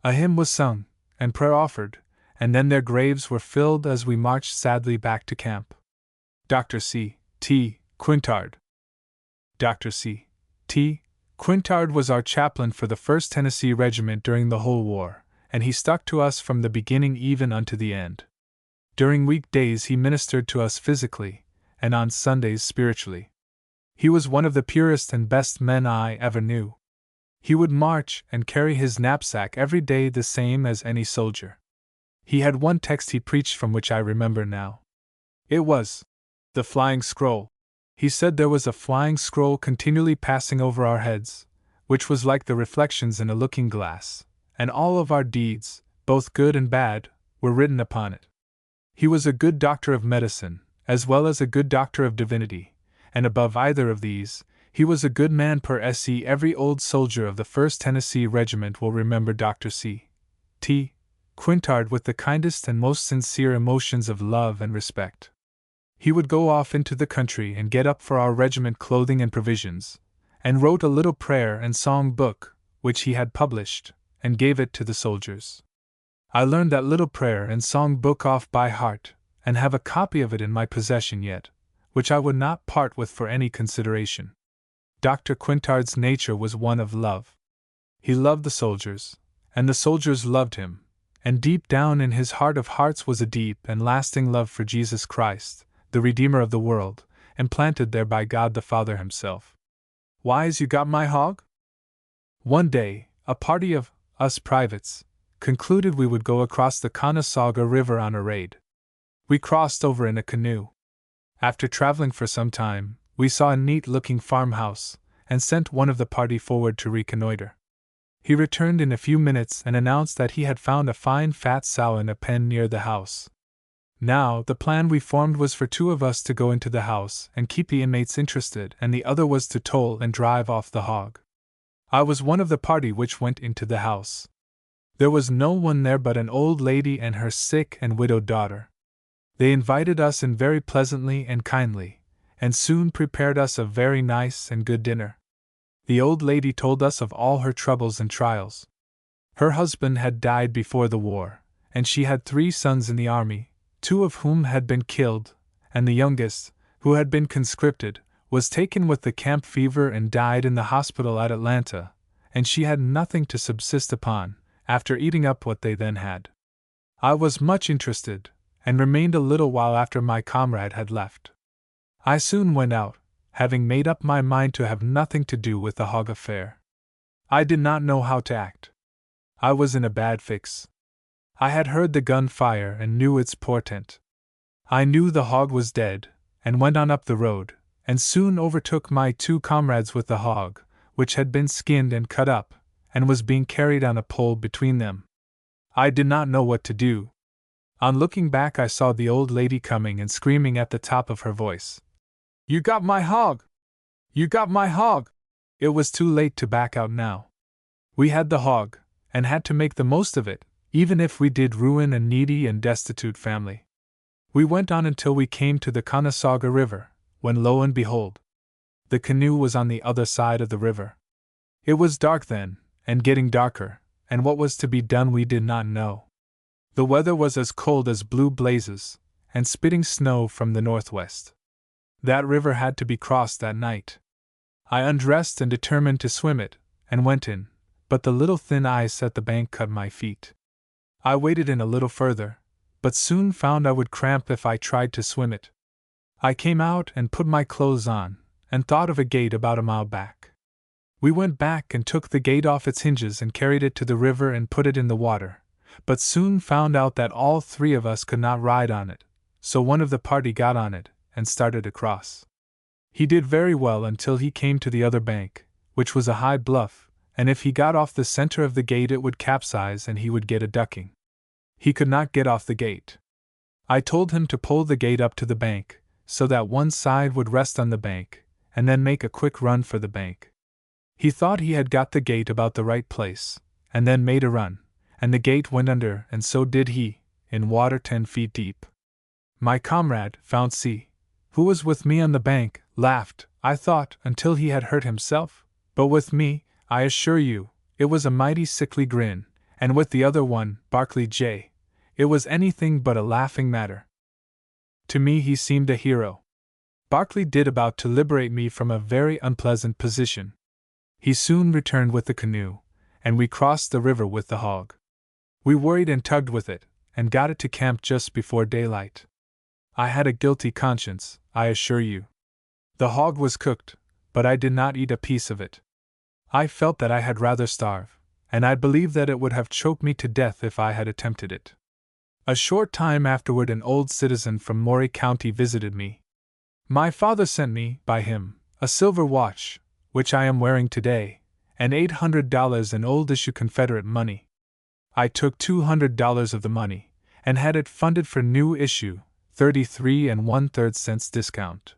A hymn was sung, and prayer offered, and then their graves were filled as we marched sadly back to camp. Dr. C. T. Quintard. Dr. C. T. Quintard was our chaplain for the 1st Tennessee Regiment during the whole war, and he stuck to us from the beginning even unto the end. During weekdays he ministered to us physically, and on Sundays spiritually. He was one of the purest and best men I ever knew. He would march and carry his knapsack every day the same as any soldier. He had one text he preached from which I remember now. It was the flying scroll. He said there was a flying scroll continually passing over our heads, which was like the reflections in a looking-glass, and all of our deeds, both good and bad, were written upon it. He was a good doctor of medicine, as well as a good doctor of divinity, and above either of these, he was a good man per se. Every old soldier of the 1st Tennessee Regiment will remember Dr. C. T. Quintard with the kindest and most sincere emotions of love and respect. He would go off into the country and get up for our regiment clothing and provisions, and wrote a little prayer and song book, which he had published, and gave it to the soldiers. I learned that little prayer and song book off by heart, and have a copy of it in my possession yet, which I would not part with for any consideration. Dr. Quintard's nature was one of love. He loved the soldiers, and the soldiers loved him, and deep down in his heart of hearts was a deep and lasting love for Jesus Christ, the Redeemer of the world, implanted there by God the Father himself. "Why's you got my hog?" One day, a party of us privates concluded we would go across the Conasauga River on a raid. We crossed over in a canoe. After traveling for some time, we saw a neat-looking farmhouse, and sent one of the party forward to reconnoiter. He returned in a few minutes and announced that he had found a fine fat sow in a pen near the house. Now, the plan we formed was for two of us to go into the house and keep the inmates interested, and the other was to toll and drive off the hog. I was one of the party which went into the house. There was no one there but an old lady and her sick and widowed daughter. They invited us in very pleasantly and kindly, and soon prepared us a very nice and good dinner. The old lady told us of all her troubles and trials. Her husband had died before the war, and she had 3 sons in the army, 2 of whom had been killed, and the youngest, who had been conscripted, was taken with the camp fever and died in the hospital at Atlanta, and she had nothing to subsist upon, after eating up what they then had. I was much interested, and remained a little while after my comrade had left. I soon went out, having made up my mind to have nothing to do with the hog affair. I did not know how to act. I was in a bad fix. I had heard the gun fire and knew its portent. I knew the hog was dead, and went on up the road, and soon overtook my 2 comrades with the hog, which had been skinned and cut up, and was being carried on a pole between them. I did not know what to do. On looking back, I saw the old lady coming and screaming at the top of her voice, "You got my hog! You got my hog!" It was too late to back out now. We had the hog, and had to make the most of it, even if we did ruin a needy and destitute family. We went on until we came to the Conasauga River, when lo and behold, the canoe was on the other side of the river. It was dark then, and getting darker, and what was to be done we did not know. The weather was as cold as blue blazes, and spitting snow from the northwest. That river had to be crossed that night. I undressed and determined to swim it, and went in, but the little thin ice at the bank cut my feet. I waded in a little further, but soon found I would cramp if I tried to swim it. I came out and put my clothes on, and thought of a gate about a mile back. We went back and took the gate off its hinges and carried it to the river and put it in the water, but soon found out that all 3 of us could not ride on it, so one of the party got on it and started across. He did very well until he came to the other bank, which was a high bluff, and if he got off the center of the gate it would capsize and he would get a ducking. He could not get off the gate. I told him to pull the gate up to the bank, so that one side would rest on the bank, and then make a quick run for the bank. He thought he had got the gate about the right place, and then made a run, and the gate went under, and so did he, in water 10 feet deep. My comrade, Founcey, who was with me on the bank, laughed, I thought, until he had hurt himself, but with me, I assure you, it was a mighty sickly grin, and with the other one, Barclay J., it was anything but a laughing matter. To me he seemed a hero. Barclay did about to liberate me from a very unpleasant position. He soon returned with the canoe, and we crossed the river with the hog. We worried and tugged with it, and got it to camp just before daylight. I had a guilty conscience, I assure you. The hog was cooked, but I did not eat a piece of it. I felt that I had rather starve, and I believe that it would have choked me to death if I had attempted it. A short time afterward an old citizen from Maury County visited me. My father sent me, by him, a silver watch, which I am wearing today, and $800 in old-issue Confederate money. I took $200 of the money, and had it funded for new issue, 33 1/3 cents discount.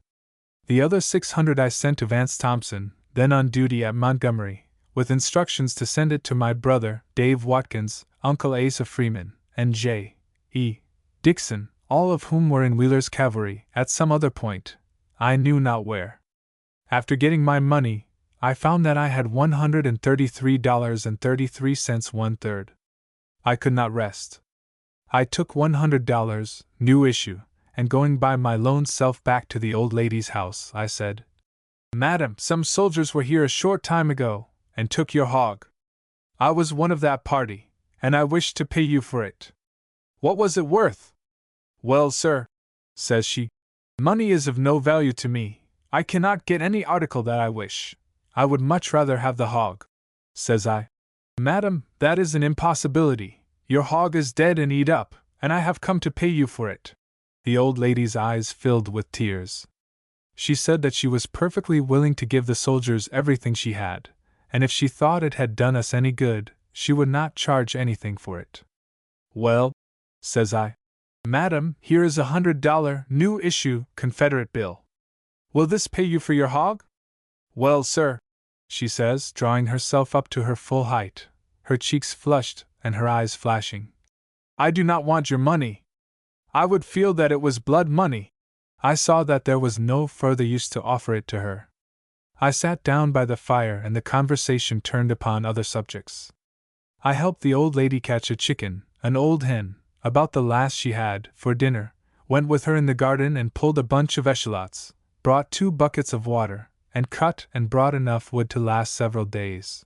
The other $600 I sent to Vance Thompson, then on duty at Montgomery, with instructions to send it to my brother, Dave Watkins, Uncle Asa Freeman, and J. E. Dixon, all of whom were in Wheeler's cavalry, at some other point, I knew not where. After getting my money, I found that I had $133.33 1/3. I could not rest. I took $100, new issue, and going by my lone self back to the old lady's house, I said, "Madam, some soldiers were here a short time ago, and took your hog." I was one of that party, and I wish to pay you for it." "What was it worth?" "Well, sir," says she, "money is of no value to me. I cannot get any article that I wish. I would much rather have the hog." Says I, "Madam, that is an impossibility. Your hog is dead and eat up, and I have come to pay you for it." The old lady's eyes filled with tears. She said that she was perfectly willing to give the soldiers everything she had, and if she thought it had done us any good, she would not charge anything for it. "Well," says I, "Madam, here is $100 new issue Confederate bill. Will this pay you for your hog?" "Well, sir," she says, drawing herself up to her full height, her cheeks flushed and her eyes flashing, "I do not want your money. I would feel that it was blood money." I saw that there was no further use to offer it to her. I sat down by the fire and the conversation turned upon other subjects. I helped the old lady catch a chicken, an old hen, about the last she had, for dinner, went with her in the garden and pulled a bunch of eschalots, brought 2 buckets of water, and cut and brought enough wood to last several days.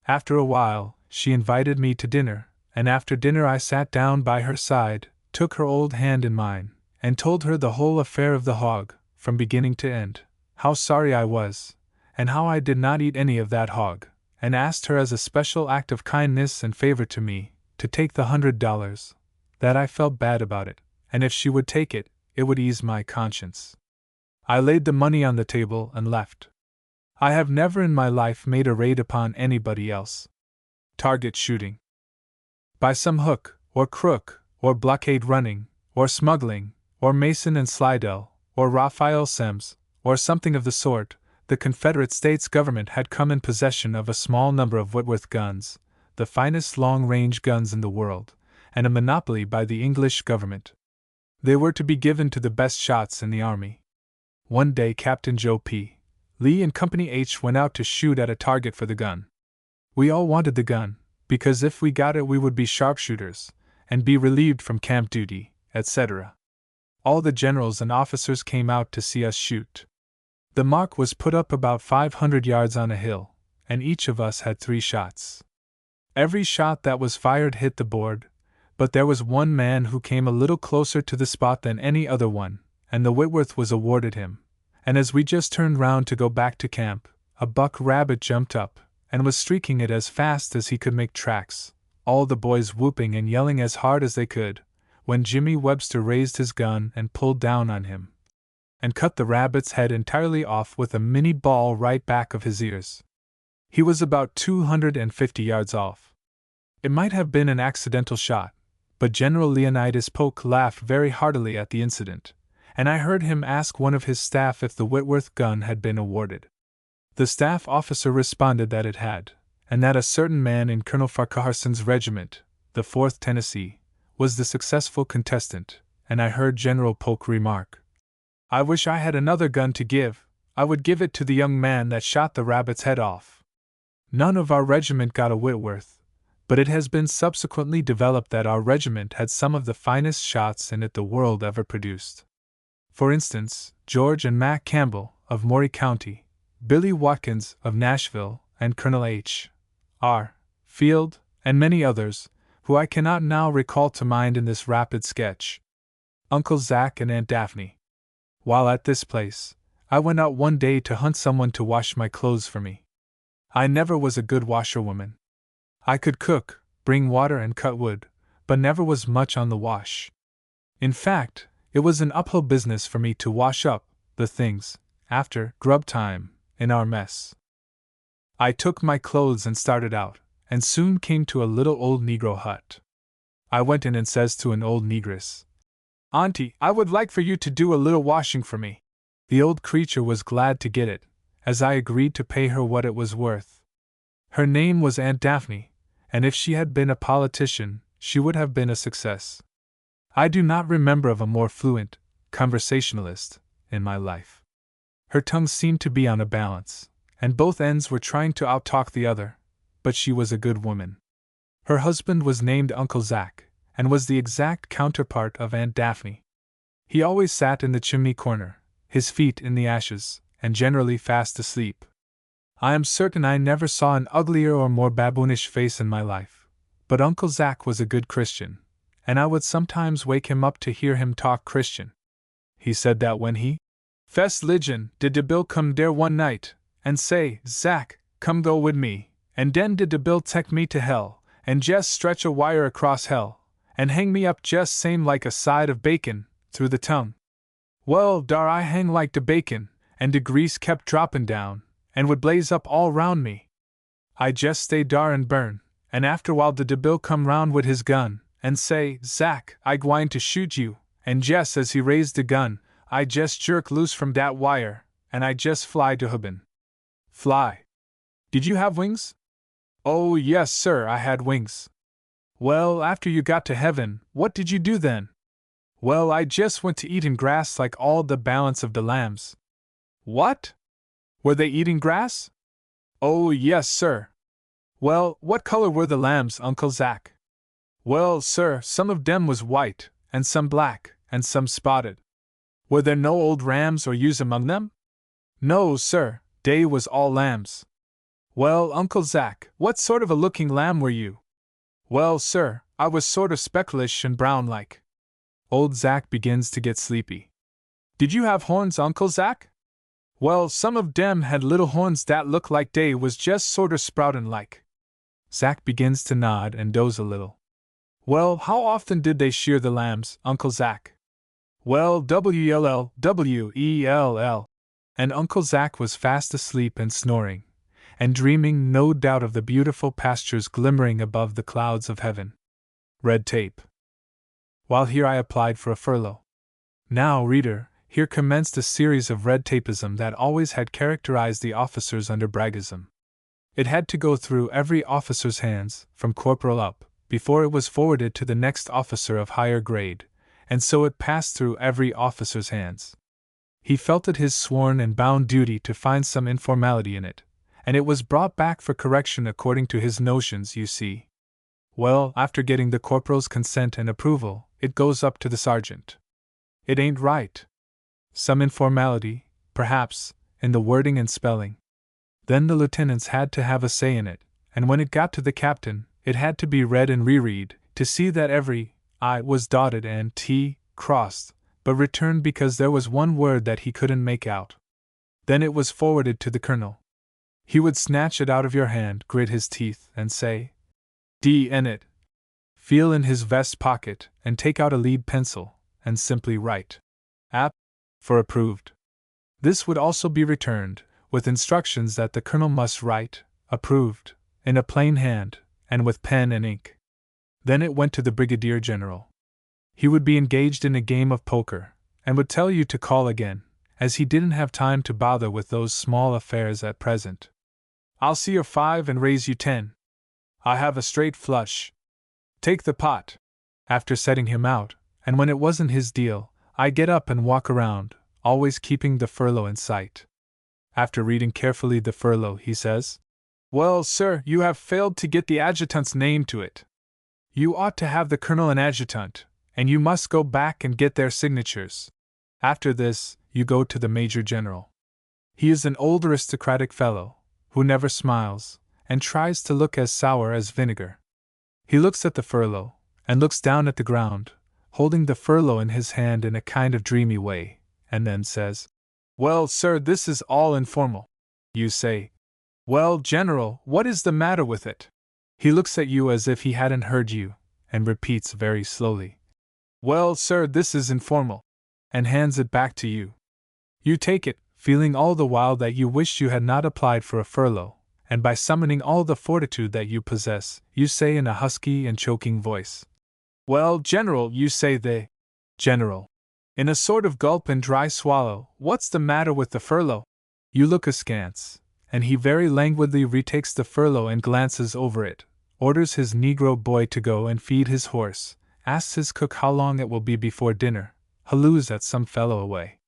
After a while, she invited me to dinner, and after dinner I sat down by her side, took her old hand in mine, and told her the whole affair of the hog, from beginning to end, how sorry I was, and how I did not eat any of that hog, and asked her as a special act of kindness and favor to me, to take the $100, that I felt bad about it, and if she would take it, it would ease my conscience. I laid the money on the table and left. I have never in my life made a raid upon anybody else. Target shooting. By some hook, or crook, or blockade running, or smuggling, or Mason and Slidell, or Raphael Semmes, or something of the sort, the Confederate States government had come in possession of a small number of Whitworth guns, the finest long-range guns in the world, and a monopoly by the English government. They were to be given to the best shots in the army. One day Captain Joe P. Lee and Company Aytch went out to shoot at a target for the gun. We all wanted the gun, because if we got it we would be sharpshooters, and be relieved from camp duty, etc. All the generals and officers came out to see us shoot. The mark was put up about 500 yards on a hill, and each of us had 3 shots. Every shot that was fired hit the board, but there was one man who came a little closer to the spot than any other one, and the Whitworth was awarded him. And as we just turned round to go back to camp, a buck rabbit jumped up, and was streaking it as fast as he could make tracks, all the boys whooping and yelling as hard as they could, when Jimmy Webster raised his gun and pulled down on him, and cut the rabbit's head entirely off with a minnie ball right back of his ears. He was about 250 yards off. It might have been an accidental shot, but General Leonidas Polk laughed very heartily at the incident, and I heard him ask one of his staff if the Whitworth gun had been awarded. The staff officer responded that it had, and that a certain man in Colonel Farquharson's regiment, the 4th Tennessee, was the successful contestant, and I heard General Polk remark, "I wish I had another gun to give. I would give it to the young man that shot the rabbit's head off." None of our regiment got a Whitworth, but it has been subsequently developed that our regiment had some of the finest shots in it the world ever produced. For instance, George and Mac Campbell, of Maury County, Billy Watkins, of Nashville, and Colonel Aytch, R. Field, and many others, who I cannot now recall to mind in this rapid sketch. Uncle Zack and Aunt Daphne. While at this place, I went out one day to hunt someone to wash my clothes for me. I never was a good washerwoman. I could cook, bring water and cut wood, but never was much on the wash. In fact, it was an uphill business for me to wash up the things, after grub time, in our mess. I took my clothes and started out, and soon came to a little old Negro hut. I went in and says to an old negress, "Auntie, I would like for you to do a little washing for me." The old creature was glad to get it, as I agreed to pay her what it was worth. Her name was Aunt Daphne, and if she had been a politician, she would have been a success. I do not remember of a more fluent conversationalist in my life. Her tongue seemed to be on a balance, and both ends were trying to outtalk the other, but she was a good woman. Her husband was named Uncle Zack, and was the exact counterpart of Aunt Daphne. He always sat in the chimney corner, his feet in the ashes, and generally fast asleep. I am certain I never saw an uglier or more baboonish face in my life, But Uncle Zack was a good Christian, and I would sometimes wake him up to hear him talk Christian. He said that when he fest ligion, did de Bill come dere one night, and say, Zack, come go wid me, and den did de Bill tek me to hell, and jest stretch a wire across hell, and hang me up jest same like a side of bacon, through the tongue. Well, dar I hang like de bacon, and de grease kept droppin' down, and would blaze up all round me. I jest stay dar and burn, and afterwhile de Bill come round wid his gun, and say, Zack, I gwine to shoot you, and jest as he raised de gun, I jest jerk loose from dat wire, and I jest fly to heaven. Fly. Did you have wings? Oh, yes, sir, I had wings. Well, after you got to heaven, what did you do then? Well, I jest went to eatin' grass like all the balance of the lambs. What? Were they eating grass? Oh, yes, sir. Well, what color were the lambs, Uncle Zack? Well, sir, some of dem was white, and some black, and some spotted. Were there no old rams or ewes among them? No, sir, dey was all lambs. Well, Uncle Zack, what sort of a looking lamb were you? Well, sir, I was sort of specklish and brown-like. Old Zack begins to get sleepy. Did you have horns, Uncle Zack? Well, some of dem had little horns dat looked like dey was jest sorter sproutin' like. Zack begins to nod and doze a little. Well, how often did they shear the lambs, Uncle Zack? Well, W-E-L-L, W-E-L-L. And Uncle Zack was fast asleep and snoring, and dreaming no doubt of the beautiful pastures glimmering above the clouds of heaven. Red tape. While here I applied for a furlough. Now, reader, here commenced a series of red tapeism that always had characterized the officers under Braggism. It had to go through every officer's hands, from corporal up, before it was forwarded to the next officer of higher grade, and so it passed through every officer's hands. He felt it his sworn and bound duty to find some informality in it, and it was brought back for correction according to his notions, you see. Well, after getting the corporal's consent and approval, it goes up to the sergeant. It ain't right. Some informality, perhaps, in the wording and spelling. Then the lieutenants had to have a say in it, and when it got to the captain, it had to be read and reread, to see that every I was dotted and T crossed, but returned because there was one word that he couldn't make out. Then it was forwarded to the colonel. He would snatch it out of your hand, grit his teeth, and say, D in it. Feel in his vest pocket, and take out a lead pencil, and simply write App for approved. This would also be returned, with instructions that the colonel must write approved in a plain hand, and with pen and ink. Then it went to the brigadier general. He would be engaged in a game of poker, and would tell you to call again, as he didn't have time to bother with those small affairs at present. I'll see your 5 and raise you 10. I have a straight flush. Take the pot. After setting him out, and when it wasn't his deal, I get up and walk around, always keeping the furlough in sight. After reading carefully the furlough, he says, Well, sir, you have failed to get the adjutant's name to it. You ought to have the colonel and adjutant, and you must go back and get their signatures. After this, you go to the major general. He is an old aristocratic fellow, who never smiles, and tries to look as sour as vinegar. He looks at the furlough, and looks down at the ground, holding the furlough in his hand in a kind of dreamy way, and then says, Well, sir, this is all informal. You say, Well, General, what is the matter with it? He looks at you as if he hadn't heard you, and repeats very slowly, Well, sir, this is informal, and hands it back to you. You take it, feeling all the while that you wished you had not applied for a furlough, and by summoning all the fortitude that you possess, you say in a husky and choking voice, Well, General, you say they. General. In a sort of gulp and dry swallow, what's the matter with the furlough? You look askance, and he very languidly retakes the furlough and glances over it, orders his Negro boy to go and feed his horse, asks his cook how long it will be before dinner, halloos at some fellow away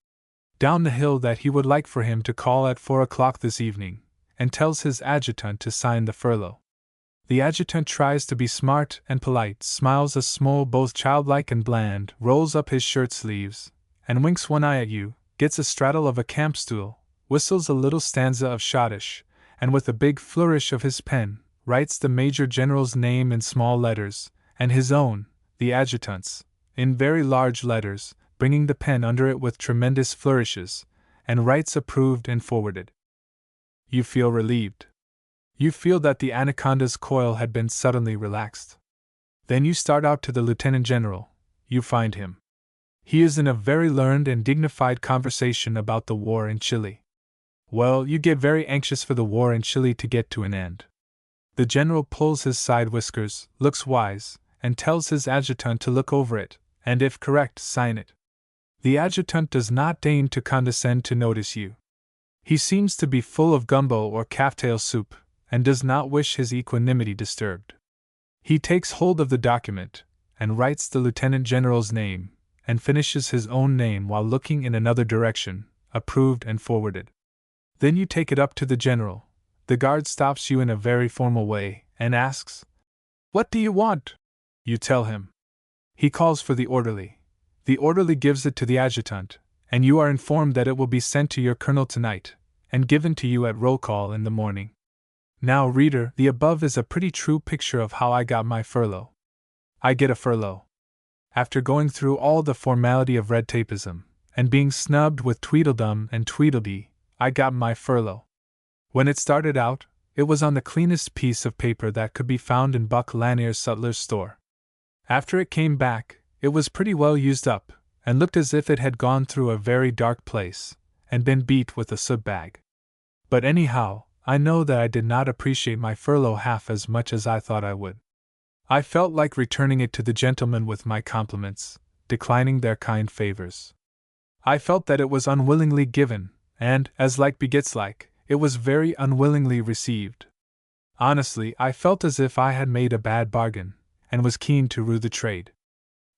down the hill that he would like for him to call at 4 o'clock this evening, and tells his adjutant to sign the furlough. The adjutant tries to be smart and polite, smiles a smile both childlike and bland, rolls up his shirt sleeves, and winks one eye at you, gets a straddle of a camp stool, whistles a little stanza of schottische, and with a big flourish of his pen, writes the Major General's name in small letters, and his own, the adjutant's, in very large letters, bringing the pen under it with tremendous flourishes, and writes approved and forwarded. You feel relieved. You feel that the anaconda's coil had been suddenly relaxed. Then you start out to the Lieutenant General. You find him. He is in a very learned and dignified conversation about the war in Chile. Well, you get very anxious for the war in Chile to get to an end. The general pulls his side whiskers, looks wise, and tells his adjutant to look over it, and if correct, sign it. The adjutant does not deign to condescend to notice you. He seems to be full of gumbo or calftail soup, and does not wish his equanimity disturbed. He takes hold of the document, and writes the Lieutenant General's name, and finishes his own name while looking in another direction, approved and forwarded. Then you take it up to the General. The guard stops you in a very formal way, and asks, "What do you want?" You tell him. He calls for the orderly. The orderly gives it to the adjutant, and you are informed that it will be sent to your colonel tonight, and given to you at roll call in the morning. Now, reader, the above is a pretty true picture of how I got my furlough. I get a furlough. After going through all the formality of red tapeism, and being snubbed with Tweedledum and Tweedledee, I got my furlough. When it started out, it was on the cleanest piece of paper that could be found in Buck Lanier's sutler's store. After it came back, it was pretty well used up, and looked as if it had gone through a very dark place, and been beat with a soot bag. But anyhow, I know that I did not appreciate my furlough half as much as I thought I would. I felt like returning it to the gentlemen with my compliments, declining their kind favors. I felt that it was unwillingly given, and, as like begets like, it was very unwillingly received. Honestly, I felt as if I had made a bad bargain, and was keen to rue the trade.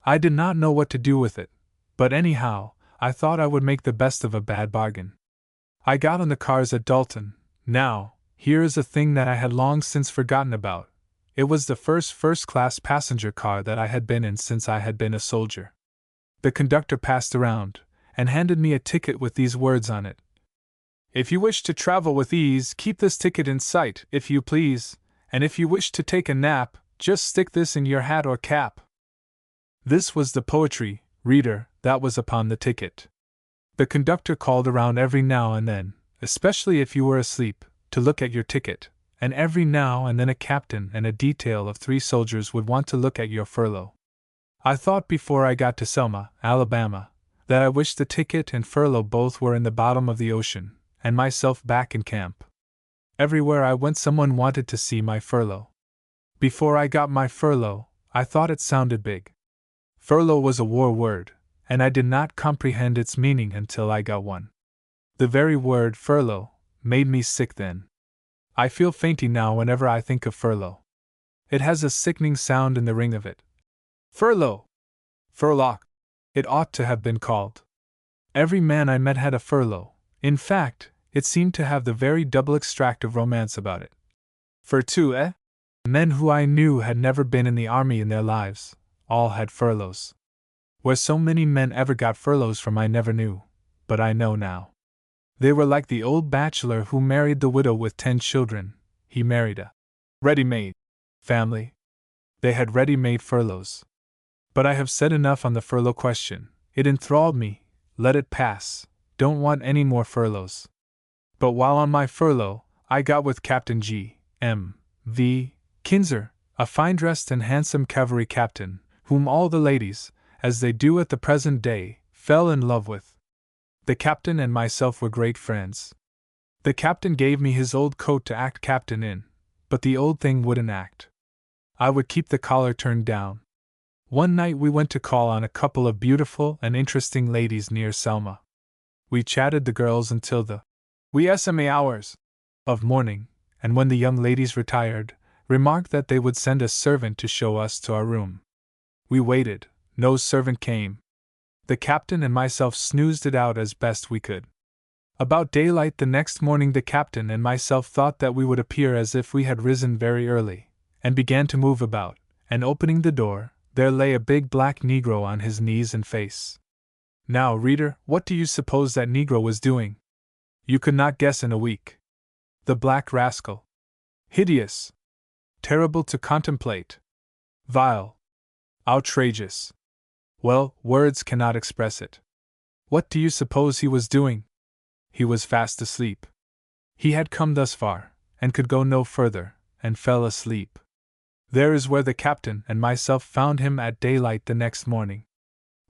I did not know what to do with it, but anyhow, I thought I would make the best of a bad bargain. I got on the cars at Dalton. Now, here is a thing that I had long since forgotten about. It was the first-class passenger car that I had been in since I had been a soldier. The conductor passed around, and handed me a ticket with these words on it. "If you wish to travel with ease, keep this ticket in sight, if you please, and if you wish to take a nap, just stick this in your hat or cap." This was the poetry, reader, that was upon the ticket. The conductor called around every now and then, especially if you were asleep, to look at your ticket, and every now and then a captain and a detail of 3 soldiers would want to look at your furlough. I thought before I got to Selma, Alabama, that I wished the ticket and furlough both were in the bottom of the ocean, and myself back in camp. Everywhere I went someone wanted to see my furlough. Before I got my furlough, I thought it sounded big. Furlough was a war word, and I did not comprehend its meaning until I got one. The very word furlough made me sick then. I feel fainty now whenever I think of furlough. It has a sickening sound in the ring of it. Furlough! Furlough! It ought to have been called. Every man I met had a furlough. In fact, it seemed to have the very double extract of romance about it. Fur men who I knew had never been in the army in their lives, all had furloughs. Where so many men ever got furloughs from I never knew, but I know now. They were like the old bachelor who married the widow with 10 children. He married a ready-made family. They had ready-made furloughs. But I have said enough on the furlough question. It enthralled me. Let it pass. Don't want any more furloughs. But while on my furlough, I got with Captain G. M. V. Kinzer, a fine-dressed and handsome cavalry captain, whom all the ladies, as they do at the present day, fell in love with. The captain and myself were great friends. The captain gave me his old coat to act captain in, but the old thing wouldn't act. I would keep the collar turned down. One night we went to call on a couple of beautiful and interesting ladies near Selma. We chatted the girls until the wee SMA hours of morning, and when the young ladies retired, remarked that they would send a servant to show us to our room. We waited. No servant came. The captain and myself snoozed it out as best we could. About daylight the next morning the captain and myself thought that we would appear as if we had risen very early, and began to move about, and opening the door, there lay a big black negro on his knees and face. Now, reader, what do you suppose that negro was doing? You could not guess in a week. The black rascal. Hideous. terrible to contemplate. Vile. Outrageous. Well, words cannot express it. What do you suppose he was doing? He was fast asleep. He had come thus far, and could go no further, and fell asleep. There is where the captain and myself found him at daylight the next morning.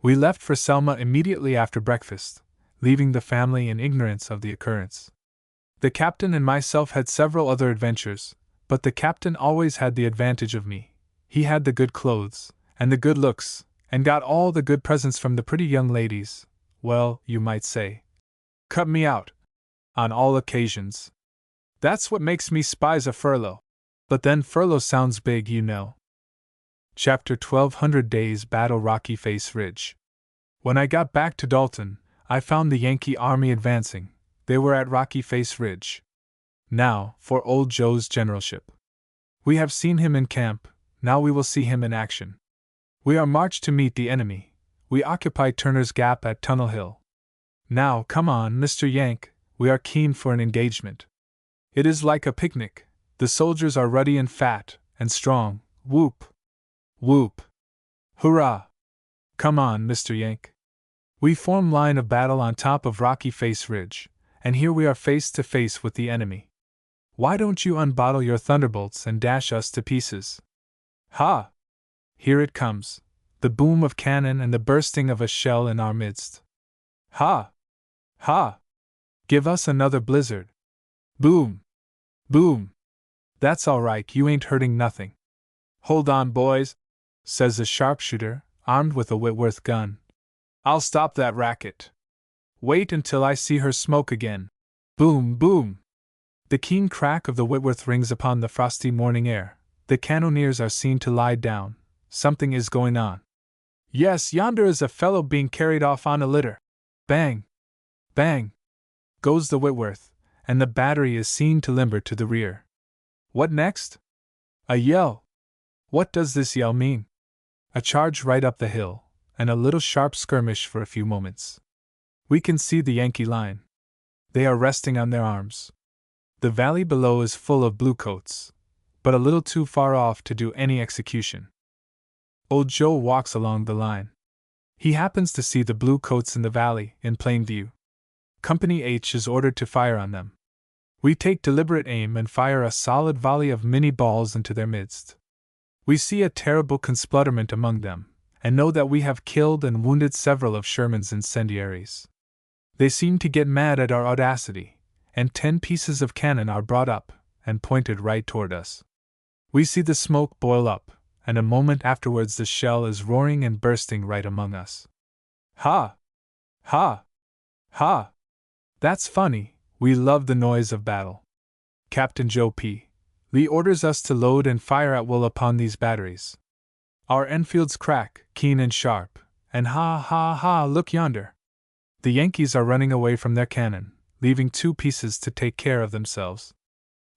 We left for Selma immediately after breakfast, leaving the family in ignorance of the occurrence. The captain and myself had several other adventures, but the captain always had the advantage of me. He had the good clothes, and the good looks, and got all the good presents from the pretty young ladies. Well, you might say, cut me out. On all occasions. That's what makes me spise a furlough. But then furlough sounds big, you know. Chapter 1200 Days Battle Rocky Face Ridge. When I got back to Dalton, I found the Yankee army advancing. They were at Rocky Face Ridge. Now, for old Joe's generalship. We have seen him in camp, now we will see him in action. We are marched to meet the enemy. We occupy Turner's Gap at Tunnel Hill. Now, come on, Mr. Yank, we are keen for an engagement. It is like a picnic. The soldiers are ruddy and fat, and strong. Whoop! Whoop! Hurrah! Come on, Mr. Yank. We form line of battle on top of Rocky Face Ridge, and here we are face to face with the enemy. Why don't you unbottle your thunderbolts and dash us to pieces? Ha! Here it comes, the boom of cannon and the bursting of a shell in our midst. Ha! Ha! Give us another blizzard. Boom! Boom! That's all right, you ain't hurting nothing. Hold on, boys, says the sharpshooter, armed with a Whitworth gun. I'll stop that racket. Wait until I see her smoke again. Boom, boom! The keen crack of the Whitworth rings upon the frosty morning air. The cannoneers are seen to lie down. Something is going on. Yes, yonder is a fellow being carried off on a litter. Bang! Bang! Goes the Whitworth, and the battery is seen to limber to the rear. What next? A yell. What does this yell mean? A charge right up the hill, and a little sharp skirmish for a few moments. We can see the Yankee line. They are resting on their arms. The valley below is full of bluecoats, but a little too far off to do any execution. Old Joe walks along the line. He happens to see the bluecoats in the valley, in plain view. Company Aytch is ordered to fire on them. We take deliberate aim and fire a solid volley of Minnie balls into their midst. We see a terrible consplutterment among them, and know that we have killed and wounded several of Sherman's incendiaries. They seem to get mad at our audacity, and 10 pieces of cannon are brought up and pointed right toward us. We see the smoke boil up, and a moment afterwards the shell is roaring and bursting right among us. Ha! Ha! Ha! That's funny. We love the noise of battle. Captain Joe P. Lee orders us to load and fire at will upon these batteries. Our Enfields crack, keen and sharp, and ha ha ha, look yonder. The Yankees are running away from their cannon, leaving 2 pieces to take care of themselves.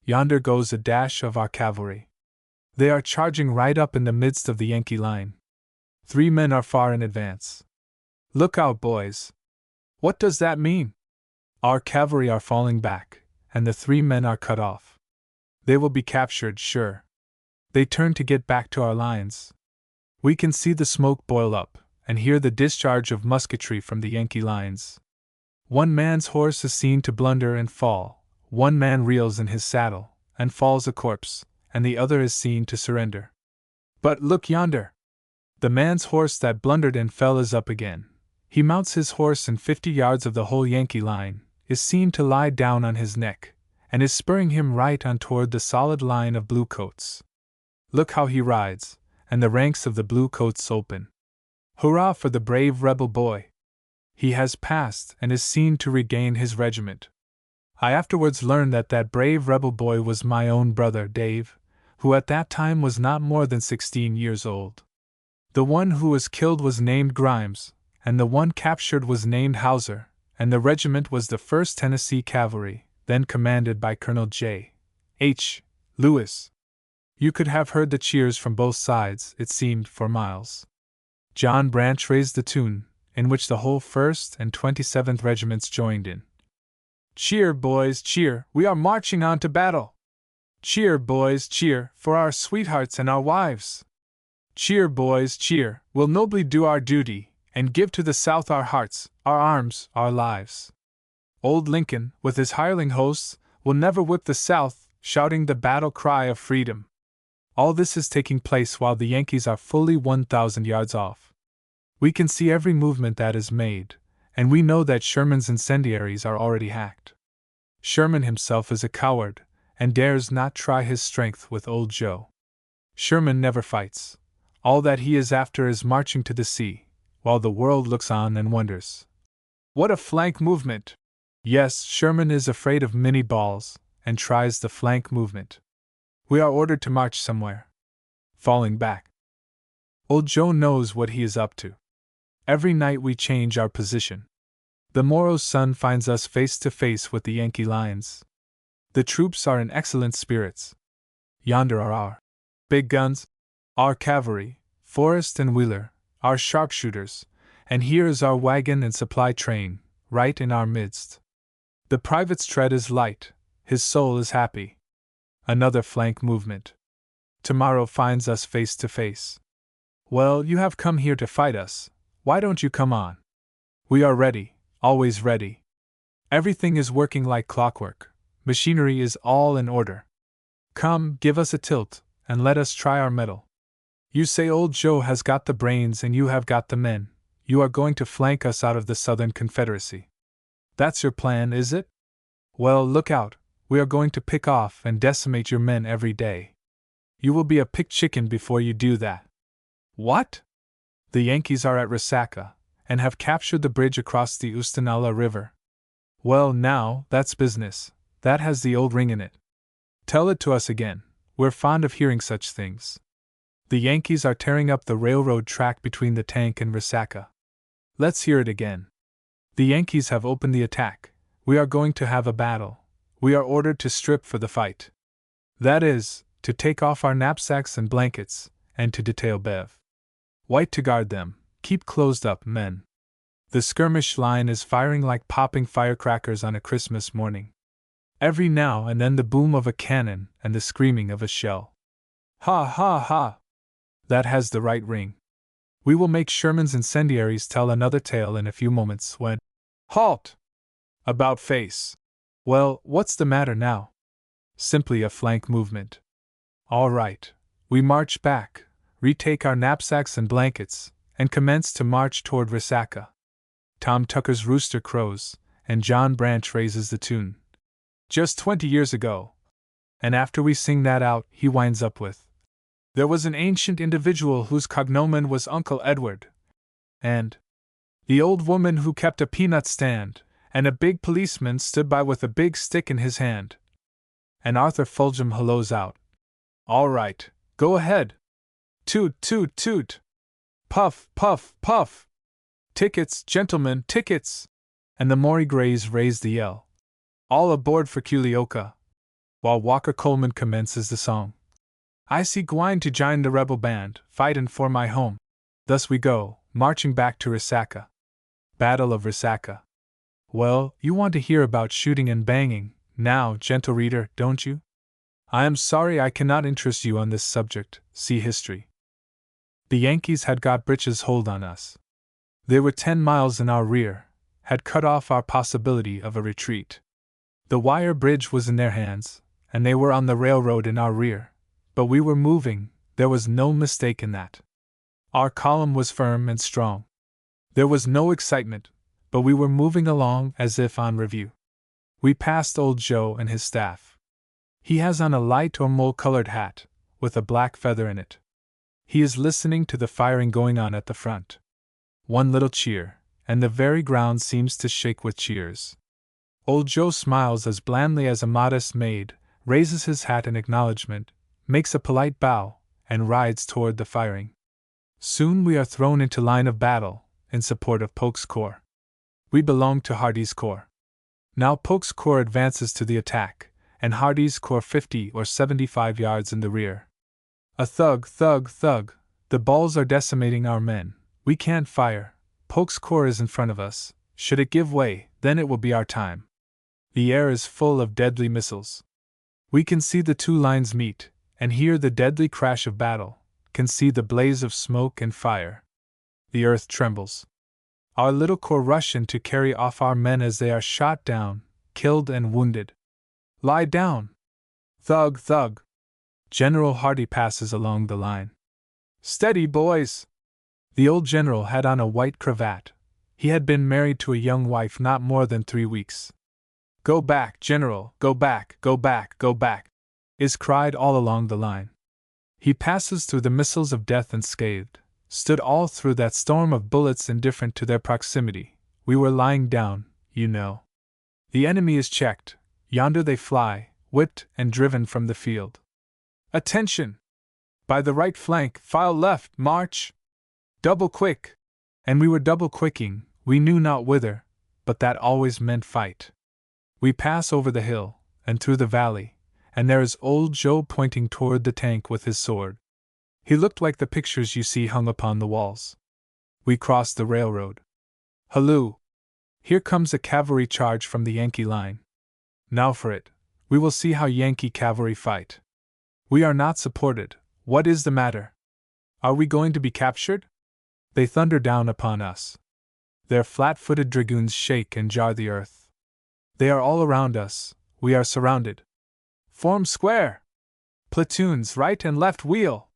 Yonder goes a dash of our cavalry. They are charging right up in the midst of the Yankee line. 3 men are far in advance. Look out, boys. What does that mean? Our cavalry are falling back, and the 3 men are cut off. They will be captured, sure. They turn to get back to our lines. We can see the smoke boil up, and hear the discharge of musketry from the Yankee lines. 1 man's horse is seen to blunder and fall. 1 man reels in his saddle, and falls a corpse, and the other is seen to surrender. But look yonder! The man's horse that blundered and fell is up again. He mounts his horse in 50 yards of the whole Yankee line, is seen to lie down on his neck, and is spurring him right on toward the solid line of bluecoats. Look how he rides, and the ranks of the bluecoats open. Hurrah for the brave rebel boy! He has passed and is seen to regain his regiment. I afterwards learned that that brave rebel boy was my own brother Dave, who at that time was not more than 16 years old. The one who was killed was named Grimes, and the one captured was named Hauser, and the regiment was the 1st Tennessee Cavalry, then commanded by Colonel J. H. Lewis. You could have heard the cheers from both sides, it seemed, for miles. John Branch raised the tune, in which the whole 1st and 27th Regiments joined in. Cheer, boys, cheer, we are marching on to battle! Cheer, boys, cheer, for our sweethearts and our wives! Cheer, boys, cheer, we'll nobly do our duty, and give to the South our hearts, our arms, our lives. Old Lincoln, with his hireling hosts, will never whip the South, shouting the battle cry of freedom. All this is taking place while the Yankees are fully 1,000 yards off. We can see every movement that is made, and we know that Sherman's incendiaries are already hacked. Sherman himself is a coward, and dares not try his strength with Old Joe. Sherman never fights. All that he is after is marching to the sea, while the world looks on and wonders. What a flank movement! Yes, Sherman is afraid of Minnie balls, and tries the flank movement. We are ordered to march somewhere. Falling back. Old Joe knows what he is up to. Every night we change our position. The morrow's sun finds us face to face with the Yankee lines. The troops are in excellent spirits. Yonder are our big guns, our cavalry, Forrest and Wheeler, our sharpshooters, and here is our wagon and supply train, right in our midst. The private's tread is light, his soul is happy. Another flank movement. Tomorrow finds us face to face. Well, you have come here to fight us, why don't you come on? We are ready, always ready. Everything is working like clockwork, machinery is all in order. Come, give us a tilt, and let us try our mettle. You say Old Joe has got the brains and you have got the men, you are going to flank us out of the Southern Confederacy. That's your plan, is it? Well, look out, we are going to pick off and decimate your men every day. You will be a picked chicken before you do that. What? The Yankees are at Resaca, and have captured the bridge across the Oostenaula River. Well, now, that's business, that has the old ring in it. Tell it to us again, we're fond of hearing such things. The Yankees are tearing up the railroad track between the tank and Resaca. Let's hear it again. The Yankees have opened the attack. We are going to have a battle. We are ordered to strip for the fight. That is, to take off our knapsacks and blankets, and to detail Bev. White to guard them. Keep closed up, men. The skirmish line is firing like popping firecrackers on a Christmas morning. Every now and then the boom of a cannon and the screaming of a shell. Ha ha ha! That has the right ring. We will make Sherman's incendiaries tell another tale in a few moments when… Halt! About face. Well, what's the matter now? Simply a flank movement. All right. We march back, retake our knapsacks and blankets, and commence to march toward Resaca. Tom Tucker's rooster crows, and John Branch raises the tune. Just 20 years ago. And after we sing that out, he winds up with, there was an ancient individual whose cognomen was Uncle Edward. And the old woman who kept a peanut stand, and a big policeman stood by with a big stick in his hand. And Arthur Fulgham holloas out, all right, go ahead. Toot, toot, toot. Puff, puff, puff. Tickets, gentlemen, tickets. And the Maury Grays raise the yell. All aboard for Culioca. While Walker Coleman commences the song. I see gwine to join the rebel band, fightin' for my home. Thus we go, marching back to Resaca. Battle of Resaca. Well, you want to hear about shooting and banging, now, gentle reader, don't you? I am sorry I cannot interest you on this subject, see history. The Yankees had got breeches hold on us. They were 10 miles in our rear, had cut off our possibility of a retreat. The wire bridge was in their hands, and they were on the railroad in our rear. But we were moving, there was no mistake in that. Our column was firm and strong. There was no excitement, but we were moving along as if on review. We passed Old Joe and his staff. He has on a light or mole-colored hat, with a black feather in it. He is listening to the firing going on at the front. One little cheer, and the very ground seems to shake with cheers. Old Joe smiles as blandly as a modest maid, raises his hat in acknowledgment, makes a polite bow, and rides toward the firing. Soon we are thrown into line of battle, in support of Polk's corps. We belong to Hardee's corps. Now Polk's corps advances to the attack, and Hardee's corps 50 or 75 yards in the rear. A thug, thug, thug, the balls are decimating our men, we can't fire, Polk's corps is in front of us, should it give way, then it will be our time. The air is full of deadly missiles. We can see the two lines meet, and hear the deadly crash of battle, can see the blaze of smoke and fire. The earth trembles. Our little corps rush in to carry off our men as they are shot down, killed and wounded. Lie down! Thug, thug! General Hardy passes along the line. Steady, boys! The old general had on a white cravat. He had been married to a young wife not more than 3 weeks. Go back, General, go back, go back, go back, is cried all along the line. He passes through the missiles of death unscathed, stood all through that storm of bullets indifferent to their proximity. We were lying down, you know. The enemy is checked, yonder they fly, whipped and driven from the field. Attention! By the right flank, file left, march! Double quick! And we were double quicking, we knew not whither, but that always meant fight. We pass over the hill, and through the valley, and there is old Joe pointing toward the tank with his sword. He looked like the pictures you see hung upon the walls. We cross the railroad. Halloo! Here comes a cavalry charge from the Yankee line. Now for it, we will see how Yankee cavalry fight. We are not supported. What is the matter? Are we going to be captured? They thunder down upon us. Their flat-footed dragoons shake and jar the earth. They are all around us. We are surrounded. Form square! Platoons, right and left wheel!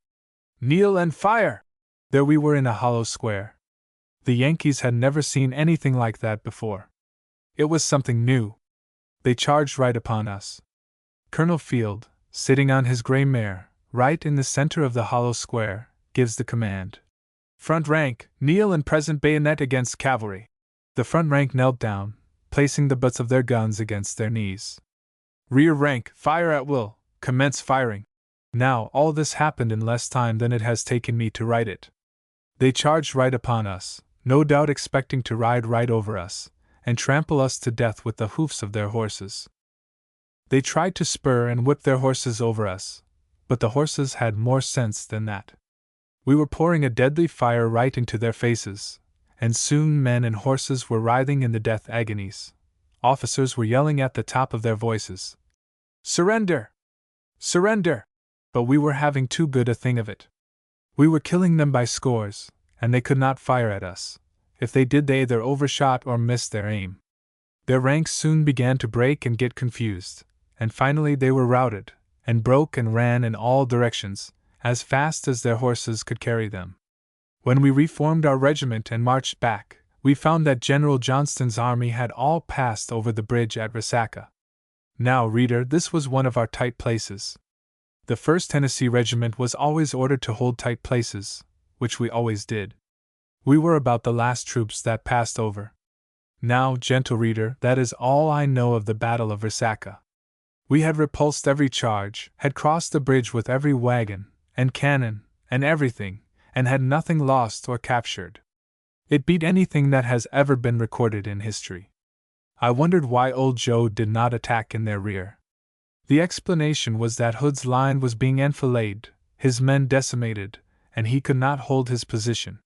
Kneel and fire! There we were in a hollow square. The Yankees had never seen anything like that before. It was something new. They charged right upon us. Colonel Field, sitting on his gray mare, right in the center of the hollow square, gives the command. Front rank, kneel and present bayonet against cavalry. The front rank knelt down, placing the butts of their guns against their knees. Rear rank, fire at will, commence firing. Now, all this happened in less time than it has taken me to write it. They charged right upon us, no doubt expecting to ride right over us, and trample us to death with the hoofs of their horses. They tried to spur and whip their horses over us, but the horses had more sense than that. We were pouring a deadly fire right into their faces, and soon men and horses were writhing in the death agonies. Officers were yelling at the top of their voices, "Surrender! Surrender!" But we were having too good a thing of it. We were killing them by scores, and they could not fire at us. If they did, they either overshot or missed their aim. Their ranks soon began to break and get confused, and finally they were routed, and broke and ran in all directions, as fast as their horses could carry them. When we reformed our regiment and marched back, we found that General Johnston's army had all passed over the bridge at Resaca. Now, reader, this was one of our tight places. The 1st Tennessee Regiment was always ordered to hold tight places, which we always did. We were about the last troops that passed over. Now, gentle reader, that is all I know of the Battle of Resaca. We had repulsed every charge, had crossed the bridge with every wagon, and cannon, and everything, and had nothing lost or captured. It beat anything that has ever been recorded in history. I wondered why old Joe did not attack in their rear. The explanation was that Hood's line was being enfiladed, his men decimated, and he could not hold his position.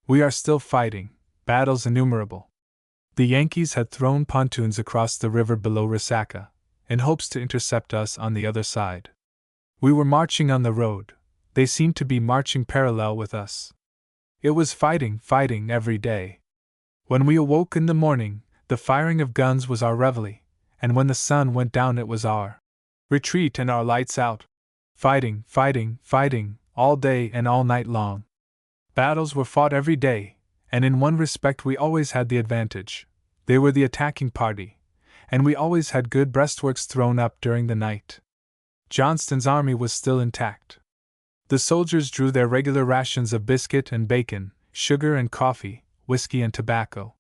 We are still fighting, battles innumerable. The Yankees had thrown pontoons across the river below Resaca, in hopes to intercept us on the other side. We were marching on the road. They seemed to be marching parallel with us. It was fighting, fighting every day. When we awoke in the morning, the firing of guns was our reveille, and when the sun went down it was our retreat and our lights out. Fighting, fighting, fighting, all day and all night long. Battles were fought every day, and in one respect we always had the advantage. They were the attacking party, and we always had good breastworks thrown up during the night. Johnston's army was still intact. The soldiers drew their regular rations of biscuit and bacon, sugar and coffee, whiskey and tobacco.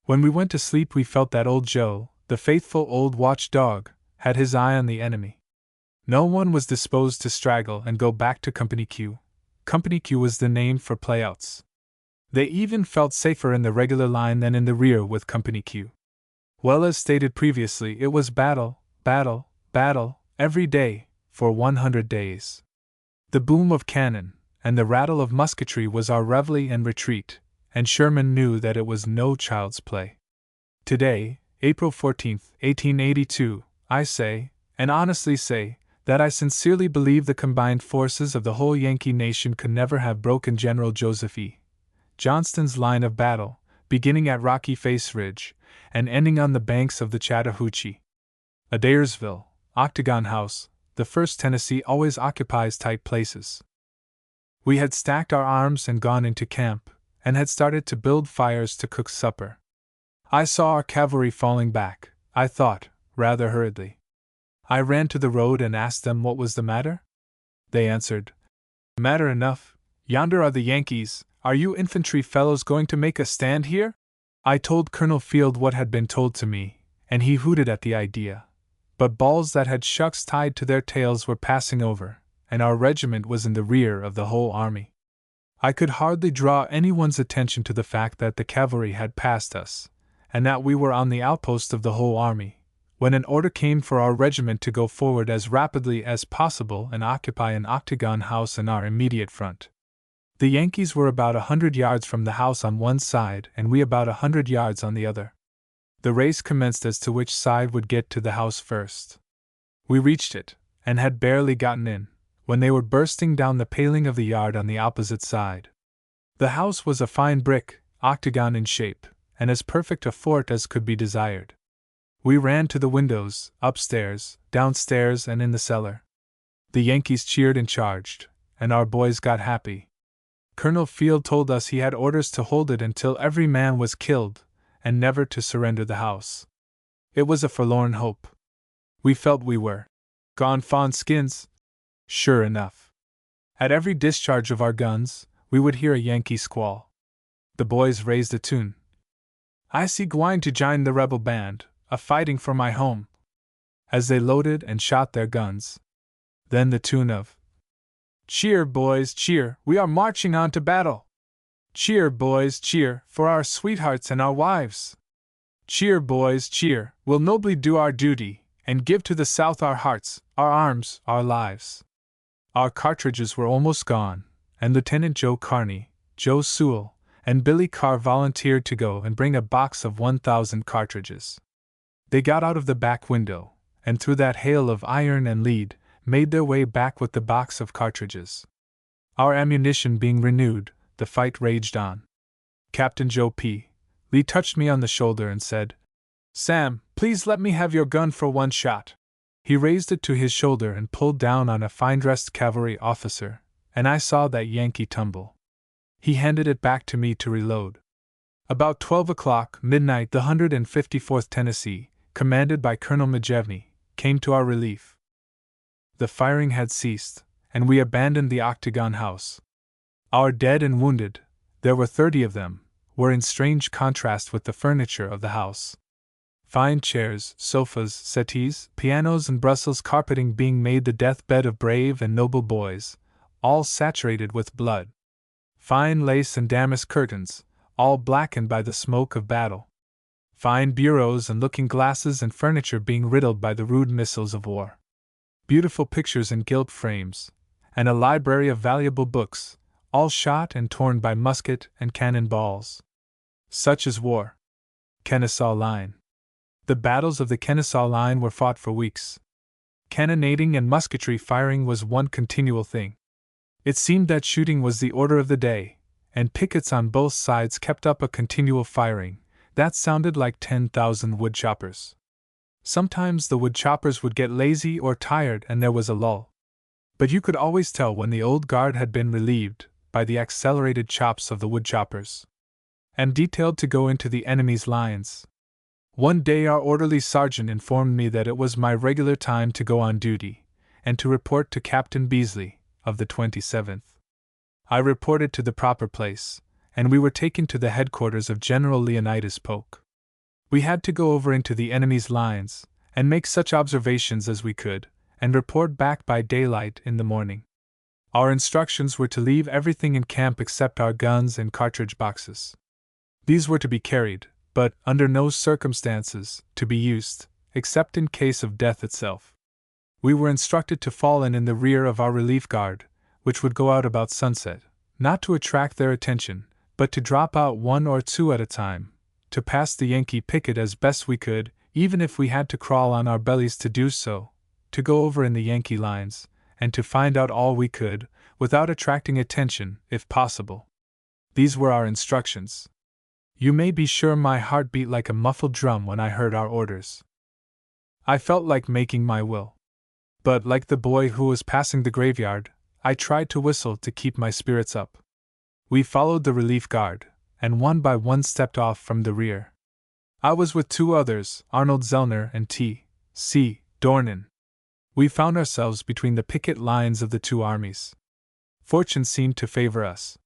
When we went to sleep we felt that old Joe, the faithful old watchdog, had his eye on the enemy. No one was disposed to straggle and go back to Company Q. Company Q was the name for playouts. They even felt safer in the regular line than in the rear with Company Q. Well, as stated previously, it was battle, battle, battle, every day, for 100 days. The boom of cannon and the rattle of musketry was our reveille and retreat, and Sherman knew that it was no child's play. Today, April 14, 1882, I say, and honestly say that I sincerely believe the combined forces of the whole Yankee nation could never have broken General Joseph E. Johnston's line of battle, beginning at Rocky Face Ridge and ending on the banks of the Chattahoochee. Adairsville, Octagon House, the 1st Tennessee always occupies tight places. We had stacked our arms and gone into camp, and had started to build fires to cook supper. I saw our cavalry falling back, I thought, rather hurriedly. I ran to the road and asked them what was the matter. They answered, "Matter enough, yonder are the Yankees. Are you infantry fellows going to make a stand here?" I told Colonel Field what had been told to me, and he hooted at the idea. But balls that had shucks tied to their tails were passing over, and our regiment was in the rear of the whole army. I could hardly draw anyone's attention to the fact that the cavalry had passed us, and that we were on the outpost of the whole army, when an order came for our regiment to go forward as rapidly as possible and occupy an Octagon House in our immediate front. The Yankees were about 100 yards from the house on one side and we about 100 yards on the other. The race commenced as to which side would get to the house first. We reached it, and had barely gotten in, when they were bursting down the paling of the yard on the opposite side. The house was a fine brick, octagon in shape, and as perfect a fort as could be desired. We ran to the windows, upstairs, downstairs, and in the cellar. The Yankees cheered and charged, and our boys got happy. Colonel Field told us he had orders to hold it until every man was killed, and never to surrender the house. It was a forlorn hope. We felt we were gone fawn skins. Sure enough. At every discharge of our guns, we would hear a Yankee squall. The boys raised a tune. "I see gwine to jine the rebel band, a fighting for my home," as they loaded and shot their guns. Then the tune of "Cheer, boys, cheer, we are marching on to battle. Cheer, boys, cheer, for our sweethearts and our wives. Cheer, boys, cheer, we'll nobly do our duty, and give to the South our hearts, our arms, our lives." Our cartridges were almost gone, and Lieutenant Joe Carney, Joe Sewell, and Billy Carr volunteered to go and bring a box of 1,000 cartridges. They got out of the back window, and through that hail of iron and lead, made their way back with the box of cartridges. Our ammunition being renewed, the fight raged on. Captain Joe P. Lee touched me on the shoulder and said, "Sam, please let me have your gun for one shot." He raised it to his shoulder and pulled down on a fine-dressed cavalry officer, and I saw that Yankee tumble. He handed it back to me to reload. About 12 o'clock, midnight, the 154th Tennessee, commanded by Colonel Majevny, came to our relief. The firing had ceased, and we abandoned the Octagon House. Our dead and wounded, there were 30 of them, were in strange contrast with the furniture of the house. Fine chairs, sofas, settees, pianos, and Brussels carpeting being made the deathbed of brave and noble boys, all saturated with blood. Fine lace and damask curtains, all blackened by the smoke of battle. Fine bureaus and looking-glasses and furniture being riddled by the rude missiles of war. Beautiful pictures in gilt frames, and a library of valuable books, all shot and torn by musket and cannon balls. Such is war. Kennesaw Line. The battles of the Kennesaw Line were fought for weeks. Cannonading and musketry firing was one continual thing. It seemed that shooting was the order of the day, and pickets on both sides kept up a continual firing that sounded like 10,000 woodchoppers. Sometimes the woodchoppers would get lazy or tired and there was a lull. But you could always tell when the old guard had been relieved by the accelerated chops of the woodchoppers, and detailed to go into the enemy's lines. One day our orderly sergeant informed me that it was my regular time to go on duty, and to report to Captain Beasley, of the 27th. I reported to the proper place, and we were taken to the headquarters of General Leonidas Polk. We had to go over into the enemy's lines, and make such observations as we could, and report back by daylight in the morning. Our instructions were to leave everything in camp except our guns and cartridge boxes. These were to be carried, but, under no circumstances, to be used, except in case of death itself. We were instructed to fall in the rear of our relief guard, which would go out about sunset, not to attract their attention, but to drop out 1 or 2 at a time, to pass the Yankee picket as best we could, even if we had to crawl on our bellies to do so, to go over in the Yankee lines, and to find out all we could, without attracting attention, if possible. These were our instructions. You may be sure my heart beat like a muffled drum when I heard our orders. I felt like making my will. But, like the boy who was passing the graveyard, I tried to whistle to keep my spirits up. We followed the relief guard, and one by one stepped off from the rear. I was with two others, Arnold Zellner and T.C. Dornan. We found ourselves between the picket lines of the two armies. Fortune seemed to favor us.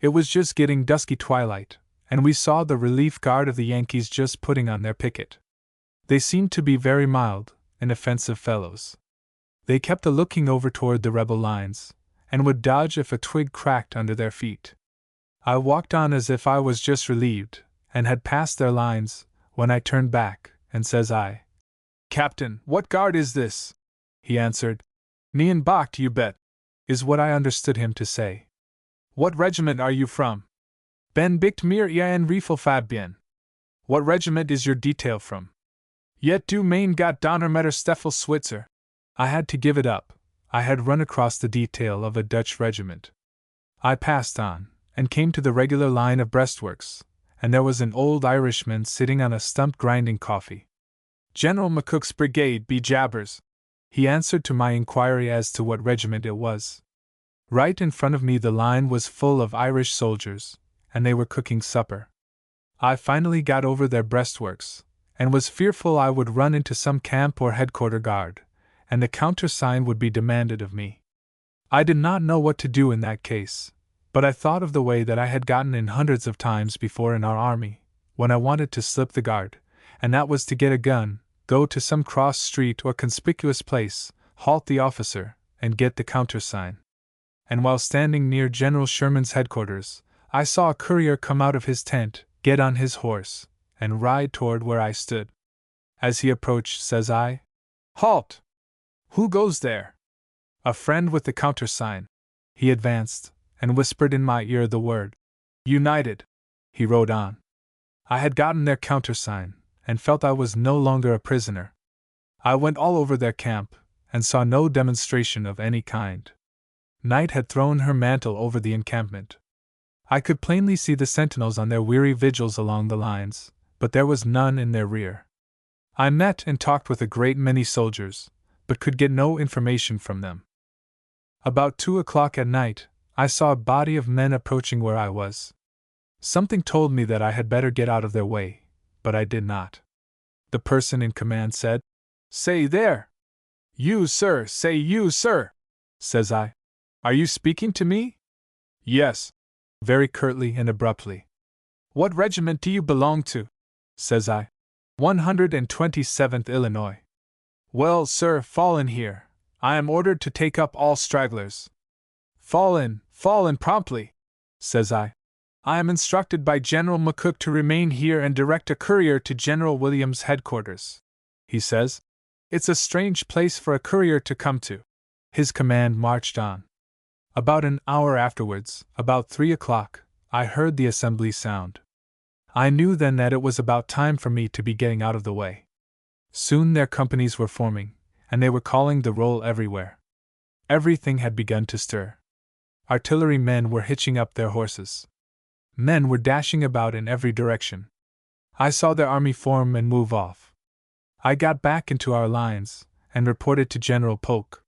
It was just getting dusky twilight, and we saw the relief guard of the Yankees just putting on their picket. They seemed to be very mild, inoffensive fellows. They kept a looking over toward the rebel lines, and would dodge if a twig cracked under their feet. I walked on as if I was just relieved, and had passed their lines, when I turned back, and says I, "Captain, what guard is this?" He answered, "Nien Bacht, you bet," is what I understood him to say. "What regiment are you from?" "Ben bicht mir ein Riffelfahrt bien." "What regiment is your detail from?" "Yet du mein Gott Donnermeter Steffel Switzer." I had to give it up. I had run across the detail of a Dutch regiment. I passed on, and came to the regular line of breastworks, and there was an old Irishman sitting on a stump grinding coffee. "General McCook's brigade, be jabbers," he answered to my inquiry as to what regiment it was. Right in front of me the line was full of Irish soldiers, and they were cooking supper. I finally got over their breastworks, and was fearful I would run into some camp or headquarter guard, and the countersign would be demanded of me. I did not know what to do in that case, but I thought of the way that I had gotten in hundreds of times before in our army, when I wanted to slip the guard, and that was to get a gun, go to some cross street or conspicuous place, halt the officer, and get the countersign. And while standing near General Sherman's headquarters, I saw a courier come out of his tent, get on his horse, and ride toward where I stood. As he approached, says I, "Halt! Who goes there?" "A friend with the countersign." He advanced, and whispered in my ear the word, "United." He rode on. I had gotten their countersign, and felt I was no longer a prisoner. I went all over their camp, and saw no demonstration of any kind. Night had thrown her mantle over the encampment. I could plainly see the sentinels on their weary vigils along the lines, but there was none in their rear. I met and talked with a great many soldiers, but could get no information from them. About 2 o'clock at night, I saw a body of men approaching where I was. Something told me that I had better get out of their way, but I did not. The person in command said, "Say there!" "You, sir, say you, sir!" says I. "Are you speaking to me?" "Yes," very curtly and abruptly. "What regiment do you belong to?" says I. 127th Illinois. "Well, sir, fall in here. I am ordered to take up all stragglers." Fall in promptly," says I. "I am instructed by General McCook to remain here and direct a courier to General Williams' headquarters," he says. "It's a strange place for a courier to come to." His command marched on. About an hour afterwards, about 3 o'clock, I heard the assembly sound. I knew then that it was about time for me to be getting out of the way. Soon their companies were forming, and they were calling the roll everywhere. Everything had begun to stir. Artillery men were hitching up their horses. Men were dashing about in every direction. I saw their army form and move off. I got back into our lines, and reported to General Polk.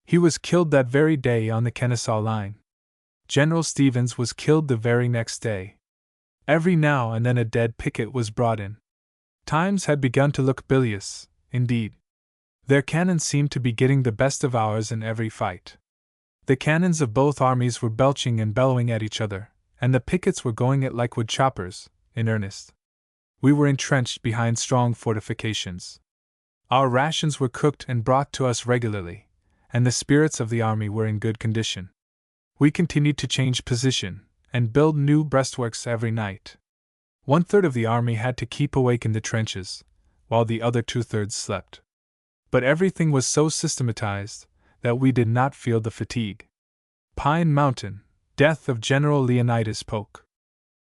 He was killed that very day on the Kennesaw line. General Stevens was killed the very next day. Every now and then a dead picket was brought in. Times had begun to look bilious, indeed. Their cannon seemed to be getting the best of ours in every fight. The cannons of both armies were belching and bellowing at each other, and the pickets were going it like wood choppers, in earnest. We were entrenched behind strong fortifications. Our rations were cooked and brought to us regularly, and the spirits of the army were in good condition. We continued to change position, and build new breastworks every night. 1/3 of the army had to keep awake in the trenches, while the other 2/3 slept. But everything was so systematized that we did not feel the fatigue. Pine Mountain, death of General Leonidas Polk.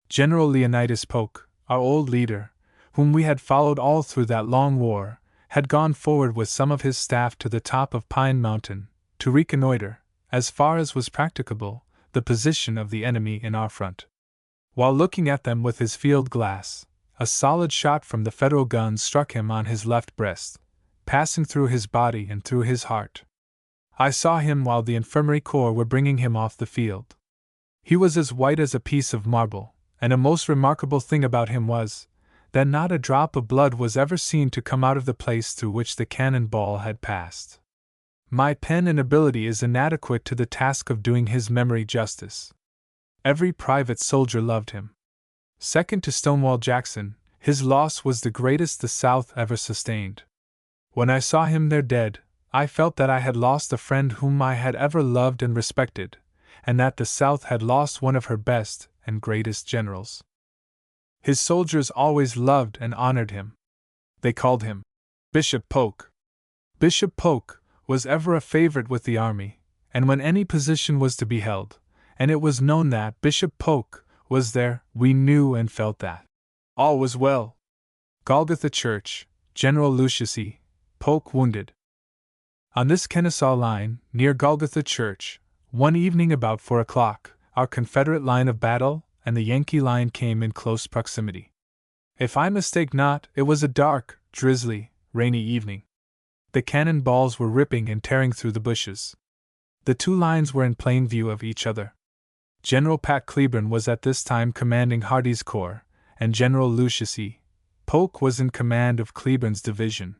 General Leonidas Polk, our old leader, whom we had followed all through that long war, had gone forward with some of his staff to the top of Pine Mountain, to reconnoiter, as far as was practicable, the position of the enemy in our front. While looking at them with his field glass, a solid shot from the Federal guns struck him on his left breast, passing through his body and through his heart. I saw him while the infirmary corps were bringing him off the field. He was as white as a piece of marble, and a most remarkable thing about him was that not a drop of blood was ever seen to come out of the place through which the cannon ball had passed. My pen and ability is inadequate to the task of doing his memory justice. Every private soldier loved him. Second to Stonewall Jackson, his loss was the greatest the South ever sustained. When I saw him there dead, I felt that I had lost a friend whom I had ever loved and respected, and that the South had lost one of her best and greatest generals. His soldiers always loved and honored him. They called him Bishop Polk. Bishop Polk was ever a favorite with the army, and when any position was to be held, and it was known that Bishop Polk was there, we knew and felt that all was well. Golgotha Church, General Lucius E. Polk wounded. On this Kennesaw line, near Golgotha Church, one evening about 4 o'clock, our Confederate line of battle and the Yankee line came in close proximity. If I mistake not, it was a dark, drizzly, rainy evening. The cannon balls were ripping and tearing through the bushes. The two lines were in plain view of each other. General Pat Cleburne was at this time commanding Hardee's corps, and General Lucius E. Polk was in command of Cleburne's division.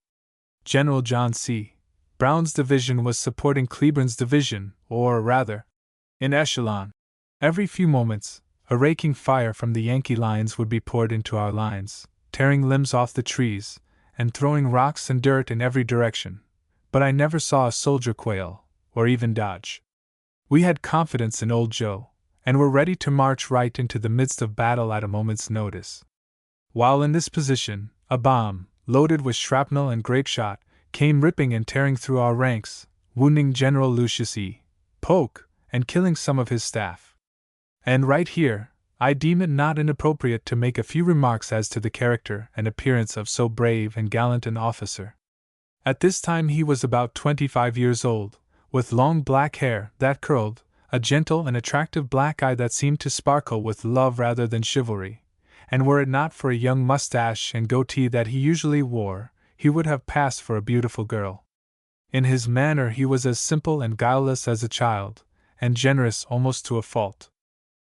General John C. Brown's division was supporting Cleburne's division, or rather, in echelon. Every few moments, a raking fire from the Yankee lines would be poured into our lines, tearing limbs off the trees, and throwing rocks and dirt in every direction, but I never saw a soldier quail, or even dodge. We had confidence in Old Joe, and were ready to march right into the midst of battle at a moment's notice. While in this position, a bomb, loaded with shrapnel and grape shot, came ripping and tearing through our ranks, wounding General Lucius E. Polk, and killing some of his staff. And right here, I deem it not inappropriate to make a few remarks as to the character and appearance of so brave and gallant an officer. At this time he was about 25 years old, with long black hair that curled, a gentle and attractive black eye that seemed to sparkle with love rather than chivalry, and were it not for a young mustache and goatee that he usually wore, he would have passed for a beautiful girl. In his manner he was as simple and guileless as a child, and generous almost to a fault.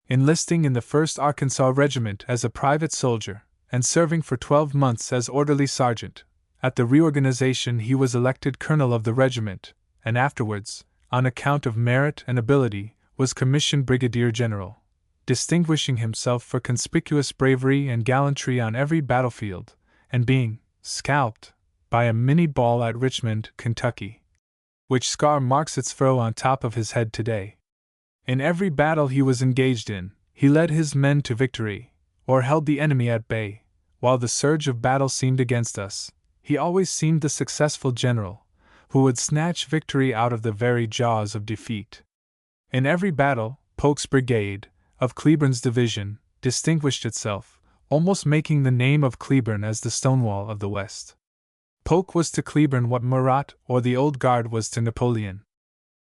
Enlisting in the 1st Arkansas Regiment as a private soldier, and serving for 12 months as orderly sergeant, at the reorganization he was elected colonel of the regiment, and afterwards, on account of merit and ability, was commissioned brigadier general, distinguishing himself for conspicuous bravery and gallantry on every battlefield, and being scalped by a Minnie ball at Richmond, Kentucky, which scar marks its furrow on top of his head today. In every battle he was engaged in, he led his men to victory, or held the enemy at bay. While the surge of battle seemed against us, he always seemed the successful general, who would snatch victory out of the very jaws of defeat. In every battle, Polk's brigade, of Cleburne's division, distinguished itself, almost making the name of Cleburne as the Stonewall of the West. Polk was to Cleburne what Murat or the Old Guard was to Napoleon.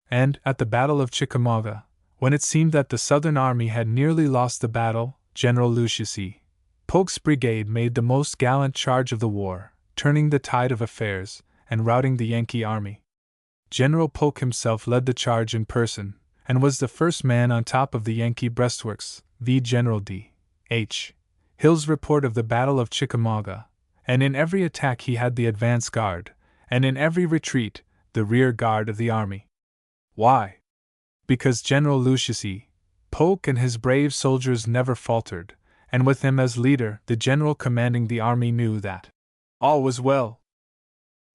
And, at the Battle of Chickamauga, when it seemed that the Southern army had nearly lost the battle, General Lucius E. Polk's brigade made the most gallant charge of the war, turning the tide of affairs, and routing the Yankee army. General Polk himself led the charge in person, and was the first man on top of the Yankee breastworks, v. General D. H. Hill's report of the Battle of Chickamauga, and in every attack he had the advance guard, and in every retreat, the rear guard of the army. Why? Because General Lucius E. Polk and his brave soldiers never faltered, and with him as leader, the general commanding the army knew that all was well.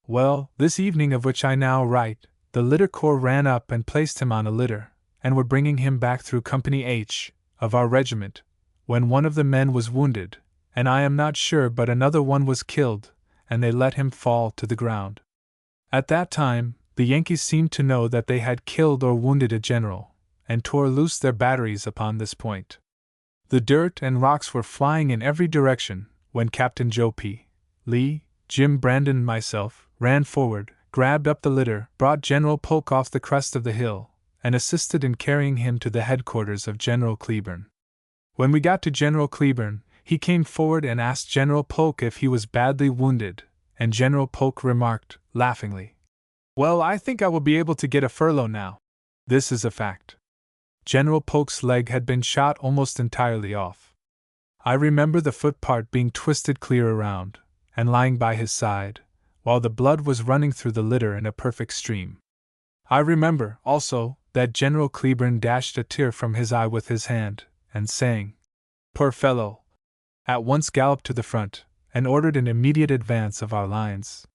Well, this evening of which I now write, the litter corps ran up and placed him on a litter, and were bringing him back through Company Aytch, of our regiment, when one of the men was wounded, and I am not sure but another one was killed, and they let him fall to the ground. At that time, the Yankees seemed to know that they had killed or wounded a general, and tore loose their batteries upon this point. The dirt and rocks were flying in every direction, when Captain Joe P. Lee, Jim Brandon and myself, ran forward, grabbed up the litter, brought General Polk off the crest of the hill, and assisted in carrying him to the headquarters of General Cleburne. When we got to General Cleburne, he came forward and asked General Polk if he was badly wounded, and General Polk remarked, laughingly, "Well, I think I will be able to get a furlough now." This is a fact. General Polk's leg had been shot almost entirely off. I remember the foot part being twisted clear around, and lying by his side, while the blood was running through the litter in a perfect stream. I remember, also, that General Cleburne dashed a tear from his eye with his hand, and saying, "Poor fellow," at once galloped to the front, and ordered an immediate advance of our lines.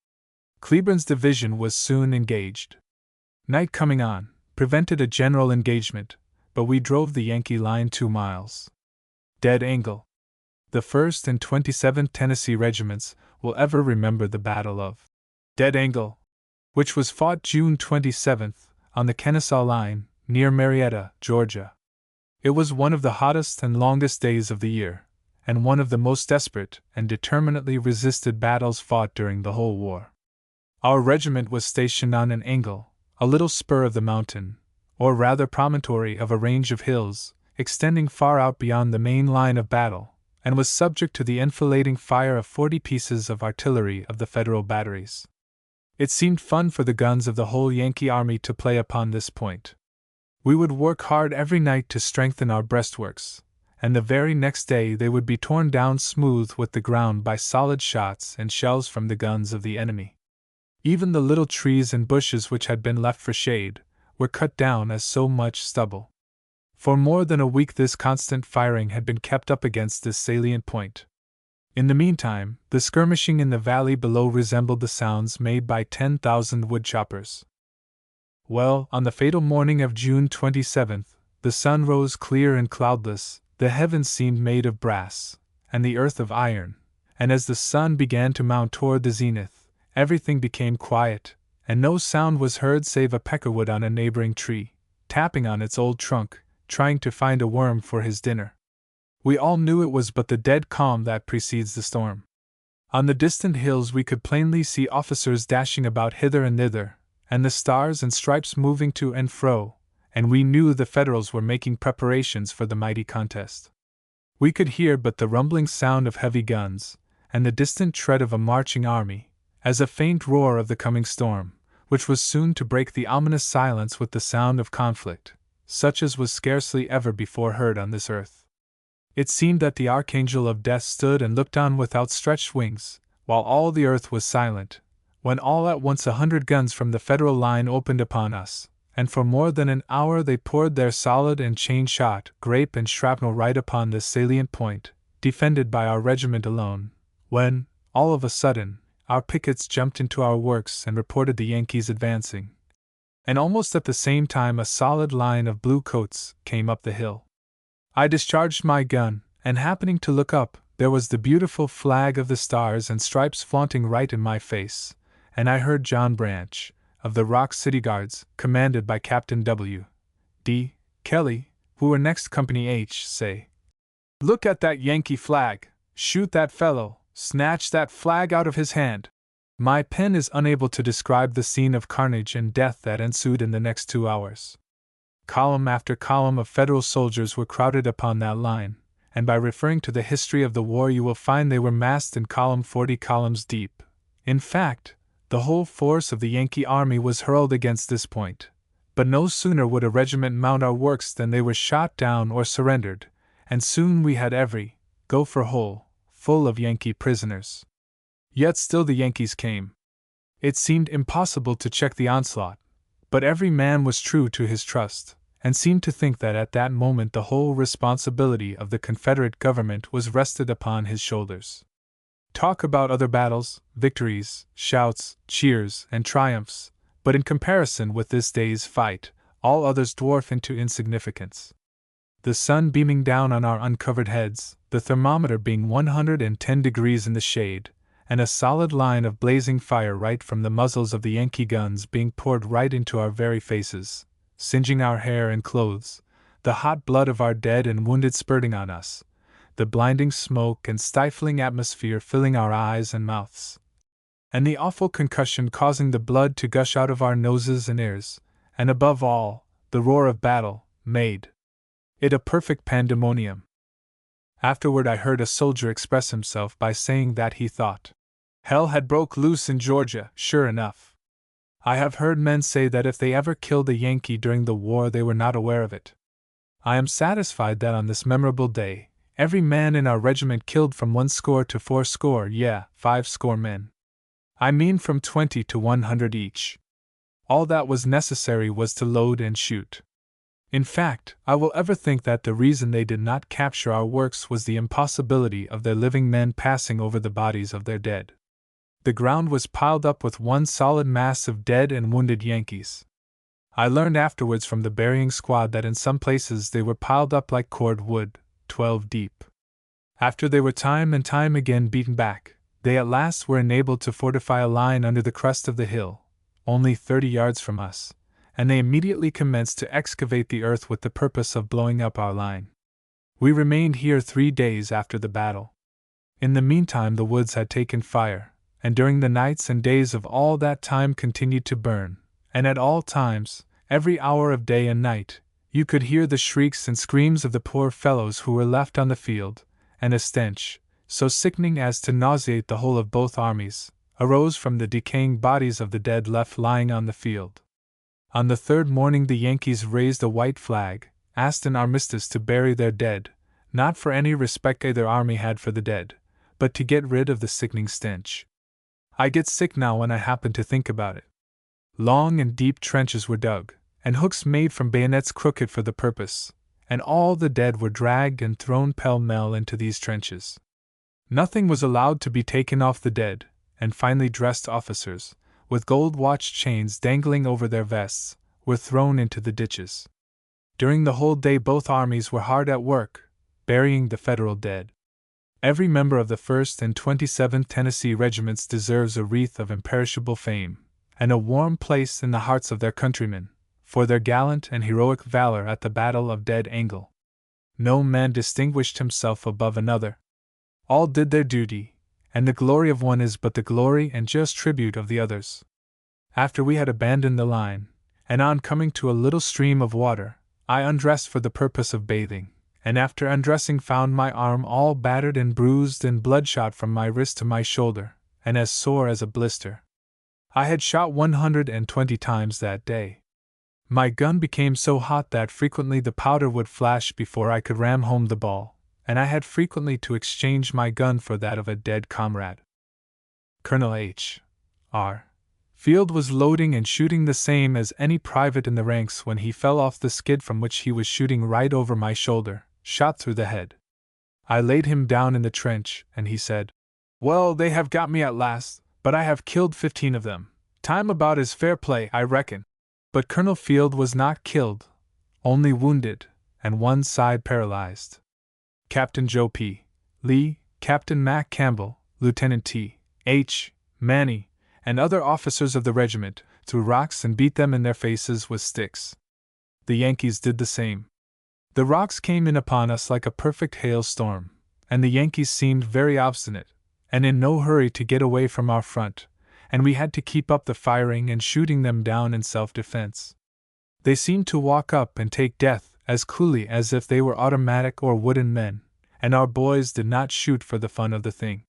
Cleburne's division was soon engaged. Night coming on prevented a general engagement, but we drove the Yankee line 2 miles. Dead Angle. The 1st and 27th Tennessee Regiments will ever remember the Battle of Dead Angle, which was fought June 27th on the Kennesaw Line, near Marietta, Georgia. It was one of the hottest and longest days of the year, and one of the most desperate and determinately resisted battles fought during the whole war. Our regiment was stationed on an angle, a little spur of the mountain, or rather promontory of a range of hills, extending far out beyond the main line of battle, and was subject to the enfilading fire of 40 pieces of artillery of the Federal batteries. It seemed fun for the guns of the whole Yankee army to play upon this point. We would work hard every night to strengthen our breastworks, and the very next day they would be torn down smooth with the ground by solid shots and shells from the guns of the enemy. Even the little trees and bushes which had been left for shade were cut down as so much stubble. For more than a week this constant firing had been kept up against this salient point. In the meantime, the skirmishing in the valley below resembled the sounds made by 10,000 woodchoppers. Well, on the fatal morning of June 27th, the sun rose clear and cloudless, the heavens seemed made of brass, and the earth of iron, and as the sun began to mount toward the zenith, everything became quiet, and no sound was heard save a peckerwood on a neighboring tree, tapping on its old trunk, trying to find a worm for his dinner. We all knew it was but the dead calm that precedes the storm. On the distant hills we could plainly see officers dashing about hither and thither, and the stars and stripes moving to and fro, and we knew the Federals were making preparations for the mighty contest. We could hear but the rumbling sound of heavy guns, and the distant tread of a marching army, as a faint roar of the coming storm, which was soon to break the ominous silence with the sound of conflict, such as was scarcely ever before heard on this earth. It seemed that the Archangel of Death stood and looked on with outstretched wings, while all the earth was silent, when all at once 100 guns from the Federal line opened upon us, and for more than an hour they poured their solid and chain shot, grape and shrapnel right upon this salient point, defended by our regiment alone, when, all of a sudden, our pickets jumped into our works and reported the Yankees advancing. And almost at the same time a solid line of blue coats came up the hill. I discharged my gun, and happening to look up, there was the beautiful flag of the Stars and Stripes flaunting right in my face, and I heard John Branch, of the Rock City Guards, commanded by Captain W. D. Kelly, who were next Company H, say, "Look at that Yankee flag! Shoot that fellow! Snatch that flag out of his hand!" My pen is unable to describe the scene of carnage and death that ensued in the next 2 hours. Column after column of Federal soldiers were crowded upon that line, and by referring to the history of the war you will find they were massed in column 40 columns deep. In fact, the whole force of the Yankee army was hurled against this point, but no sooner would a regiment mount our works than they were shot down or surrendered, and soon we had every gopher hole full of Yankee prisoners. Yet still the Yankees came. It seemed impossible to check the onslaught, but every man was true to his trust, and seemed to think that at that moment the whole responsibility of the Confederate government was rested upon his shoulders. Talk about other battles, victories, shouts, cheers, and triumphs, but in comparison with this day's fight, all others dwarf into insignificance. The sun beaming down on our uncovered heads, the thermometer being 110 degrees in the shade, and a solid line of blazing fire right from the muzzles of the Yankee guns being poured right into our very faces, singeing our hair and clothes, the hot blood of our dead and wounded spurting on us, the blinding smoke and stifling atmosphere filling our eyes and mouths. and the awful concussion causing the blood to gush out of our noses and ears, and above all, the roar of battle, made it a perfect pandemonium. Afterward I heard a soldier express himself by saying that he thought hell had broke loose in Georgia, sure enough. I have heard men say that if they ever killed a Yankee during the war they were not aware of it. I am satisfied that on this memorable day, every man in our regiment killed from 100 to 80, 50 men. I mean from 20 to 100 each. All that was necessary was to load and shoot. In fact, I will ever think that the reason they did not capture our works was the impossibility of their living men passing over the bodies of their dead. The ground was piled up with one solid mass of dead and wounded Yankees. I learned afterwards from the burying squad that in some places they were piled up like cord wood, 12 deep. After they were time and time again beaten back, they at last were enabled to fortify a line under the crest of the hill, only 30 yards from us, and they immediately commenced to excavate the earth with the purpose of blowing up our line. We remained here 3 days after the battle. In the meantime the woods had taken fire, and during the nights and days of all that time continued to burn, and at all times, every hour of day and night, you could hear the shrieks and screams of the poor fellows who were left on the field, and a stench, so sickening as to nauseate the whole of both armies, arose from the decaying bodies of the dead left lying on the field. On the third morning the Yankees raised a white flag, asked an armistice to bury their dead, not for any respect either army had for the dead, but to get rid of the sickening stench. I get sick now when I happen to think about it. Long and deep trenches were dug, and hooks made from bayonets crooked for the purpose, and all the dead were dragged and thrown pell-mell into these trenches. Nothing was allowed to be taken off the dead, and finely dressed officers, with gold watch chains dangling over their vests, were thrown into the ditches. During the whole day both armies were hard at work, burying the Federal dead. Every member of the 1st and 27th Tennessee Regiments deserves a wreath of imperishable fame, and a warm place in the hearts of their countrymen, for their gallant and heroic valor at the Battle of Dead Angle. No man distinguished himself above another. All did their duty, and the glory of one is but the glory and just tribute of the others. After we had abandoned the line, and on coming to a little stream of water, I undressed for the purpose of bathing, and after undressing found my arm all battered and bruised and bloodshot from my wrist to my shoulder, and as sore as a blister. I had shot 120 times that day. My gun became so hot that frequently the powder would flash before I could ram home the ball, and I had frequently to exchange my gun for that of a dead comrade. Colonel Aytch, R. Field was loading and shooting the same as any private in the ranks when he fell off the skid from which he was shooting right over my shoulder, shot through the head. I laid him down in the trench, and he said, "Well, they have got me at last, but I have killed 15 of them. Time about is fair play, I reckon." But Colonel Field was not killed, only wounded, and one side paralyzed. Captain Joe P. Lee, Captain Mac Campbell, Lieutenant T. H. Manny, and other officers of the regiment, threw rocks and beat them in their faces with sticks. The Yankees did the same. The rocks came in upon us like a perfect hailstorm, and the Yankees seemed very obstinate, and in no hurry to get away from our front, and we had to keep up the firing and shooting them down in self-defense. They seemed to walk up and take death as coolly as if they were automatic or wooden men, and our boys did not shoot for the fun of the thing.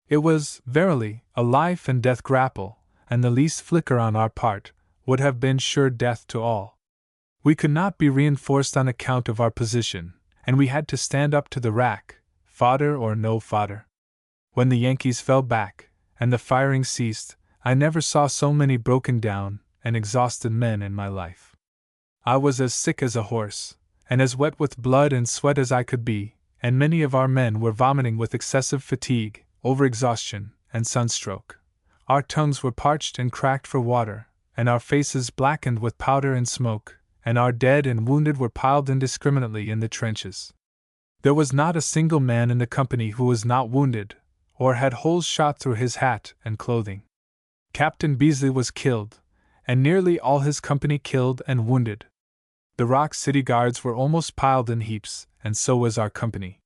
It was, verily, a life and death grapple, and the least flicker on our part would have been sure death to all. We could not be reinforced on account of our position, and we had to stand up to the rack, fodder or no fodder. When the Yankees fell back, and the firing ceased, I never saw so many broken down and exhausted men in my life. I was as sick as a horse, and as wet with blood and sweat as I could be, and many of our men were vomiting with excessive fatigue, overexhaustion, and sunstroke. Our tongues were parched and cracked for water, and our faces blackened with powder and smoke, and our dead and wounded were piled indiscriminately in the trenches. There was not a single man in the company who was not wounded, or had holes shot through his hat and clothing. Captain Beasley was killed, and nearly all his company killed and wounded. The Rock City Guards were almost piled in heaps, and so was our company.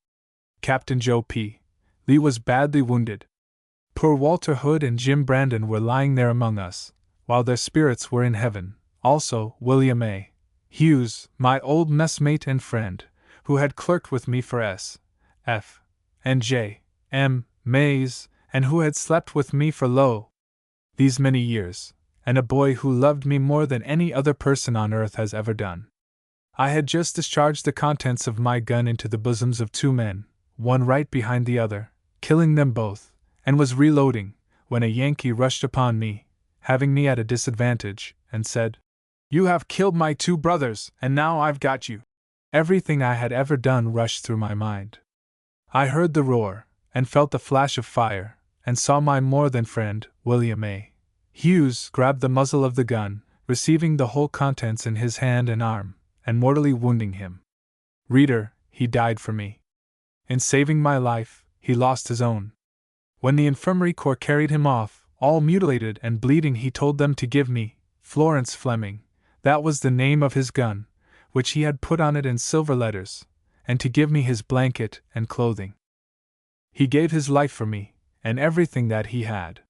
Captain Joe P. Lee was badly wounded. Poor Walter Hood and Jim Brandon were lying there among us, while their spirits were in heaven. Also, William A. Hughes, my old messmate and friend, who had clerked with me for S. F. and J. M. Mays, and who had slept with me for these many years, and a boy who loved me more than any other person on earth has ever done. I had just discharged the contents of my gun into the bosoms of two men, one right behind the other, killing them both, and was reloading, when a Yankee rushed upon me, having me at a disadvantage, and said, "You have killed my two brothers, and now I've got you." Everything I had ever done rushed through my mind. I heard the roar, and felt the flash of fire, and saw my more than friend, William A. Hughes, grab the muzzle of the gun, receiving the whole contents in his hand and arm, and mortally wounding him. Reader, he died for me. In saving my life, he lost his own. When the infirmary corps carried him off, all mutilated and bleeding, he told them to give me Florence Fleming, that was the name of his gun, which he had put on it in silver letters, and to give me his blanket and clothing. He gave his life for me, and everything that he had.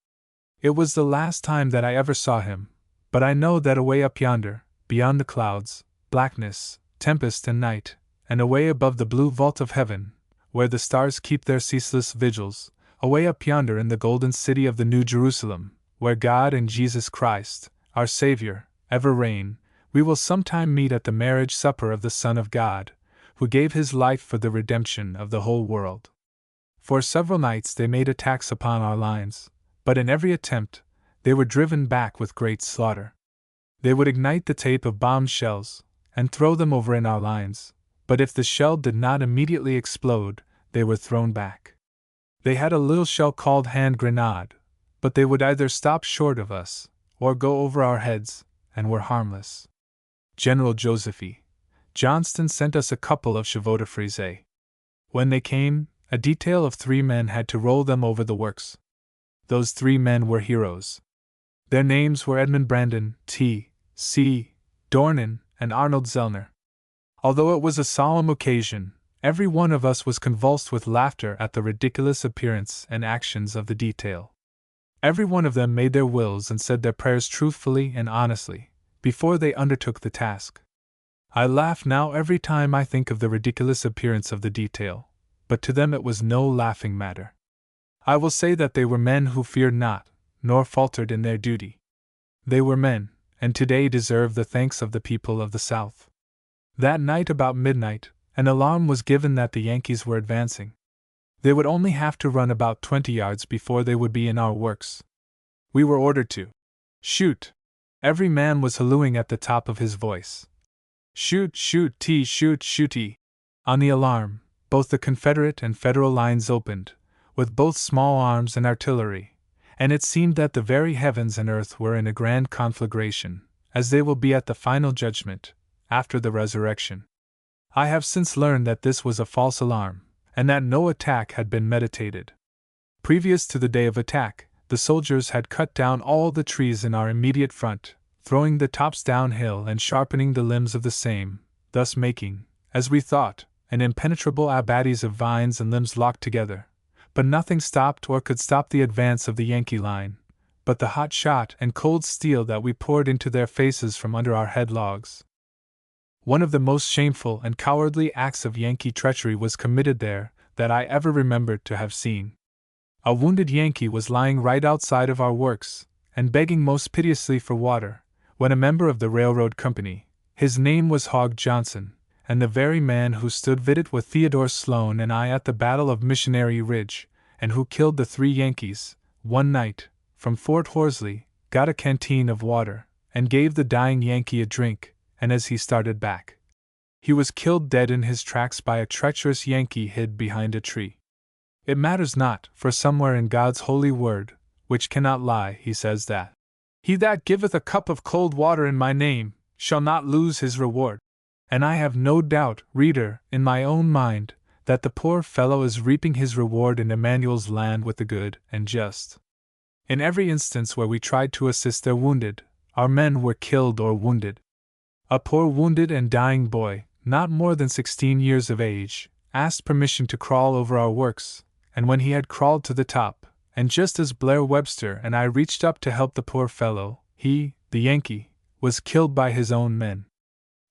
It was the last time that I ever saw him, but I know that away up yonder, beyond the clouds, blackness, tempest and night, and away above the blue vault of heaven, where the stars keep their ceaseless vigils, away up yonder in the golden city of the New Jerusalem, where God and Jesus Christ, our Savior, ever reign, we will sometime meet at the marriage supper of the Son of God, who gave his life for the redemption of the whole world. For several nights they made attacks upon our lines, but in every attempt, they were driven back with great slaughter. They would ignite the tape of bombed shells, and throw them over in our lines, but if the shell did not immediately explode, they were thrown back. They had a little shell called hand grenade, but they would either stop short of us, or go over our heads, and were harmless. General Joseph E. Johnston sent us a couple of chevaux de frise. When they came, a detail of 3 men had to roll them over the works. Those 3 men were heroes. Their names were Edmund Brandon, T. C. Dornan, and Arnold Zellner. Although it was a solemn occasion, every one of us was convulsed with laughter at the ridiculous appearance and actions of the detail. Every one of them made their wills and said their prayers truthfully and honestly, before they undertook the task. I laugh now every time I think of the ridiculous appearance of the detail, but to them it was no laughing matter. I will say that they were men who feared not, nor faltered in their duty. They were men, and today deserve the thanks of the people of the South. That night about midnight, an alarm was given that the Yankees were advancing. They would only have to run about 20 yards before they would be in our works. We were ordered to shoot. Every man was hallooing at the top of his voice. Shoot, shoot, shoot, shooty. On the alarm, both the Confederate and Federal lines opened, with both small arms and artillery, and it seemed that the very heavens and earth were in a grand conflagration, as they will be at the final judgment, after the resurrection. I have since learned that this was a false alarm, and that no attack had been meditated. Previous to the day of attack, the soldiers had cut down all the trees in our immediate front, throwing the tops downhill and sharpening the limbs of the same, thus making, as we thought, an impenetrable abatis of vines and limbs locked together. But nothing stopped or could stop the advance of the Yankee line, but the hot shot and cold steel that we poured into their faces from under our headlogs. One of the most shameful and cowardly acts of Yankee treachery was committed there that I ever remembered to have seen. A wounded Yankee was lying right outside of our works, and begging most piteously for water, when a member of the railroad company, his name was Hogg Johnson, and the very man who stood vidit with Theodore Sloan and I at the Battle of Missionary Ridge, and who killed the 3 Yankees, one night, from Fort Horsley, got a canteen of water, and gave the dying Yankee a drink, and as he started back, he was killed dead in his tracks by a treacherous Yankee hid behind a tree. It matters not, for somewhere in God's holy word, which cannot lie, he says that, "He that giveth a cup of cold water in my name, shall not lose his reward." And I have no doubt, reader, in my own mind, that the poor fellow is reaping his reward in Emmanuel's land with the good and just. In every instance where we tried to assist their wounded, our men were killed or wounded. A poor wounded and dying boy, not more than 16 years of age, asked permission to crawl over our works, and when he had crawled to the top, and just as Blair Webster and I reached up to help the poor fellow, he, the Yankee, was killed by his own men.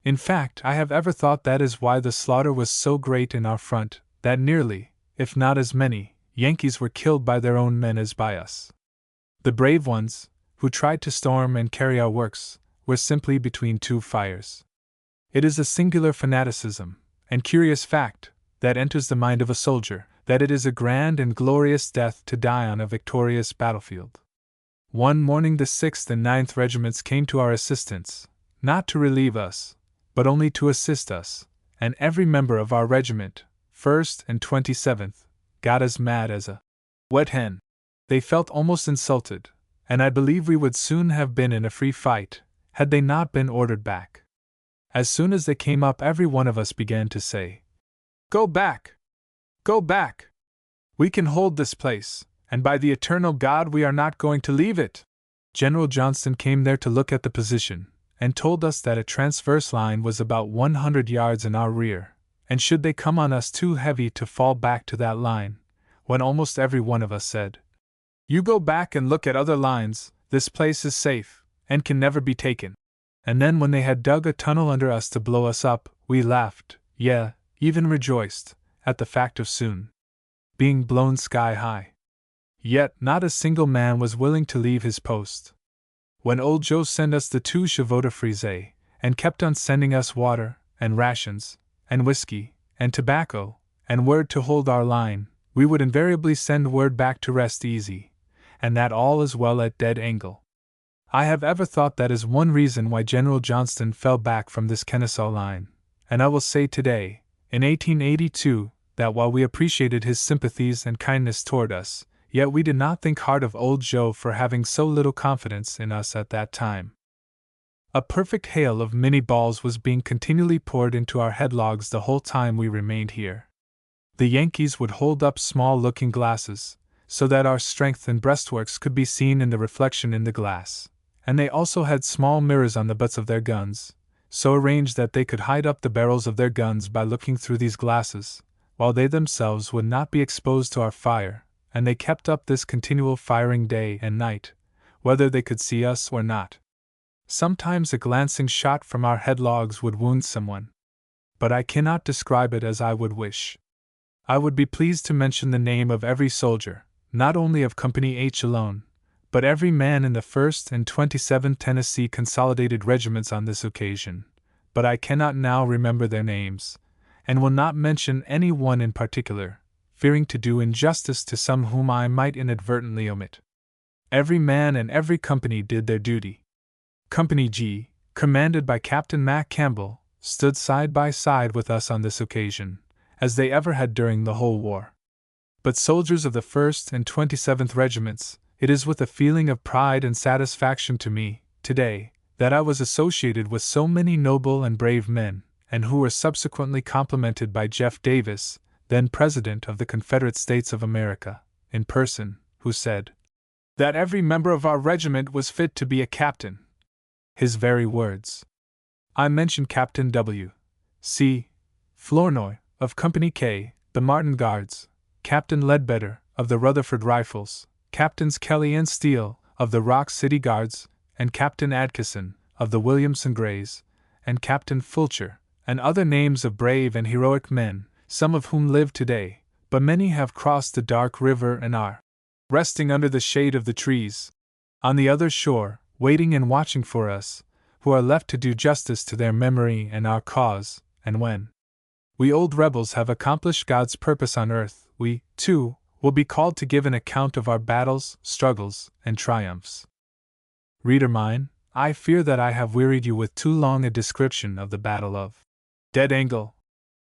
In fact, I have ever thought that is why the slaughter was so great in our front, that nearly, if not as many, Yankees were killed by their own men as by us. The brave ones, who tried to storm and carry our works, were simply between two fires. It is a singular fanaticism, and curious fact, that enters the mind of a soldier, that it is a grand and glorious death to die on a victorious battlefield. One morning the 6th and 9th Regiments came to our assistance, not to relieve us, but only to assist us, and every member of our regiment, 1st and 27th, got as mad as a wet hen. They felt almost insulted, and I believe we would soon have been in a free fight, had they not been ordered back. As soon as they came up, every one of us began to say, "Go back! Go back! We can hold this place, and by the eternal God we are not going to leave it!" General Johnston came there to look at the position, and told us that a transverse line was about 100 yards in our rear, and should they come on us too heavy to fall back to that line, when almost every one of us said, "You go back and look at other lines, this place is safe, and can never be taken." And then when they had dug a tunnel under us to blow us up, we laughed, even rejoiced, at the fact of soon being blown sky high. Yet not a single man was willing to leave his post. When old Joe sent us the 2 chevaux de frise, and kept on sending us water, and rations, and whiskey, and tobacco, and word to hold our line, we would invariably send word back to rest easy, and that all is well at Dead Angle. I have ever thought that is one reason why General Johnston fell back from this Kennesaw line, and I will say today, in 1882, that while we appreciated his sympathies and kindness toward us, yet we did not think hard of old Joe for having so little confidence in us at that time. A perfect hail of Minnie balls was being continually poured into our headlogs the whole time we remained here. The Yankees would hold up small looking glasses, so that our strength and breastworks could be seen in the reflection in the glass, and they also had small mirrors on the butts of their guns, so arranged that they could hide up the barrels of their guns by looking through these glasses, while they themselves would not be exposed to our fire, and they kept up this continual firing day and night, whether they could see us or not. Sometimes a glancing shot from our headlogs would wound someone, but I cannot describe it as I would wish. I would be pleased to mention the name of every soldier, not only of Company H alone, but every man in the 1st and 27th Tennessee Consolidated Regiments on this occasion, but I cannot now remember their names, and will not mention any one in particular, fearing to do injustice to some whom I might inadvertently omit. Every man and every company did their duty. Company G, commanded by Captain Mac Campbell, stood side by side with us on this occasion, as they ever had during the whole war. But soldiers of the 1st and 27th Regiments, it is with a feeling of pride and satisfaction to me, today, that I was associated with so many noble and brave men, and who were subsequently complimented by Jeff Davis, then President of the Confederate States of America, in person, who said that every member of our regiment was fit to be a captain. His very words. I mention Captain W. C. Flournoy, of Company K, the Martin Guards, Captain Ledbetter, of the Rutherford Rifles, Captains Kelly and Steele, of the Rock City Guards, and Captain Adkisson, of the Williamson Grays, and Captain Fulcher, and other names of brave and heroic men, some of whom live today, but many have crossed the dark river and are resting under the shade of the trees, on the other shore, waiting and watching for us, who are left to do justice to their memory and our cause, and when we old rebels have accomplished God's purpose on earth, we, too, will be called to give an account of our battles, struggles, and triumphs. Reader mine, I fear that I have wearied you with too long a description of the Battle of Dead Angle.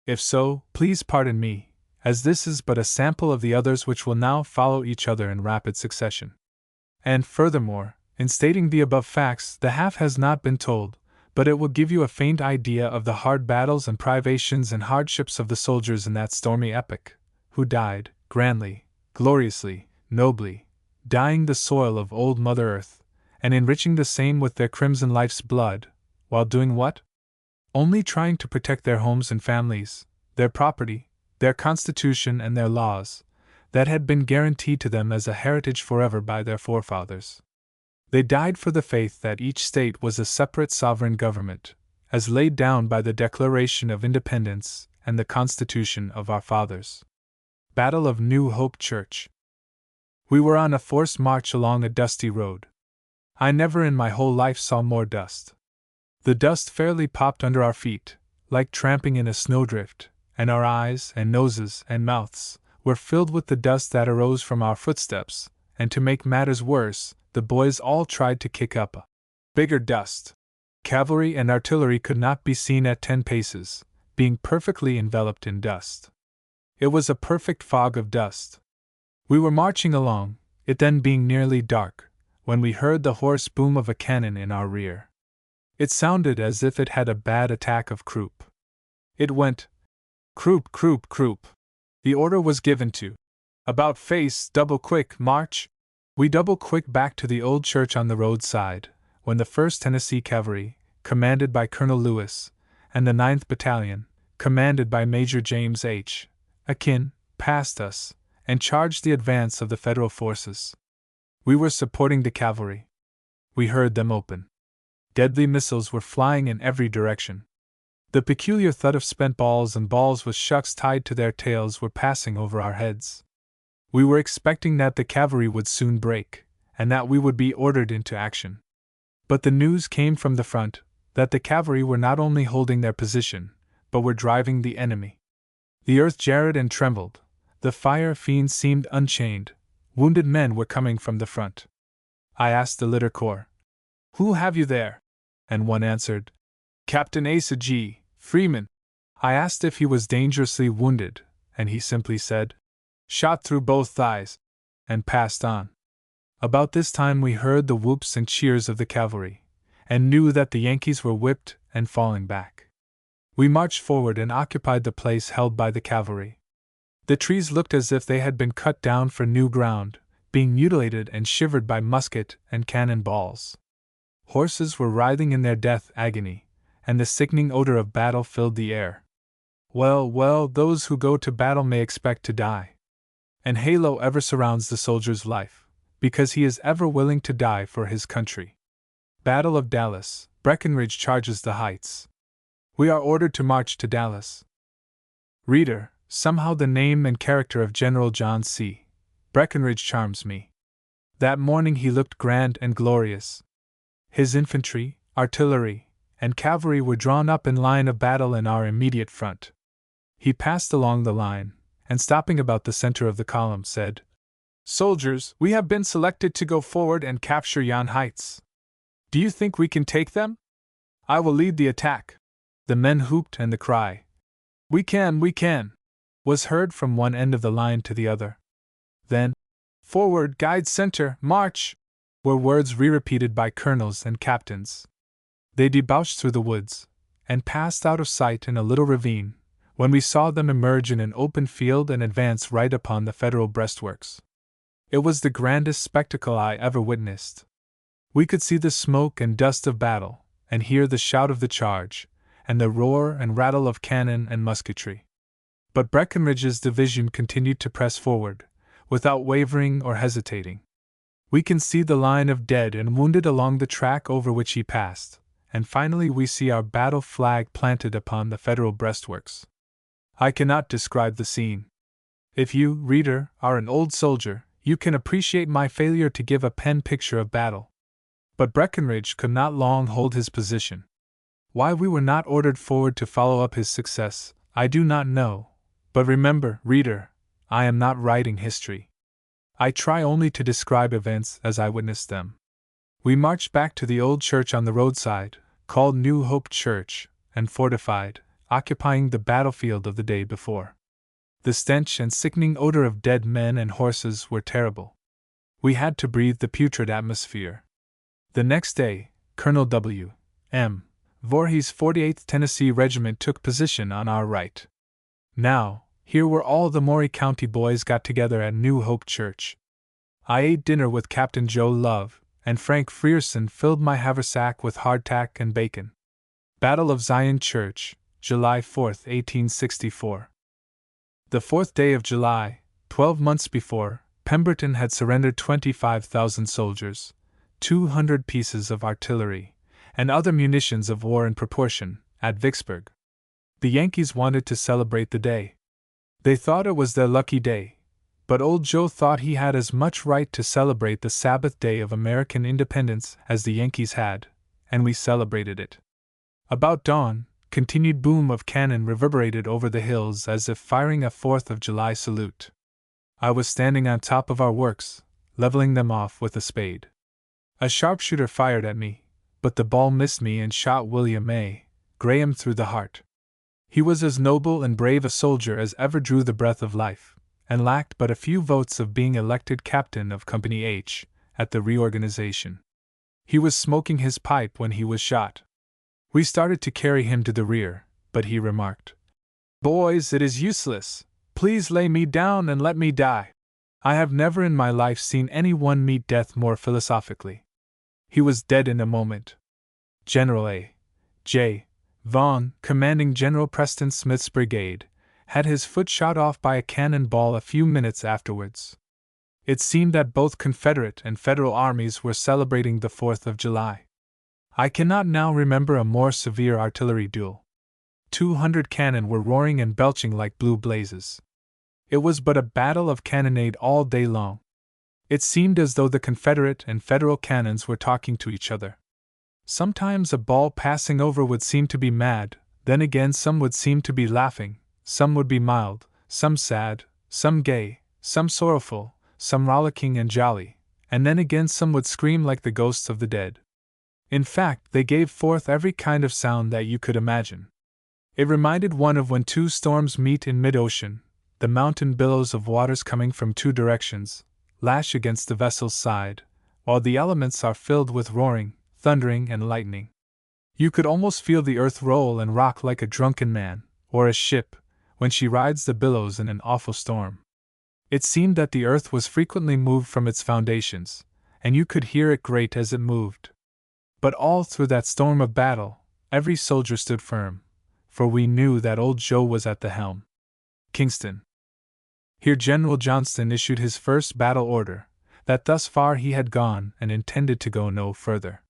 If so, please pardon me, as this is but a sample of the others which will now follow each other in rapid succession. And furthermore, in stating the above facts, the half has not been told, but it will give you a faint idea of the hard battles and privations and hardships of the soldiers in that stormy epoch, who died, grandly, gloriously, nobly, dyeing the soil of old Mother Earth, and enriching the same with their crimson life's blood, while doing what? Only trying to protect their homes and families, their property, their constitution and their laws, that had been guaranteed to them as a heritage forever by their forefathers. They died for the faith that each state was a separate sovereign government, as laid down by the Declaration of Independence and the Constitution of our fathers. Battle of New Hope Church. We were on a forced march along a dusty road. I never in my whole life saw more dust. The dust fairly popped under our feet, like tramping in a snowdrift, and our eyes and noses and mouths were filled with the dust that arose from our footsteps, and to make matters worse, the boys all tried to kick up a bigger dust. Cavalry and artillery could not be seen at 10 paces, being perfectly enveloped in dust. It was a perfect fog of dust. We were marching along, it then being nearly dark, when we heard the hoarse boom of a cannon in our rear. It sounded as if it had a bad attack of croup. It went, croup, croup, croup. The order was given to about face, double quick, march. We double quick back to the old church on the roadside, when the 1st Tennessee Cavalry, commanded by Colonel Lewis, and the 9th Battalion, commanded by Major James Aytch, passed us, and charged the advance of the Federal forces. We were supporting the cavalry. We heard them open. Deadly missiles were flying in every direction. The peculiar thud of spent balls and balls with shucks tied to their tails were passing over our heads. We were expecting that the cavalry would soon break, and that we would be ordered into action. But the news came from the front that the cavalry were not only holding their position, but were driving the enemy. The earth jarred and trembled, the fire fiends seemed unchained, wounded men were coming from the front. I asked the litter corps, "Who have you there?" And one answered, "Captain Asa G. Freeman." I asked if he was dangerously wounded, and he simply said, "Shot through both thighs," and passed on. About this time we heard the whoops and cheers of the cavalry, and knew that the Yankees were whipped and falling back. We marched forward and occupied the place held by the cavalry. The trees looked as if they had been cut down for new ground, being mutilated and shivered by musket and cannon balls. Horses were writhing in their death agony, and the sickening odor of battle filled the air. Well, well, those who go to battle may expect to die. An halo ever surrounds the soldier's life, because he is ever willing to die for his country. Battle of Dallas, Breckinridge charges the heights. We are ordered to march to Dallas. Reader, somehow the name and character of General John C. Breckinridge charms me. That morning he looked grand and glorious. His infantry, artillery, and cavalry were drawn up in line of battle in our immediate front. He passed along the line, and stopping about the center of the column said, "Soldiers, we have been selected to go forward and capture yon heights. Do you think we can take them? I will lead the attack." The men whooped, and the cry, we can, was heard from one end of the line to the other. Then, "Forward, guide center, march," were words re-repeated by colonels and captains. They debouched through the woods, and passed out of sight in a little ravine, when we saw them emerge in an open field and advance right upon the Federal breastworks. It was the grandest spectacle I ever witnessed. We could see the smoke and dust of battle, and hear the shout of the charge, and the roar and rattle of cannon and musketry. But Breckinridge's division continued to press forward, without wavering or hesitating. We can see the line of dead and wounded along the track over which he passed, and finally we see our battle flag planted upon the Federal breastworks. I cannot describe the scene. If you, reader, are an old soldier, you can appreciate my failure to give a pen picture of battle. But Breckinridge could not long hold his position. Why we were not ordered forward to follow up his success, I do not know, but remember, reader, I am not writing history. I try only to describe events as I witnessed them. We marched back to the old church on the roadside, called New Hope Church, and fortified, occupying the battlefield of the day before. The stench and sickening odor of dead men and horses were terrible. We had to breathe the putrid atmosphere. The next day, Colonel W. M. Voorhees' 48th Tennessee Regiment took position on our right. Now, here were all the Maury County boys got together at New Hope Church. I ate dinner with Captain Joe Love, and Frank Frierson filled my haversack with hardtack and bacon. Battle of Zion Church, July 4, 1864. The 4th day of July, 12 months before, Pemberton had surrendered 25,000 soldiers, 200 pieces of artillery, and other munitions of war in proportion, at Vicksburg. The Yankees wanted to celebrate the day. They thought it was their lucky day, but Old Joe thought he had as much right to celebrate the Sabbath day of American independence as the Yankees had, and we celebrated it. About dawn, continued boom of cannon reverberated over the hills as if firing a 4th of July salute. I was standing on top of our works, leveling them off with a spade. A sharpshooter fired at me, but the ball missed me and shot William A. Graham through the heart. He was as noble and brave a soldier as ever drew the breath of life, and lacked but a few votes of being elected captain of Company Aytch at the reorganization. He was smoking his pipe when he was shot. We started to carry him to the rear, but he remarked, "Boys, it is useless. Please lay me down and let me die." I have never in my life seen anyone meet death more philosophically. He was dead in a moment. General A. J. Vaughan, commanding General Preston Smith's brigade, had his foot shot off by a cannon ball a few minutes afterwards. It seemed that both Confederate and Federal armies were celebrating the 4th of July. I cannot now remember a more severe artillery duel. 200 cannon were roaring and belching like blue blazes. It was but a battle of cannonade all day long. It seemed as though the Confederate and Federal cannons were talking to each other. Sometimes a ball passing over would seem to be mad, then again some would seem to be laughing, some would be mild, some sad, some gay, some sorrowful, some rollicking and jolly, and then again some would scream like the ghosts of the dead. In fact, they gave forth every kind of sound that you could imagine. It reminded one of when two storms meet in mid-ocean, the mountain billows of waters coming from two directions lash against the vessel's side, while the elements are filled with roaring, thundering, and lightning. You could almost feel the earth roll and rock like a drunken man, or a ship, when she rides the billows in an awful storm. It seemed that the earth was frequently moved from its foundations, and you could hear it grate as it moved. But all through that storm of battle, every soldier stood firm, for we knew that Old Joe was at the helm. Kingston. Here General Johnston issued his first battle order, that thus far he had gone and intended to go no further.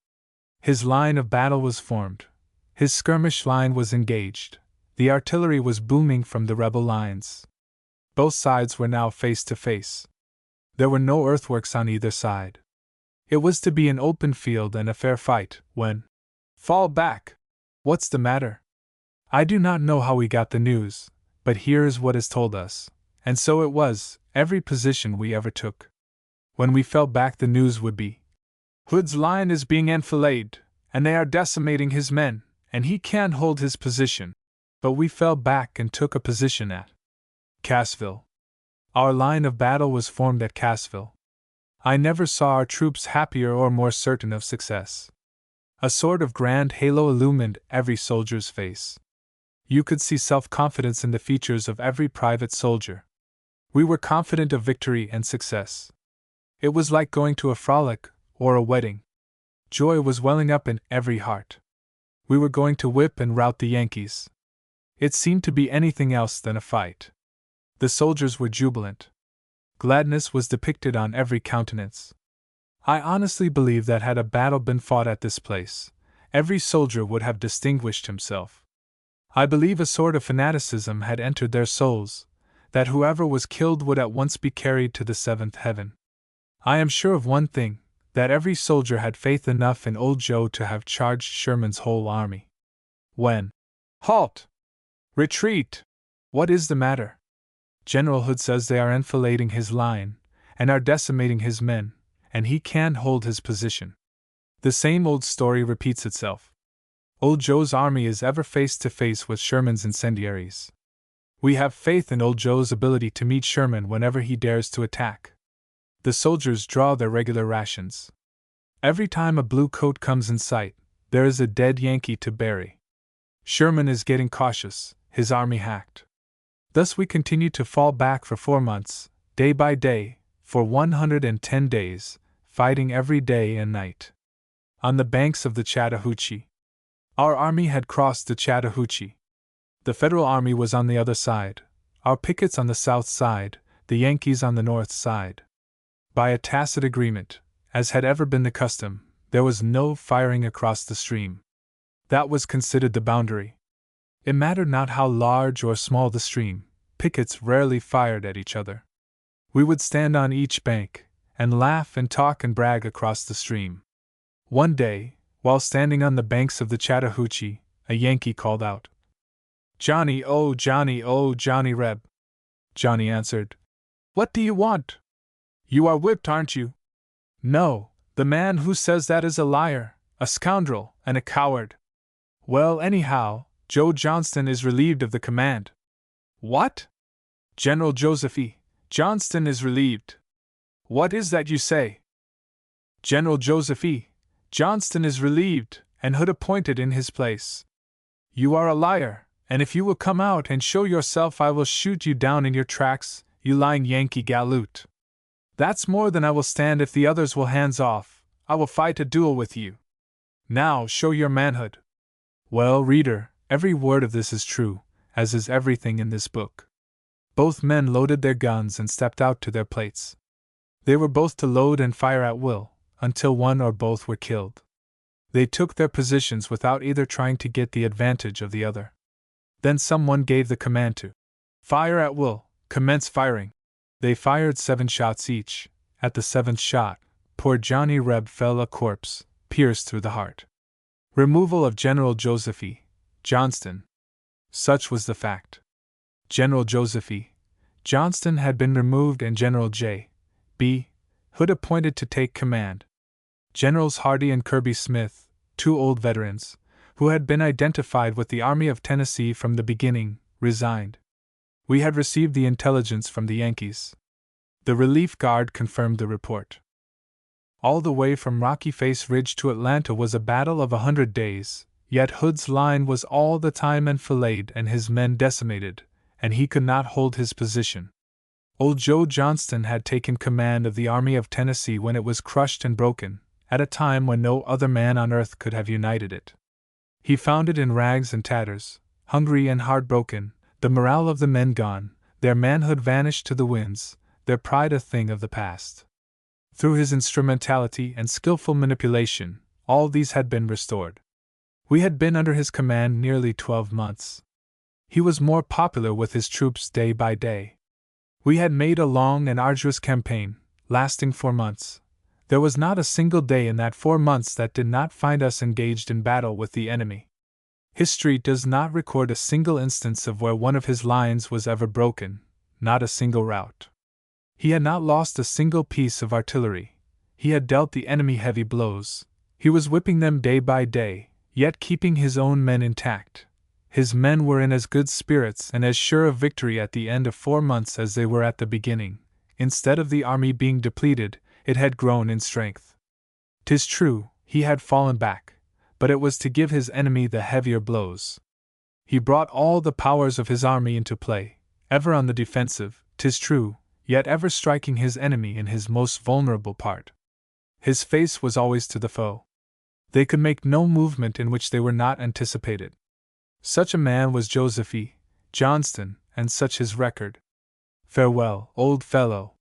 His line of battle was formed. His skirmish line was engaged. The artillery was booming from the rebel lines. Both sides were now face to face. There were no earthworks on either side. It was to be an open field and a fair fight, when— "Fall back! What's the matter?" I do not know how we got the news, but here is what is told us, and so it was, every position we ever took. When we fell back the news would be, "Hood's line is being enfiladed, and they are decimating his men, and he can't hold his position." But we fell back and took a position at Cassville. Our line of battle was formed at Cassville. I never saw our troops happier or more certain of success. A sort of grand halo illumined every soldier's face. You could see self-confidence in the features of every private soldier. We were confident of victory and success. It was like going to a frolic or a wedding. Joy was welling up in every heart. We were going to whip and rout the Yankees. It seemed to be anything else than a fight. The soldiers were jubilant. Gladness was depicted on every countenance. I honestly believe that had a battle been fought at this place, every soldier would have distinguished himself. I believe a sort of fanaticism had entered their souls, that whoever was killed would at once be carried to the seventh heaven. I am sure of one thing, that every soldier had faith enough in Old Joe to have charged Sherman's whole army. When— "Halt! Retreat! What is the matter? General Hood says they are enfilading his line, and are decimating his men, and he can't hold his position." The same old story repeats itself. Old Joe's army is ever face to face with Sherman's incendiaries. We have faith in Old Joe's ability to meet Sherman whenever he dares to attack. The soldiers draw their regular rations. Every time a blue coat comes in sight, there is a dead Yankee to bury. Sherman is getting cautious, his army hacked. Thus we continued to fall back for 4 months, day by day, for 110 days, fighting every day and night. On the banks of the Chattahoochee. Our army had crossed the Chattahoochee. The Federal army was on the other side, our pickets on the south side, the Yankees on the north side. By a tacit agreement, as had ever been the custom, there was no firing across the stream. That was considered the boundary. It mattered not how large or small the stream, pickets rarely fired at each other. We would stand on each bank, and laugh and talk and brag across the stream. One day, while standing on the banks of the Chattahoochee, a Yankee called out, "Johnny, oh Johnny Reb." Johnny answered, "What do you want? You are whipped, aren't you?" "No, the man who says that is a liar, a scoundrel, and a coward." "Well, anyhow, Joe Johnston is relieved of the command." "What?" "General Joseph E. Johnston is relieved." "What is that you say?" "General Joseph E. Johnston is relieved, and Hood appointed in his place." "You are a liar, and if you will come out and show yourself I will shoot you down in your tracks, you lying Yankee galoot." "That's more than I will stand if the others will hands off. I will fight a duel with you. Now show your manhood." Well, reader, every word of this is true, as is everything in this book. Both men loaded their guns and stepped out to their plates. They were both to load and fire at will, until one or both were killed. They took their positions without either trying to get the advantage of the other. Then someone gave the command to fire at will, commence firing. They fired 7 shots each. At the 7th shot, poor Johnny Reb fell a corpse, pierced through the heart. Removal of General Joseph E. Johnston. Such was the fact. General Joseph E. Johnston had been removed and General J. B. Hood appointed to take command. Generals Hardee and Kirby Smith, 2 old veterans, who had been identified with the Army of Tennessee from the beginning, resigned. We had received the intelligence from the Yankees. The relief guard confirmed the report. All the way from Rocky Face Ridge to Atlanta was a battle of 100 days, yet Hood's line was all the time enfilade and his men decimated, and he could not hold his position. Old Joe Johnston had taken command of the Army of Tennessee when it was crushed and broken, at a time when no other man on earth could have united it. He found it in rags and tatters, hungry and heartbroken, the morale of the men gone, their manhood vanished to the winds, their pride a thing of the past. Through his instrumentality and skillful manipulation, all these had been restored. We had been under his command nearly 12 months. He was more popular with his troops day by day. We had made a long and arduous campaign, lasting 4 months. There was not a single day in that 4 months that did not find us engaged in battle with the enemy. History does not record a single instance of where one of his lines was ever broken, not a single rout. He had not lost a single piece of artillery. He had dealt the enemy heavy blows. He was whipping them day by day, yet keeping his own men intact. His men were in as good spirits and as sure of victory at the end of 4 months as they were at the beginning. Instead of the army being depleted, it had grown in strength. 'Tis true, he had fallen back, but it was to give his enemy the heavier blows. He brought all the powers of his army into play, ever on the defensive, 'tis true, yet ever striking his enemy in his most vulnerable part. His face was always to the foe. They could make no movement in which they were not anticipated. Such a man was Joseph E. Johnston, and such his record. Farewell, old fellow.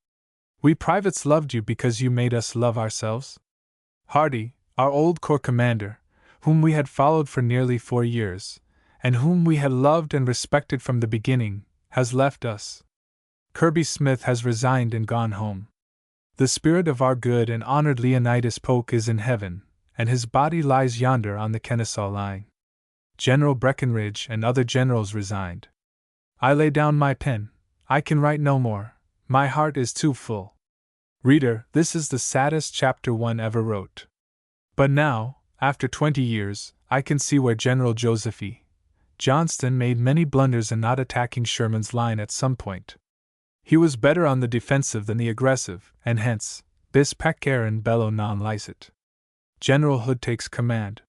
We privates loved you because you made us love ourselves. Hardee, our old corps commander, whom we had followed for nearly 4 years, and whom we had loved and respected from the beginning, has left us. Kirby Smith has resigned and gone home. The spirit of our good and honored Leonidas Polk is in heaven, and his body lies yonder on the Kennesaw line. General Breckinridge and other generals resigned. I lay down my pen. I can write no more. My heart is too full. Reader, this is the saddest chapter one ever wrote. But now, after 20 years, I can see where General Joseph E. Johnston made many blunders in not attacking Sherman's line at some point. He was better on the defensive than the aggressive, and hence, bis pacere bello non licet. General Hood takes command.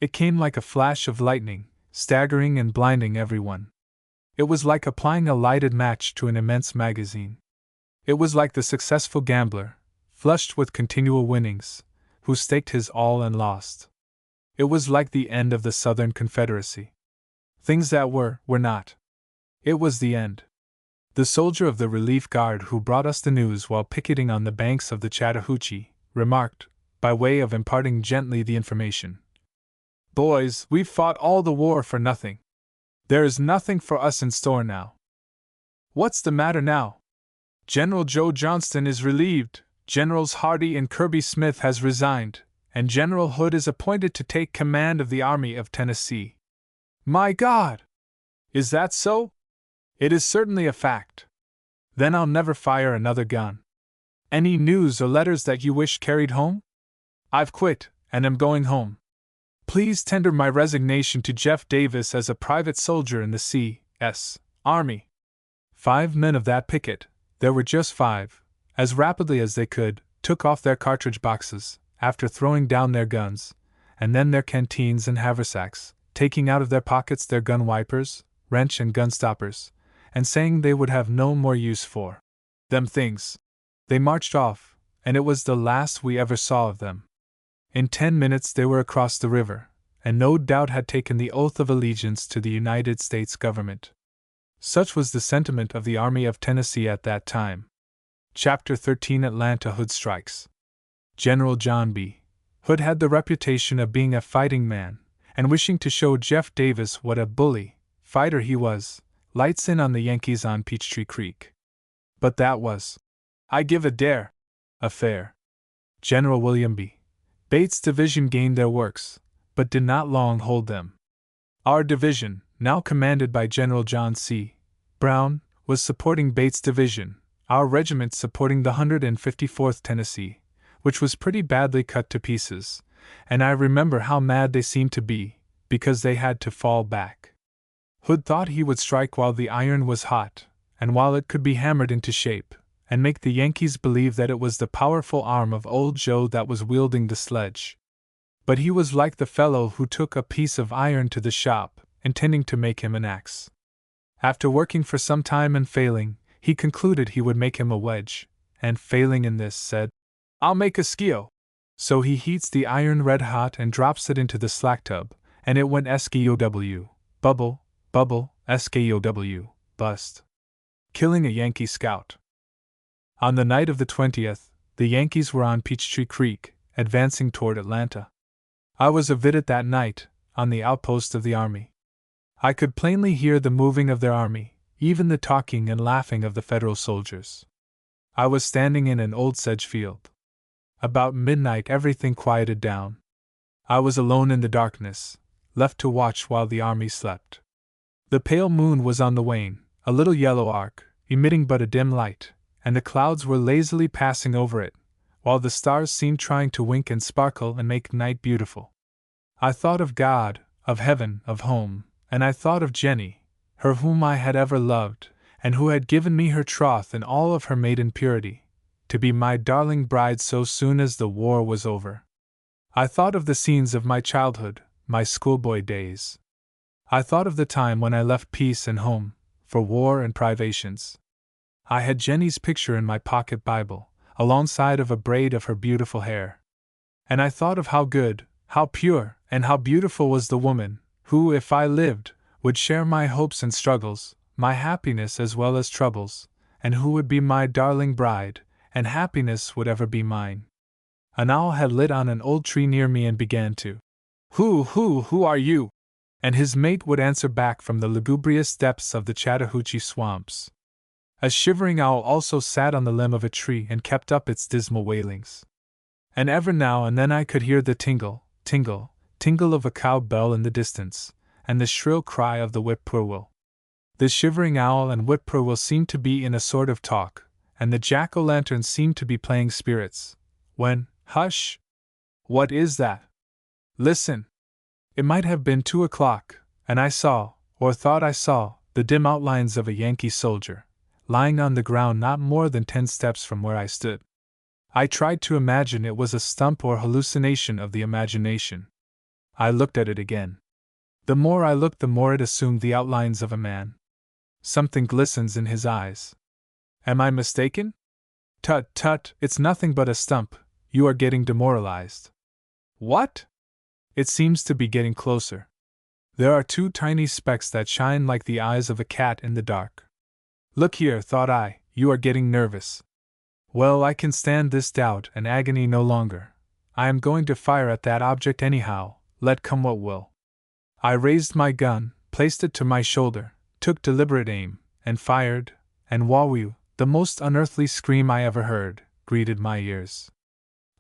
It came like a flash of lightning, staggering and blinding everyone. It was like applying a lighted match to an immense magazine. It was like the successful gambler, flushed with continual winnings, who staked his all and lost. It was like the end of the Southern Confederacy. Things that were not. It was the end. The soldier of the relief guard who brought us the news while picketing on the banks of the Chattahoochee remarked, by way of imparting gently the information, "Boys, we've fought all the war for nothing. There is nothing for us in store now." "What's the matter now?" "General Joe Johnston is relieved, Generals Hardee and Kirby Smith has resigned, and General Hood is appointed to take command of the Army of Tennessee." "My God! Is that so?" "It is certainly a fact." "Then I'll never fire another gun." "Any news or letters that you wish carried home?" "I've quit, and am going home. Please tender my resignation to Jeff Davis as a private soldier in the C.S. Army." 5 men of that picket, there were just 5, as rapidly as they could, took off their cartridge boxes, after throwing down their guns, and then their canteens and haversacks, taking out of their pockets their gun wipers, wrench and gun stoppers, and saying they would have no more use for them things. They marched off, and it was the last we ever saw of them. In 10 minutes they were across the river, and no doubt had taken the oath of allegiance to the United States government. Such was the sentiment of the Army of Tennessee at that time. Chapter 13 Atlanta Hood Strikes. General John B. Hood had the reputation of being a fighting man, and wishing to show Jeff Davis what a bully fighter he was, lights in on the Yankees on Peachtree Creek. But that was, I give a dare, affair. General William B. Bates' division gained their works, but did not long hold them. Our division, now commanded by General John C. Brown, was supporting Bates' division, our regiment supporting the 154th Tennessee, which was pretty badly cut to pieces, and I remember how mad they seemed to be, because they had to fall back. Hood thought he would strike while the iron was hot, and while it could be hammered into shape, and make the Yankees believe that it was the powerful arm of old Joe that was wielding the sledge. But he was like the fellow who took a piece of iron to the shop, intending to make him an axe. After working for some time and failing, he concluded he would make him a wedge, and failing in this, said, "I'll make a skio." So he heats the iron red hot and drops it into the slack tub, and it went SKOW, bubble, bubble, SKOW, bust, killing a Yankee scout. On the night of the 20th, the Yankees were on Peachtree Creek, advancing toward Atlanta. I was a vidette that night, on the outpost of the army. I could plainly hear the moving of their army, even the talking and laughing of the Federal soldiers. I was standing in an old sedge field. About midnight everything quieted down. I was alone in the darkness, left to watch while the army slept. The pale moon was on the wane, a little yellow arc, emitting but a dim light, and the clouds were lazily passing over it, while the stars seemed trying to wink and sparkle and make night beautiful. I thought of God, of heaven, of home, and I thought of Jenny, her whom I had ever loved, and who had given me her troth in all of her maiden purity, to be my darling bride so soon as the war was over. I thought of the scenes of my childhood, my schoolboy days. I thought of the time when I left peace and home, for war and privations. I had Jenny's picture in my pocket Bible, alongside of a braid of her beautiful hair. And I thought of how good, how pure, and how beautiful was the woman, who, if I lived, would share my hopes and struggles, my happiness as well as troubles, and who would be my darling bride, and happiness would ever be mine. An owl had lit on an old tree near me and began to, who are you?" And his mate would answer back from the lugubrious depths of the Chattahoochee swamps. A shivering owl also sat on the limb of a tree and kept up its dismal wailings. And ever now and then I could hear the tingle, tingle, tingle of a cow bell in the distance, and the shrill cry of the whippoorwill. The shivering owl and whippoorwill seemed to be in a sort of talk, and the jack-o'-lantern seemed to be playing spirits, when, hush! What is that? Listen! It might have been 2 o'clock, and I saw, or thought I saw, the dim outlines of a Yankee soldier, lying on the ground not more than 10 steps from where I stood. I tried to imagine it was a stump or hallucination of the imagination. I looked at it again. The more I looked, the more it assumed the outlines of a man. Something glistens in his eyes. Am I mistaken? Tut, tut, it's nothing but a stump. You are getting demoralized. What? It seems to be getting closer. There are 2 tiny specks that shine like the eyes of a cat in the dark. Look here, thought I, you are getting nervous. Well, I can stand this doubt and agony no longer. I am going to fire at that object anyhow, let come what will. I raised my gun, placed it to my shoulder, took deliberate aim, and fired, and wah-whew, the most unearthly scream I ever heard, greeted my ears.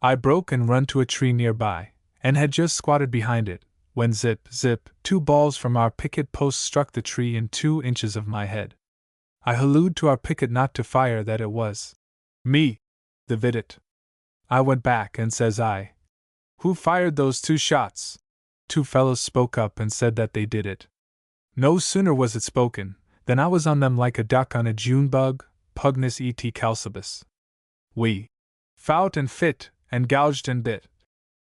I broke and run to a tree nearby, and had just squatted behind it, when zip, zip, 2 balls from our picket post struck the tree in 2 inches of my head. I hallooed to our picket not to fire, that it was me, the vidit. I went back, and says I, who fired those 2 shots? 2 fellows spoke up and said that they did it. No sooner was it spoken, than I was on them like a duck on a June bug, pugnus et calcibus. We fout and fit, and gouged and bit.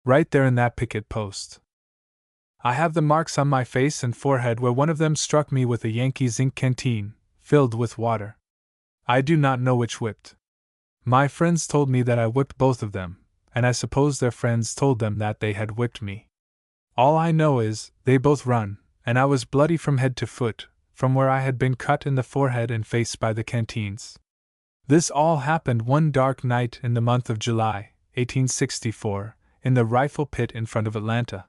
Right there in that picket post. I have the marks on my face and forehead where one of them struck me with a Yankee zinc canteen, filled with water. I do not know which whipped. My friends told me that I whipped both of them, and I suppose their friends told them that they had whipped me. All I know is, they both run, and I was bloody from head to foot, from where I had been cut in the forehead and face by the canteens. This all happened one dark night in the month of July, 1864, in the rifle pit in front of Atlanta.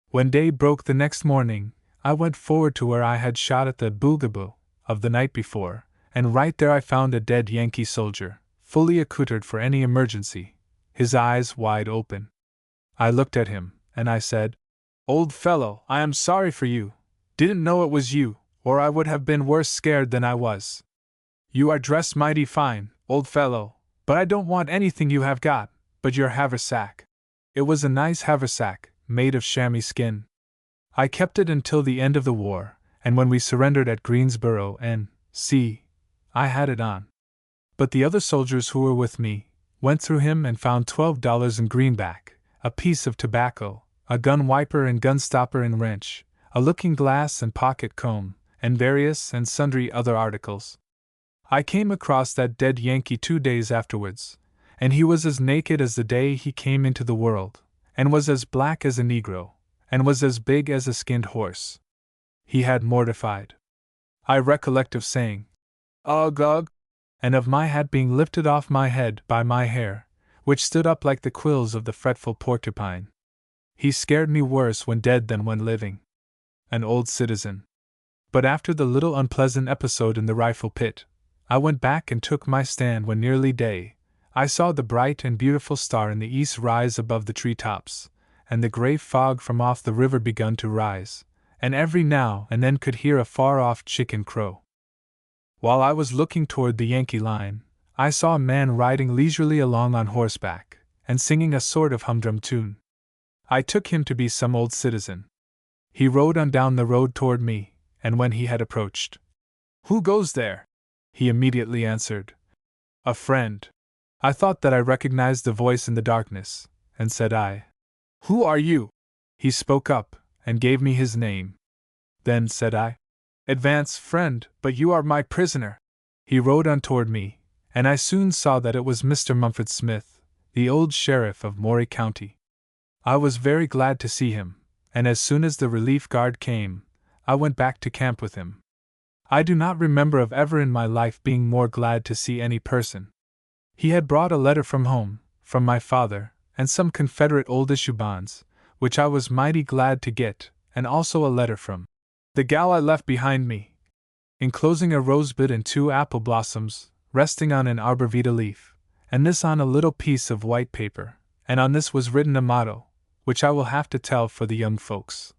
When day broke the next morning, I went forward to where I had shot at the boogaboo of the night before, and right there I found a dead Yankee soldier, fully accoutred for any emergency, his eyes wide open. I looked at him, and I said, "Old fellow, I am sorry for you. Didn't know it was you, or I would have been worse scared than I was. You are dressed mighty fine, old fellow, but I don't want anything you have got, but your haversack." It was a nice haversack, made of chamois skin. I kept it until the end of the war, and when we surrendered at Greensboro, N.C., I had it on. But the other soldiers who were with me went through him and found $12 in greenback, a piece of tobacco, a gun wiper and gun stopper and wrench, a looking glass and pocket comb, and various and sundry other articles. I came across that dead Yankee 2 days afterwards, and he was as naked as the day he came into the world, and was as black as a Negro, and was as big as a skinned horse. He had mortified. I recollect of saying, "Ugh, ugh," and of my hat being lifted off my head by my hair, which stood up like the quills of the fretful porcupine. He scared me worse when dead than when living. An old citizen. But after the little unpleasant episode in the rifle pit, I went back and took my stand when nearly day. I saw the bright and beautiful star in the east rise above the tree-tops, and the gray fog from off the river begun to rise, and every now and then could hear a far-off chicken crow. While I was looking toward the Yankee line, I saw a man riding leisurely along on horseback, and singing a sort of humdrum tune. I took him to be some old citizen. He rode on down the road toward me, and when he had approached, "Who goes there?" he immediately answered, "A friend." I thought that I recognized the voice in the darkness, and said I, "Who are you?" He spoke up, and gave me his name. Then said I, "Advance, friend, but you are my prisoner." He rode on toward me, and I soon saw that it was Mr. Mumford Smith, the old sheriff of Maury County. I was very glad to see him, and as soon as the relief guard came, I went back to camp with him. I do not remember of ever in my life being more glad to see any person. He had brought a letter from home, from my father, and some Confederate old issue bonds, which I was mighty glad to get, and also a letter from the gal I left behind me, enclosing a rosebud and 2 apple blossoms, resting on an arborvitae leaf, and this on a little piece of white paper, and on this was written a motto, which I will have to tell for the young folks.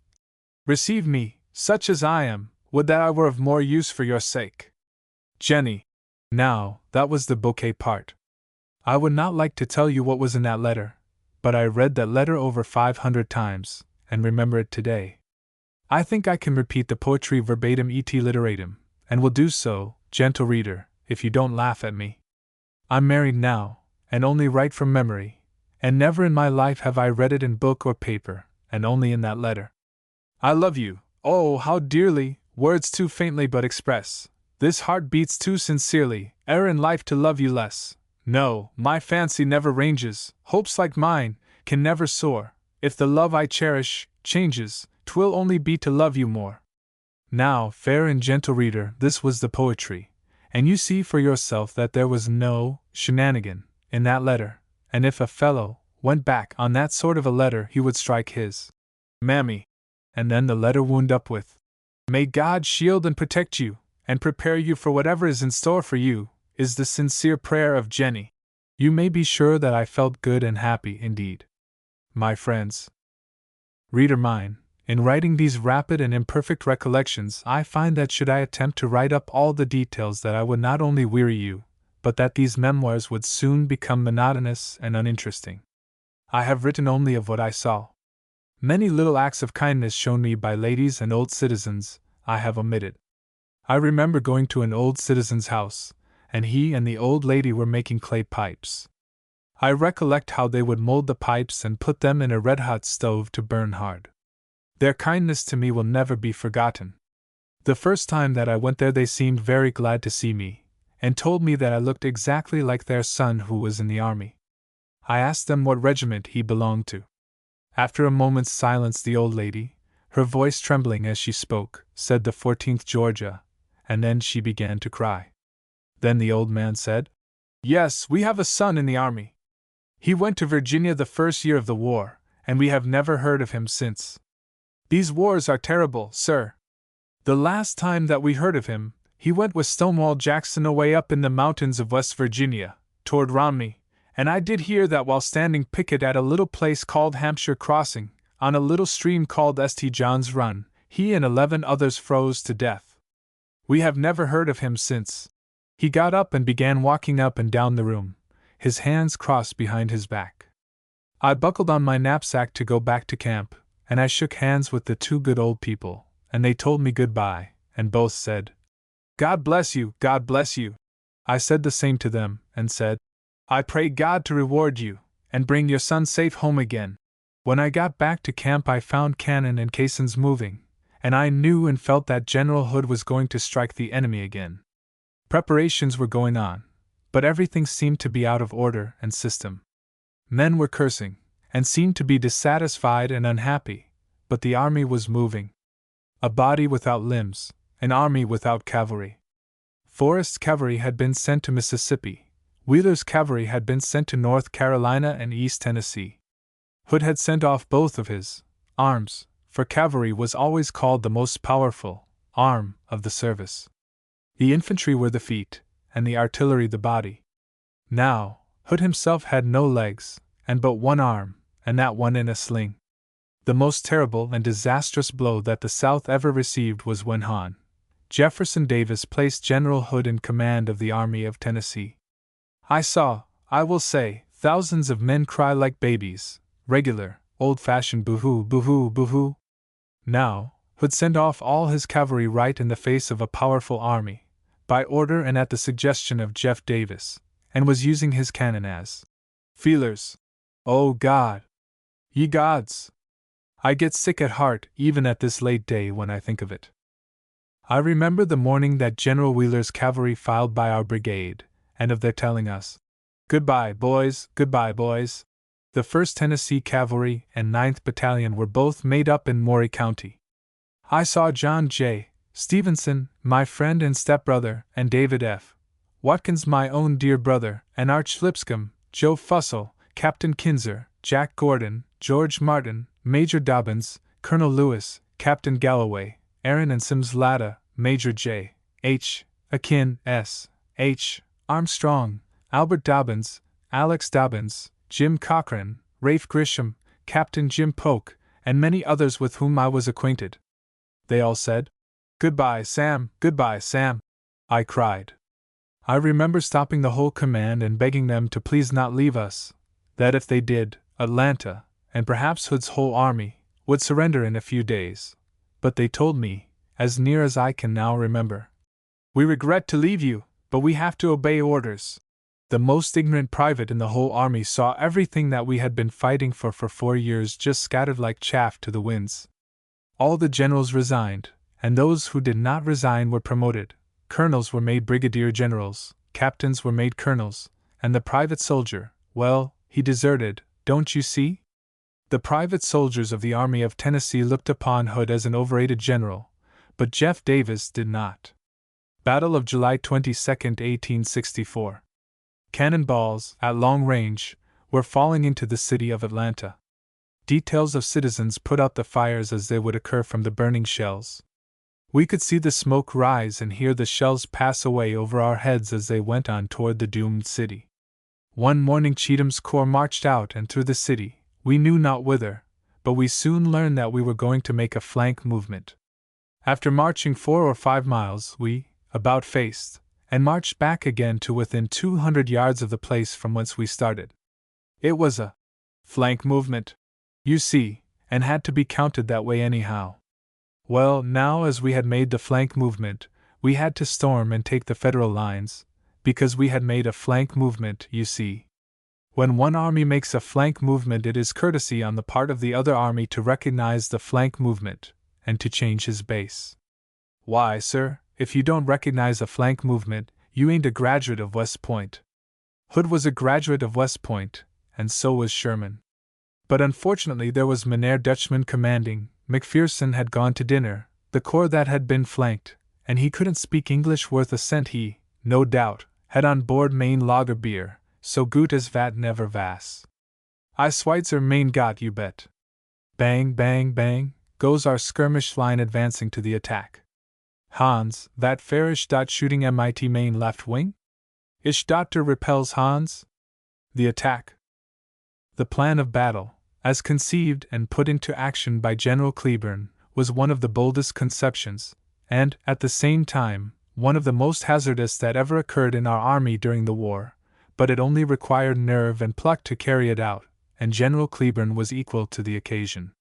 "Receive me, such as I am, would that I were of more use for your sake. Jenny." Now, that was the bouquet part. I would not like to tell you what was in that letter, but I read that letter over 500 times, and remember it today. I think I can repeat the poetry verbatim et literatim, and will do so, gentle reader, if you don't laugh at me. I'm married now, and only write from memory, and never in my life have I read it in book or paper, and only in that letter. I love you, oh, how dearly, words too faintly but express. This heart beats too sincerely, e'er in life to love you less. No, my fancy never ranges, hopes like mine can never soar. If the love I cherish changes, 'twill only be to love you more. Now, fair and gentle reader, this was the poetry, And you see for yourself that there was no shenanigan in that letter, and if a fellow went back on that sort of a letter he would strike his mammy. And then the letter wound up with, "May God shield and protect you, and prepare you for whatever is in store for you, is the sincere prayer of Jenny." You may be sure that I felt good and happy indeed. My friends, reader mine, in writing these rapid and imperfect recollections, I find that should I attempt to write up all the details, that I would not only weary you, but that these memoirs would soon become monotonous and uninteresting. I have written only of what I saw. Many little acts of kindness shown me by ladies and old citizens I have omitted. I remember going to an old citizen's house, and he and the old lady were making clay pipes. I recollect how they would mold the pipes and put them in a red-hot stove to burn hard. Their kindness to me will never be forgotten. The first time that I went there they seemed very glad to see me, and told me that I looked exactly like their son who was in the army. I asked them what regiment he belonged to. After a moment's silence the old lady, her voice trembling as she spoke, said the 14th Georgia, and then she began to cry. Then the old man said, "Yes, we have a son in the army. He went to Virginia the first year of the war, and we have never heard of him since. These wars are terrible, sir. The last time that we heard of him, he went with Stonewall Jackson away up in the mountains of West Virginia, toward Romney, and I did hear that while standing picket at a little place called Hampshire Crossing, on a little stream called St. John's Run, he and 11 others froze to death. We have never heard of him since." He got up and began walking up and down the room, his hands crossed behind his back. I buckled on my knapsack to go back to camp, and I shook hands with the two good old people, and they told me goodbye, and both said, "God bless you, God bless you." I said the same to them, and said, "I pray God to reward you, and bring your son safe home again." When I got back to camp I found cannon and caissons moving, and I knew and felt that General Hood was going to strike the enemy again. Preparations were going on, but everything seemed to be out of order and system. Men were cursing, and seemed to be dissatisfied and unhappy, but the army was moving. A body without limbs, an army without cavalry. Forrest's cavalry had been sent to Mississippi, Wheeler's cavalry had been sent to North Carolina and East Tennessee. Hood had sent off both of his arms, for cavalry was always called the most powerful arm of the service. The infantry were the feet, and the artillery the body. Now, Hood himself had no legs, and but one arm, and that one in a sling. The most terrible and disastrous blow that the South ever received was when Jefferson Davis placed General Hood in command of the Army of Tennessee. I saw, I will say, thousands of men cry like babies, regular, old-fashioned boo-hoo, boo-hoo, boo-hoo. Now, Hood sent off all his cavalry right in the face of a powerful army, by order and at the suggestion of Jeff Davis, and was using his cannon as feelers. Oh God! Ye gods! I get sick at heart even at this late day when I think of it. I remember the morning that General Wheeler's cavalry filed by our brigade, and of their telling us, "Goodbye, boys, goodbye, boys." The 1st Tennessee Cavalry and 9th Battalion were both made up in Maury County. I saw John J. Stevenson, my friend and stepbrother, and David F. Watkins, my own dear brother, and Arch Lipscomb, Joe Fussell, Captain Kinzer, Jack Gordon, George Martin, Major Dobbins, Colonel Lewis, Captain Galloway, Aaron and Sims Latta, Major J. H. Akin, S. H. Armstrong, Albert Dobbins, Alex Dobbins, Jim Cochran, Rafe Grisham, Captain Jim Polk, and many others with whom I was acquainted. They all said, "Goodbye, Sam, goodbye, Sam," I cried. I remember stopping the whole command and begging them to please not leave us, that if they did, Atlanta, and perhaps Hood's whole army, would surrender in a few days. But they told me, as near as I can now remember, "We regret to leave you, but we have to obey orders." The most ignorant private in the whole army saw everything that we had been fighting for 4 years just scattered like chaff to the winds. All the generals resigned, and those who did not resign were promoted. Colonels were made brigadier generals, captains were made colonels, and the private soldier, well, he deserted, don't you see? The private soldiers of the Army of Tennessee looked upon Hood as an overrated general, but Jeff Davis did not. Battle of July 22, 1864. Cannonballs, at long range, were falling into the city of Atlanta. Details of citizens put out the fires as they would occur from the burning shells. We could see the smoke rise and hear the shells pass away over our heads as they went on toward the doomed city. One morning Cheatham's corps marched out and through the city, we knew not whither, but we soon learned that we were going to make a flank movement. After marching 4 or 5 miles, we about-faced, and marched back again to within 200 yards of the place from whence we started. It was a flank movement, you see, and had to be counted that way anyhow. Well, now as we had made the flank movement, we had to storm and take the Federal lines, because we had made a flank movement, you see. When one army makes a flank movement, it is courtesy on the part of the other army to recognize the flank movement, and to change his base. Why, sir, if you don't recognize a flank movement, you ain't a graduate of West Point. Hood was a graduate of West Point, and so was Sherman. But unfortunately there was Mynheer Dutchman commanding. McPherson had gone to dinner, the corps that had been flanked, and he couldn't speak English worth a cent. He, no doubt, had on board Maine lager beer, so gut as vat never vas. I Schweitzer Maine got, you bet. Bang, bang, bang, goes our skirmish line advancing to the attack. Hans, that fairish dot shooting mit Maine left wing? Ich Dr. repels Hans? The attack. The plan of battle, as conceived and put into action by General Cleburne, was one of the boldest conceptions, and, at the same time, one of the most hazardous that ever occurred in our army during the war, but it only required nerve and pluck to carry it out, and General Cleburne was equal to the occasion.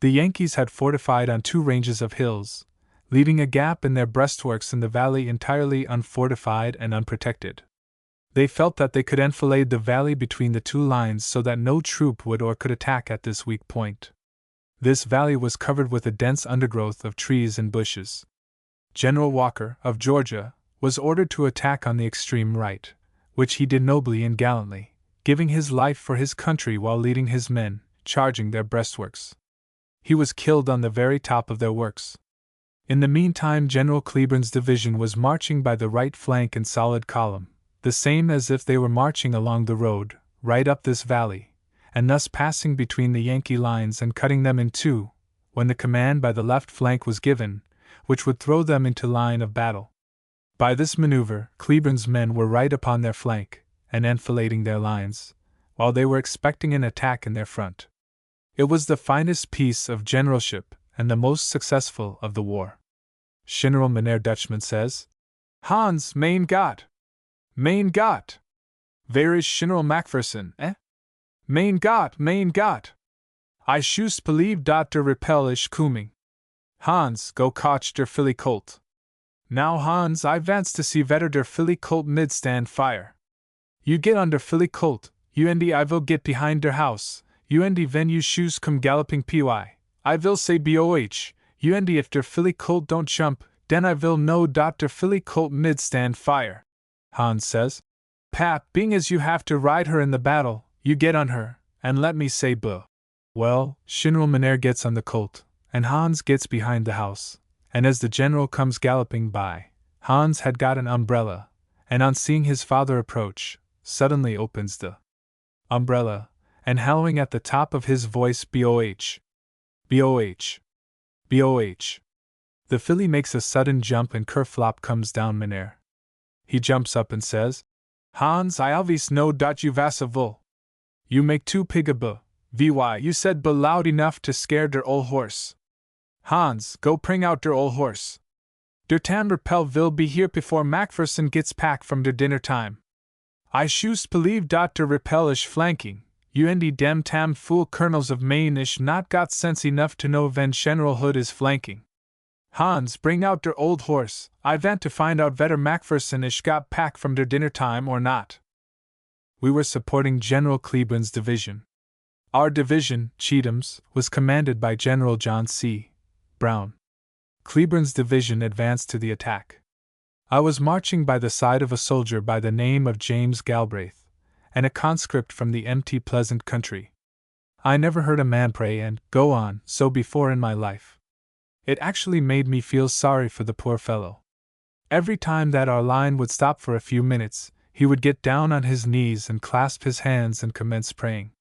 The Yankees had fortified on 2 ranges of hills, leaving a gap in their breastworks in the valley entirely unfortified and unprotected. They felt that they could enfilade the valley between the 2 lines so that no troop would or could attack at this weak point. This valley was covered with a dense undergrowth of trees and bushes. General Walker, of Georgia, was ordered to attack on the extreme right, which he did nobly and gallantly, giving his life for his country while leading his men, charging their breastworks. He was killed on the very top of their works. In the meantime General Cleburne's division was marching by the right flank in solid column, the same as if they were marching along the road, right up this valley, and thus passing between the Yankee lines and cutting them in 2, when the command by the left flank was given, which would throw them into line of battle. By this maneuver, Cleburne's men were right upon their flank, and enfilading their lines, while they were expecting an attack in their front. It was the finest piece of generalship, and the most successful of the war. General Mynheer Dutchman says, Hans, mein Gott! Mein Gott! Where is General Macpherson, eh? Mein Gott, mein Gott! I shust believe dat der Repel ish kooming. Hans, go koch der Philly Colt. Now Hans, I vants to see vetter der Philly Colt mid stand fire. You get on der Philly Colt, you and I will get behind der house, you and ven you shoes come galloping py. I will say boh, you and if der Philly Colt don't jump, den I will know dat der Philly Colt mid stand fire. Hans says, Pap, being as you have to ride her in the battle, you get on her, and let me say buh. Well, General Mynheer gets on the colt, and Hans gets behind the house, and as the general comes galloping by, Hans had got an umbrella, and on seeing his father approach, suddenly opens the umbrella, and howling at the top of his voice boh, boh, boh. The filly makes a sudden jump and kerflop comes down Mynheer. He jumps up and says, Hans, I always know dot you vas a vull. You make 2 pigaboo, vy you said buh loud enough to scare der ol horse. Hans, go bring out der ol horse. Der tam Repel will be here before Macpherson gets back from der dinner time. I shust believe dot der Repel ish flanking, you and dem tam fool colonels of Maine ish not got sense enough to know ven General Hood is flanking. Hans, bring out der old horse, I want to find out whether Macpherson ish got back from der dinner time or not. We were supporting General Cleburne's division. Our division, Cheatham's, was commanded by General John C. Brown. Cleburne's division advanced to the attack. I was marching by the side of a soldier by the name of James Galbraith, and a conscript from the empty pleasant country. I never heard a man pray and go on so before in my life. It actually made me feel sorry for the poor fellow. Every time that our line would stop for a few minutes, he would get down on his knees and clasp his hands and commence praying.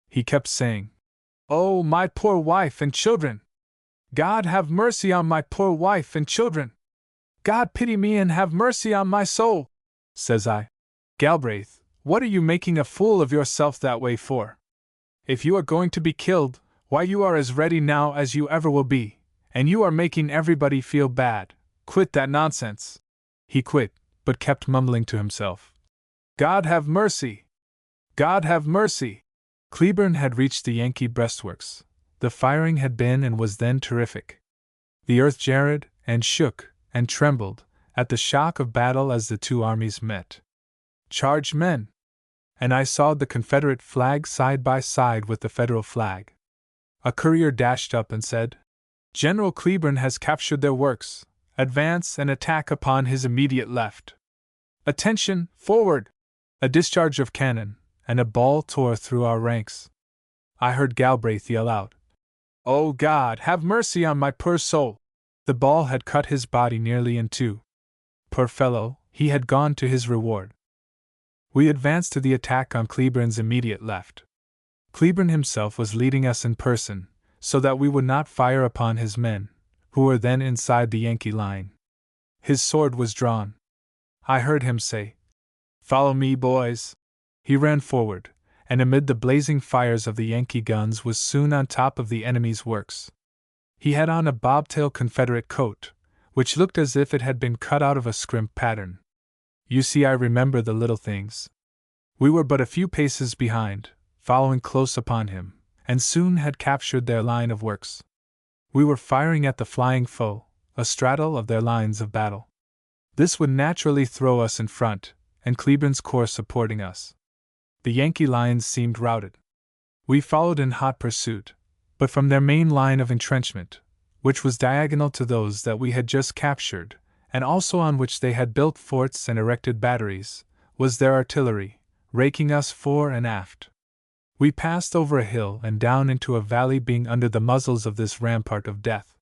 He kept saying, "Oh, my poor wife and children! God have mercy on my poor wife and children! God pity me and have mercy on my soul!" Says I, "Galbraith, what are you making a fool of yourself that way for? If you are going to be killed, why you are as ready now as you ever will be, and you are making everybody feel bad. Quit that nonsense." He quit, but kept mumbling to himself, "God have mercy! God have mercy!" Cleburne had reached the Yankee breastworks. The firing had been and was then terrific. The earth jarred, and shook, and trembled, at the shock of battle as the two armies met. "Charge, men!" And I saw the Confederate flag side by side with the Federal flag. A courier dashed up and said, "General Cleburne has captured their works. Advance and attack upon his immediate left. Attention, forward!" A discharge of cannon, and a ball tore through our ranks. I heard Galbraith yell out, "Oh God, have mercy on my poor soul!" The ball had cut his body nearly in two. Poor fellow, he had gone to his reward. We advanced to the attack on Cleburne's immediate left. Cleburne himself was leading us in person, so that we would not fire upon his men, who were then inside the Yankee line. His sword was drawn. I heard him say, "Follow me, boys." He ran forward, and amid the blazing fires of the Yankee guns was soon on top of the enemy's works. He had on a bobtail Confederate coat, which looked as if it had been cut out of a scrimp pattern. You see, I remember the little things. We were but a few paces behind, following close upon him, and soon had captured their line of works. We were firing at the flying foe, astraddle of their lines of battle. This would naturally throw us in front, and Cleburne's corps supporting us. The Yankee lines seemed routed. We followed in hot pursuit, but from their main line of entrenchment, which was diagonal to those that we had just captured, and also on which they had built forts and erected batteries, was their artillery, raking us fore and aft. We passed over a hill and down into a valley, being under the muzzles of this rampart of death.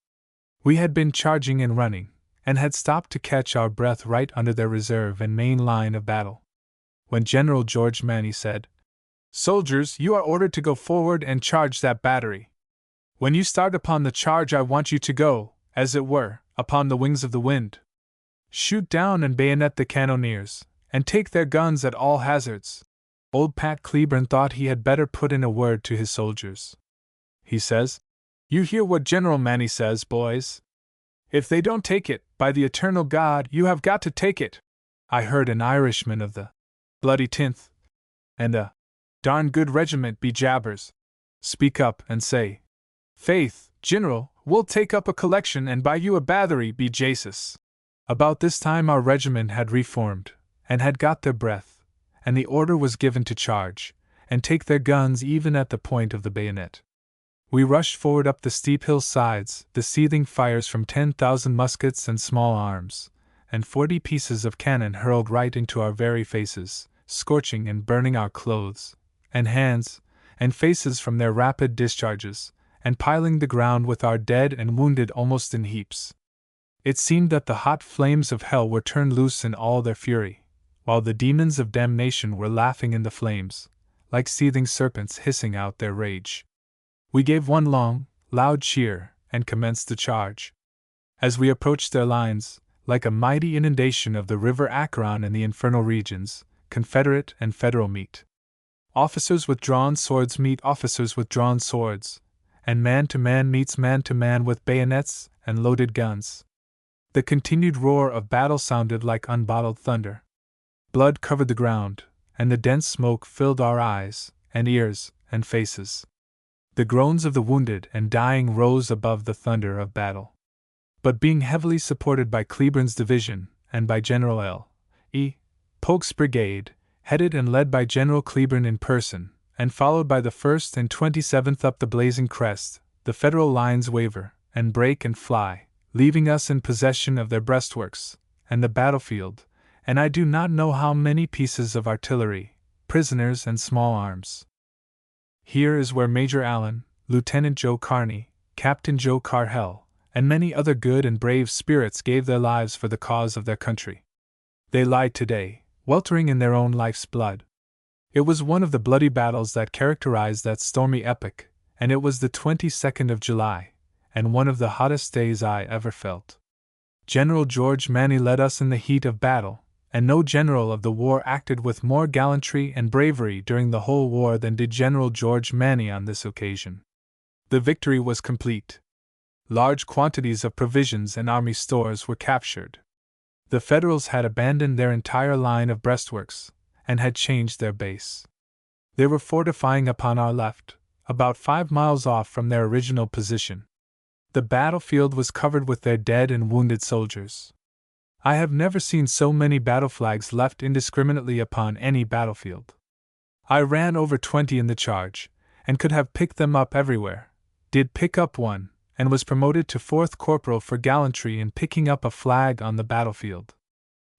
We had been charging and running, and had stopped to catch our breath right under their reserve and main line of battle, when General George Manny said, "Soldiers, you are ordered to go forward and charge that battery. When you start upon the charge, I want you to go, as it were, upon the wings of the wind. Shoot down and bayonet the cannoneers, and take their guns at all hazards." Old Pat Cleburne thought he had better put in a word to his soldiers. He says, "You hear what General Manny says, boys. If they don't take it, by the eternal God, you have got to take it." I heard an Irishman of the Bloody Tenth and a darn good regiment, be jabbers, speak up and say, "Faith, General, we'll take up a collection and buy you a battery, be Jasus." About this time our regiment had reformed, and had got their breath, and the order was given to charge, and take their guns even at the point of the bayonet. We rushed forward up the steep hillsides, the seething fires from 10,000 muskets and small arms, and 40 pieces of cannon hurled right into our very faces, scorching and burning our clothes, and hands, and faces from their rapid discharges, and piling the ground with our dead and wounded almost in heaps. It seemed that the hot flames of hell were turned loose in all their fury, while the demons of damnation were laughing in the flames, like seething serpents hissing out their rage. We gave one long, loud cheer, and commenced the charge. As we approached their lines, like a mighty inundation of the river Acheron in the infernal regions, Confederate and Federal meet. Officers with drawn swords meet officers with drawn swords, and man to man meets man to man with bayonets and loaded guns. The continued roar of battle sounded like unbottled thunder. Blood covered the ground, and the dense smoke filled our eyes, and ears, and faces. The groans of the wounded and dying rose above the thunder of battle. But being heavily supported by Cleburne's division, and by General L. E. Polk's brigade, headed and led by General Cleburne in person, and followed by the 1st and 27th up the blazing crest, the Federal lines waver, and break and fly, leaving us in possession of their breastworks, and the battlefield, and I do not know how many pieces of artillery, prisoners and small arms. Here is where Major Allen, Lieutenant Joe Carney, Captain Joe Carhell, and many other good and brave spirits gave their lives for the cause of their country. They lie today, weltering in their own life's blood. It was one of the bloody battles that characterized that stormy epoch, and it was the 22nd of July, and one of the hottest days I ever felt. General George Manny led us in the heat of battle, and no general of the war acted with more gallantry and bravery during the whole war than did General George Manny on this occasion. The victory was complete. Large quantities of provisions and army stores were captured. The Federals had abandoned their entire line of breastworks, and had changed their base. They were fortifying upon our left, about 5 miles off from their original position. The battlefield was covered with their dead and wounded soldiers. I have never seen so many battle flags left indiscriminately upon any battlefield. I ran over 20 in the charge, and could have picked them up everywhere, did pick up one, and was promoted to 4th Corporal for gallantry in picking up a flag on the battlefield.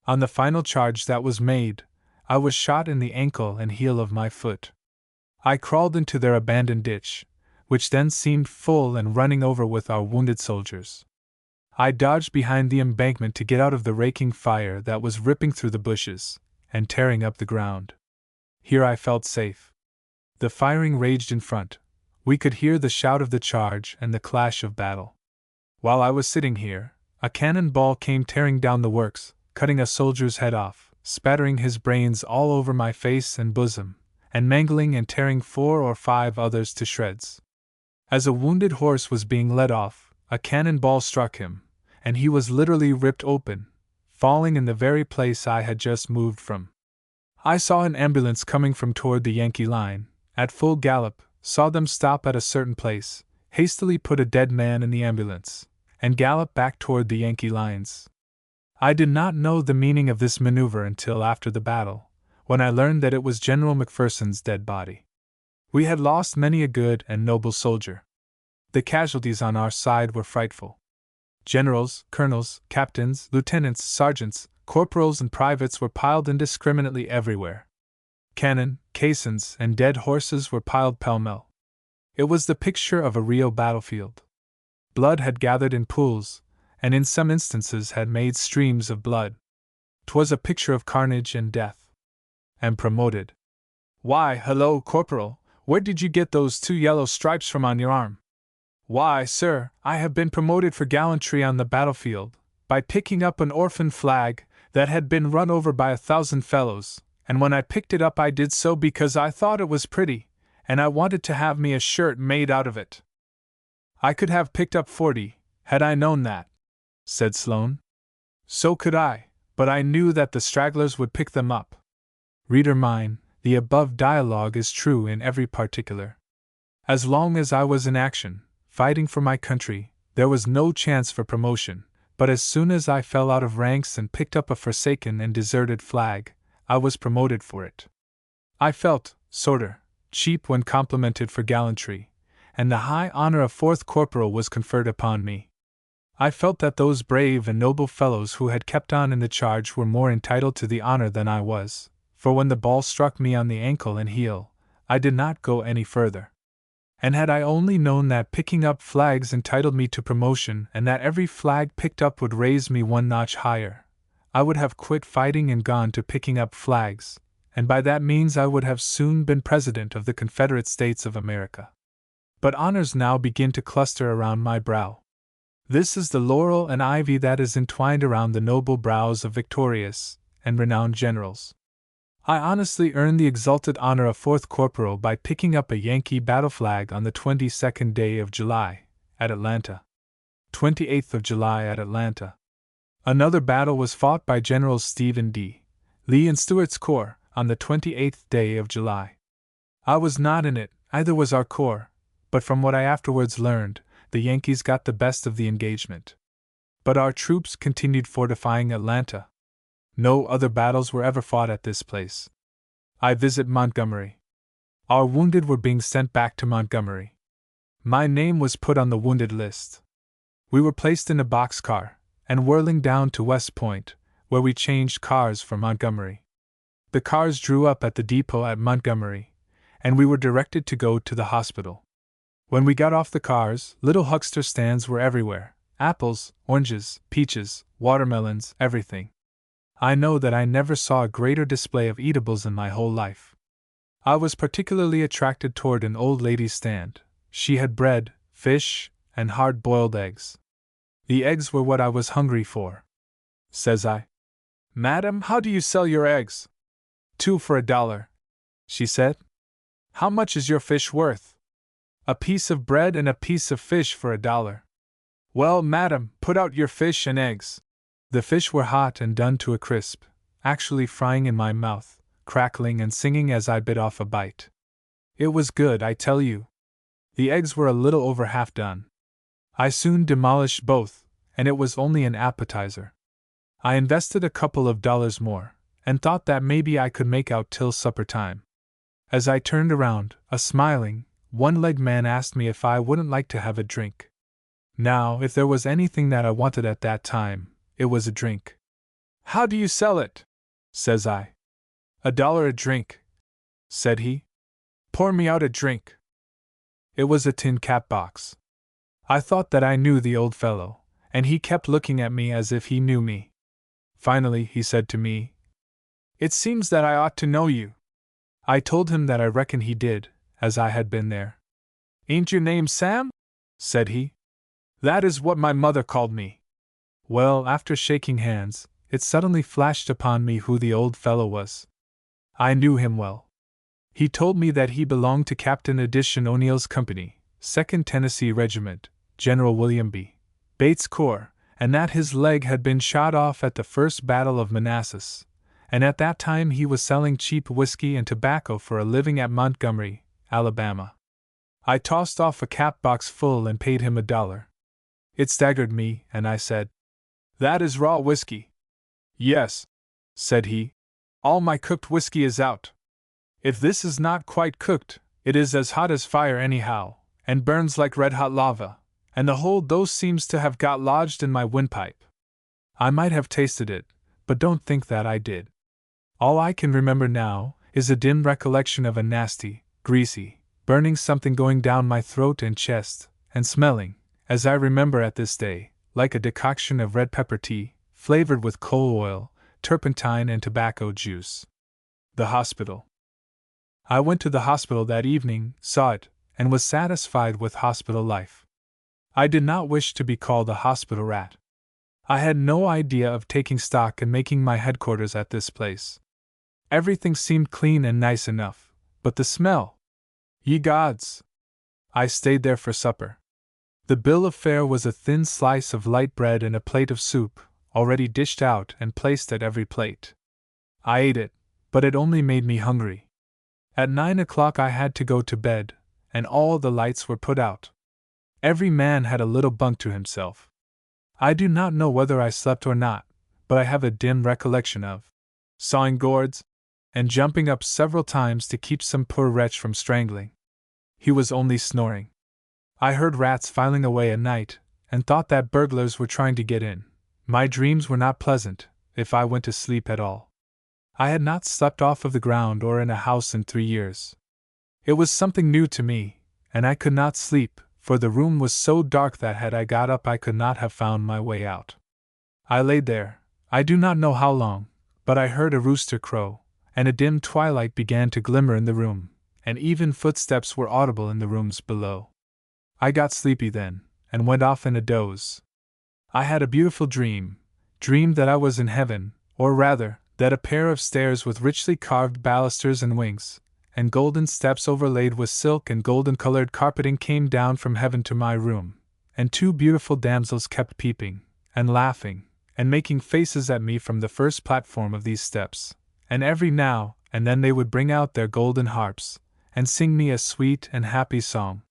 On the final charge that was made, I was shot in the ankle and heel of my foot. I crawled into their abandoned ditch, which then seemed full and running over with our wounded soldiers. I dodged behind the embankment to get out of the raking fire that was ripping through the bushes and tearing up the ground. Here I felt safe. The firing raged in front. We could hear the shout of the charge and the clash of battle. While I was sitting here, a cannon ball came tearing down the works, cutting a soldier's head off, spattering his brains all over my face and bosom, and mangling and tearing 4 or 5 others to shreds. As a wounded horse was being led off, a cannon ball struck him, and he was literally ripped open, falling in the very place I had just moved from. I saw an ambulance coming from toward the Yankee line, at full gallop, saw them stop at a certain place, hastily put a dead man in the ambulance, and gallop back toward the Yankee lines. I did not know the meaning of this maneuver until after the battle, when I learned that it was General McPherson's dead body. We had lost many a good and noble soldier. The casualties on our side were frightful. Generals, colonels, captains, lieutenants, sergeants, corporals, and privates were piled indiscriminately everywhere. Cannon, caissons, and dead horses were piled pell-mell. It was the picture of a real battlefield. Blood had gathered in pools, and in some instances had made streams of blood. 'Twas a picture of carnage and death. And promoted. "Why, hello, corporal, where did you get those 2 yellow stripes from on your arm?" "Why, sir, I have been promoted for gallantry on the battlefield, by picking up an orphan flag that had been run over by 1,000 fellows, and when I picked it up I did so because I thought it was pretty, and I wanted to have me a shirt made out of it." "I could have picked up 40, had I known that," said Sloane. "So could I, but I knew that the stragglers would pick them up." Reader mine, the above dialogue is true in every particular. As long as I was in action, fighting for my country, there was no chance for promotion, but as soon as I fell out of ranks and picked up a forsaken and deserted flag, I was promoted for it. I felt, sorter, cheap when complimented for gallantry, and the high honor of 4th Corporal was conferred upon me. I felt that those brave and noble fellows who had kept on in the charge were more entitled to the honor than I was, for when the ball struck me on the ankle and heel, I did not go any further. And had I only known that picking up flags entitled me to promotion and that every flag picked up would raise me 1 notch higher, I would have quit fighting and gone to picking up flags, and by that means I would have soon been President of the Confederate States of America. But honors now begin to cluster around my brow. This is the laurel and ivy that is entwined around the noble brows of victorious and renowned generals. I honestly earned the exalted honor of 4th Corporal by picking up a Yankee battle flag on the 22nd day of July, at Atlanta. 28th of July at Atlanta. Another battle was fought by Generals Stephen D. Lee and Stuart's corps, on the 28th day of July. I was not in it, either was our corps, but from what I afterwards learned, the Yankees got the best of the engagement. But our troops continued fortifying Atlanta. No other battles were ever fought at this place. I visit Montgomery. Our wounded were being sent back to Montgomery. My name was put on the wounded list. We were placed in a boxcar, and whirling down to West Point, where we changed cars for Montgomery. The cars drew up at the depot at Montgomery, and we were directed to go to the hospital. When we got off the cars, little huckster stands were everywhere, apples, oranges, peaches, watermelons, everything. I know that I never saw a greater display of eatables in my whole life. I was particularly attracted toward an old lady's stand. She had bread, fish, and hard-boiled eggs. The eggs were what I was hungry for. Says I, "Madam, how do you sell your eggs?" "2 for $1, she said. "How much is your fish worth?" "A piece of bread and a piece of fish for $1. "Well, madam, put out your fish and eggs." The fish were hot and done to a crisp, actually frying in my mouth, crackling and singing as I bit off a bite. It was good, I tell you. The eggs were a little over half done. I soon demolished both, and it was only an appetizer. I invested a couple of dollars more, and thought that maybe I could make out till supper time. As I turned around, a smiling, one-legged man asked me if I wouldn't like to have a drink. Now, if there was anything that I wanted at that time, it was a drink. "How do you sell it?" says I. $1 a drink," said he. "Pour me out a drink." It was a tin cap box. I thought that I knew the old fellow, and he kept looking at me as if he knew me. Finally, he said to me, "It seems that I ought to know you." I told him that I reckoned he did, as I had been there. "Ain't your name Sam?" said he. "That is what my mother called me." Well, after shaking hands, it suddenly flashed upon me who the old fellow was. I knew him well. He told me that he belonged to Captain Addition O'Neill's company, 2nd Tennessee Regiment, General William B. Bates' corps, and that his leg had been shot off at the First Battle of Manassas, and at that time he was selling cheap whiskey and tobacco for a living at Montgomery, Alabama. I tossed off a cap box full and paid him $1. It staggered me, and I said, "That is raw whiskey." "Yes," said he, "all my cooked whiskey is out. If this is not quite cooked, it is as hot as fire anyhow, and burns like red-hot lava, and the whole dose seems to have got lodged in my windpipe." I might have tasted it, but don't think that I did. All I can remember now is a dim recollection of a nasty, greasy, burning something going down my throat and chest, and smelling, as I remember at this day, like a decoction of red pepper tea, flavored with coal oil, turpentine, and tobacco juice. The hospital. I went to the hospital that evening, saw it, and was satisfied with hospital life. I did not wish to be called a hospital rat. I had no idea of taking stock and making my headquarters at this place. Everything seemed clean and nice enough, but the smell! Ye gods! I stayed there for supper. The bill of fare was a thin slice of light bread and a plate of soup, already dished out and placed at every plate. I ate it, but it only made me hungry. At 9 o'clock I had to go to bed, and all the lights were put out. Every man had a little bunk to himself. I do not know whether I slept or not, but I have a dim recollection of sawing gourds, and jumping up several times to keep some poor wretch from strangling. He was only snoring. I heard rats filing away at night, and thought that burglars were trying to get in. My dreams were not pleasant, if I went to sleep at all. I had not slept off of the ground or in a house in 3 years. It was something new to me, and I could not sleep, for the room was so dark that had I got up I could not have found my way out. I laid there, I do not know how long, but I heard a rooster crow, and a dim twilight began to glimmer in the room, and even footsteps were audible in the rooms below. I got sleepy then, and went off in a doze. I had a beautiful dreamed that I was in heaven, or rather, that a pair of stairs with richly carved balusters and wings, and golden steps overlaid with silk and golden-colored carpeting came down from heaven to my room, and 2 beautiful damsels kept peeping, and laughing, and making faces at me from the first platform of these steps, and every now and then they would bring out their golden harps, and sing me a sweet and happy song.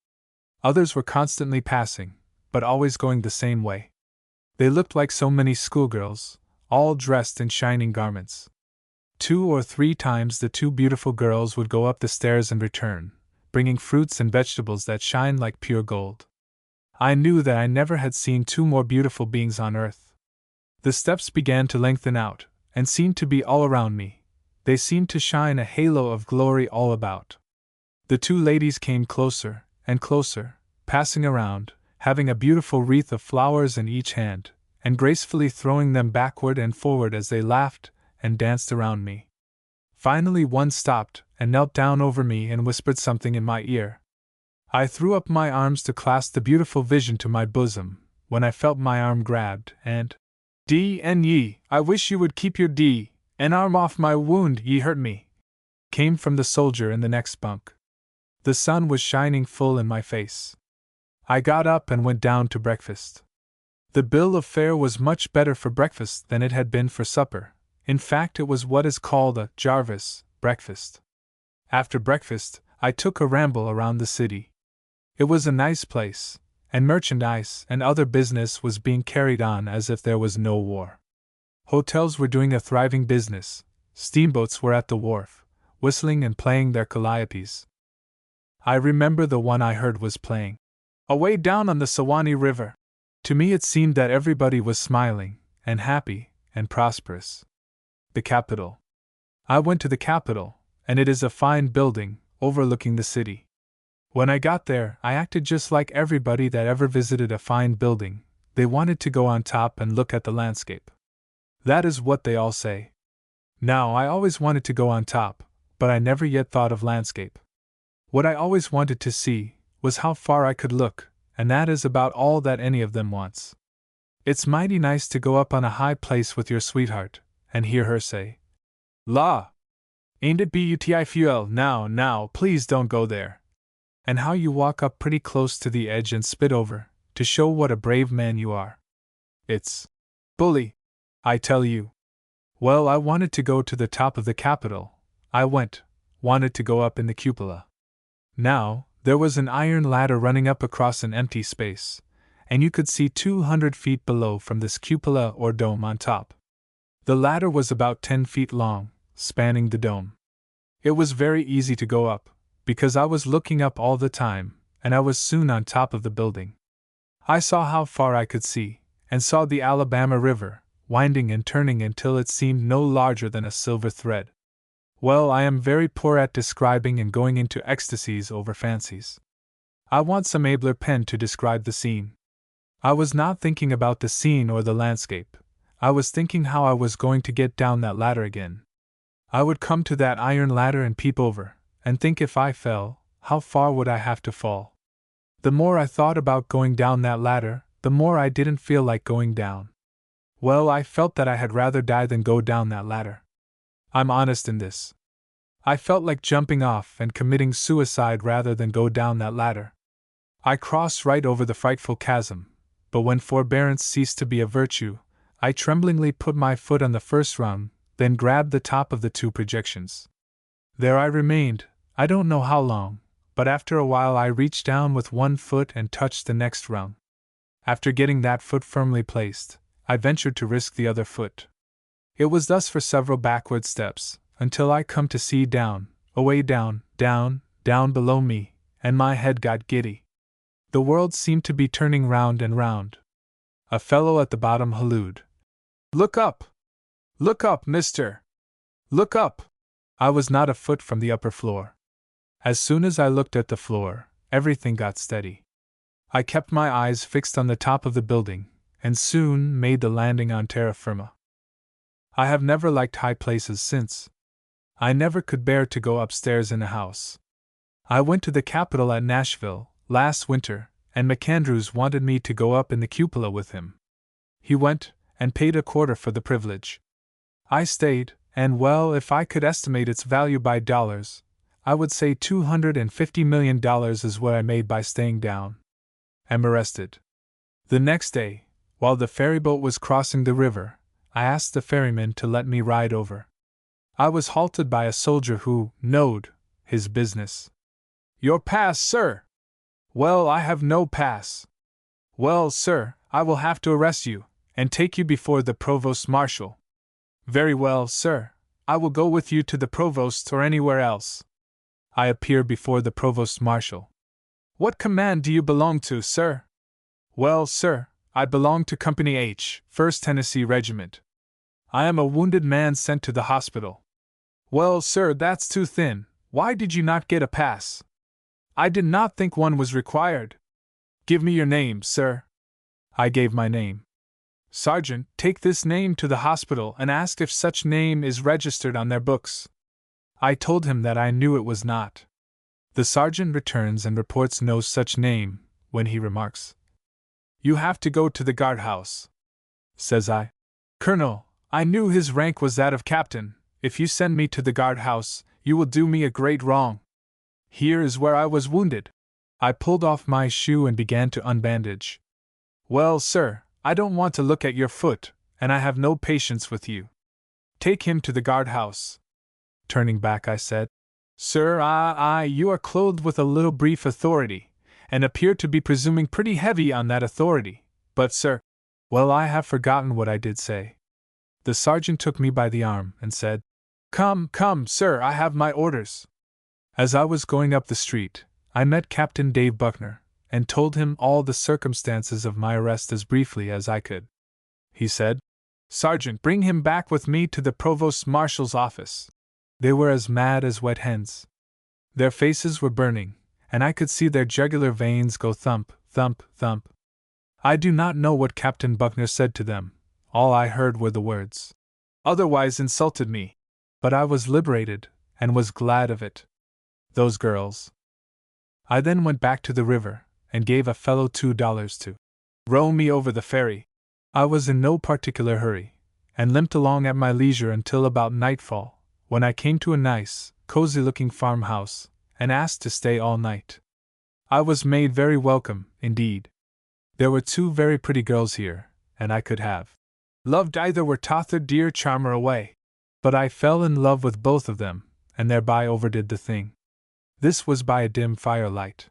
Others were constantly passing, but always going the same way. They looked like so many schoolgirls, all dressed in shining garments. 2 or 3 times the 2 beautiful girls would go up the stairs and return, bringing fruits and vegetables that shined like pure gold. I knew that I never had seen 2 more beautiful beings on earth. The steps began to lengthen out, and seemed to be all around me. They seemed to shine a halo of glory all about. The 2 ladies came closer and closer, passing around, having a beautiful wreath of flowers in each hand, and gracefully throwing them backward and forward as they laughed and danced around me. Finally, one stopped and knelt down over me and whispered something in my ear. I threw up my arms to clasp the beautiful vision to my bosom, when I felt my arm grabbed, and "D.N.ye, I wish you would keep your D.N. arm off my wound, ye hurt me," came from the soldier in the next bunk. The sun was shining full in my face. I got up and went down to breakfast. The bill of fare was much better for breakfast than it had been for supper. In fact, it was what is called a Jarvis breakfast. After breakfast, I took a ramble around the city. It was a nice place, and merchandise and other business was being carried on as if there was no war. Hotels were doing a thriving business, steamboats were at the wharf, whistling and playing their calliopes. I remember the one I heard was playing away down on the Suwannee River. To me it seemed that everybody was smiling, and happy, and prosperous. The Capitol. I went to the Capitol, and it is a fine building, overlooking the city. When I got there, I acted just like everybody that ever visited a fine building. They wanted to go on top and look at the landscape. That is what they all say. Now, I always wanted to go on top, but I never yet thought of landscape. What I always wanted to see was how far I could look, and that is about all that any of them wants. It's mighty nice to go up on a high place with your sweetheart, and hear her say, "La! Ain't it beautiful? Now, please don't go there." And how you walk up pretty close to the edge and spit over, to show what a brave man you are. It's bully, I tell you. Well, I wanted to go to the top of the Capitol. I wanted to go up in the cupola. Now, there was an iron ladder running up across an empty space, and you could see 200 feet below from this cupola or dome on top. The ladder was about 10 feet long, spanning the dome. It was very easy to go up, because I was looking up all the time, and I was soon on top of the building. I saw how far I could see, and saw the Alabama River, winding and turning until it seemed no larger than a silver thread. Well, I am very poor at describing and going into ecstasies over fancies. I want some abler pen to describe the scene. I was not thinking about the scene or the landscape. I was thinking how I was going to get down that ladder again. I would come to that iron ladder and peep over, and think if I fell, how far would I have to fall? The more I thought about going down that ladder, the more I didn't feel like going down. Well, I felt that I had rather die than go down that ladder. I'm honest in this. I felt like jumping off and committing suicide rather than go down that ladder. I crossed right over the frightful chasm, but when forbearance ceased to be a virtue, I tremblingly put my foot on the first rung, then grabbed the top of the two projections. There I remained, I don't know how long, but after a while I reached down with one foot and touched the next rung. After getting that foot firmly placed, I ventured to risk the other foot. It was thus for several backward steps, until I come to see down, away down, down below me, and my head got giddy. The world seemed to be turning round and round. A fellow at the bottom hallooed, "Look up! Look up, mister! Look up!" I was not a foot from the upper floor. As soon as I looked at the floor, everything got steady. I kept my eyes fixed on the top of the building, and soon made the landing on terra firma. I have never liked high places since. I never could bear to go upstairs in a house. I went to the Capitol at Nashville last winter, and McAndrews wanted me to go up in the cupola with him. He went, and paid $25 for the privilege. I stayed, and well, if I could estimate its value by dollars, I would say $250 million is what I made by staying down. Am arrested. The next day, while the ferryboat was crossing the river, I asked the ferryman to let me ride over. I was halted by a soldier who knowed his business. "Your pass, sir!" "Well, I have no pass." "Well, sir, I will have to arrest you, and take you before the provost marshal." "Very well, sir, I will go with you to the provost or anywhere else." I appear before the provost marshal. "What command do you belong to, sir?" "Well, sir, I belong to Company Aytch, 1st Tennessee Regiment. I am a wounded man sent to the hospital." "Well, sir, that's too thin. Why did you not get a pass?" "I did not think one was required." Give me your name, sir. I gave my name. Sergeant, take this name to the hospital and ask if such name is registered on their books. I told him that I knew it was not. The sergeant returns and reports no such name, when he remarks, "You have to go to the guardhouse." Says I, "Colonel, I knew his rank was that of captain. If you send me to the guardhouse, you will do me a great wrong. Here is where I was wounded." I pulled off my shoe and began to unbandage. "Well, sir, I don't want to look at your foot, and I have no patience with you. Take him to the guardhouse." Turning back, I said, "Sir, you are clothed with a little brief authority, and appear to be presuming pretty heavy on that authority. But, sir—" Well, I have forgotten what I did say. The sergeant took me by the arm and said, Come, sir, I have my orders." As I was going up the street, I met Captain Dave Buckner, and told him all the circumstances of my arrest as briefly as I could. He said, "Sergeant, bring him back with me to the provost marshal's office." They were as mad as wet hens. Their faces were burning, and I could see their jugular veins go thump, thump, thump. I do not know what Captain Buckner said to them. All I heard were the words, "Otherwise insulted me." But I was liberated, and was glad of it. Those girls. I then went back to the river, and gave a fellow $2 to row me over the ferry. I was in no particular hurry, and limped along at my leisure until about nightfall, when I came to a nice, cozy-looking farmhouse, and asked to stay all night. I was made very welcome, indeed. There were 2 very pretty girls here, and I could have loved either were Tother dear charmer away. But I fell in love with both of them, and thereby overdid the thing. This was by a dim firelight.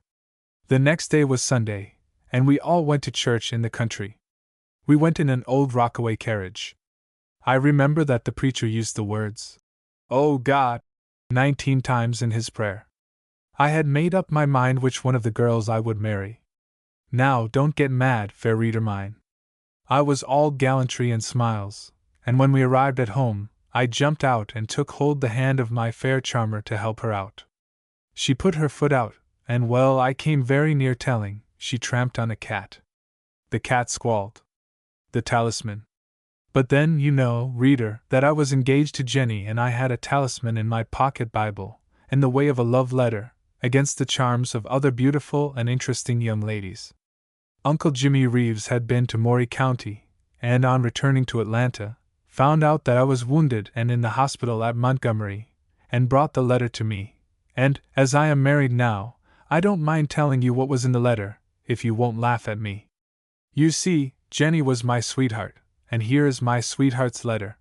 The next day was Sunday, and we all went to church in the country. We went in an old rockaway carriage. I remember that the preacher used the words, "Oh God," 19 times in his prayer. I had made up my mind which one of the girls I would marry. Now, don't get mad, fair reader mine. I was all gallantry and smiles, and when we arrived at home, I jumped out and took hold the hand of my fair charmer to help her out. She put her foot out, and well, I came very near telling, she tramped on a cat. The cat squalled. The talisman. But then, you know, reader, that I was engaged to Jenny, and I had a talisman in my pocket Bible, in the way of a love letter, against the charms of other beautiful and interesting young ladies. Uncle Jimmy Reeves had been to Maury County, and on returning to Atlanta, found out that I was wounded and in the hospital at Montgomery, and brought the letter to me. And, as I am married now, I don't mind telling you what was in the letter, if you won't laugh at me. You see, Jenny was my sweetheart, and here is my sweetheart's letter.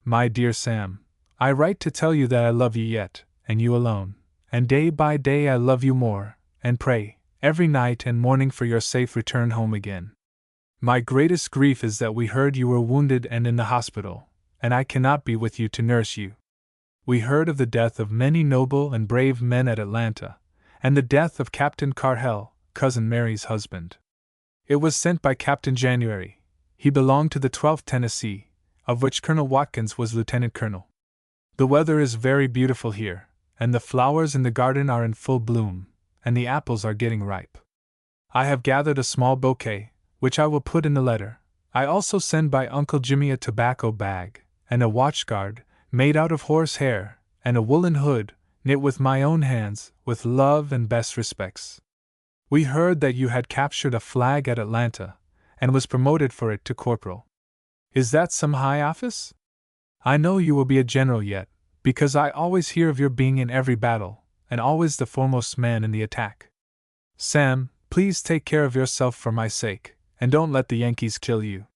My dear Sam, I write to tell you that I love you yet, and you alone, and day by day I love you more, and pray, every night and morning for your safe return home again. My greatest grief is that we heard you were wounded and in the hospital, and I cannot be with you to nurse you. We heard of the death of many noble and brave men at Atlanta, and the death of Captain Carhell, Cousin Mary's husband. It was sent by Captain January. He belonged to the 12th Tennessee, of which Colonel Watkins was lieutenant colonel. The weather is very beautiful here, and the flowers in the garden are in full bloom, and the apples are getting ripe. I have gathered a small bouquet, which I will put in the letter. I also send by Uncle Jimmy a tobacco bag, and a watchguard, made out of horse hair, and a woolen hood, knit with my own hands, with love and best respects. We heard that you had captured a flag at Atlanta, and was promoted for it to corporal. Is that some high office? I know you will be a general yet, because I always hear of your being in every battle, and always the foremost man in the attack. Sam, please take care of yourself for my sake, and don't let the Yankees kill you.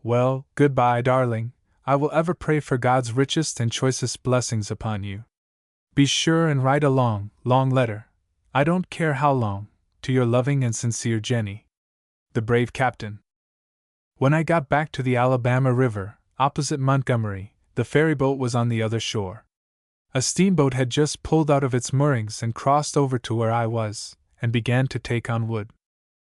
Well, goodbye, darling. I will ever pray for God's richest and choicest blessings upon you. Be sure and write a long, long letter, I don't care how long, to your loving and sincere Jenny. The brave captain. When I got back to the Alabama River, opposite Montgomery, the ferryboat was on the other shore. A steamboat had just pulled out of its moorings and crossed over to where I was, and began to take on wood.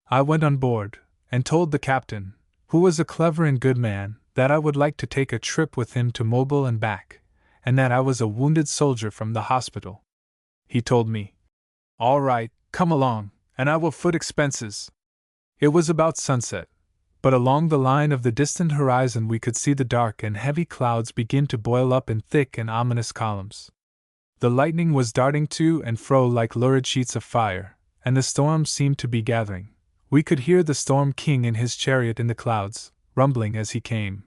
I went on board, and told the captain, who was a clever and good man, that I would like to take a trip with him to Mobile and back, and that I was a wounded soldier from the hospital. He told me, "All right, come along, and I will foot expenses." It was about sunset, but along the line of the distant horizon we could see the dark and heavy clouds begin to boil up in thick and ominous columns. The lightning was darting to and fro like lurid sheets of fire, and the storm seemed to be gathering. We could hear the Storm King in his chariot in the clouds, rumbling as he came,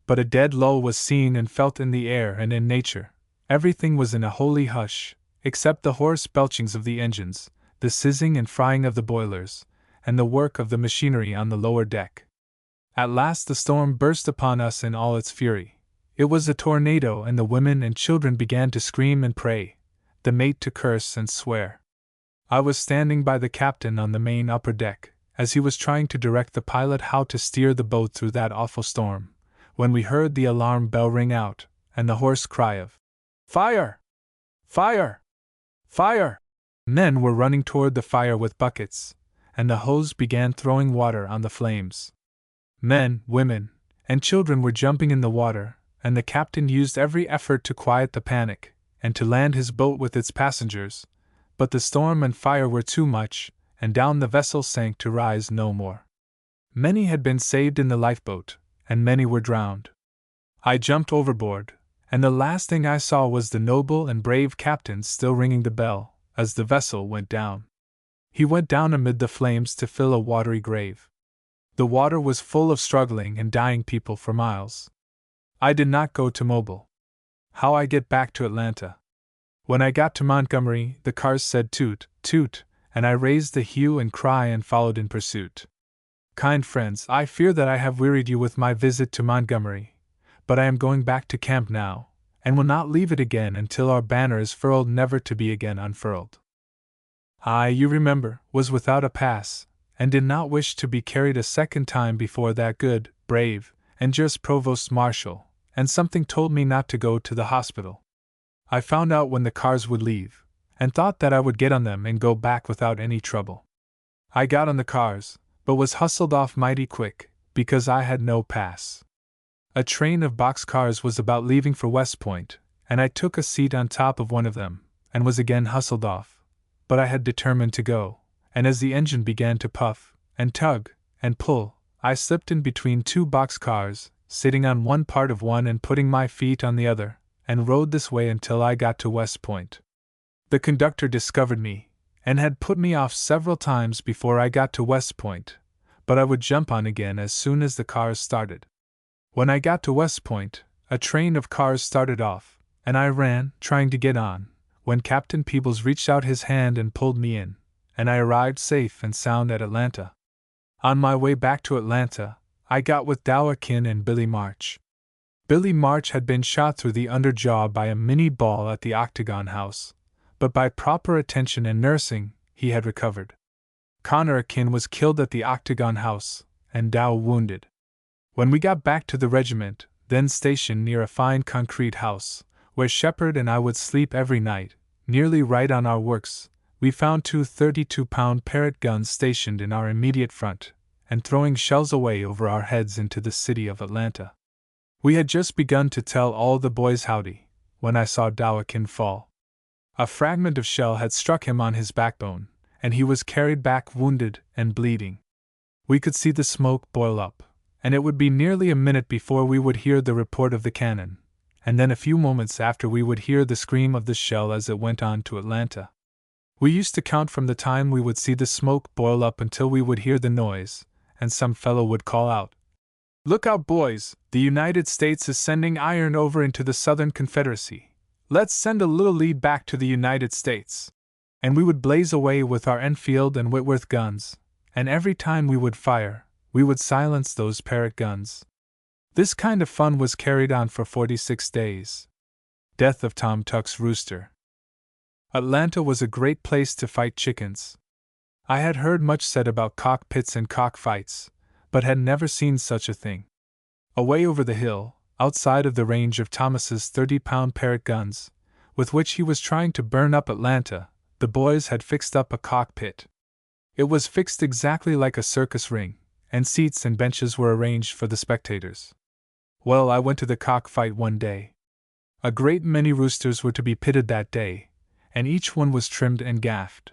but a dead lull was seen and felt in the air and in nature. Everything was in a holy hush, except the hoarse belchings of the engines, the sizzing and frying of the boilers, and the work of the machinery on the lower deck. At last the storm burst upon us in all its fury. It was a tornado, and the women and children began to scream and pray, the mate to curse and swear. I was standing by the captain on the main upper deck, as he was trying to direct the pilot how to steer the boat through that awful storm, when we heard the alarm bell ring out, and the hoarse cry of, "Fire! Fire! Fire!" Men were running toward the fire with buckets, and the hose began throwing water on the flames. Men, women, and children were jumping in the water, and the captain used every effort to quiet the panic, and to land his boat with its passengers, but the storm and fire were too much, and down the vessel sank to rise no more. Many had been saved in the lifeboat, and many were drowned. I jumped overboard, and the last thing I saw was the noble and brave captain still ringing the bell, as the vessel went down. He went down amid the flames to fill a watery grave. The water was full of struggling and dying people for miles. I did not go to Mobile. How I get back to Atlanta? When I got to Montgomery, the cars said toot, toot, and I raised the hue and cry and followed in pursuit. Kind friends, I fear that I have wearied you with my visit to Montgomery, but I am going back to camp now, and will not leave it again until our banner is furled, never to be again unfurled. I, you remember, was without a pass, and did not wish to be carried a second time before that good, brave, and just provost marshal, and something told me not to go to the hospital. I found out when the cars would leave, and thought that I would get on them and go back without any trouble. I got on the cars, but was hustled off mighty quick, because I had no pass. A train of boxcars was about leaving for West Point, and I took a seat on top of one of them, and was again hustled off, but I had determined to go, and as the engine began to puff, and tug, and pull, I slipped in between two boxcars, sitting on one part of one and putting my feet on the other, and rode this way until I got to West Point. The conductor discovered me, and had put me off several times before I got to West Point, but I would jump on again as soon as the cars started. When I got to West Point, a train of cars started off, and I ran, trying to get on, when Captain Peebles reached out his hand and pulled me in, and I arrived safe and sound at Atlanta. On my way back to Atlanta, I got with Dowakin and Billy March. Billy March had been shot through the underjaw by a Minnie ball at the Octagon House, but by proper attention and nursing, he had recovered. Conner-a-kin was killed at the Octagon House, and Dow wounded. When we got back to the regiment, then stationed near a fine concrete house, where Shepard and I would sleep every night, nearly right on our works, we found two 32-pound Parrott guns stationed in our immediate front, and throwing shells away over our heads into the city of Atlanta. We had just begun to tell all the boys howdy, when I saw Dowakin fall. A fragment of shell had struck him on his backbone, and he was carried back wounded and bleeding. We could see the smoke boil up, and it would be nearly a minute before we would hear the report of the cannon, and then a few moments after we would hear the scream of the shell as it went on to Atlanta. We used to count from the time we would see the smoke boil up until we would hear the noise, and some fellow would call out, "Look out, boys, the United States is sending iron over into the Southern Confederacy. Let's send a little lead back to the United States." And we would blaze away with our Enfield and Whitworth guns, and every time we would fire, we would silence those Parrott guns. This kind of fun was carried on for 46 days. Death of Tom Tuck's rooster. Atlanta was a great place to fight chickens. I had heard much said about cockpits and cockfights, but had never seen such a thing. Away over the hill, outside of the range of Thomas's 30-pound Parrott guns, with which he was trying to burn up Atlanta, the boys had fixed up a cockpit. It was fixed exactly like a circus ring, and seats and benches were arranged for the spectators. Well, I went to the cockfight one day. A great many roosters were to be pitted that day, and each one was trimmed and gaffed.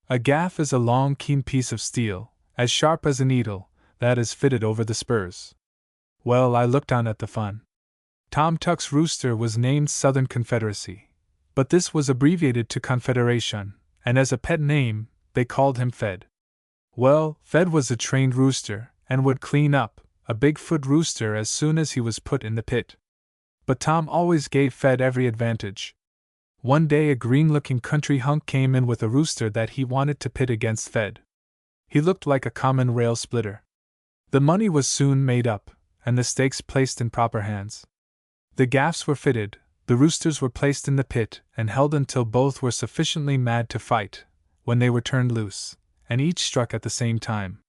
A gaff is a long, keen piece of steel, as sharp as a needle, that is fitted over the spurs. Well, I looked on at the fun. Tom Tuck's rooster was named Southern Confederacy, but this was abbreviated to Confederation, and as a pet name, they called him Fed. Well, Fed was a trained rooster, and would clean up, a big-foot rooster as soon as he was put in the pit. But Tom always gave Fed every advantage. One day a green-looking country hunk came in with a rooster that he wanted to pit against Fed. He looked like a common rail splitter. The money was soon made up, and the stakes placed in proper hands. The gaffs were fitted, the roosters were placed in the pit and held until both were sufficiently mad to fight, when they were turned loose, and each struck at the same time.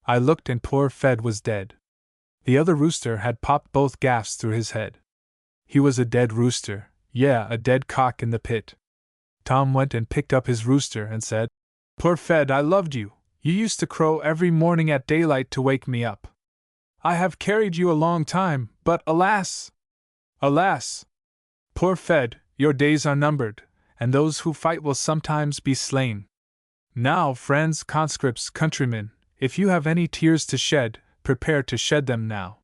I looked and poor Fed was dead. The other rooster had popped both gaffs through his head. He was a dead rooster, yeah, a dead cock in the pit. Tom went and picked up his rooster and said, "Poor Fed, I loved you. You used to crow every morning at daylight to wake me up. I have carried you a long time, but alas! Alas! Poor Fed, your days are numbered, and those who fight will sometimes be slain. Now, friends, conscripts, countrymen, if you have any tears to shed, prepare to shed them now.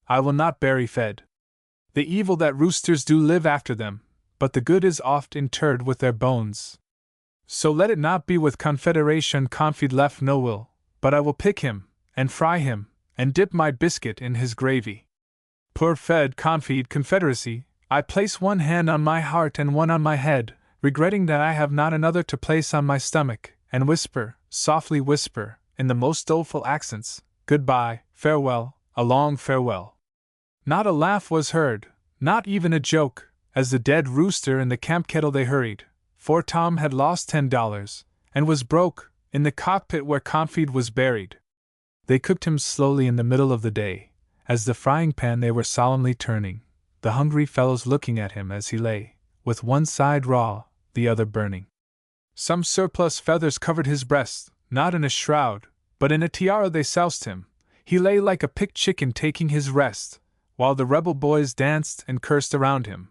I will not bury Fed. The evil that roosters do live after them, but the good is oft interred with their bones. So let it not be with Confederation Confed left no will, but I will pick him, and fry him, and dip my biscuit in his gravy. Poor Fed, Confed, Confederacy, I place one hand on my heart and one on my head, regretting that I have not another to place on my stomach, and whisper, softly whisper, in the most doleful accents, goodbye, farewell, a long farewell. Not a laugh was heard, not even a joke, as the dead rooster in the camp kettle they hurried, for Tom had lost $10, and was broke, in the cockpit where Confed was buried. They cooked him slowly in the middle of the day, as the frying pan they were solemnly turning, the hungry fellows looking at him as he lay, with one side raw, the other burning. Some surplus feathers covered his breast, not in a shroud, but in a tiara they soused him. He lay like a picked chicken taking his rest, while the rebel boys danced and cursed around him.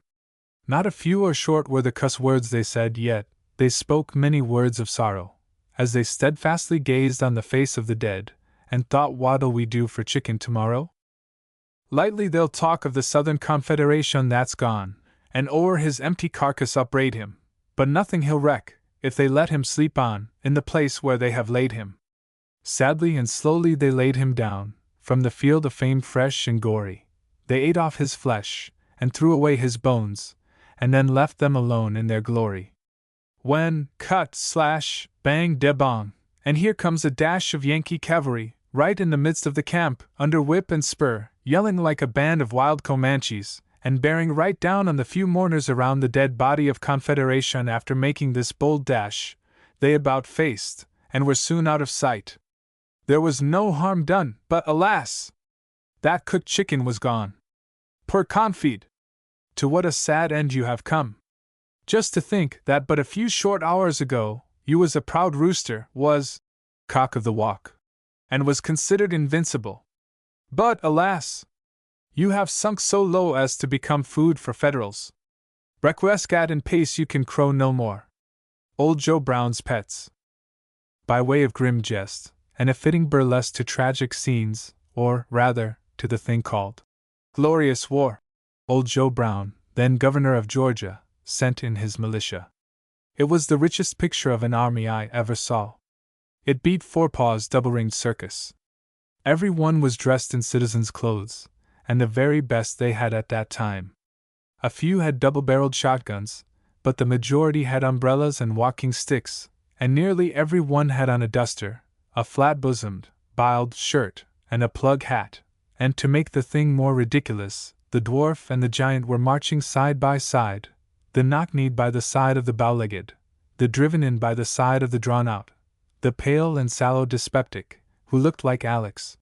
Not a few or short were the cuss words they said, yet they spoke many words of sorrow, as they steadfastly gazed on the face of the dead, and thought, what'll we do for chicken tomorrow? Lightly they'll talk of the Southern Confederation that's gone, and o'er his empty carcass upbraid him, but nothing he'll wreck, if they let him sleep on, in the place where they have laid him. Sadly and slowly they laid him down, from the field of fame fresh and gory. They ate off his flesh, and threw away his bones, and then left them alone in their glory. When, cut, slash, bang, de bong, and here comes a dash of Yankee cavalry, right in the midst of the camp, under whip and spur, yelling like a band of wild Comanches, and bearing right down on the few mourners around the dead body of Confederation. After making this bold dash, they about-faced, and were soon out of sight. There was no harm done, but alas! That cooked chicken was gone. Poor Confed! To what a sad end you have come! Just to think that but a few short hours ago, you was a proud rooster, was cock of the walk, and was considered invincible. But, alas! You have sunk so low as to become food for Federals. Breakfast at and pace you can crow no more. Old Joe Brown's Pets. By way of grim jest, and a fitting burlesque to tragic scenes, or, rather, to the thing called glorious war, Old Joe Brown, then governor of Georgia, sent in his militia. It was the richest picture of an army I ever saw. It beat Forepaw's double-ringed circus. Every one was dressed in citizens' clothes, and the very best they had at that time. A few had double-barreled shotguns, but the majority had umbrellas and walking sticks, and nearly every one had on a duster, a flat-bosomed, biled shirt, and a plug hat, and to make the thing more ridiculous, the dwarf and the giant were marching side by side, the knock-kneed by the side of the bow-legged, the driven-in by the side of the drawn-out, the pale and sallow dyspeptic, who looked like Alex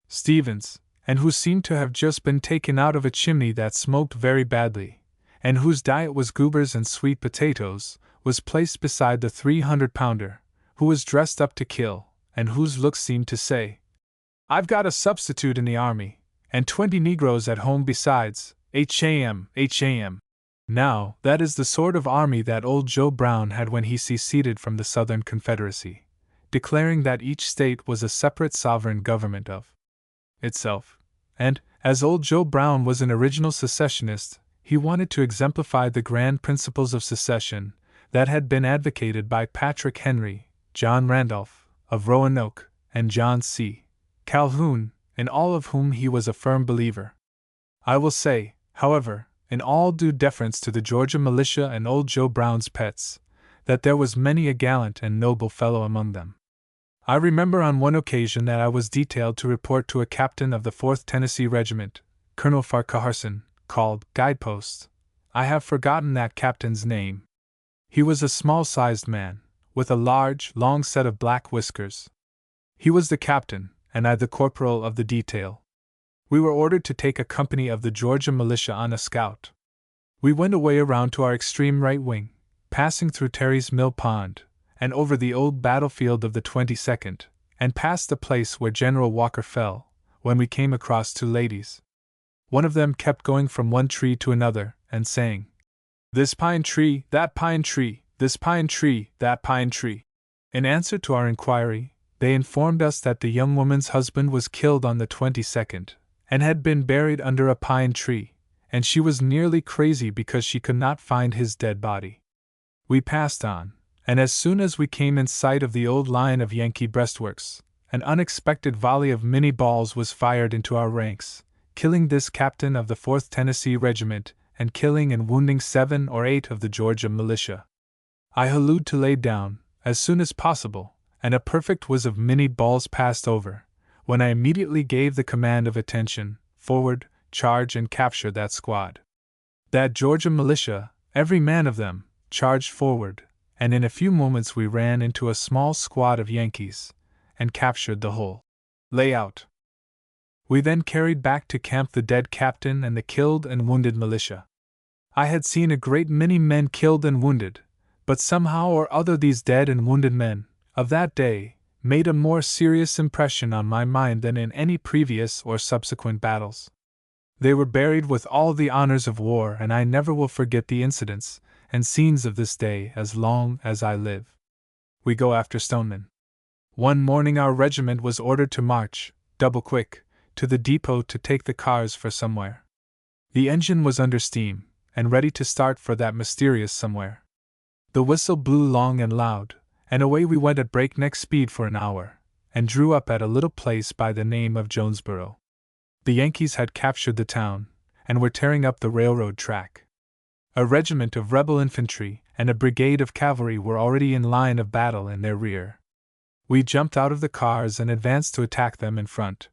Stevens, and who seemed to have just been taken out of a chimney that smoked very badly, and whose diet was goobers and sweet potatoes, was placed beside the 300-pounder, who was dressed up to kill, and whose look seemed to say, "I've got a substitute in the army, and 20 Negroes at home besides, H.A.M., H.A.M." Now, that is the sort of army that old Joe Brown had when he seceded from the Southern Confederacy. declaring that each state was a separate sovereign government of itself. And, as old Joe Brown was an original secessionist, he wanted to exemplify the grand principles of secession that had been advocated by Patrick Henry, John Randolph, of Roanoke, and John C. Calhoun, in all of whom he was a firm believer. I will say, however, in all due deference to the Georgia militia and old Joe Brown's pets, that there was many a gallant and noble fellow among them. I remember on one occasion that I was detailed to report to a captain of the 4th Tennessee Regiment, Colonel Farquharson, called Guidepost. I have forgotten that captain's name. He was a small-sized man, with a large, long set of black whiskers. He was the captain, and I the corporal of the detail. We were ordered to take a company of the Georgia militia on a scout. We went away around to our extreme right wing, passing through Terry's Mill Pond, and over the old battlefield of the 22nd, and past the place where General Walker fell, when we came across two ladies. One of them kept going from one tree to another, and saying, "This pine tree, that pine tree, this pine tree, that pine tree." In answer to our inquiry, they informed us that the young woman's husband was killed on the 22nd, and had been buried under a pine tree, and she was nearly crazy because she could not find his dead body. We passed on, and as soon as we came in sight of the old line of Yankee breastworks, an unexpected volley of Minnie balls was fired into our ranks, killing this captain of the 4th Tennessee Regiment, and killing and wounding 7 or 8 of the Georgia militia. I hallooed to lay down, as soon as possible, and a perfect whiz of Minnie balls passed over, when I immediately gave the command of attention, forward, charge and capture that squad. That Georgia militia, every man of them, charged forward, and in a few moments we ran into a small squad of Yankees, and captured the whole layout. We then carried back to camp the dead captain and the killed and wounded militia. I had seen a great many men killed and wounded, but somehow or other these dead and wounded men, of that day, made a more serious impression on my mind than in any previous or subsequent battles. They were buried with all the honors of war, and I never will forget the incidents and scenes of this day as long as I live. We go after Stoneman. One morning our regiment was ordered to march, double quick, to the depot to take the cars for somewhere. The engine was under steam, and ready to start for that mysterious somewhere. The whistle blew long and loud, and away we went at breakneck speed for an hour, and drew up at a little place by the name of Jonesboro. The Yankees had captured the town, and were tearing up the railroad track. A regiment of rebel infantry and a brigade of cavalry were already in line of battle in their rear. We jumped out of the cars and advanced to attack them in front.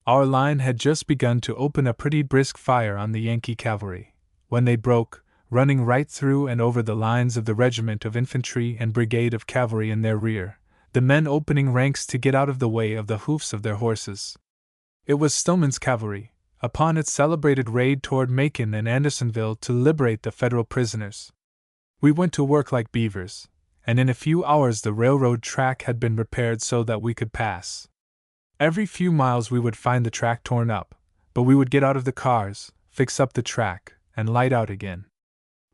Our line had just begun to open a pretty brisk fire on the Yankee cavalry, when they broke, running right through and over the lines of the regiment of infantry and brigade of cavalry in their rear, the men opening ranks to get out of the way of the hoofs of their horses. It was Stoneman's cavalry, upon its celebrated raid toward Macon and Andersonville to liberate the Federal prisoners. We went to work like beavers, and in a few hours the railroad track had been repaired so that we could pass. Every few miles we would find the track torn up, but we would get out of the cars, fix up the track, and light out again.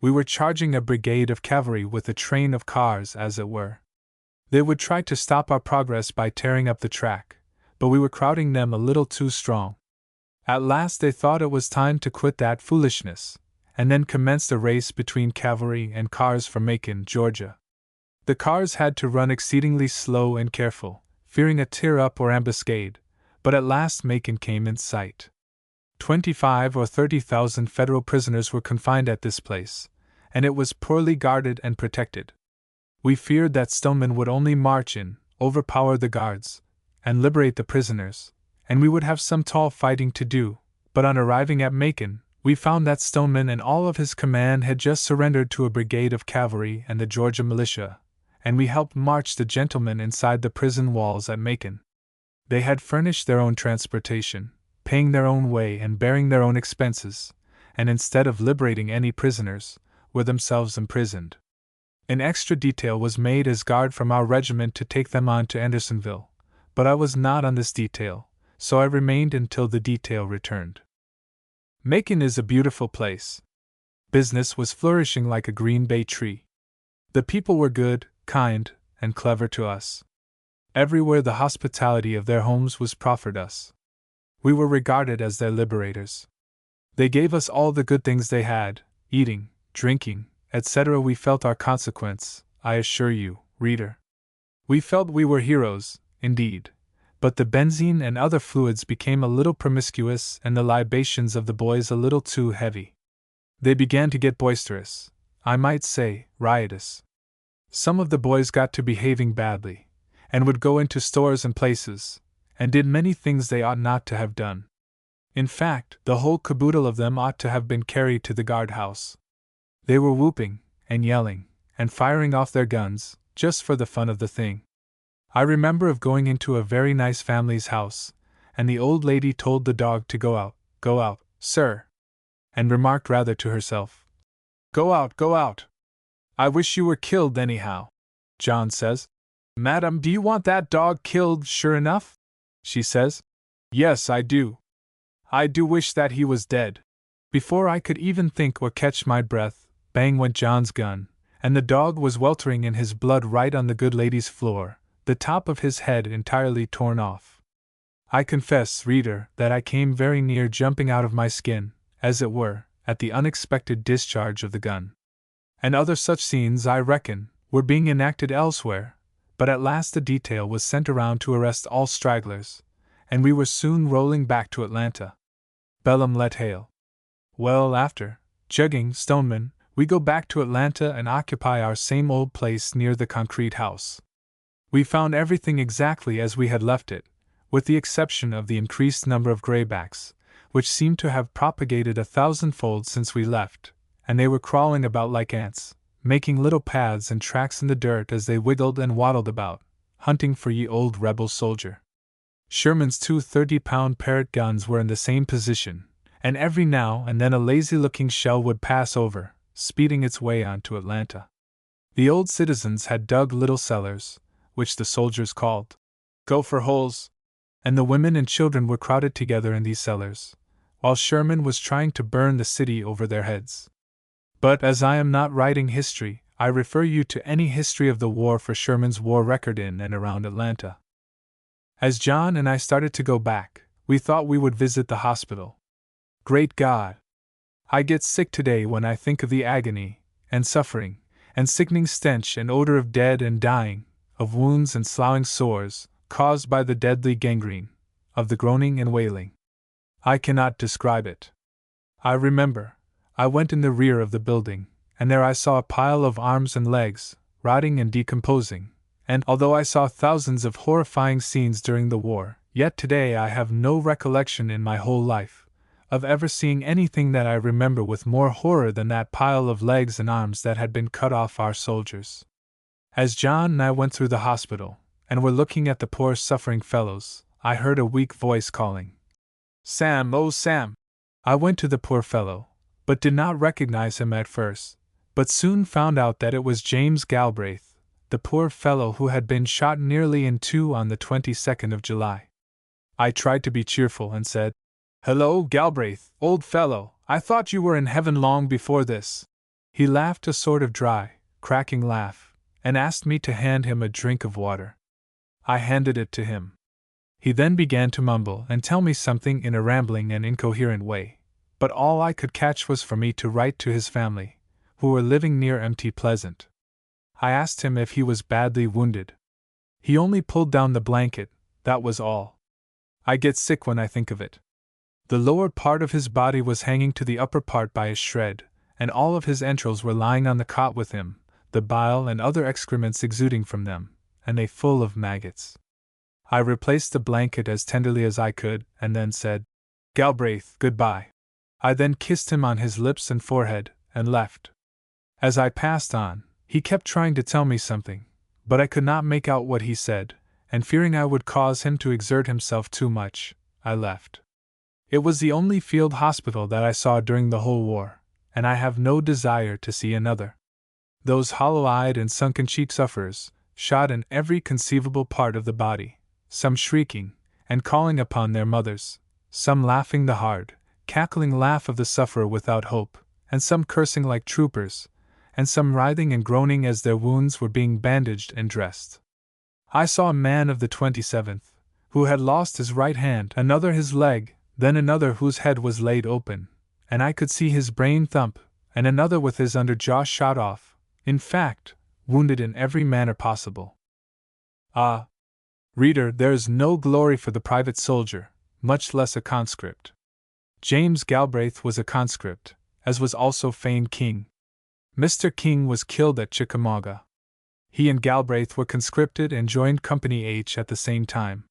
We were charging a brigade of cavalry with a train of cars, as it were. They would try to stop our progress by tearing up the track, but we were crowding them a little too strong. At last they thought it was time to quit that foolishness, and then commenced a race between cavalry and cars for Macon, Georgia. The cars had to run exceedingly slow and careful, fearing a tear-up or ambuscade, but at last Macon came in sight. 25 or 30,000 Federal prisoners were confined at this place, and it was poorly guarded and protected. We feared that Stoneman would only march in, overpower the guards, and liberate the prisoners, and we would have some tall fighting to do, but on arriving at Macon, we found that Stoneman and all of his command had just surrendered to a brigade of cavalry and the Georgia militia, and we helped march the gentlemen inside the prison walls at Macon. They had furnished their own transportation, paying their own way and bearing their own expenses, and instead of liberating any prisoners, were themselves imprisoned. An extra detail was made as guard from our regiment to take them on to Andersonville, but I was not on this detail, so I remained until the detail returned. Macon is a beautiful place. Business was flourishing like a green bay tree. The people were good, kind, and clever to us. Everywhere the hospitality of their homes was proffered us. We were regarded as their liberators. They gave us all the good things they had, eating, drinking, etc. We felt our consequence, I assure you, reader. We felt we were heroes, indeed, but the benzine and other fluids became a little promiscuous and the libations of the boys a little too heavy. They began to get boisterous, I might say, riotous. Some of the boys got to behaving badly, and would go into stores and places, and did many things they ought not to have done. In fact, the whole caboodle of them ought to have been carried to the guardhouse. They were whooping, and yelling, and firing off their guns, just for the fun of the thing. I remember of going into a very nice family's house, and the old lady told the dog to go out, sir, and remarked rather to herself, go out. I wish you were killed anyhow. John says, Madam, do you want that dog killed sure enough? She says, Yes, I do. I do wish that he was dead. Before I could even think or catch my breath, bang went John's gun, and the dog was weltering in his blood right on the good lady's floor, the top of his head entirely torn off. I confess, reader, that I came very near jumping out of my skin, as it were, at the unexpected discharge of the gun. And other such scenes, I reckon, were being enacted elsewhere, but at last the detail was sent around to arrest all stragglers, and we were soon rolling back to Atlanta. Bellum let hail. Well, after jugging Stoneman, we go back to Atlanta and occupy our same old place near the concrete house. We found everything exactly as we had left it, with the exception of the increased number of graybacks, which seemed to have propagated 1,000-fold since we left, and they were crawling about like ants, making little paths and tracks in the dirt as they wiggled and waddled about, hunting for ye old rebel soldier. Sherman's 2 30-pound Parrott guns were in the same position, and every now and then a lazy-looking shell would pass over, speeding its way on to Atlanta. The old citizens had dug little cellars, which the soldiers called gopher holes, and the women and children were crowded together in these cellars, while Sherman was trying to burn the city over their heads. But as I am not writing history, I refer you to any history of the war for Sherman's war record in and around Atlanta. As John and I started to go back, we thought we would visit the hospital. Great God! I get sick today when I think of the agony, and suffering, and sickening stench and odor of dead and dying, of wounds and sloughing sores, caused by the deadly gangrene, of the groaning and wailing. I cannot describe it. I remember, I went in the rear of the building, and there I saw a pile of arms and legs, rotting and decomposing, and although I saw thousands of horrifying scenes during the war, yet today I have no recollection in my whole life of ever seeing anything that I remember with more horror than that pile of legs and arms that had been cut off our soldiers. As John and I went through the hospital, and were looking at the poor suffering fellows, I heard a weak voice calling, Sam, oh Sam! I went to the poor fellow, but did not recognize him at first, but soon found out that it was James Galbraith, the poor fellow who had been shot nearly in two on the 22nd of July. I tried to be cheerful and said, Hello, Galbraith, old fellow, I thought you were in heaven long before this. He laughed a sort of dry, cracking laugh, and asked me to hand him a drink of water. I handed it to him. He then began to mumble and tell me something in a rambling and incoherent way, but all I could catch was for me to write to his family, who were living near Mt. Pleasant. I asked him if he was badly wounded. He only pulled down the blanket, that was all. I get sick when I think of it. The lower part of his body was hanging to the upper part by a shred, and all of his entrails were lying on the cot with him, the bile and other excrements exuding from them, and they full of maggots. I replaced the blanket as tenderly as I could, and then said, Galbraith, goodbye. I then kissed him on his lips and forehead, and left. As I passed on, he kept trying to tell me something, but I could not make out what he said, and fearing I would cause him to exert himself too much, I left. It was the only field hospital that I saw during the whole war, and I have no desire to see another. Those hollow-eyed and sunken-cheeked sufferers, shot in every conceivable part of the body, some shrieking and calling upon their mothers, some laughing the hard, cackling laugh of the sufferer without hope, and some cursing like troopers, and some writhing and groaning as their wounds were being bandaged and dressed. I saw a man of the 27th, who had lost his right hand, another his leg, then another whose head was laid open, and I could see his brain thump, and another with his under jaw shot off, in fact, wounded in every manner possible. Ah! Reader, there is no glory for the private soldier, much less a conscript. James Galbraith was a conscript, as was also Fane King. Mr. King was killed at Chickamauga. He and Galbraith were conscripted and joined Company H at the same time.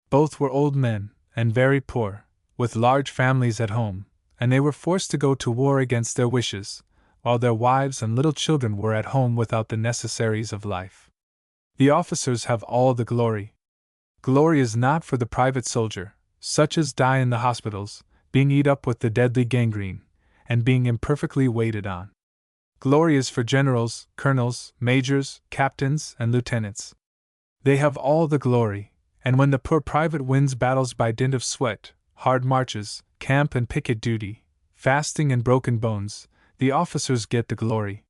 Both were old men, and very poor, with large families at home, and they were forced to go to war against their wishes, while their wives and little children were at home without the necessaries of life. The officers have all the glory. Glory is not for the private soldier, such as die in the hospitals, being eat up with the deadly gangrene, and being imperfectly waited on. Glory is for generals, colonels, majors, captains, and lieutenants. They have all the glory, and when the poor private wins battles by dint of sweat, hard marches, camp and picket duty, fasting and broken bones, the officers get the glory.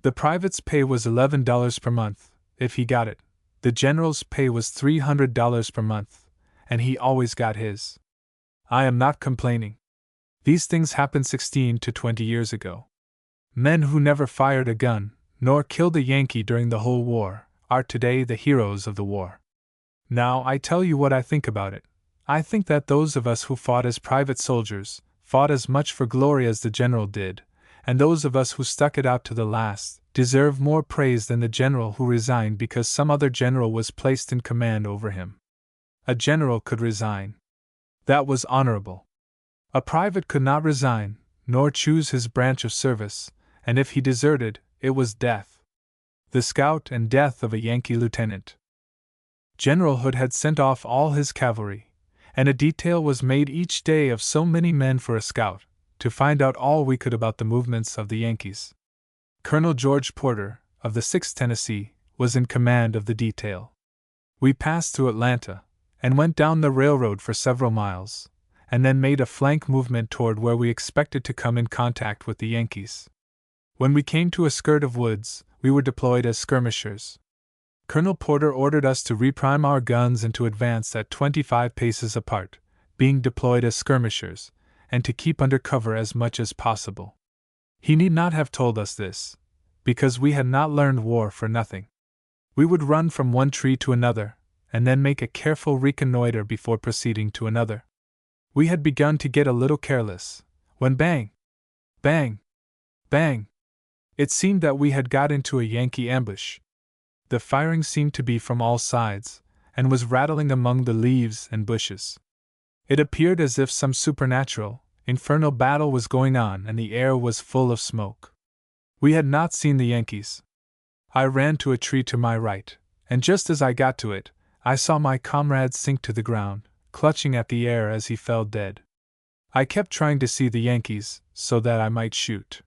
The private's pay was $11 per month, if he got it. The general's pay was $300 per month, and he always got his. I am not complaining. These things happened 16 to 20 years ago. Men who never fired a gun, nor killed a Yankee during the whole war, are today the heroes of the war. Now I tell you what I think about it. I think that those of us who fought as private soldiers fought as much for glory as the general did, and those of us who stuck it out to the last deserve more praise than the general who resigned because some other general was placed in command over him. A general could resign. That was honorable. A private could not resign, nor choose his branch of service, and if he deserted, it was death. The scout and death of a Yankee lieutenant. General Hood had sent off all his cavalry, and a detail was made each day of so many men for a scout, to find out all we could about the movements of the Yankees. Colonel George Porter, of the 6th Tennessee, was in command of the detail. We passed through Atlanta, and went down the railroad for several miles, and then made a flank movement toward where we expected to come in contact with the Yankees. When we came to a skirt of woods, we were deployed as skirmishers. Colonel Porter ordered us to reprime our guns and to advance at 25 paces apart, being deployed as skirmishers, and to keep under cover as much as possible. He need not have told us this, because we had not learned war for nothing. We would run from one tree to another, and then make a careful reconnoiter before proceeding to another. We had begun to get a little careless, when bang! Bang! Bang! It seemed that we had got into a Yankee ambush. The firing seemed to be from all sides, and was rattling among the leaves and bushes. It appeared as if some supernatural, infernal battle was going on, and the air was full of smoke. We had not seen the Yankees. I ran to a tree to my right, and just as I got to it, I saw my comrade sink to the ground, clutching at the air as he fell dead. I kept trying to see the Yankees, so that I might shoot.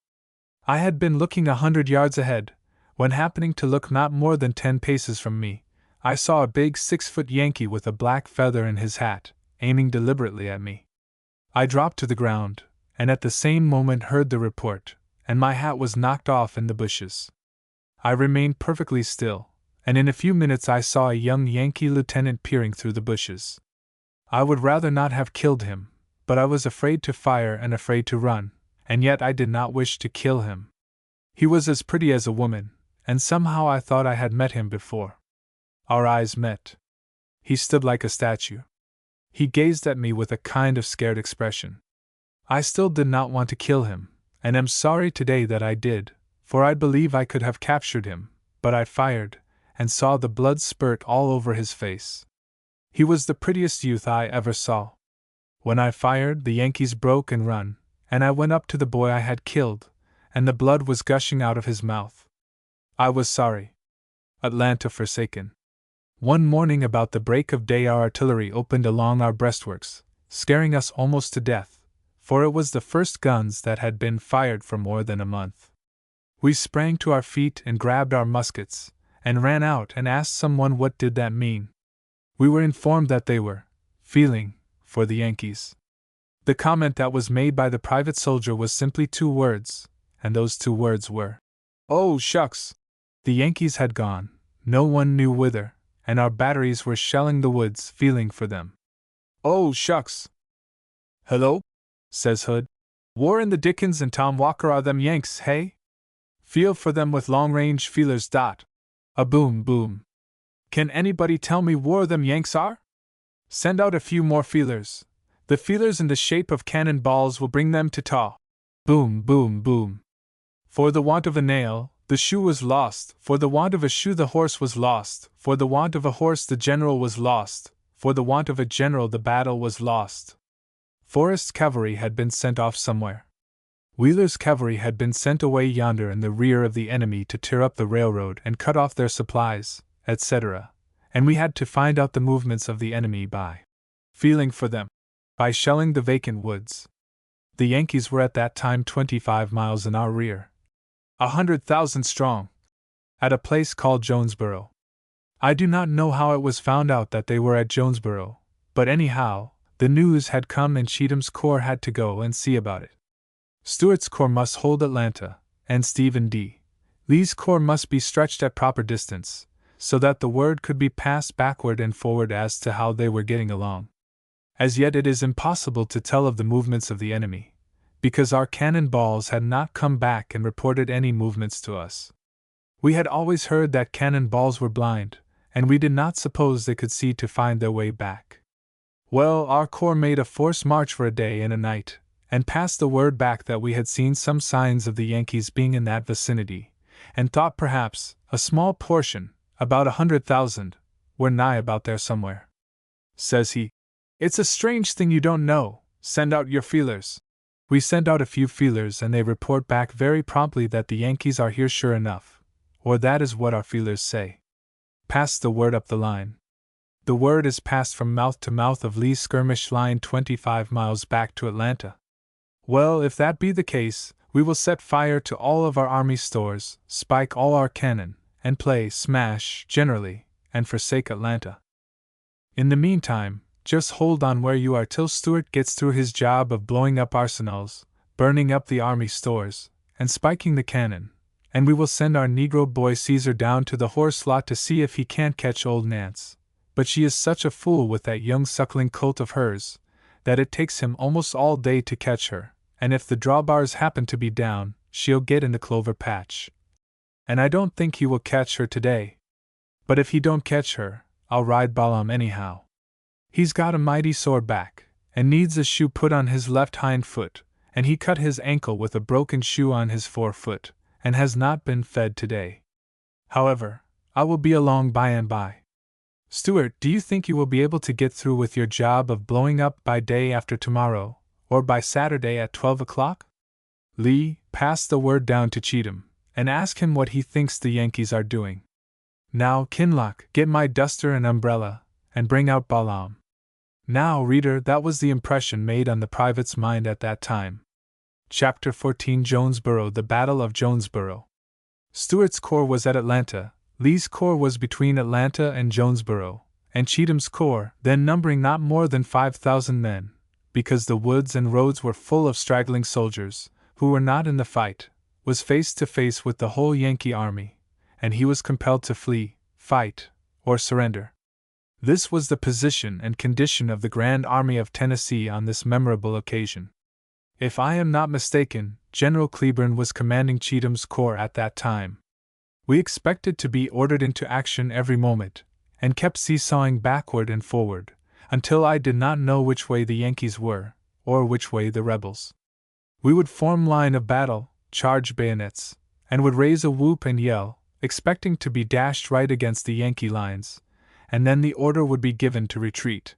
I had been looking 100 yards ahead, when happening to look not more than 10 paces from me, I saw a big 6-foot Yankee with a black feather in his hat, aiming deliberately at me. I dropped to the ground, and at the same moment heard the report, and my hat was knocked off in the bushes. I remained perfectly still, and in a few minutes I saw a young Yankee lieutenant peering through the bushes. I would rather not have killed him, but I was afraid to fire and afraid to run, and yet I did not wish to kill him. He was as pretty as a woman, and somehow I thought I had met him before. Our eyes met. He stood like a statue. He gazed at me with a kind of scared expression. I still did not want to kill him, and am sorry today that I did, for I believe I could have captured him, but I fired, and saw the blood spurt all over his face. He was the prettiest youth I ever saw. When I fired, the Yankees broke and run, and I went up to the boy I had killed, and the blood was gushing out of his mouth. I was sorry. Atlanta forsaken. One morning about the break of day our artillery opened along our breastworks, scaring us almost to death, for it was the first guns that had been fired for more than a month. We sprang to our feet and grabbed our muskets, and ran out and asked someone what did that mean. We were informed that they were feeling for the Yankees. The comment that was made by the private soldier was simply 2 words, and those 2 words were, "Oh, shucks!" The Yankees had gone, no one knew whither, and our batteries were shelling the woods, feeling for them. "Oh, shucks!" "Hello?" says Hood. "War in the Dickens and Tom Walker are them Yanks, hey? Feel for them with long-range feelers. A boom, boom. Can anybody tell me where them Yanks are? Send out a few more feelers. The feelers in the shape of cannon balls will bring them to taw. Boom, boom, boom. For the want of a nail, the shoe was lost. For the want of a shoe, the horse was lost. For the want of a horse, the general was lost. For the want of a general, the battle was lost." Forrest's cavalry had been sent off somewhere. Wheeler's cavalry had been sent away yonder in the rear of the enemy to tear up the railroad and cut off their supplies, etc., and we had to find out the movements of the enemy by feeling for them, by shelling the vacant woods. The Yankees were at that time 25 miles in our rear, 100,000 strong, at a place called Jonesboro. I do not know how it was found out that they were at Jonesboro, but anyhow, the news had come and Cheatham's corps had to go and see about it. Stuart's corps must hold Atlanta, and Stephen D. Lee's corps must be stretched at proper distance, so that the word could be passed backward and forward as to how they were getting along. As yet it is impossible to tell of the movements of the enemy, because our cannon balls had not come back and reported any movements to us. We had always heard that cannon balls were blind, and we did not suppose they could see to find their way back. Well, our corps made a forced march for a day and a night, and passed the word back that we had seen some signs of the Yankees being in that vicinity, and thought perhaps a small portion, about 100,000, were nigh about there somewhere. Says he, "It's a strange thing you don't know. Send out your feelers." We send out a few feelers and they report back very promptly that the Yankees are here sure enough, or that is what our feelers say. Pass the word up the line. The word is passed from mouth to mouth of Lee's skirmish line 25 miles back to Atlanta. Well, if that be the case, we will set fire to all of our army stores, spike all our cannon, and play smash generally, and forsake Atlanta. In the meantime, just hold on where you are till Stuart gets through his job of blowing up arsenals, burning up the army stores, and spiking the cannon, and we will send our Negro boy Caesar down to the horse lot to see if he can't catch old Nance. But she is such a fool with that young suckling colt of hers, that it takes him almost all day to catch her, and if the drawbars happen to be down, she'll get in the clover patch. And I don't think he will catch her today. But if he don't catch her, I'll ride Balaam anyhow. He's got a mighty sore back, and needs a shoe put on his left hind foot, and he cut his ankle with a broken shoe on his forefoot, and has not been fed today. However, I will be along by and by. Stuart, do you think you will be able to get through with your job of blowing up by day after tomorrow, or by Saturday at 12 o'clock? Lee, pass the word down to Cheatham, and ask him what he thinks the Yankees are doing. Now, Kinloch, get my duster and umbrella, and bring out Balaam. Now, reader, that was the impression made on the private's mind at that time. Chapter 14 Jonesboro. The Battle of Jonesboro. Stuart's corps was at Atlanta, Lee's corps was between Atlanta and Jonesboro, and Cheatham's corps, then numbering not more than 5,000 men, because the woods and roads were full of straggling soldiers, who were not in the fight, was face to face with the whole Yankee army, and he was compelled to flee, fight, or surrender. This was the position and condition of the Grand Army of Tennessee on this memorable occasion. If I am not mistaken, General Cleburne was commanding Cheatham's corps at that time. We expected to be ordered into action every moment, and kept seesawing backward and forward, until I did not know which way the Yankees were, or which way the rebels. We would form line of battle, charge bayonets, and would raise a whoop and yell, expecting to be dashed right against the Yankee lines, and then the order would be given to retreat.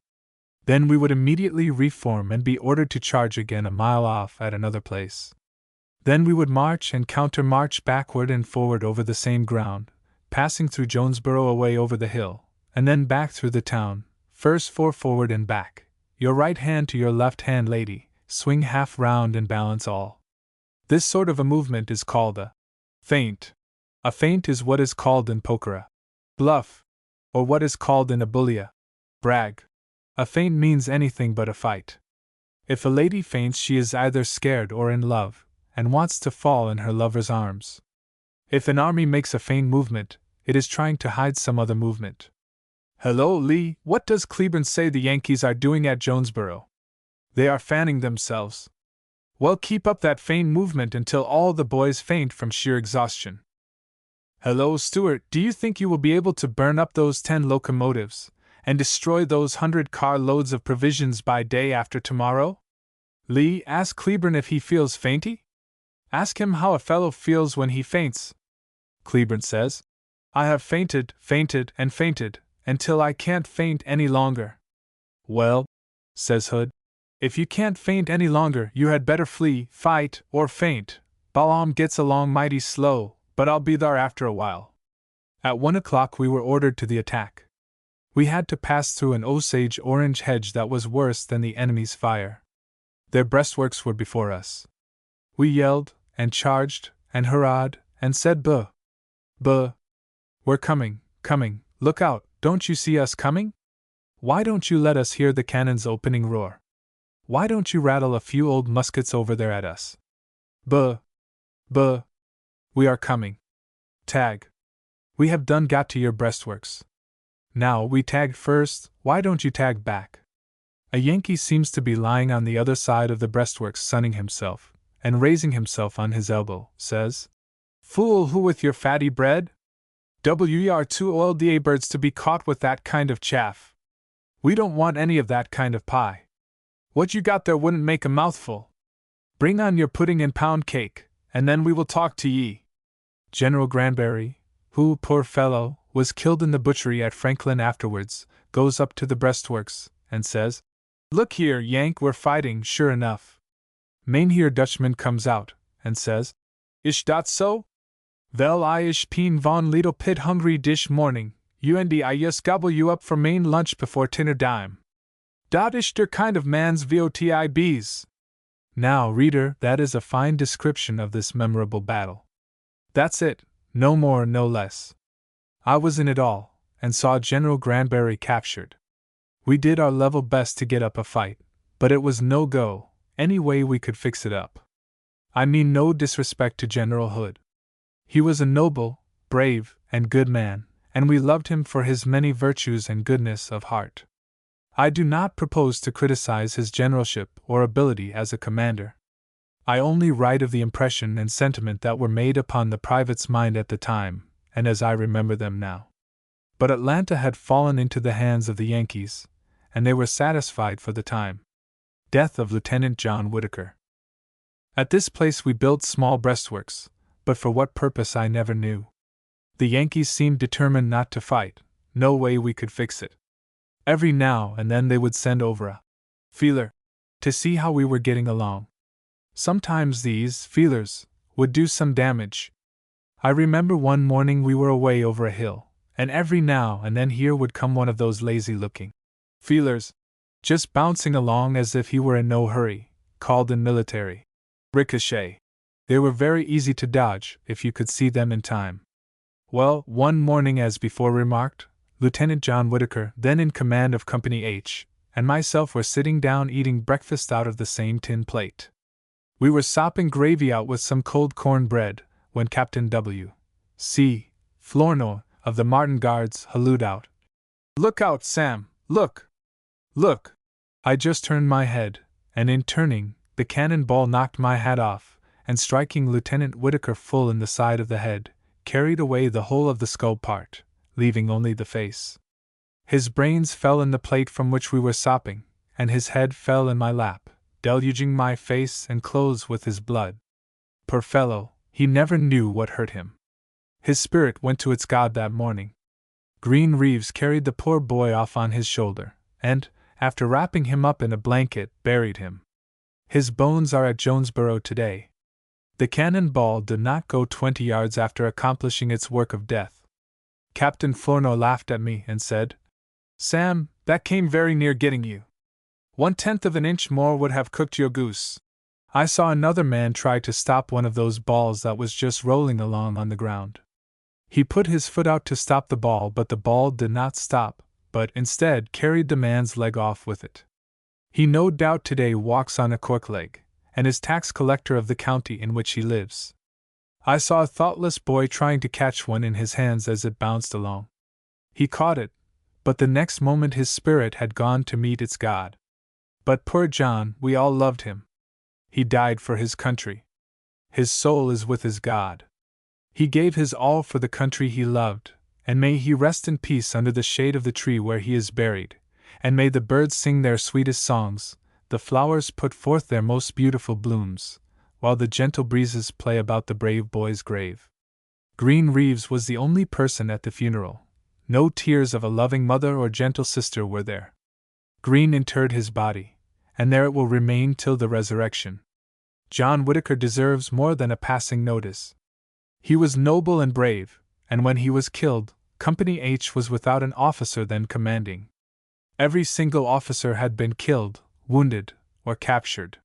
Then we would immediately reform and be ordered to charge again a mile off at another place. Then we would march and counter-march backward and forward over the same ground, passing through Jonesboro away over the hill, and then back through the town, first forward and back, your right hand to your left hand, lady, swing half round and balance all. This sort of a movement is called a feint. A feint is what is called in poker a bluff, or what is called in a bully a brag. A feint means anything but a fight. If a lady faints, she is either scared or in love, and wants to fall in her lover's arms. If an army makes a feint movement, it is trying to hide some other movement. Hello, Lee, what does Cleburne say the Yankees are doing at Jonesboro? They are fanning themselves. Well, keep up that faint movement until all the boys faint from sheer exhaustion. Hello, Stuart, do you think you will be able to burn up those 10 locomotives and destroy those 100 car loads of provisions by day after tomorrow? Lee, ask Cleburne if he feels fainty. Ask him how a fellow feels when he faints. Cleburne says, I have fainted, and fainted, until I can't faint any longer. Well, says Hood, if you can't faint any longer, you had better flee, fight, or faint. Balaam gets along mighty slow, but I'll be there after a while. At 1 o'clock we were ordered to the attack. We had to pass through an Osage-orange hedge that was worse than the enemy's fire. Their breastworks were before us. We yelled, and charged, and hurrahed, and said buh! Buh! We're coming, look out, don't you see us coming? Why don't you let us hear the cannon's opening roar? Why don't you rattle a few old muskets over there at us? Buh! Buh! We are coming. Tag! We have done got to your breastworks. Now we tagged first, why don't you tag back? A Yankee seems to be lying on the other side of the breastworks sunning himself, and raising himself on his elbow, says, Fool, who with your fatty bread? We are too old the birds to be caught with that kind of chaff. We don't want any of that kind of pie. What you got there wouldn't make a mouthful. Bring on your pudding and pound cake, and then we will talk to ye. General Granberry, who, poor fellow, was killed in the butchery at Franklin afterwards, goes up to the breastworks, and says, Look here, Yank, we're fighting, sure enough. Mynheer Dutchman comes out, and says, Ish dat so? Vel I ish peen von little pit hungry dish morning, you and I just gobble you up for main lunch before tinner dime. Dat ish der kind of man's VOTIBs. Now, reader, that is a fine description of this memorable battle. That's it, no more, no less. I was in it all, and saw General Granberry captured. We did our level best to get up a fight, but it was no go, any way we could fix it up. I mean no disrespect to General Hood. He was a noble, brave, and good man, and we loved him for his many virtues and goodness of heart. I do not propose to criticize his generalship or ability as a commander. I only write of the impression and sentiment that were made upon the private's mind at the time, and as I remember them now. But Atlanta had fallen into the hands of the Yankees, and they were satisfied for the time. Death of Lieutenant John Whitaker. At this place we built small breastworks, but for what purpose I never knew. The Yankees seemed determined not to fight, no way we could fix it. Every now and then they would send over a feeler to see how we were getting along. Sometimes these feelers would do some damage. I remember one morning we were away over a hill, and every now and then here would come one of those lazy-looking feelers, just bouncing along as if he were in no hurry, called in military ricochet. They were very easy to dodge if you could see them in time. Well, one morning, as before remarked, Lieutenant John Whitaker, then in command of Company Aytch, and myself were sitting down eating breakfast out of the same tin plate. We were sopping gravy out with some cold corn bread, when Captain W. C. Flournoy, of the Martin Guards, hallooed out, Look out, Sam, look! Look! I just turned my head, and in turning, the cannon ball knocked my hat off, and striking Lieutenant Whitaker full in the side of the head, carried away the whole of the skull part, leaving only the face. His brains fell in the plate from which we were sopping, and his head fell in my lap, deluging my face and clothes with his blood. Poor fellow, he never knew what hurt him. His spirit went to its God that morning. Green Reeves carried the poor boy off on his shoulder, and, after wrapping him up in a blanket, buried him. His bones are at Jonesboro today. The cannon ball did not go 20 yards after accomplishing its work of death. Captain Flournoy laughed at me and said, Sam, that came very near getting you. 1/10 of an inch more would have cooked your goose. I saw another man try to stop one of those balls that was just rolling along on the ground. He put his foot out to stop the ball, but the ball did not stop, but instead carried the man's leg off with it. He no doubt today walks on a cork leg, and is tax collector of the county in which he lives. I saw a thoughtless boy trying to catch one in his hands as it bounced along. He caught it, but the next moment his spirit had gone to meet its God. But poor John, we all loved him. He died for his country. His soul is with his God. He gave his all for the country he loved, and may he rest in peace under the shade of the tree where he is buried, and may the birds sing their sweetest songs, the flowers put forth their most beautiful blooms, while the gentle breezes play about the brave boy's grave. Green Reeves was the only person at the funeral. No tears of a loving mother or gentle sister were there. Green interred his body, and there it will remain till the resurrection. John Whitaker deserves more than a passing notice. He was noble and brave, and when he was killed, Company Aytch was without an officer then commanding. Every single officer had been killed, wounded, or captured.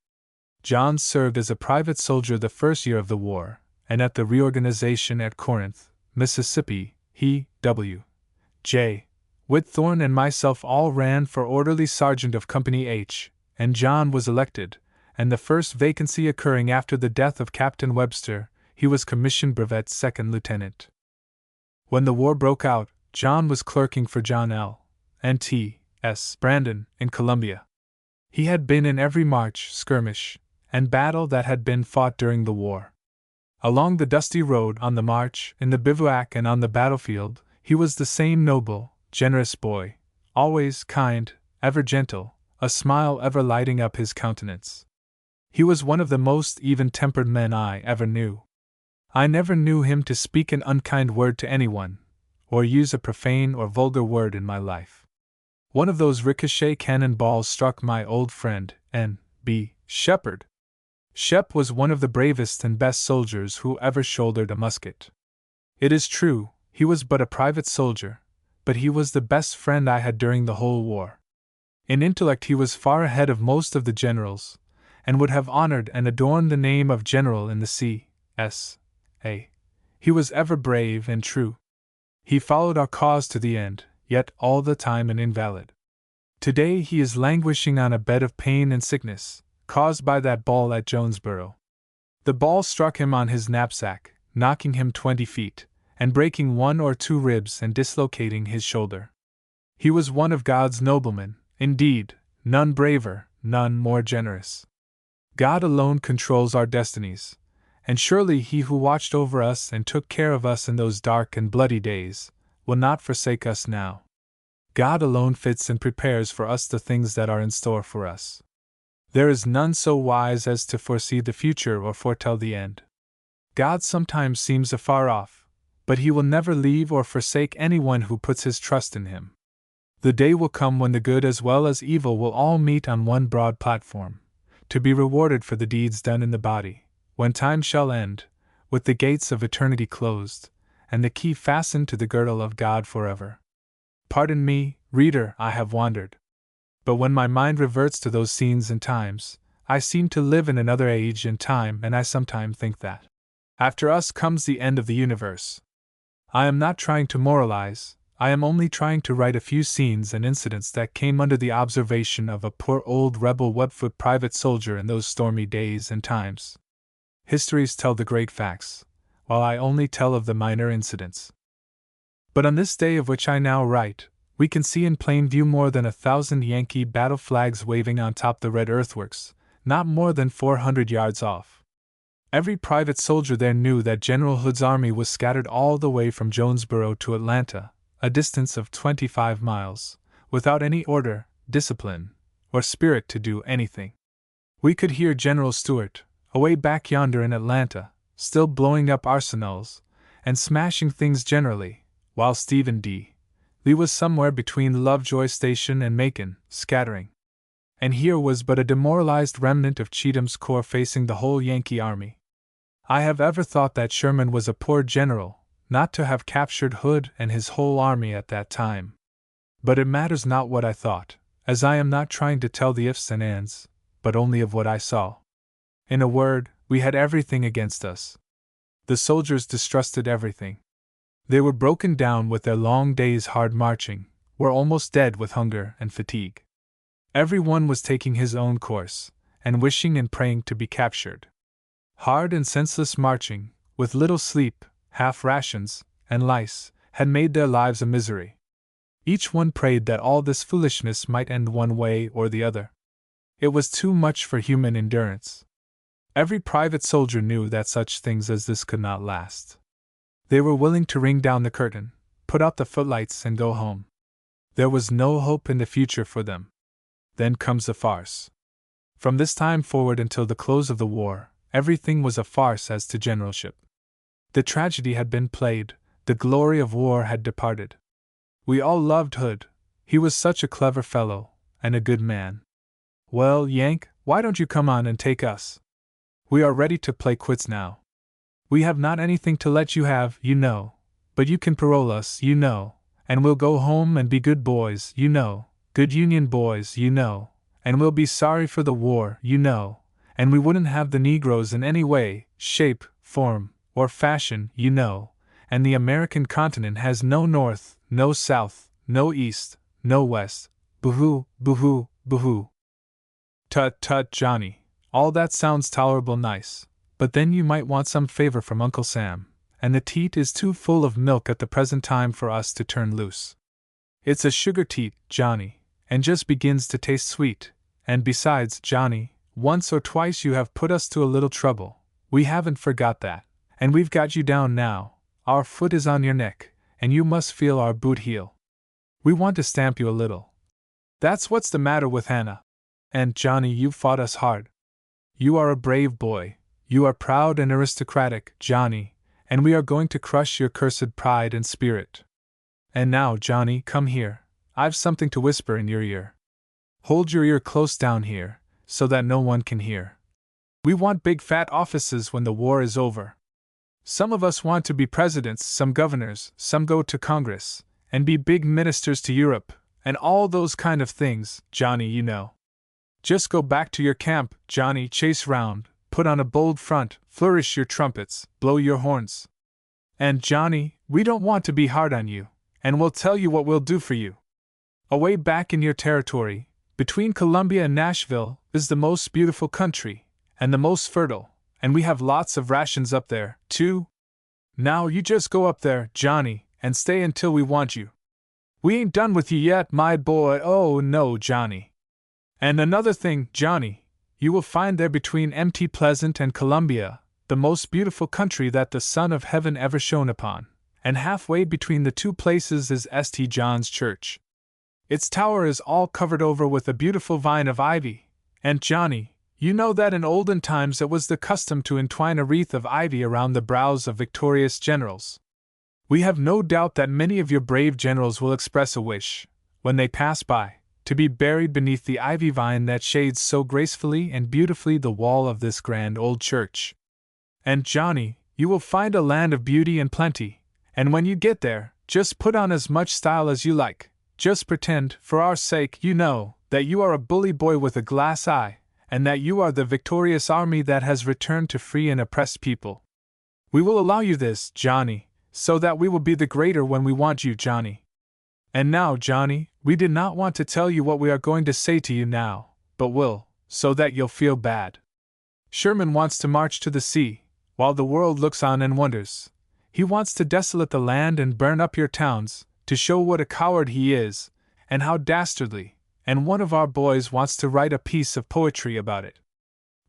John served as a private soldier the first year of the war, and at the reorganization at Corinth, Mississippi, he, W. J. Whitthorne and myself all ran for orderly sergeant of Company Aytch, and John was elected, and the first vacancy occurring after the death of Captain Webster, he was commissioned brevet second lieutenant. When the war broke out, John was clerking for John L. and T. S. Brandon in Columbia. He had been in every march, skirmish, and battle that had been fought during the war. Along the dusty road, on the march, in the bivouac, and on the battlefield, he was the same noble, generous boy, always kind, ever gentle, a smile ever lighting up his countenance. He was one of the most even-tempered men I ever knew. I never knew him to speak an unkind word to anyone, or use a profane or vulgar word in my life. One of those ricochet cannon balls struck my old friend, N. B. Shepherd. Shep was one of the bravest and best soldiers who ever shouldered a musket. It is true, he was but a private soldier, but he was the best friend I had during the whole war. In intellect he was far ahead of most of the generals, and would have honored and adorned the name of general in the C.S.A. He was ever brave and true. He followed our cause to the end, yet all the time an invalid. Today he is languishing on a bed of pain and sickness, caused by that ball at Jonesboro. The ball struck him on his knapsack, knocking him 20 feet, and breaking 1 or 2 ribs and dislocating his shoulder. He was one of God's noblemen, indeed, none braver, none more generous. God alone controls our destinies, and surely He who watched over us and took care of us in those dark and bloody days will not forsake us now. God alone fits and prepares for us the things that are in store for us. There is none so wise as to foresee the future or foretell the end. God sometimes seems afar off, but He will never leave or forsake anyone who puts his trust in Him. The day will come when the good as well as evil will all meet on one broad platform, to be rewarded for the deeds done in the body, when time shall end, with the gates of eternity closed, and the key fastened to the girdle of God forever. Pardon me, reader, I have wandered. But when my mind reverts to those scenes and times, I seem to live in another age and time, and I sometimes think that after us comes the end of the universe. I am not trying to moralize, I am only trying to write a few scenes and incidents that came under the observation of a poor old rebel webfoot private soldier in those stormy days and times. Histories tell the great facts, while I only tell of the minor incidents. But on this day of which I now write, we can see in plain view more than 1,000 Yankee battle flags waving on top the red earthworks, not more than 400 yards off. Every private soldier there knew that General Hood's army was scattered all the way from Jonesboro to Atlanta, a distance of 25 miles, without any order, discipline, or spirit to do anything. We could hear General Stuart, away back yonder in Atlanta, still blowing up arsenals, and smashing things generally, while Stephen D. Lee was somewhere between Lovejoy Station and Macon, scattering. And here was but a demoralized remnant of Cheatham's corps facing the whole Yankee army. I have ever thought that Sherman was a poor general, not to have captured Hood and his whole army at that time. But it matters not what I thought, as I am not trying to tell the ifs and ands, but only of what I saw. In a word, we had everything against us. The soldiers distrusted everything. They were broken down with their long days' hard marching, were almost dead with hunger and fatigue. Every one was taking his own course, and wishing and praying to be captured. Hard and senseless marching, with little sleep, half rations, and lice, had made their lives a misery. Each one prayed that all this foolishness might end one way or the other. It was too much for human endurance. Every private soldier knew that such things as this could not last. They were willing to ring down the curtain, put out the footlights, and go home. There was no hope in the future for them. Then comes the farce. From this time forward until the close of the war, everything was a farce as to generalship. The tragedy had been played, the glory of war had departed. We all loved Hood. He was such a clever fellow, and a good man. Well, Yank, why don't you come on and take us? We are ready to play quits now. We have not anything to let you have, you know, but you can parole us, you know, and we'll go home and be good boys, you know, good Union boys, you know, and we'll be sorry for the war, you know, and we wouldn't have the Negroes in any way, shape, form, or fashion, you know, and the American continent has no north, no south, no east, no west. Boo-hoo, boo-hoo, boo-hoo. Tut, tut, Johnny, all that sounds tolerable nice, but then you might want some favor from Uncle Sam, and the teat is too full of milk at the present time for us to turn loose. It's a sugar teat, Johnny, and just begins to taste sweet, and besides, Johnny, once or twice you have put us to a little trouble. We haven't forgot that, and we've got you down now. Our foot is on your neck, and you must feel our boot heel. We want to stamp you a little. That's what's the matter with Hannah. And, Johnny, you've fought us hard. You are a brave boy, you are proud and aristocratic, Johnny, and we are going to crush your cursed pride and spirit. And now, Johnny, come here, I've something to whisper in your ear. Hold your ear close down here, so that no one can hear. We want big fat offices when the war is over. Some of us want to be presidents, some governors, some go to Congress, and be big ministers to Europe, and all those kind of things, Johnny, you know. Just go back to your camp, Johnny, chase round, put on a bold front, flourish your trumpets, blow your horns. And, Johnny, we don't want to be hard on you, and we'll tell you what we'll do for you. Away back in your territory, between Columbia and Nashville, is the most beautiful country, and the most fertile, and we have lots of rations up there, too. Now you just go up there, Johnny, and stay until we want you. We ain't done with you yet, my boy, oh no, Johnny. And another thing, Johnny, you will find there between Mt. Pleasant and Columbia, the most beautiful country that the Son of Heaven ever shone upon, and halfway between the two places is St. John's Church. Its tower is all covered over with a beautiful vine of ivy, and, Johnny, you know that in olden times it was the custom to entwine a wreath of ivy around the brows of victorious generals. We have no doubt that many of your brave generals will express a wish, when they pass by, to be buried beneath the ivy vine that shades so gracefully and beautifully the wall of this grand old church. And, Johnny, you will find a land of beauty and plenty, and when you get there, just put on as much style as you like. Just pretend, for our sake, you know, that you are a bully boy with a glass eye, and that you are the victorious army that has returned to free and oppressed people. We will allow you this, Johnny, so that we will be the greater when we want you, Johnny. And now, Johnny, we did not want to tell you what we are going to say to you now, but will, so that you'll feel bad. Sherman wants to march to the sea, while the world looks on and wonders. He wants to desolate the land and burn up your towns, to show what a coward he is, and how dastardly, and one of our boys wants to write a piece of poetry about it.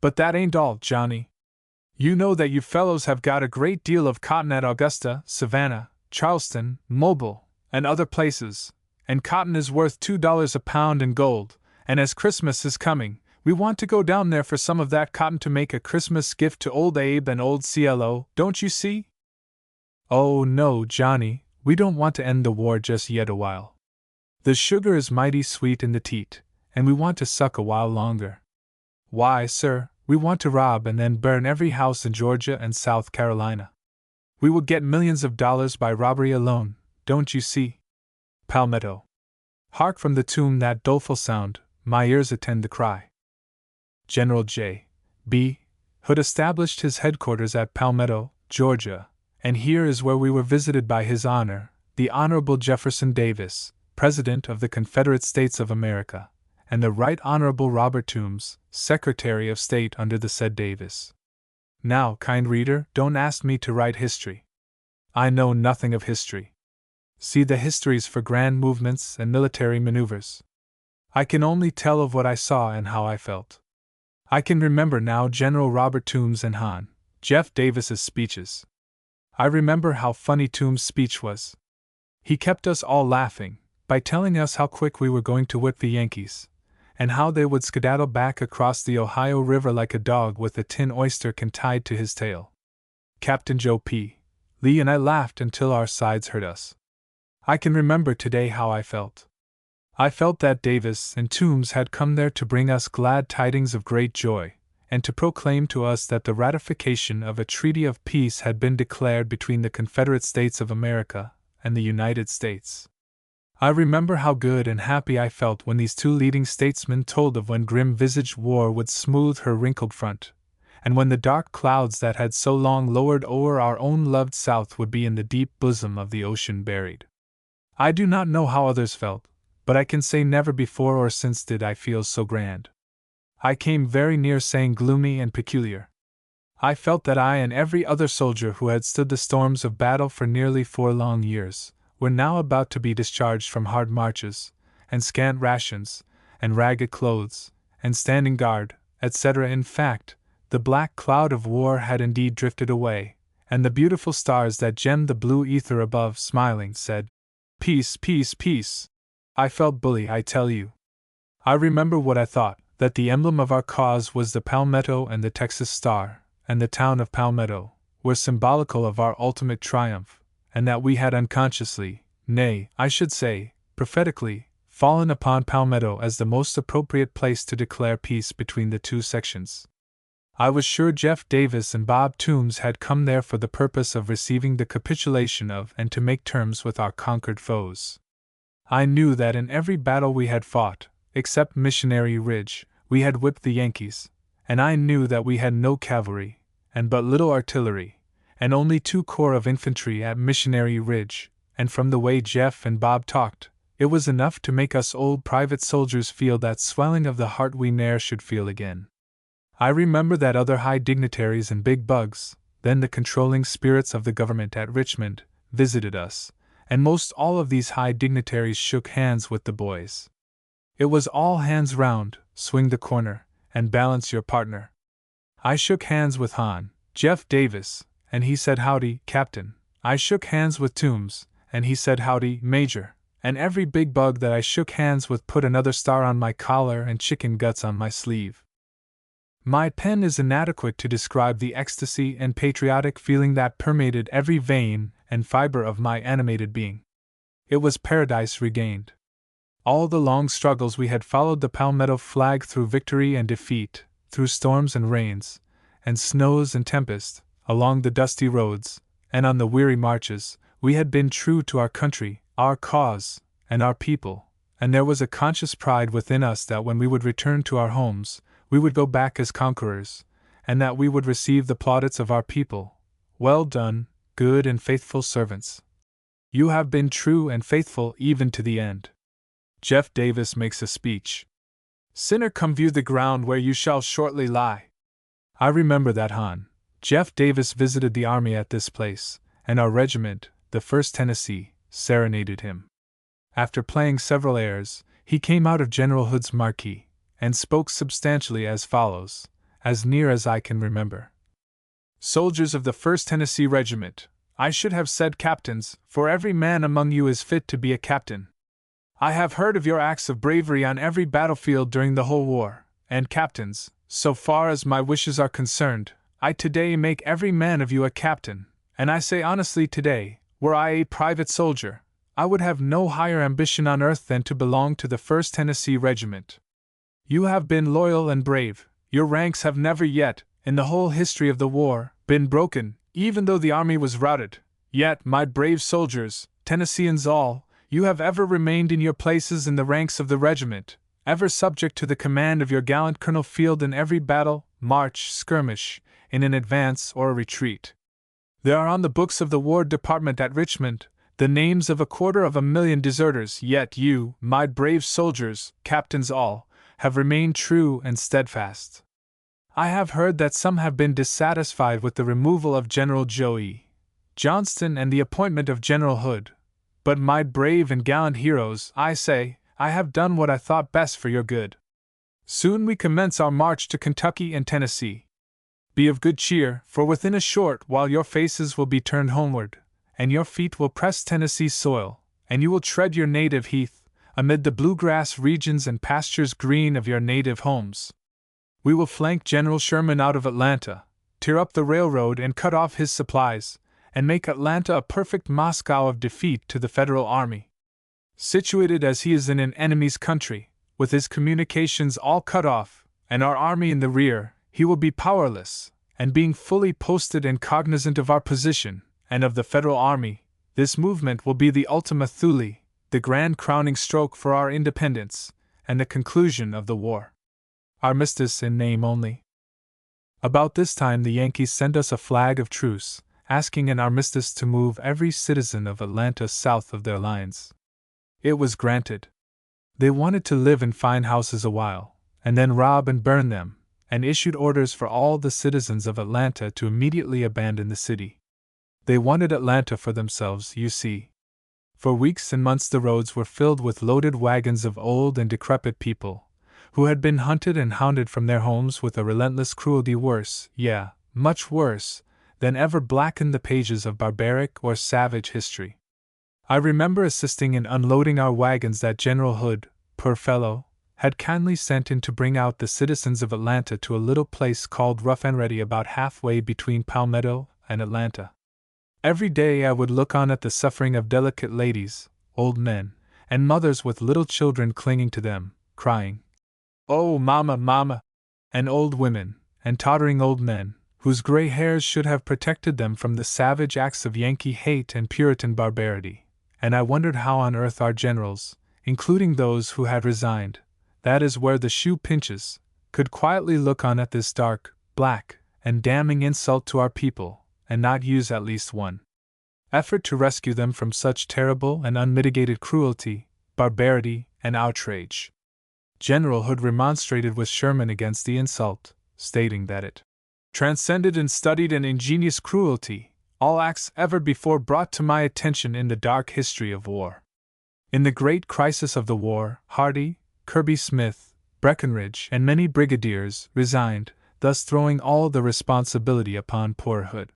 But that ain't all, Johnny. You know that you fellows have got a great deal of cotton at Augusta, Savannah, Charleston, Mobile, and other places, and cotton is worth $2 a pound in gold, and as Christmas is coming, we want to go down there for some of that cotton to make a Christmas gift to old Abe and old CLO, don't you see? Oh no, Johnny, we don't want to end the war just yet a while. The sugar is mighty sweet in the teat, and we want to suck a while longer. Why, sir, we want to rob and then burn every house in Georgia and South Carolina. We will get millions of dollars by robbery alone, don't you see? Palmetto. Hark from the tomb that doleful sound, my ears attend the cry. General J. B. Hood established his headquarters at Palmetto, Georgia, and here is where we were visited by His Honor, the Honorable Jefferson Davis, President of the Confederate States of America, and the Right Honorable Robert Toombs, Secretary of State under the said Davis. Now, kind reader, don't ask me to write history. I know nothing of history. See the histories for grand movements and military maneuvers. I can only tell of what I saw and how I felt. I can remember now General Robert Toombs and Jeff Davis's speeches. I remember how funny Toombs' speech was. He kept us all laughing by telling us how quick we were going to whip the Yankees, and how they would skedaddle back across the Ohio River like a dog with a tin oyster can tied to his tail. Captain Joe P. Lee and I laughed until our sides hurt us. I can remember today how I felt. I felt that Davis and Toombs had come there to bring us glad tidings of great joy, and to proclaim to us that the ratification of a treaty of peace had been declared between the Confederate States of America and the United States. I remember how good and happy I felt when these two leading statesmen told of when grim-visaged war would smooth her wrinkled front, and when the dark clouds that had so long lowered o'er our own loved South would be in the deep bosom of the ocean buried. I do not know how others felt, but I can say never before or since did I feel so grand. I came very near saying gloomy and peculiar. I felt that I and every other soldier who had stood the storms of battle for nearly 4 long years were now about to be discharged from hard marches, and scant rations, and ragged clothes, and standing guard, etc. In fact, the black cloud of war had indeed drifted away, and the beautiful stars that gemmed the blue ether above, smiling, said, "Peace, peace, peace." I felt bully, I tell you. I remember what I thought, that the emblem of our cause was the palmetto, and the Texas star, and the town of Palmetto, were symbolical of our ultimate triumph, and that we had unconsciously, nay, I should say, prophetically, fallen upon Palmetto as the most appropriate place to declare peace between the two sections. I was sure Jeff Davis and Bob Toombs had come there for the purpose of receiving the capitulation of and to make terms with our conquered foes. I knew that in every battle we had fought, except Missionary Ridge, we had whipped the Yankees, and I knew that we had no cavalry, and but little artillery, and only 2 corps of infantry at Missionary Ridge, and from the way Jeff and Bob talked, it was enough to make us old private soldiers feel that swelling of the heart we ne'er should feel again. I remember that other high dignitaries and big bugs, then the controlling spirits of the government at Richmond, visited us, and most all of these high dignitaries shook hands with the boys. It was all hands round, swing the corner, and balance your partner. I shook hands with Jeff Davis, and he said howdy, Captain. I shook hands with Toombs, and he said howdy, Major, and every big bug that I shook hands with put another star on my collar and chicken guts on my sleeve. My pen is inadequate to describe the ecstasy and patriotic feeling that permeated every vein and fiber of my animated being. It was paradise regained. All the long struggles we had followed the Palmetto flag through victory and defeat, through storms and rains, and snows and tempests, along the dusty roads, and on the weary marches, we had been true to our country, our cause, and our people, and there was a conscious pride within us that when we would return to our homes, we would go back as conquerors, and that we would receive the plaudits of our people. Well done, good and faithful servants. You have been true and faithful even to the end. Jeff Davis makes a speech. Sinner, come view the ground where you shall shortly lie. I remember that Jeff Davis visited the army at this place, and our regiment, the 1st Tennessee, serenaded him. After playing several airs, he came out of General Hood's marquee, and spoke substantially as follows, as near as I can remember. Soldiers of the 1st Tennessee Regiment, I should have said captains, for every man among you is fit to be a captain. I have heard of your acts of bravery on every battlefield during the whole war, and captains, so far as my wishes are concerned, I today make every man of you a captain, and I say honestly today, were I a private soldier, I would have no higher ambition on earth than to belong to the 1st Tennessee Regiment. You have been loyal and brave, your ranks have never yet, in the whole history of the war, been broken, even though the army was routed, yet, my brave soldiers, Tennesseans all, you have ever remained in your places in the ranks of the regiment, ever subject to the command of your gallant Colonel Field in every battle, march, skirmish, in an advance or a retreat. There are on the books of the War Department at Richmond the names of 250,000 deserters, yet you, my brave soldiers, captains all, have remained true and steadfast. I have heard that some have been dissatisfied with the removal of General Joe E. Johnston and the appointment of General Hood, But my brave and gallant heroes, I say, I have done what I thought best for your good. Soon we commence our march to Kentucky and Tennessee. Be of good cheer, for within a short while your faces will be turned homeward, and your feet will press Tennessee's soil, and you will tread your native heath, amid the bluegrass regions and pastures green of your native homes. We will flank General Sherman out of Atlanta, tear up the railroad and cut off his supplies, and make Atlanta a perfect Moscow of defeat to the Federal Army. Situated as he is in an enemy's country, with his communications all cut off, and our army in the rear, he will be powerless, and being fully posted and cognizant of our position, and of the Federal Army, this movement will be the Ultima Thule, the grand crowning stroke for our independence, and the conclusion of the war. Armistice in name only. About this time the Yankees sent us a flag of truce, asking an armistice to move every citizen of Atlanta south of their lines. It was granted. They wanted to live in fine houses a while, and then rob and burn them, and issued orders for all the citizens of Atlanta to immediately abandon the city. They wanted Atlanta for themselves, you see. For weeks and months the roads were filled with loaded wagons of old and decrepit people, who had been hunted and hounded from their homes with a relentless cruelty worse, much worse, than ever blackened the pages of barbaric or savage history. I remember assisting in unloading our wagons that General Hood, poor fellow, had kindly sent in to bring out the citizens of Atlanta to a little place called Rough and Ready about halfway between Palmetto and Atlanta. Every day I would look on at the suffering of delicate ladies, old men, and mothers with little children clinging to them, crying, "Oh, Mama, Mama!" and old women, and tottering old men, whose gray hairs should have protected them from the savage acts of Yankee hate and Puritan barbarity, and I wondered how on earth our generals, including those who had resigned, that is where the shoe pinches, could quietly look on at this dark, black, and damning insult to our people, and not use at least one effort to rescue them from such terrible and unmitigated cruelty, barbarity, and outrage. General Hood remonstrated with Sherman against the insult, stating that it transcended in studied and ingenious cruelty all acts ever before brought to my attention in the dark history of war. In the great crisis of the war, Hardee, Kirby Smith, Breckinridge, and many brigadiers resigned, thus throwing all the responsibility upon poor Hood.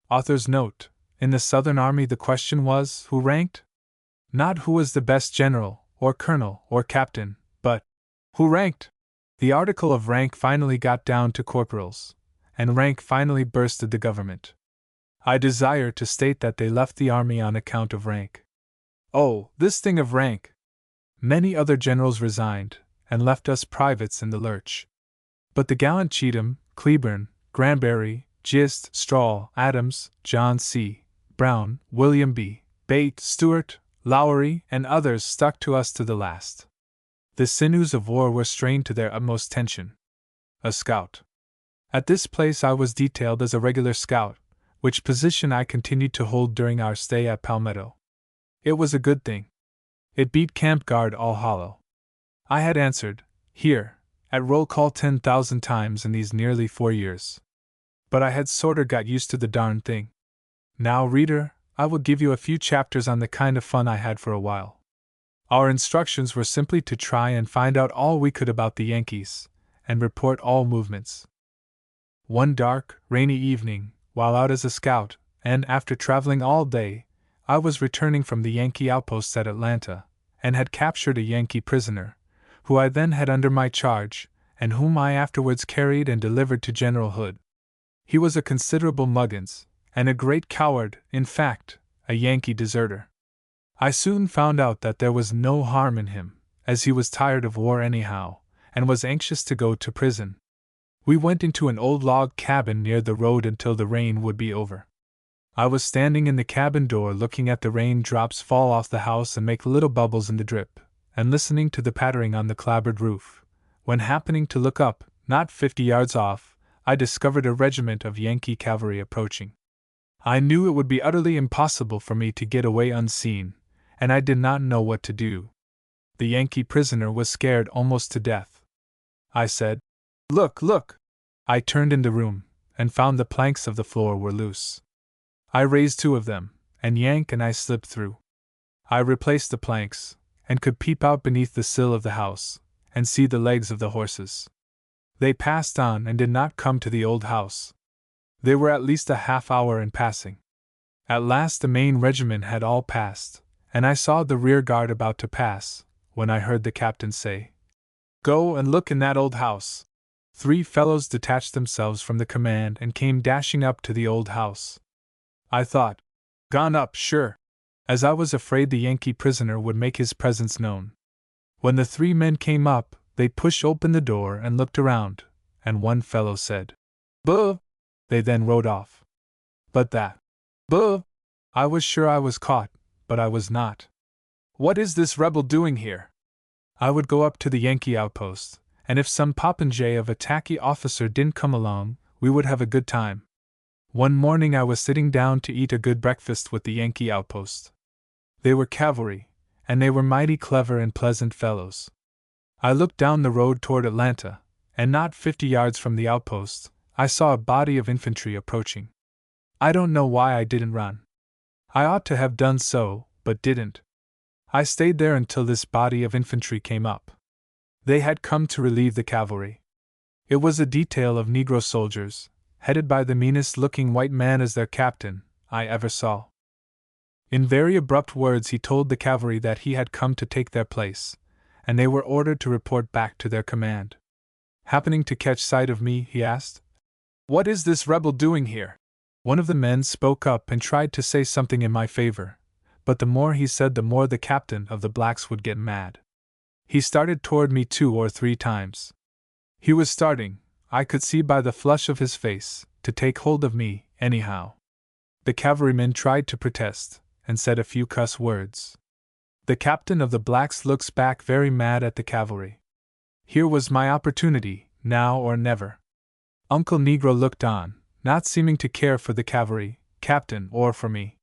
Author's note: in the Southern Army the question was, who ranked? Not who was the best general, or colonel, or captain, but who ranked? The article of rank finally got down to corporals, and rank finally bursted the government. I desire to state that they left the army on account of rank. Oh, this thing of rank! Many other generals resigned, and left us privates in the lurch. But the gallant Cheatham, Cleburne, Granbury, Gist, Strahl, Adams, John C. Brown, William B. Bates, Stuart, Lowry, and others stuck to us to the last. The sinews of war were strained to their utmost tension. A scout. At this place I was detailed as a regular scout, which position I continued to hold during our stay at Palmetto. It was a good thing. It beat camp guard all hollow. I had answered, here, at roll call 10,000 times in these nearly 4 years. But I had sorter got used to the darn thing. Now, reader, I will give you a few chapters on the kind of fun I had for a while. Our instructions were simply to try and find out all we could about the Yankees, and report all movements. One dark, rainy evening, while out as a scout, and after traveling all day, I was returning from the Yankee outposts at Atlanta, and had captured a Yankee prisoner, who I then had under my charge, and whom I afterwards carried and delivered to General Hood. He was a considerable Muggins, and a great coward, in fact, a Yankee deserter. I soon found out that there was no harm in him, as he was tired of war anyhow, and was anxious to go to prison. We went into an old log cabin near the road until the rain would be over. I was standing in the cabin door looking at the rain drops fall off the house and make little bubbles in the drip, and listening to the pattering on the clapboard roof, when happening to look up, not 50 yards off, I discovered a regiment of Yankee cavalry approaching. I knew it would be utterly impossible for me to get away unseen, and I did not know what to do. The Yankee prisoner was scared almost to death. I said, "Look, look!" I turned in the room, and found the planks of the floor were loose. I raised 2 of them, and Yank and I slipped through. I replaced the planks, and could peep out beneath the sill of the house, and see the legs of the horses. They passed on and did not come to the old house. They were at least a half-hour in passing. At last the main regiment had all passed, and I saw the rear guard about to pass, when I heard the captain say, "Go and look in that old house." 3 fellows detached themselves from the command and came dashing up to the old house. I thought, "Gone up, sure," as I was afraid the Yankee prisoner would make his presence known. When the 3 men came up, they pushed open the door and looked around, and one fellow said, "Buh!" They then rode off. But that "Buh!" I was sure I was caught, but I was not. What is this rebel doing here? I would go up to the Yankee outpost, and if some popinjay of a tacky officer didn't come along, we would have a good time. One morning I was sitting down to eat a good breakfast with the Yankee outpost. They were cavalry, and they were mighty clever and pleasant fellows. I looked down the road toward Atlanta, and not 50 yards from the outpost, I saw a body of infantry approaching. I don't know why I didn't run. I ought to have done so, but didn't. I stayed there until this body of infantry came up. They had come to relieve the cavalry. It was a detail of Negro soldiers, headed by the meanest-looking white man as their captain I ever saw. In very abrupt words he told the cavalry that he had come to take their place, and they were ordered to report back to their command. Happening to catch sight of me, he asked, "What is this rebel doing here?" One of the men spoke up and tried to say something in my favor, but the more he said the more the captain of the blacks would get mad. He started toward me 2 or 3 times. He was starting, I could see by the flush of his face, to take hold of me, anyhow. The cavalryman tried to protest, and said a few cuss words. The captain of the blacks looks back very mad at the cavalry. Here was my opportunity, now or never. Uncle Negro looked on, not seeming to care for the cavalry captain or for me.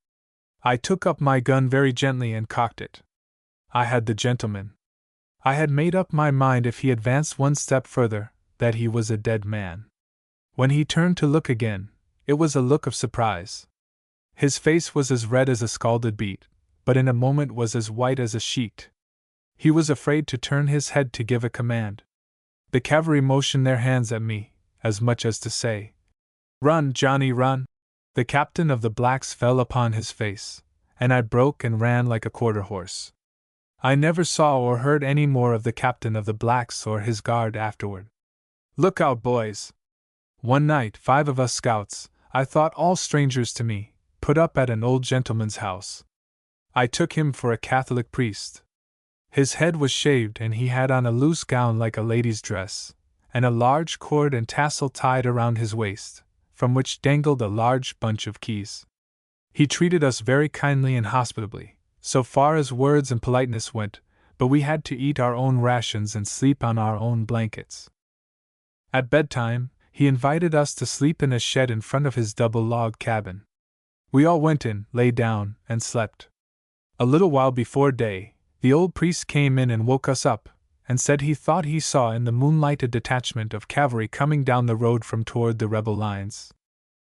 I took up my gun very gently and cocked it. I had the gentleman. I had made up my mind if he advanced one step further, that he was a dead man. When he turned to look again, it was a look of surprise. His face was as red as a scalded beet, but in a moment was as white as a sheet. He was afraid to turn his head to give a command. The cavalry motioned their hands at me, as much as to say, "Run, Johnny, run!" The captain of the blacks fell upon his face, and I broke and ran like a quarter horse. I never saw or heard any more of the captain of the blacks or his guard afterward. Look out, boys! One night 5 of us scouts, I thought all strangers to me, put up at an old gentleman's house. I took him for a Catholic priest. His head was shaved and he had on a loose gown like a lady's dress, and a large cord and tassel tied around his waist, from which dangled a large bunch of keys. He treated us very kindly and hospitably, so far as words and politeness went, but we had to eat our own rations and sleep on our own blankets. At bedtime, he invited us to sleep in a shed in front of his double-log cabin. We all went in, lay down, and slept. A little while before day, the old priest came in and woke us up, and said he thought he saw in the moonlight a detachment of cavalry coming down the road from toward the rebel lines.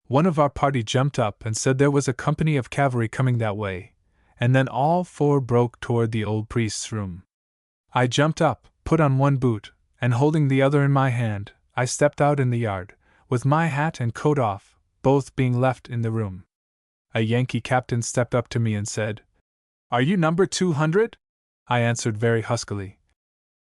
One of our party jumped up and said there was a company of cavalry coming that way, and then all 4 broke toward the old priest's room. I jumped up, put on one boot, and holding the other in my hand, I stepped out in the yard, with my hat and coat off, both being left in the room. A Yankee captain stepped up to me and said, "Are you number 200? I answered very huskily,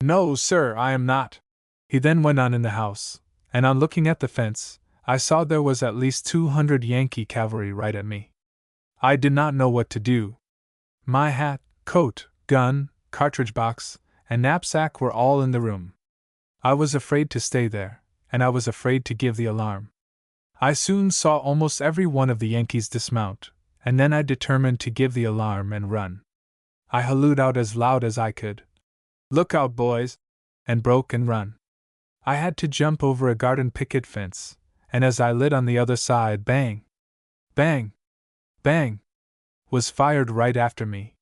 "No, sir, I am not." He then went on in the house, and on looking at the fence, I saw there was at least 200 Yankee cavalry right at me. I did not know what to do. My hat, coat, gun, cartridge box, and knapsack were all in the room. I was afraid to stay there, and I was afraid to give the alarm. I soon saw almost every one of the Yankees dismount, and then I determined to give the alarm and run. I hallooed out as loud as I could, "Look out, boys!" and broke and run. I had to jump over a garden picket fence, and as I lit on the other side, bang, bang, bang, was fired right after me.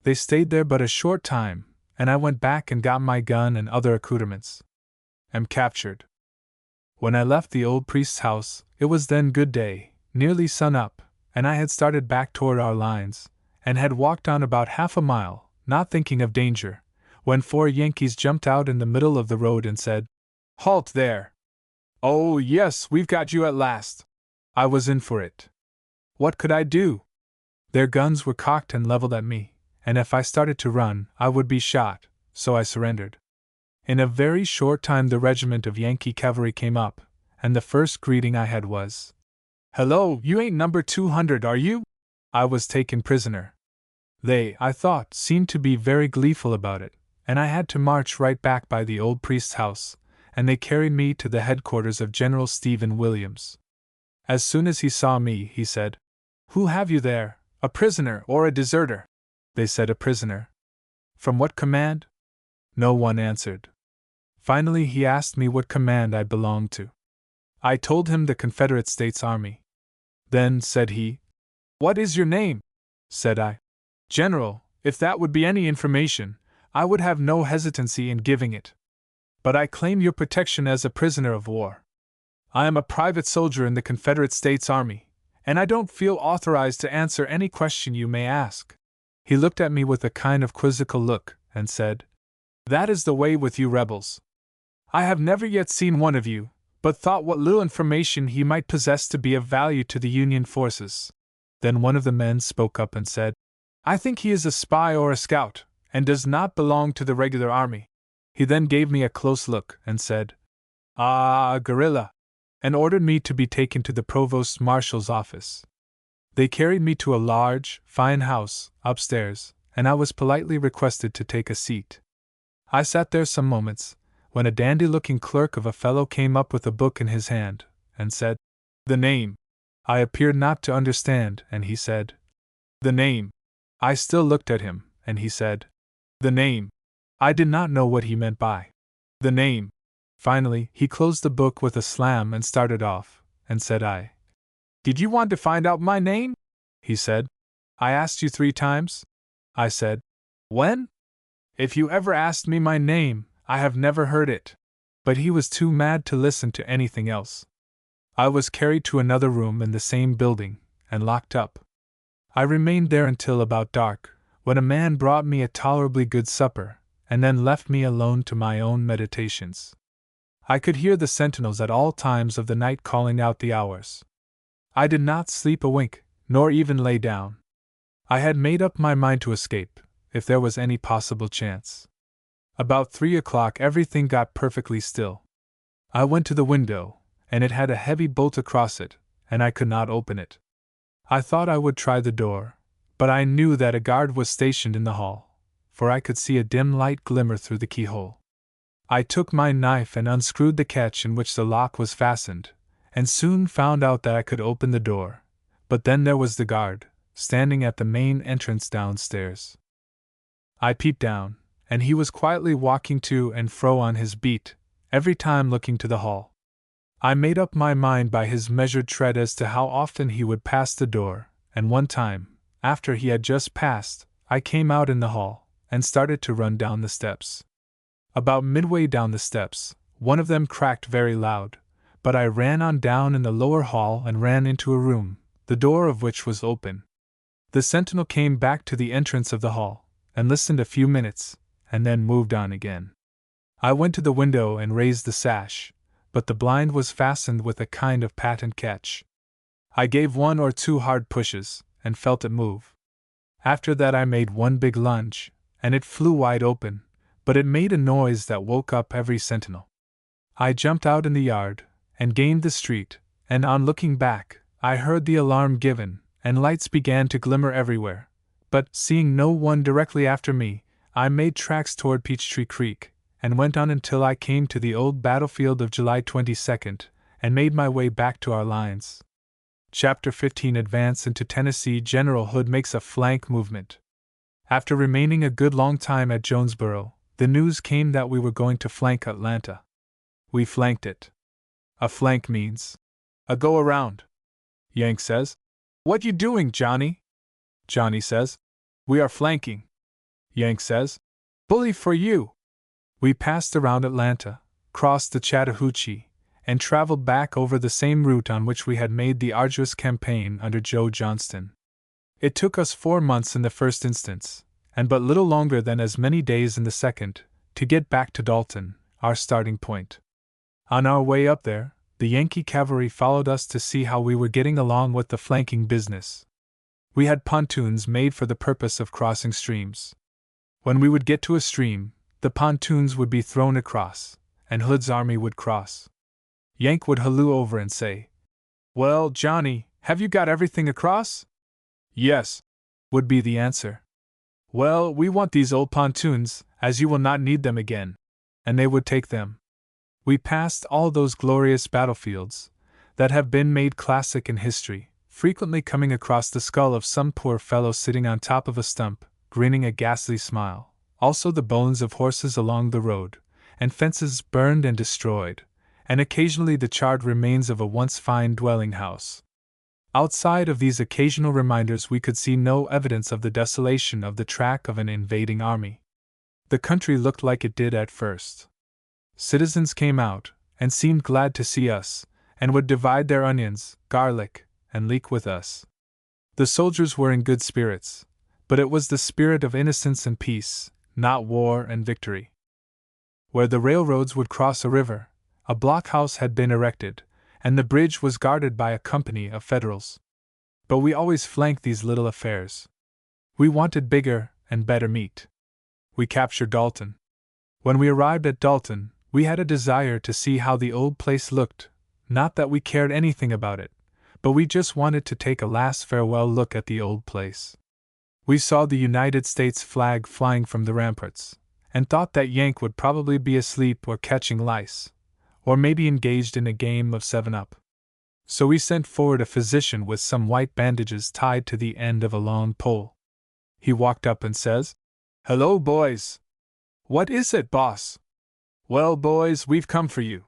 They stayed there but a short time, and I went back and got my gun and other accoutrements. Am captured. When I left the old priest's house, it was then good day, nearly sun up, and I had started back toward our lines, and had walked on about half a mile, not thinking of danger, when 4 Yankees jumped out in the middle of the road and said, "Halt there!" "Oh, yes, we've got you at last." I was in for it. What could I do? Their guns were cocked and leveled at me, and if I started to run, I would be shot, so I surrendered. In a very short time the regiment of Yankee cavalry came up, and the first greeting I had was, "Hello, you ain't number 200, are you?" I was taken prisoner. They, I thought, seemed to be very gleeful about it, and I had to march right back by the old priest's house, and they carried me to the headquarters of General Stephen Williams. As soon as he saw me, he said, "Who have you there, a prisoner or a deserter?" They said a prisoner. "From what command?" No one answered. Finally he asked me what command I belonged to. I told him the Confederate States Army. Then, said he, "What is your name?" Said I, "General, if that would be any information, I would have no hesitancy in giving it. But I claim your protection as a prisoner of war. I am a private soldier in the Confederate States Army, and I don't feel authorized to answer any question you may ask." He looked at me with a kind of quizzical look, and said, "That is the way with you rebels. I have never yet seen one of you, but thought what little information he might possess to be of value to the Union forces." Then one of the men spoke up and said, "I think he is a spy or a scout, and does not belong to the regular army." He then gave me a close look, and said, "Ah, a guerrilla," and ordered me to be taken to the provost marshal's office. They carried me to a large, fine house, upstairs, and I was politely requested to take a seat. I sat there some moments, when a dandy-looking clerk of a fellow came up with a book in his hand, and said, "The name." I appeared not to understand, and he said, "The name." I still looked at him, and he said, "The name." I did not know what he meant by "the name." Finally, he closed the book with a slam and started off, and said I, "Did you want to find out my name?" He said, "I asked you 3 times. I said, "When?" "If you ever asked me my name, I have never heard it." But he was too mad to listen to anything else. I was carried to another room in the same building, and locked up. I remained there until about dark, when a man brought me a tolerably good supper, and then left me alone to my own meditations. I could hear the sentinels at all times of the night calling out the hours. I did not sleep a wink, nor even lay down. I had made up my mind to escape, if there was any possible chance. About 3 o'clock everything got perfectly still. I went to the window, and it had a heavy bolt across it, and I could not open it. I thought I would try the door, but I knew that a guard was stationed in the hall, for I could see a dim light glimmer through the keyhole. I took my knife and unscrewed the catch in which the lock was fastened, and soon found out that I could open the door, but then there was the guard, standing at the main entrance downstairs. I peeped down, and he was quietly walking to and fro on his beat, every time looking to the hall. I made up my mind by his measured tread as to how often he would pass the door, and one time, after he had just passed, I came out in the hall, and started to run down the steps. About midway down the steps, one of them cracked very loud, but I ran on down in the lower hall and ran into a room, the door of which was open. The sentinel came back to the entrance of the hall, and listened a few minutes, and then moved on again. I went to the window and raised the sash, but the blind was fastened with a kind of patent catch. I gave 1 or 2 hard pushes, and felt it move. After that I made one big lunge, and it flew wide open, but it made a noise that woke up every sentinel. I jumped out in the yard, and gained the street, and on looking back, I heard the alarm given, and lights began to glimmer everywhere, but, seeing no one directly after me, I made tracks toward Peachtree Creek, and went on until I came to the old battlefield of July 22nd, and made my way back to our lines. Chapter 15. Advance into Tennessee. General Hood makes a flank movement. After remaining a good long time at Jonesboro, the news came that we were going to flank Atlanta. We flanked it. A flank means a go around. Yank says, "What you doing, Johnny?" Johnny says, "We are flanking." Yank says, "Bully for you." We passed around Atlanta, crossed the Chattahoochee, and traveled back over the same route on which we had made the arduous campaign under Joe Johnston. It took us 4 months in the first instance, and but little longer than as many days in the second, to get back to Dalton, our starting point. On our way up there, the Yankee cavalry followed us to see how we were getting along with the flanking business. We had pontoons made for the purpose of crossing streams. When we would get to a stream, the pontoons would be thrown across, and Hood's army would cross. Yank would halloo over and say, "Well, Johnny, have you got everything across?" "Yes," would be the answer. "Well, we want these old pontoons, as you will not need them again." And they would take them. We passed all those glorious battlefields that have been made classic in history, frequently coming across the skull of some poor fellow sitting on top of a stump, grinning a ghastly smile, also the bones of horses along the road, and fences burned and destroyed, and occasionally the charred remains of a once fine dwelling house. Outside of these occasional reminders we could see no evidence of the desolation of the track of an invading army. The country looked like it did at first. Citizens came out, and seemed glad to see us, and would divide their onions, garlic, and leek with us. The soldiers were in good spirits, but it was the spirit of innocence and peace, not war and victory. Where the railroads would cross a river, a blockhouse had been erected, and the bridge was guarded by a company of Federals. But we always flanked these little affairs. We wanted bigger and better meat. We captured Dalton. When we arrived at Dalton, we had a desire to see how the old place looked, not that we cared anything about it, but we just wanted to take a last farewell look at the old place. We saw the United States flag flying from the ramparts, and thought that Yank would probably be asleep or catching lice, or maybe engaged in a game of 7-Up. So we sent forward a physician with some white bandages tied to the end of a long pole. He walked up and says, "Hello, boys." "What is it, boss?" "Well, boys, we've come for you."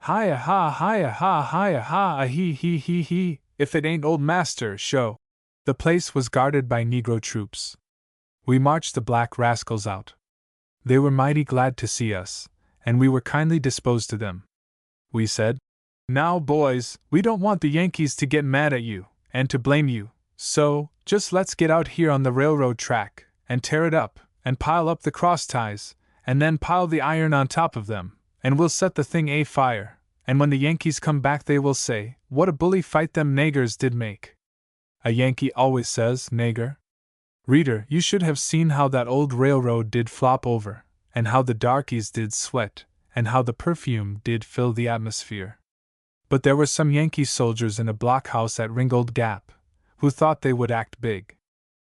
"Hiya ha, hiya ha, hiya ha, he, if it ain't old Master Show." The place was guarded by Negro troops. We marched the black rascals out. They were mighty glad to see us, and we were kindly disposed to them. We said, "Now, boys, we don't want the Yankees to get mad at you, and to blame you, so just let's get out here on the railroad track, and tear it up, and pile up the cross ties, and then pile the iron on top of them, and we'll set the thing afire, and when the Yankees come back they will say, 'What a bully fight them nagers did make.'" A Yankee always says, "Nager." Reader, you should have seen how that old railroad did flop over, and how the darkies did sweat, and how the perfume did fill the atmosphere. But there were some Yankee soldiers in a blockhouse at Ringgold Gap, who thought they would act big.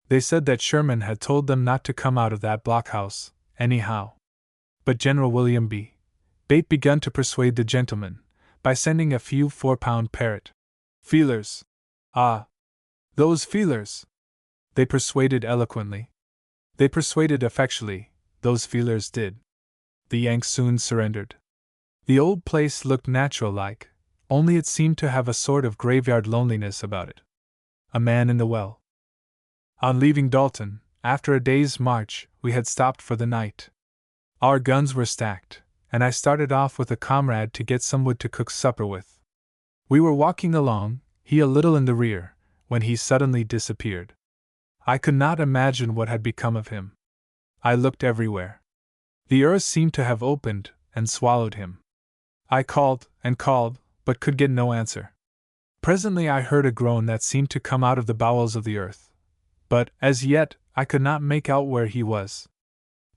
They said that Sherman had told them not to come out of that blockhouse, anyhow. But General William B. Bate begun to persuade the gentlemen, by sending a few 4-pound Parrott feelers. Ah! Those feelers! They persuaded eloquently. They persuaded effectually, those feelers did. The Yanks soon surrendered. The old place looked natural-like, only it seemed to have a sort of graveyard loneliness about it. A man in the well. On leaving Dalton, after a day's march, we had stopped for the night. Our guns were stacked, and I started off with a comrade to get some wood to cook supper with. We were walking along, he a little in the rear, when he suddenly disappeared. I could not imagine what had become of him. I looked everywhere. The earth seemed to have opened and swallowed him. I called and called, but could get no answer. Presently I heard a groan that seemed to come out of the bowels of the earth, but, as yet, I could not make out where he was.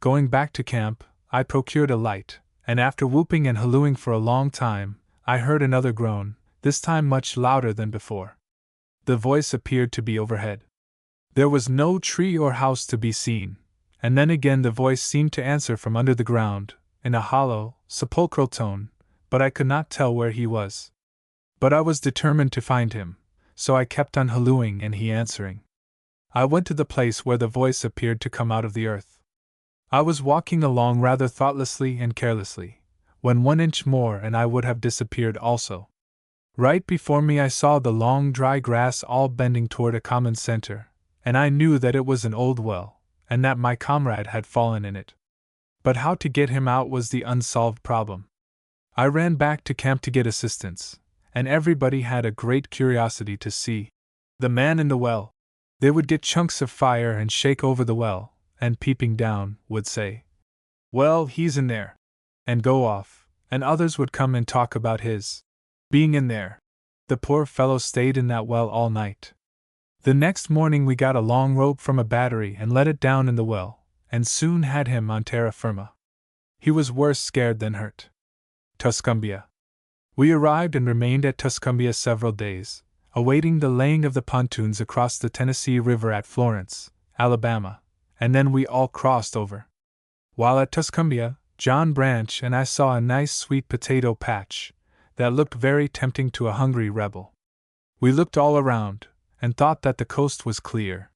Going back to camp, I procured a light, and after whooping and hallooing for a long time, I heard another groan, this time much louder than before. The voice appeared to be overhead. There was no tree or house to be seen, and then again the voice seemed to answer from under the ground, in a hollow, sepulchral tone, but I could not tell where he was. But I was determined to find him, so I kept on hallooing and he answering. I went to the place where the voice appeared to come out of the earth. I was walking along rather thoughtlessly and carelessly, when 1 inch more and I would have disappeared also. Right before me I saw the long dry grass all bending toward a common center, and I knew that it was an old well, and that my comrade had fallen in it. But how to get him out was the unsolved problem. I ran back to camp to get assistance, and everybody had a great curiosity to see the man in the well. They would get chunks of fire and shake over the well, and peeping down, would say, "Well, he's in there," and go off, and others would come and talk about his being in there. The poor fellow stayed in that well all night. The next morning we got a long rope from a battery and let it down in the well, and soon had him on terra firma. He was worse scared than hurt. Tuscumbia. We arrived and remained at Tuscumbia several days, awaiting the laying of the pontoons across the Tennessee River at Florence, Alabama, and then we all crossed over. While at Tuscumbia, John Branch and I saw a nice sweet potato patch that looked very tempting to a hungry rebel. We looked all around, and thought that the coast was clear.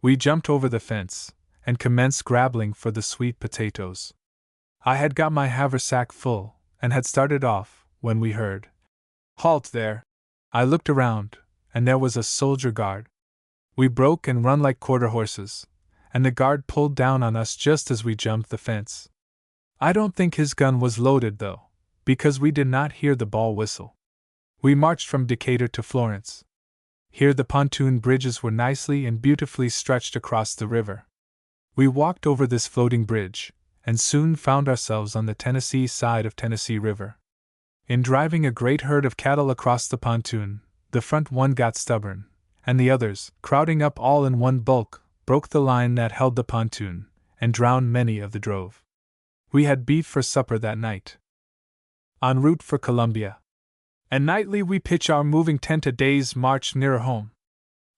We jumped over the fence, and commenced grabbling for the sweet potatoes. I had got my haversack full, and had started off, when we heard, "Halt there!" I looked around, and there was a soldier guard. We broke and run like quarter horses, and the guard pulled down on us just as we jumped the fence. I don't think his gun was loaded, though, because we did not hear the ball whistle. We marched from Decatur to Florence. Here the pontoon bridges were nicely and beautifully stretched across the river. We walked over this floating bridge, and soon found ourselves on the Tennessee side of Tennessee River. In driving a great herd of cattle across the pontoon, the front one got stubborn, and the others, crowding up all in one bulk, broke the line that held the pontoon, and drowned many of the drove. We had beef for supper that night. En route for Columbia. And nightly we pitch our moving tent a day's march nearer home.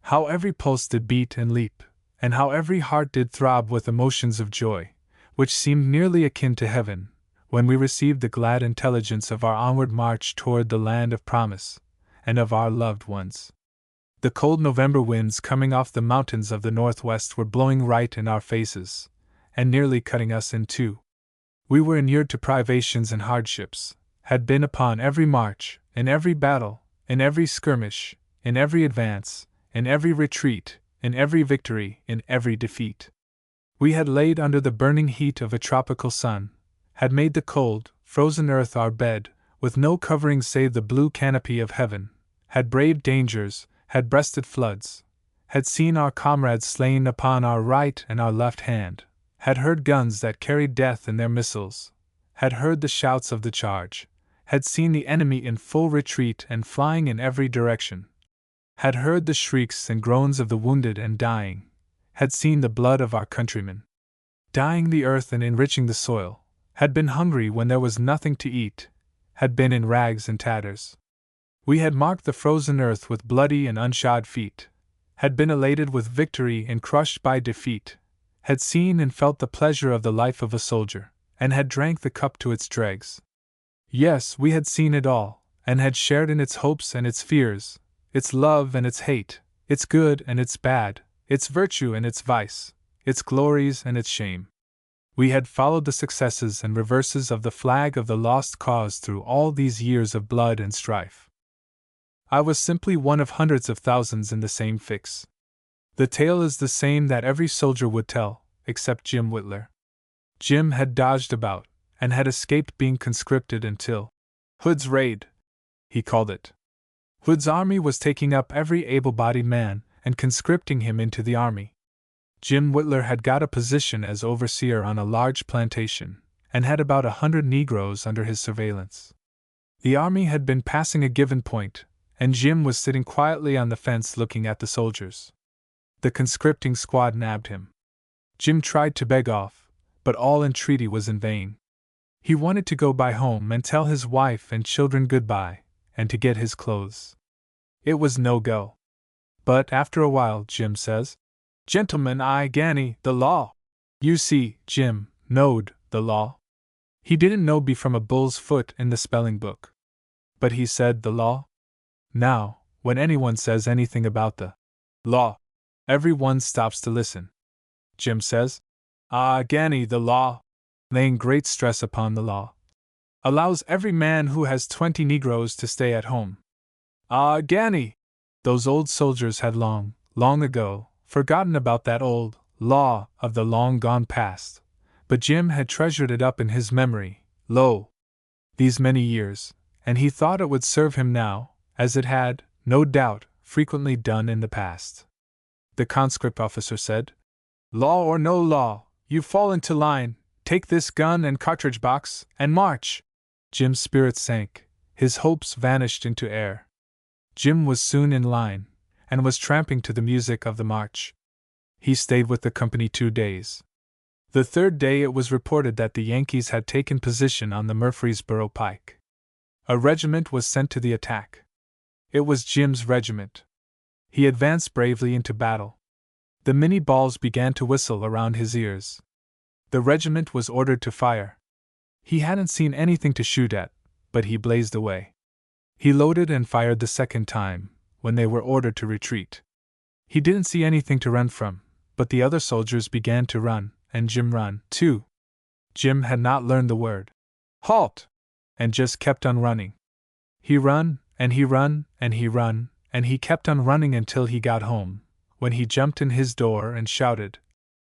How every pulse did beat and leap, and how every heart did throb with emotions of joy, which seemed nearly akin to heaven, when we received the glad intelligence of our onward march toward the land of promise, and of our loved ones. The cold November winds coming off the mountains of the northwest were blowing right in our faces, and nearly cutting us in two. We were inured to privations and hardships, had been upon every march, in every battle, in every skirmish, in every advance, in every retreat, in every victory, in every defeat. We had laid under the burning heat of a tropical sun, had made the cold, frozen earth our bed, with no covering save the blue canopy of heaven, had braved dangers, had breasted floods, had seen our comrades slain upon our right and our left hand, had heard guns that carried death in their missiles, had heard the shouts of the charge, had seen the enemy in full retreat and flying in every direction, had heard the shrieks and groans of the wounded and dying, had seen the blood of our countrymen dyeing the earth and enriching the soil, had been hungry when there was nothing to eat, had been in rags and tatters. We had marked the frozen earth with bloody and unshod feet, had been elated with victory and crushed by defeat, had seen and felt the pleasure of the life of a soldier, and had drank the cup to its dregs. Yes, we had seen it all, and had shared in its hopes and its fears, its love and its hate, its good and its bad, its virtue and its vice, its glories and its shame. We had followed the successes and reverses of the flag of the lost cause through all these years of blood and strife. I was simply one of hundreds of thousands in the same fix. The tale is the same that every soldier would tell, except Jim Whittler. Jim had dodged about, and had escaped being conscripted until Hood's raid, he called it. Hood's army was taking up every able-bodied man and conscripting him into the army. Jim Whittler had got a position as overseer on a large plantation, and had about 100 Negroes under his surveillance. The army had been passing a given point, and Jim was sitting quietly on the fence looking at the soldiers. The conscripting squad nabbed him. Jim tried to beg off, but all entreaty was in vain. He wanted to go by home and tell his wife and children goodbye, and to get his clothes. It was no go. But after a while, Jim says, "Gentlemen, I ganny the law." You see, Jim knowed the law. He didn't know be from a bull's foot in the spelling book. But he said the law. Now, when anyone says anything about the law, everyone stops to listen. Jim says, "Ah, ganny the law," laying great stress upon the law, allows every man who has 20 Negroes to stay at home. Ah, ganny! Those old soldiers had long, long ago, forgotten about that old law of the long gone past, but Jim had treasured it up in his memory, lo, these many years, and he thought it would serve him now, as it had, no doubt, frequently done in the past. the conscript officer said. "Law or no law, you fall into line, take this gun and cartridge box, and march." Jim's spirits sank, his hopes vanished into air. Jim was soon in line, and was tramping to the music of the march. He stayed with the company 2 days. The third day it was reported that the Yankees had taken position on the Murfreesboro Pike. A regiment was sent to the attack. It was Jim's regiment. He advanced bravely into battle. The Minnie balls began to whistle around his ears. The regiment was ordered to fire. He hadn't seen anything to shoot at, but he blazed away. He loaded and fired the second time, when they were ordered to retreat. He didn't see anything to run from, but the other soldiers began to run, and Jim run, too. Jim had not learned the word "halt!" and just kept on running. He run, and he run, and he run, and he kept on running until he got home, when he jumped in his door and shouted,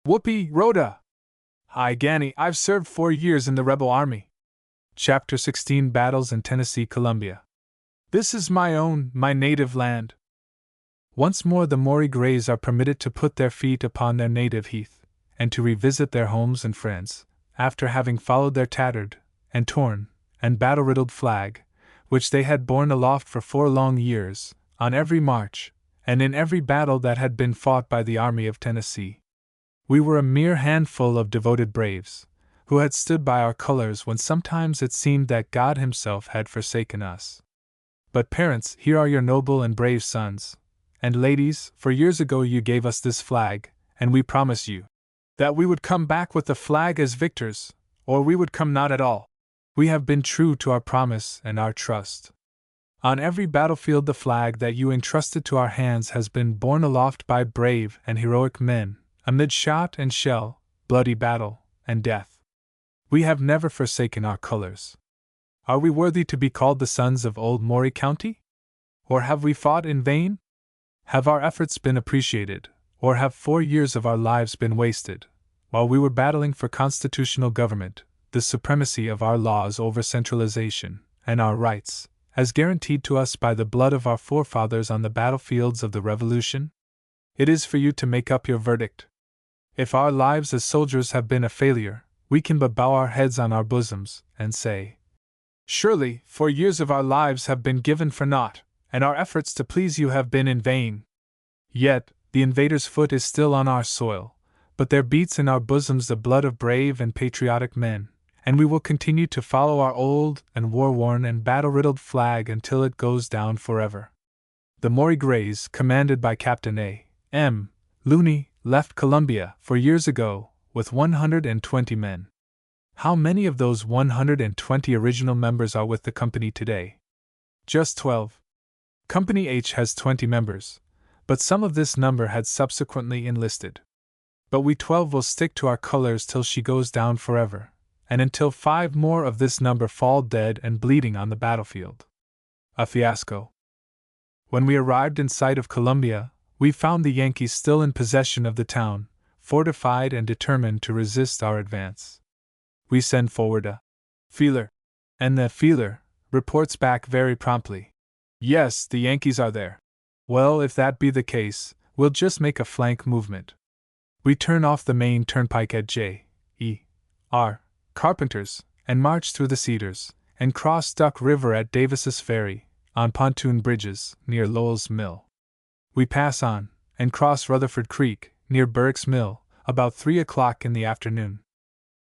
"Whoopee, Rhoda! Hi, Ganny, I've served 4 years in the rebel army." Chapter 16 Battles in Tennessee, Columbia. This is my native land. Once more the Maury Grays are permitted to put their feet upon their native heath, and to revisit their homes and friends, after having followed their tattered, and torn, and battle-riddled flag, which they had borne aloft for 4 long years, on every march, and in every battle that had been fought by the Army of Tennessee. We were a mere handful of devoted braves, who had stood by our colors when sometimes it seemed that God Himself had forsaken us. But parents, here are your noble and brave sons, and ladies, for years ago you gave us this flag, and we promise you that we would come back with the flag as victors, or we would come not at all. We have been true to our promise and our trust. On every battlefield the flag that you entrusted to our hands has been borne aloft by brave and heroic men, amid shot and shell, bloody battle, and death. We have never forsaken our colors. Are we worthy to be called the sons of old Maury County? Or have we fought in vain? Have our efforts been appreciated, or have 4 years of our lives been wasted, while we were battling for constitutional government, the supremacy of our laws over centralization, and our rights, as guaranteed to us by the blood of our forefathers on the battlefields of the Revolution? It is for you to make up your verdict. If our lives as soldiers have been a failure, we can but bow our heads on our bosoms, and say, "Surely, 4 years of our lives have been given for naught, and our efforts to please you have been in vain." Yet, the invader's foot is still on our soil, but there beats in our bosoms the blood of brave and patriotic men, and we will continue to follow our old and war-worn and battle-riddled flag until it goes down forever. The Maury Grays, commanded by Captain A. M. Looney, left Columbia 4 years ago, with 120 men. How many of those 120 original members are with the company today? Just 12. Company H has 20 members, but some of this number had subsequently enlisted. But we 12 will stick to our colors till she goes down forever, and until 5 more of this number fall dead and bleeding on the battlefield. A fiasco. When we arrived in sight of Columbia, we found the Yankees still in possession of the town, fortified and determined to resist our advance. We send forward a feeler, and the feeler reports back very promptly. "Yes, the Yankees are there." Well, if that be the case, we'll just make a flank movement. We turn off the main turnpike at J.E.R. Carpenter's, and march through the Cedars, and cross Duck River at Davis's Ferry, on pontoon bridges, near Lowell's Mill. We pass on, and cross Rutherford Creek, near Burke's Mill, about 3 o'clock in the afternoon.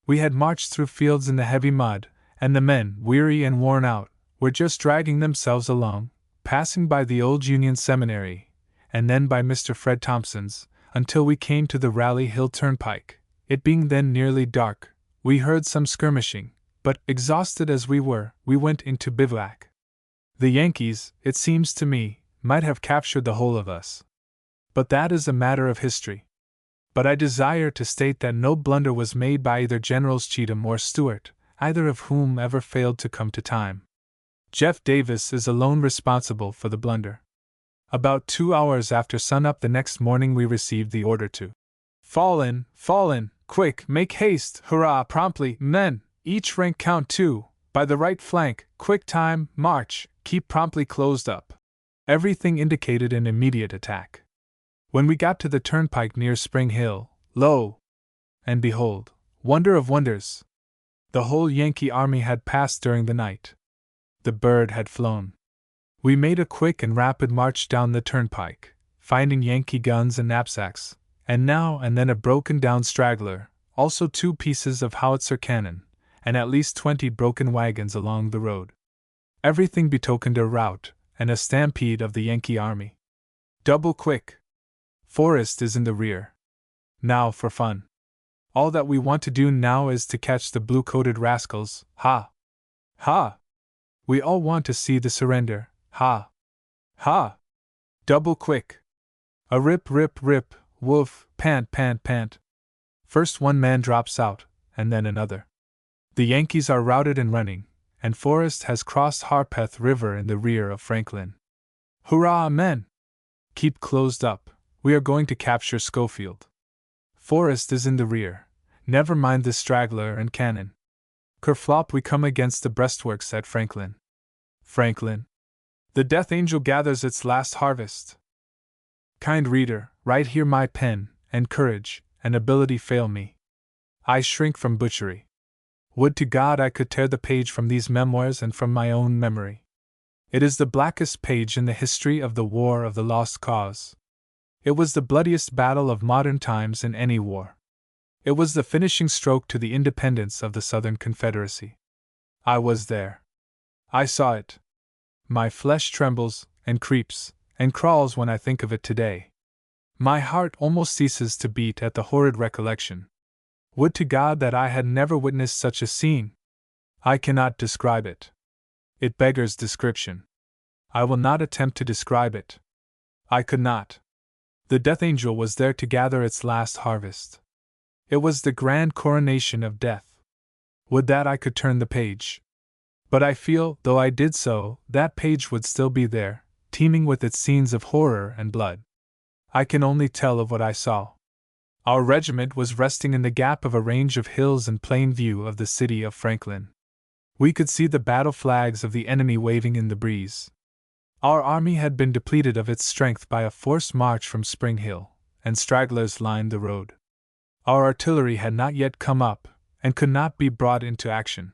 We had marched through fields in the heavy mud, and the men, weary and worn out, were just dragging themselves along, passing by the old Union Seminary, and then by Mr. Fred Thompson's, until we came to the Rally Hill Turnpike. It being then nearly dark, we heard some skirmishing, but, exhausted as we were, we went into bivouac. The Yankees, it seems to me, might have captured the whole of us. But that is a matter of history. But I desire to state that no blunder was made by either Generals Cheatham or Stuart, either of whom ever failed to come to time. Jeff Davis is alone responsible for the blunder. About 2 hours after sunup the next morning we received the order to fall in, quick, make haste, hurrah, promptly, men, each rank count 2, by the right flank, quick time, march, keep promptly closed up. Everything indicated an immediate attack. When we got to the turnpike near Spring Hill, lo! And behold, wonder of wonders! The whole Yankee army had passed during the night. The bird had flown. We made a quick and rapid march down the turnpike, finding Yankee guns and knapsacks, and now and then a broken-down straggler, also 2 pieces of howitzer cannon, and at least 20 broken wagons along the road. Everything betokened a rout and a stampede of the Yankee army. Double quick! Forrest is in the rear. Now for fun. All that we want to do now is to catch the blue-coated rascals, ha! Ha! We all want to see the surrender, ha! Ha! Double quick! A rip, rip, rip, woof, pant, pant, pant. First one man drops out, and then another. The Yankees are routed and running, and Forrest has crossed Harpeth River in the rear of Franklin. Hurrah, men! Keep closed up, we are going to capture Schofield. Forrest is in the rear, never mind the straggler and cannon. Kerflop, we come against the breastworks at Franklin. Franklin. The Death Angel gathers its last harvest. Kind reader, right here my pen, and courage, and ability fail me. I shrink from butchery. Would to God I could tear the page from these memoirs and from my own memory. It is the blackest page in the history of the War of the Lost Cause. It was the bloodiest battle of modern times in any war. It was the finishing stroke to the independence of the Southern Confederacy. I was there. I saw it. My flesh trembles, and creeps, and crawls when I think of it today. My heart almost ceases to beat at the horrid recollection. Would to God that I had never witnessed such a scene! I cannot describe it. It beggars description. I will not attempt to describe it. I could not. The Death Angel was there to gather its last harvest. It was the grand coronation of death. Would that I could turn the page. But I feel, though I did so, that page would still be there, teeming with its scenes of horror and blood. I can only tell of what I saw. Our regiment was resting in the gap of a range of hills in plain view of the city of Franklin. We could see the battle flags of the enemy waving in the breeze. Our army had been depleted of its strength by a forced march from Spring Hill, and stragglers lined the road. Our artillery had not yet come up, and could not be brought into action.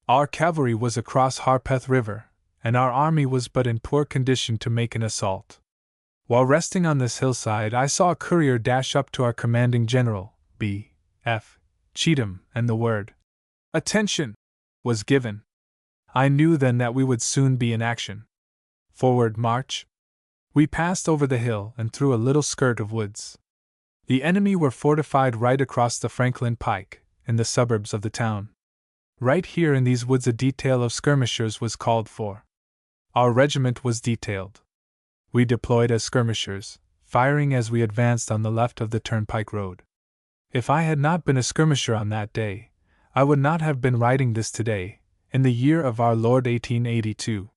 Our cavalry was across Harpeth River, and our army was but in poor condition to make an assault. While resting on this hillside, I saw a courier dash up to our commanding general, B. F. Cheatham, and the word, "Attention!" was given. I knew then that we would soon be in action. Forward march! We passed over the hill and through a little skirt of woods. The enemy were fortified right across the Franklin Pike, in the suburbs of the town. Right here in these woods a detail of skirmishers was called for. Our regiment was detailed. We deployed as skirmishers, firing as we advanced on the left of the turnpike road. If I had not been a skirmisher on that day, I would not have been writing this today, in the year of our Lord 1882.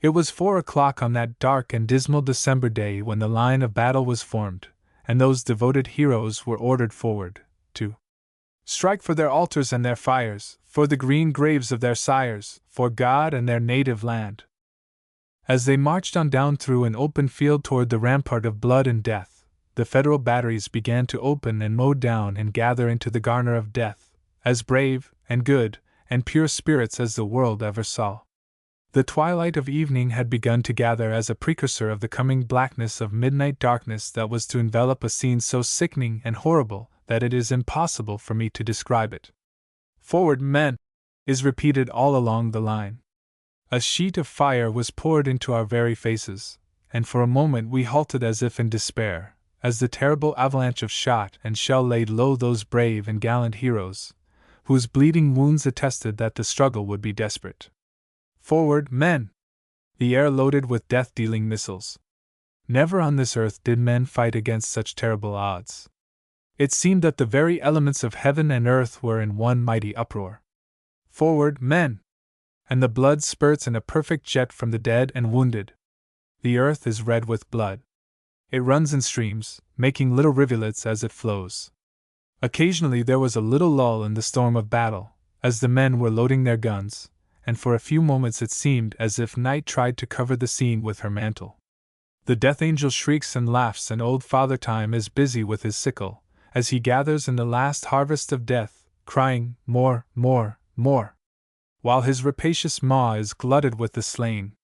It was 4 o'clock on that dark and dismal December day when the line of battle was formed, and those devoted heroes were ordered forward, to strike for their altars and their fires, for the green graves of their sires, for God and their native land. As they marched on down through an open field toward the rampart of blood and death, the Federal batteries began to open and mow down and gather into the garner of death, as brave, and good, and pure spirits as the world ever saw. The twilight of evening had begun to gather as a precursor of the coming blackness of midnight darkness that was to envelop a scene so sickening and horrible that it is impossible for me to describe it. "Forward, men!" is repeated all along the line. A sheet of fire was poured into our very faces, and for a moment we halted as if in despair, as the terrible avalanche of shot and shell laid low those brave and gallant heroes, whose bleeding wounds attested that the struggle would be desperate. "Forward, men!" The air loaded with death-dealing missiles. Never on this earth did men fight against such terrible odds. It seemed that the very elements of heaven and earth were in one mighty uproar. "Forward, men!" And the blood spurts in a perfect jet from the dead and wounded. The earth is red with blood. It runs in streams, making little rivulets as it flows. Occasionally there was a little lull in the storm of battle, as the men were loading their guns, and for a few moments it seemed as if night tried to cover the scene with her mantle. The death angel shrieks and laughs, and old Father Time is busy with his sickle, as he gathers in the last harvest of death, crying, "More, more, more," while his rapacious maw is glutted with the slain.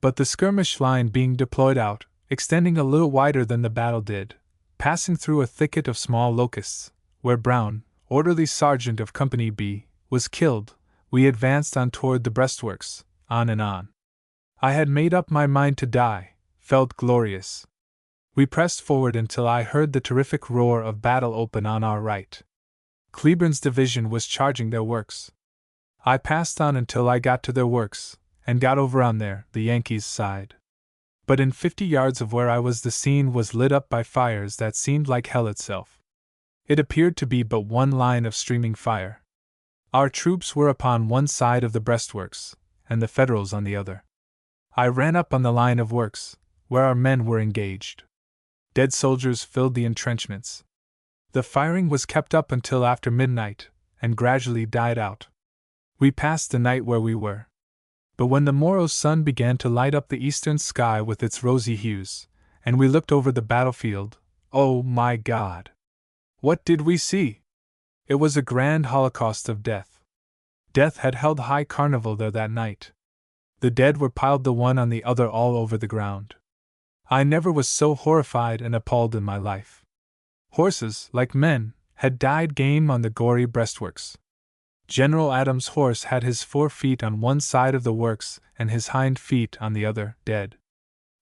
But the skirmish line being deployed out, extending a little wider than the battle did, passing through a thicket of small locusts, where Brown, orderly sergeant of Company B, was killed, we advanced on toward the breastworks, on and on. I had made up my mind to die, felt glorious. We pressed forward until I heard the terrific roar of battle open on our right. Cleburne's division was charging their works. I passed on until I got to their works, and got over on the Yankees' side. But in 50 yards of where I was, the scene was lit up by fires that seemed like hell itself. It appeared to be but one line of streaming fire. Our troops were upon one side of the breastworks, and the Federals on the other. I ran up on the line of works, where our men were engaged. Dead soldiers filled the entrenchments. The firing was kept up until after midnight, and gradually died out. We passed the night where we were. But when the morrow's sun began to light up the eastern sky with its rosy hues, and we looked over the battlefield, oh my God! What did we see? It was a grand holocaust of death. Death had held high carnival there that night. The dead were piled the one on the other all over the ground. I never was so horrified and appalled in my life. Horses, like men, had died game on the gory breastworks. General Adams' horse had his 4 feet on one side of the works and his hind feet on the other, dead.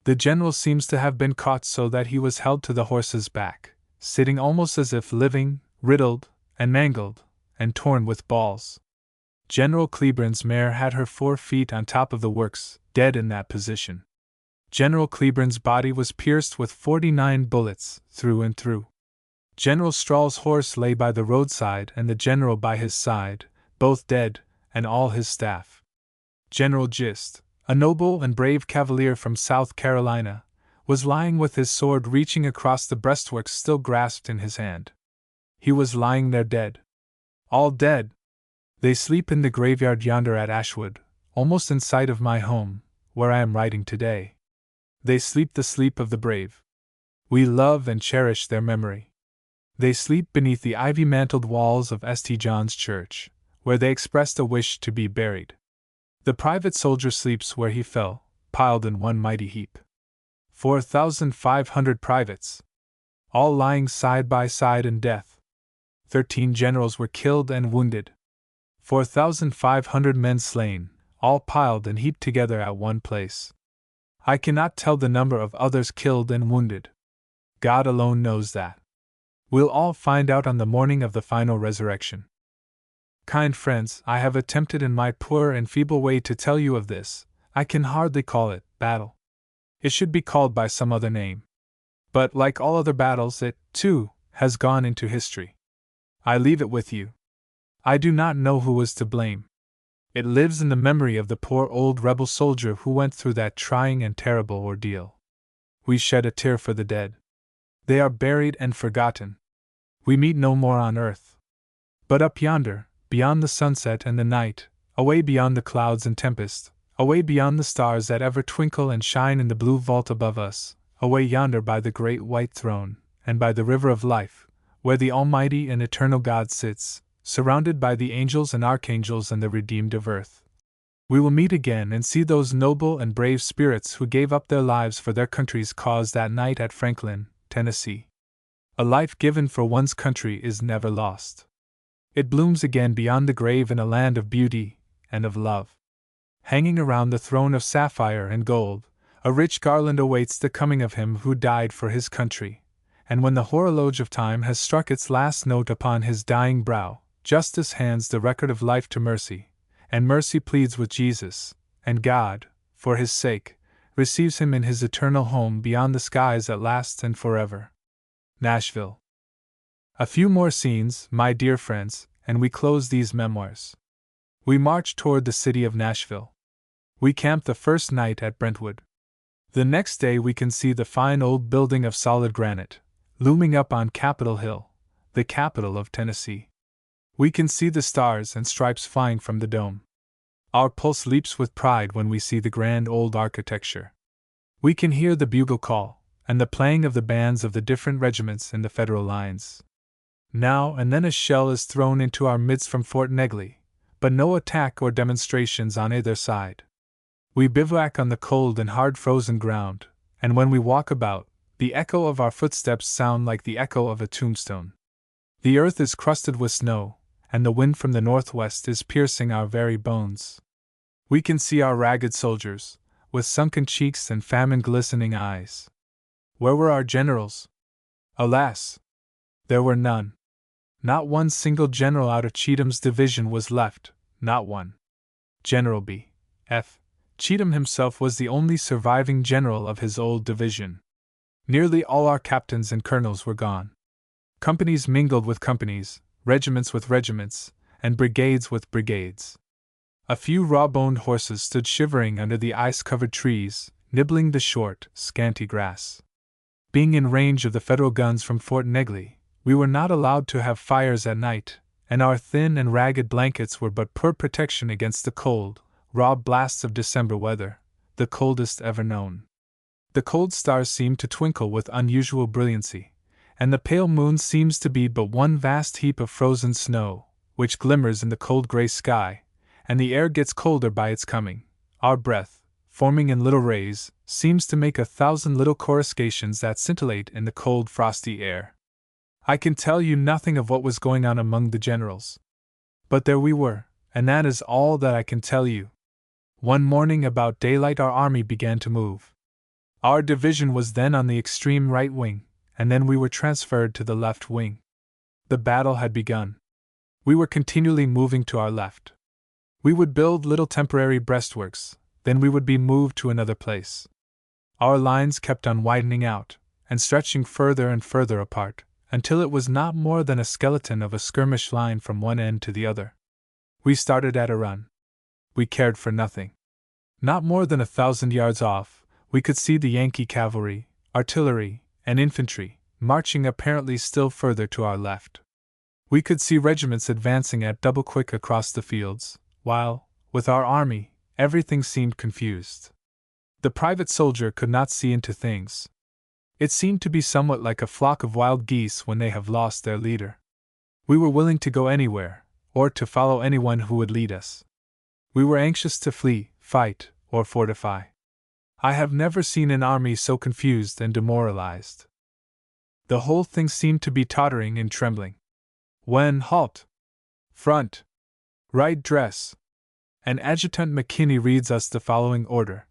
The general seems to have been caught so that he was held to the horse's back, sitting almost as if living, riddled, and mangled, and torn with balls. General Cleburne's mare had her 4 feet on top of the works, dead in that position. General Cleburne's body was pierced with 49 bullets, through and through. General Strahl's horse lay by the roadside and the general by his side, both dead, and all his staff. General Gist, a noble and brave cavalier from South Carolina, was lying with his sword reaching across the breastworks still grasped in his hand. He was lying there dead. All dead. They sleep in the graveyard yonder at Ashwood, almost in sight of my home, where I am writing today. They sleep the sleep of the brave. We love and cherish their memory. They sleep beneath the ivy-mantled walls of St. John's Church, where they expressed a wish to be buried. The private soldier sleeps where he fell, piled in one mighty heap. 4,500 privates, all lying side by side in death. 13 generals were killed and wounded. 4,500 men slain, all piled and heaped together at one place. I cannot tell the number of others killed and wounded. God alone knows that. We'll all find out on the morning of the final resurrection. Kind friends, I have attempted in my poor and feeble way to tell you of this. I can hardly call it battle. It should be called by some other name. But like all other battles, it, too, has gone into history. I leave it with you. I do not know who was to blame. It lives in the memory of the poor old rebel soldier who went through that trying and terrible ordeal. We shed a tear for the dead. They are buried and forgotten. We meet no more on earth. But up yonder, beyond the sunset and the night, away beyond the clouds and tempest, away beyond the stars that ever twinkle and shine in the blue vault above us, away yonder by the great white throne, and by the river of life, where the Almighty and Eternal God sits, surrounded by the angels and archangels and the redeemed of earth, we will meet again and see those noble and brave spirits who gave up their lives for their country's cause that night at Franklin, Tennessee. A life given for one's country is never lost. It blooms again beyond the grave in a land of beauty and of love. Hanging around the throne of sapphire and gold, a rich garland awaits the coming of him who died for his country, and when the horologe of time has struck its last note upon his dying brow, justice hands the record of life to mercy, and mercy pleads with Jesus, and God, for his sake, receives him in his eternal home beyond the skies at last and forever. Nashville. A few more scenes, my dear friends, and we close these memoirs. We march toward the city of Nashville. We camp the first night at Brentwood. The next day we can see the fine old building of solid granite, looming up on Capitol Hill, the capital of Tennessee. We can see the stars and stripes flying from the dome. Our pulse leaps with pride when we see the grand old architecture. We can hear the bugle call, and the playing of the bands of the different regiments in the Federal lines. Now and then a shell is thrown into our midst from Fort Negley, but no attack or demonstrations on either side. We bivouac on the cold and hard frozen ground, and when we walk about, the echo of our footsteps sound like the echo of a tombstone. The earth is crusted with snow, and the wind from the northwest is piercing our very bones. We can see our ragged soldiers, with sunken cheeks and famine-glistening eyes. Where were our generals? Alas! There were none. Not one single general out of Cheatham's division was left, not one. General B. F. Cheatham himself was the only surviving general of his old division. Nearly all our captains and colonels were gone. Companies mingled with companies, regiments with regiments, and brigades with brigades. A few raw-boned horses stood shivering under the ice-covered trees, nibbling the short, scanty grass. Being in range of the Federal guns from Fort Negley, we were not allowed to have fires at night, and our thin and ragged blankets were but poor protection against the cold, raw blasts of December weather, the coldest ever known. The cold stars seem to twinkle with unusual brilliancy, and the pale moon seems to be but one vast heap of frozen snow, which glimmers in the cold gray sky, and the air gets colder by its coming. Our breath, forming in little rays, seems to make 1,000 little coruscations that scintillate in the cold frosty air. I can tell you nothing of what was going on among the generals. But there we were, and that is all that I can tell you. One morning about daylight our army began to move. Our division was then on the extreme right wing, and then we were transferred to the left wing. The battle had begun. We were continually moving to our left. We would build little temporary breastworks, then we would be moved to another place. Our lines kept on widening out, and stretching further and further apart, until it was not more than a skeleton of a skirmish line from one end to the other. We started at a run. We cared for nothing. Not more than 1,000 yards off, we could see the Yankee cavalry, artillery, and infantry, marching apparently still further to our left. We could see regiments advancing at double quick across the fields, while, with our army, everything seemed confused. The private soldier could not see into things. It seemed to be somewhat like a flock of wild geese when they have lost their leader. We were willing to go anywhere, or to follow anyone who would lead us. We were anxious to flee, fight, or fortify. I have never seen an army so confused and demoralized. The whole thing seemed to be tottering and trembling. When halt! Front! Right dress! And Adjutant McKinney reads us the following order.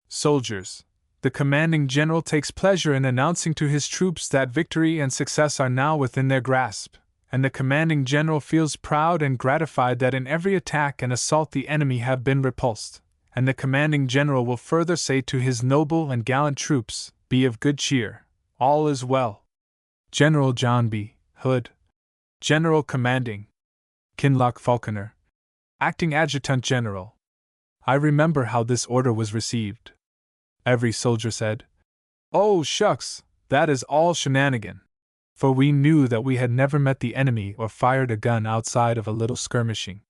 Soldiers, the commanding general takes pleasure in announcing to his troops that victory and success are now within their grasp, and the commanding general feels proud and gratified that in every attack and assault the enemy have been repulsed, and the commanding general will further say to his noble and gallant troops, be of good cheer, all is well. General John B. Hood, General Commanding. Kinloch Falconer, Acting Adjutant General. I remember how this order was received. Every soldier said, "Oh, shucks, that is all shenanigan," for we knew that we had never met the enemy or fired a gun outside of a little skirmishing.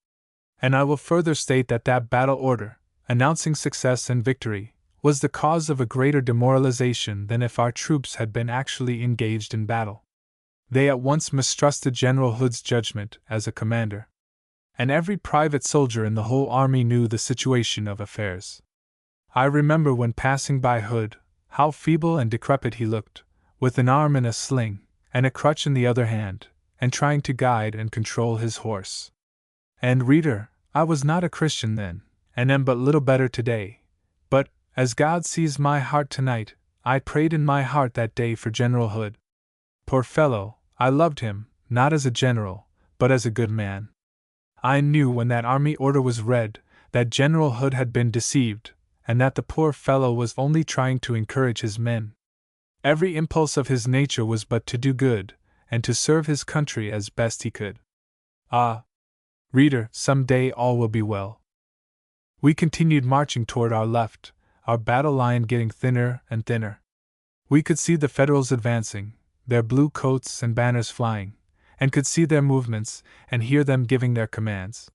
And I will further state that battle order, announcing success and victory, was the cause of a greater demoralization than if our troops had been actually engaged in battle. They at once mistrusted General Hood's judgment as a commander. And every private soldier in the whole army knew the situation of affairs. I remember when passing by Hood, how feeble and decrepit he looked, with an arm in a sling, and a crutch in the other hand, and trying to guide and control his horse. And reader, I was not a Christian then, and am but little better today, but, as God sees my heart tonight, I prayed in my heart that day for General Hood. Poor fellow, I loved him, not as a general, but as a good man. I knew when that army order was read, that General Hood had been deceived, and that the poor fellow was only trying to encourage his men. Every impulse of his nature was but to do good, and to serve his country as best he could. Ah! Reader, some day all will be well. We continued marching toward our left, our battle line getting thinner and thinner. We could see the Federals advancing, their blue coats and banners flying, and could see their movements and hear them giving their commands.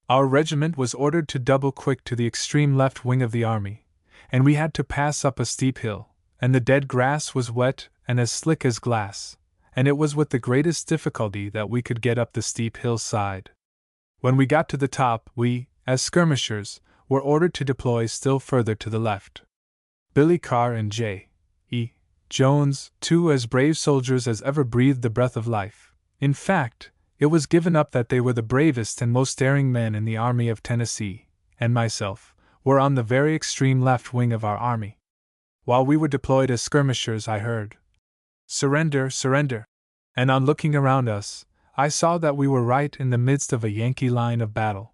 Our regiment was ordered to double quick to the extreme left wing of the army, and we had to pass up a steep hill, and the dead grass was wet and as slick as glass, and it was with the greatest difficulty that we could get up the steep hillside. When we got to the top, we, as skirmishers, were ordered to deploy still further to the left. Billy Carr and J. E. Jones, two as brave soldiers as ever breathed the breath of life. In fact, it was given up that they were the bravest and most daring men in the Army of Tennessee, and myself, were on the very extreme left wing of our army. While we were deployed as skirmishers, I heard, "Surrender, surrender!" And on looking around us, I saw that we were right in the midst of a Yankee line of battle.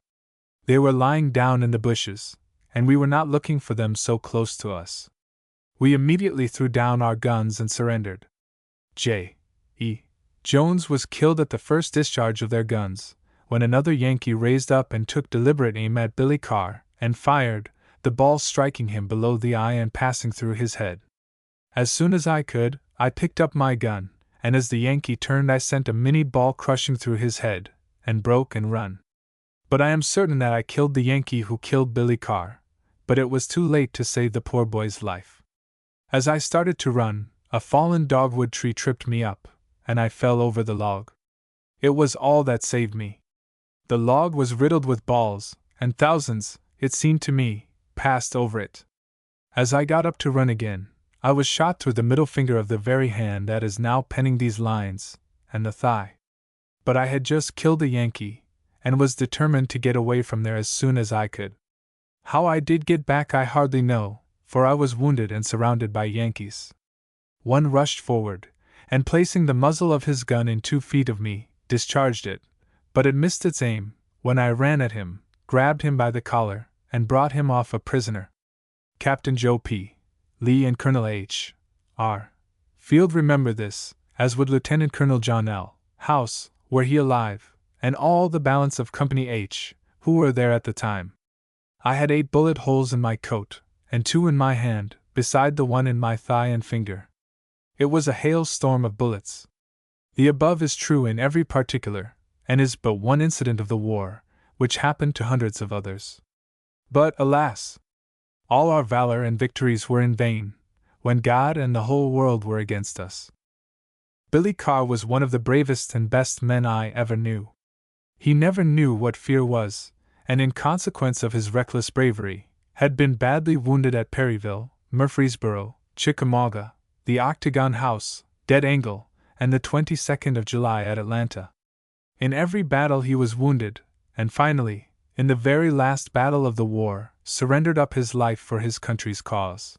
They were lying down in the bushes, and we were not looking for them so close to us. We immediately threw down our guns and surrendered. J. E. Jones was killed at the first discharge of their guns, when another Yankee raised up and took deliberate aim at Billy Carr, and fired, the ball striking him below the eye and passing through his head. As soon as I could, I picked up my gun, and as the Yankee turned I sent a Minnie ball crushing through his head, and broke and run. But I am certain that I killed the Yankee who killed Billy Carr, but it was too late to save the poor boy's life. As I started to run, a fallen dogwood tree tripped me up, and I fell over the log. It was all that saved me. The log was riddled with balls, and thousands, it seemed to me, passed over it. As I got up to run again, I was shot through the middle finger of the very hand that is now penning these lines, and the thigh. But I had just killed a Yankee, and was determined to get away from there as soon as I could. How I did get back I hardly know, for I was wounded and surrounded by Yankees. One rushed forward, and placing the muzzle of his gun in 2 feet of me, discharged it, but it missed its aim, when I ran at him, grabbed him by the collar, and brought him off a prisoner. Captain Joe P. Lee and Colonel H. R. Field remember this, as would Lieutenant Colonel John L. House, were he alive, and all the balance of Company H, who were there at the time. I had 8 bullet holes in my coat, and 2 in my hand, beside the one in my thigh and finger. It was a hailstorm of bullets. The above is true in every particular, and is but one incident of the war, which happened to hundreds of others. But, alas! All our valor and victories were in vain, when God and the whole world were against us. Billy Carr was one of the bravest and best men I ever knew. He never knew what fear was, and in consequence of his reckless bravery, had been badly wounded at Perryville, Murfreesboro, Chickamauga, the Octagon House, Dead Angle, and the 22nd of July at Atlanta. In every battle he was wounded, and finally, in the very last battle of the war, surrendered up his life for his country's cause.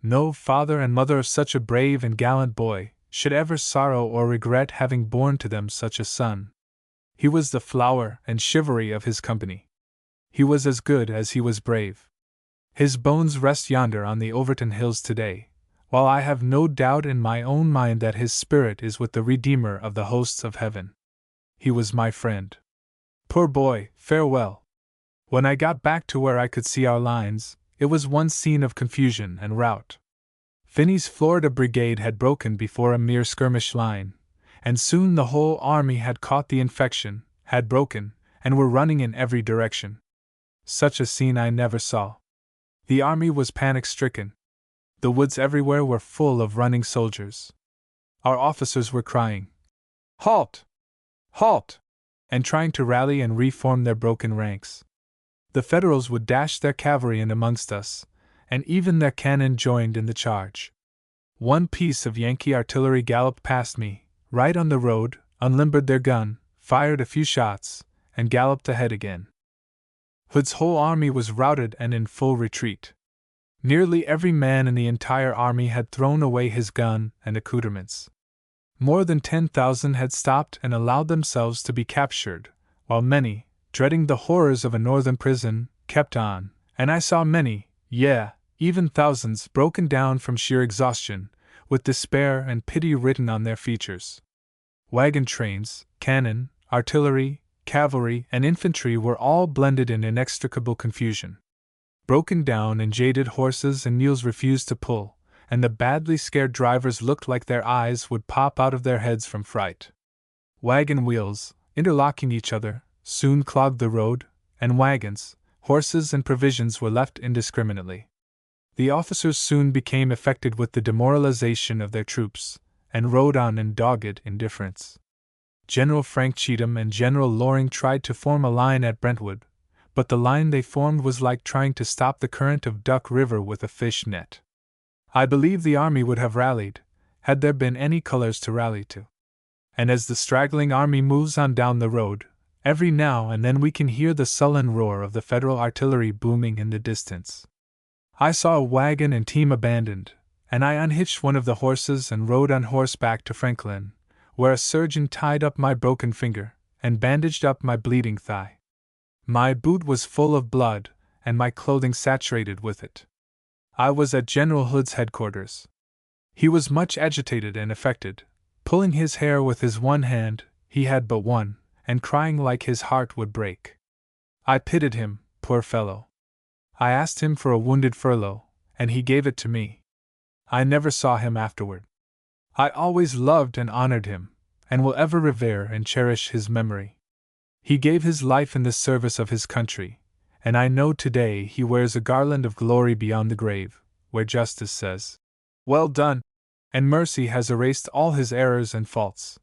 No father and mother of such a brave and gallant boy should ever sorrow or regret having borne to them such a son. He was the flower and chivalry of his company. He was as good as he was brave. His bones rest yonder on the Overton Hills today, while I have no doubt in my own mind that his spirit is with the Redeemer of the hosts of heaven. He was my friend. Poor boy, farewell. When I got back to where I could see our lines, it was one scene of confusion and rout. Finney's Florida Brigade had broken before a mere skirmish line, and soon the whole army had caught the infection, had broken, and were running in every direction. Such a scene I never saw. The army was panic-stricken. The woods everywhere were full of running soldiers. Our officers were crying, "Halt! Halt!" and trying to rally and reform their broken ranks. The Federals would dash their cavalry in amongst us, and even their cannon joined in the charge. One piece of Yankee artillery galloped past me, right on the road, unlimbered their gun, fired a few shots, and galloped ahead again. Hood's whole army was routed and in full retreat. Nearly every man in the entire army had thrown away his gun and accoutrements. More than 10,000 had stopped and allowed themselves to be captured, while many, dreading the horrors of a northern prison, kept on, and I saw many, even thousands, broken down from sheer exhaustion, with despair and pity written on their features. Wagon trains, cannon, artillery, cavalry, and infantry were all blended in inextricable confusion. Broken down and jaded horses and mules refused to pull, and the badly scared drivers looked like their eyes would pop out of their heads from fright. Wagon wheels, interlocking each other, soon clogged the road, and wagons, horses, and provisions were left indiscriminately. The officers soon became affected with the demoralization of their troops, and rode on in dogged indifference. General Frank Cheatham and General Loring tried to form a line at Brentwood, but the line they formed was like trying to stop the current of Duck River with a fish net. I believe the army would have rallied, had there been any colors to rally to. And as the straggling army moves on down the road, every now and then we can hear the sullen roar of the Federal artillery booming in the distance. I saw a wagon and team abandoned, and I unhitched one of the horses and rode on horseback to Franklin, where a surgeon tied up my broken finger and bandaged up my bleeding thigh. My boot was full of blood, and my clothing saturated with it. I was at General Hood's headquarters. He was much agitated and affected, pulling his hair with his one hand, he had but one, and crying like his heart would break. I pitied him, poor fellow. I asked him for a wounded furlough, and he gave it to me. I never saw him afterward. I always loved and honored him, and will ever revere and cherish his memory. He gave his life in the service of his country, and I know today he wears a garland of glory beyond the grave, where justice says, "Well done," and mercy has erased all his errors and faults.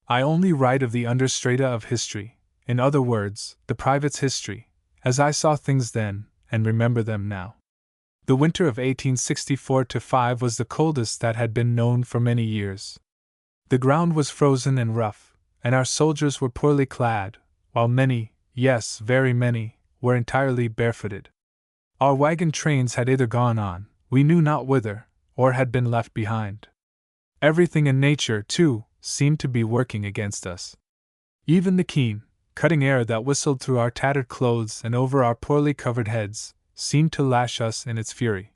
I only write of the understrata of history, in other words, the private's history, as I saw things then, and remember them now. The winter of 1864-5 was the coldest that had been known for many years. The ground was frozen and rough, and our soldiers were poorly clad, while many, yes, very many, were entirely barefooted. Our wagon trains had either gone on, we knew not whither, or had been left behind. Everything in nature, too, seemed to be working against us. Even the keen, cutting air that whistled through our tattered clothes and over our poorly covered heads seemed to lash us in its fury.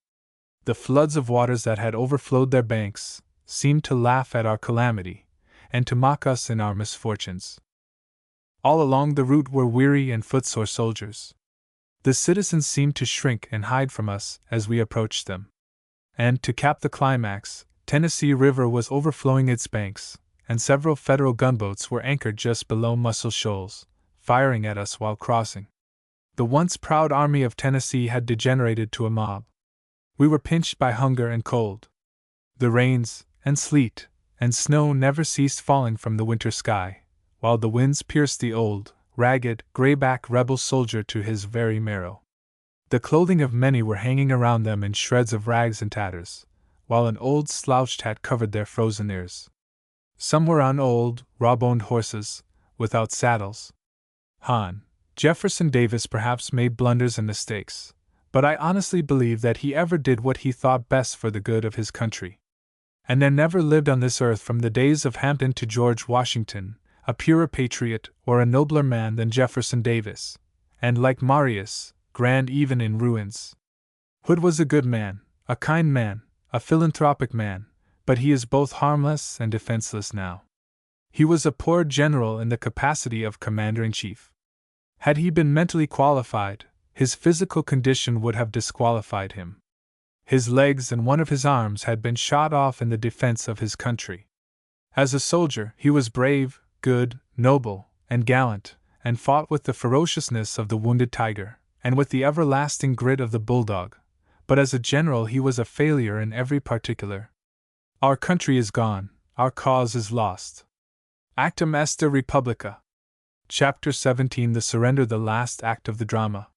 The floods of waters that had overflowed their banks seemed to laugh at our calamity, and to mock us in our misfortunes. All along the route were weary and footsore soldiers. The citizens seemed to shrink and hide from us as we approached them. And, to cap the climax, Tennessee River was overflowing its banks, and several Federal gunboats were anchored just below Muscle Shoals, firing at us while crossing. The once proud Army of Tennessee had degenerated to a mob. We were pinched by hunger and cold. The rains, and sleet, and snow never ceased falling from the winter sky, while the winds pierced the old, ragged, grayback rebel soldier to his very marrow. The clothing of many were hanging around them in shreds of rags and tatters, while an old slouched hat covered their frozen ears. Some were on old, raw-boned horses, without saddles. Jefferson Davis perhaps made blunders and mistakes, but I honestly believe that he ever did what he thought best for the good of his country. And there never lived on this earth from the days of Hampton to George Washington a purer patriot or a nobler man than Jefferson Davis, and like Marius, grand even in ruins. Hood was a good man, a kind man, a philanthropic man, but he is both harmless and defenseless now. He was a poor general in the capacity of commander-in-chief. Had he been mentally qualified, his physical condition would have disqualified him. His legs and one of his arms had been shot off in the defense of his country. As a soldier, he was brave, good, noble, and gallant, and fought with the ferociousness of the wounded tiger, and with the everlasting grit of the bulldog, but as a general he was a failure in every particular. Our country is gone, our cause is lost. Actum est Republica. Chapter 17 The Surrender, the last act of the drama.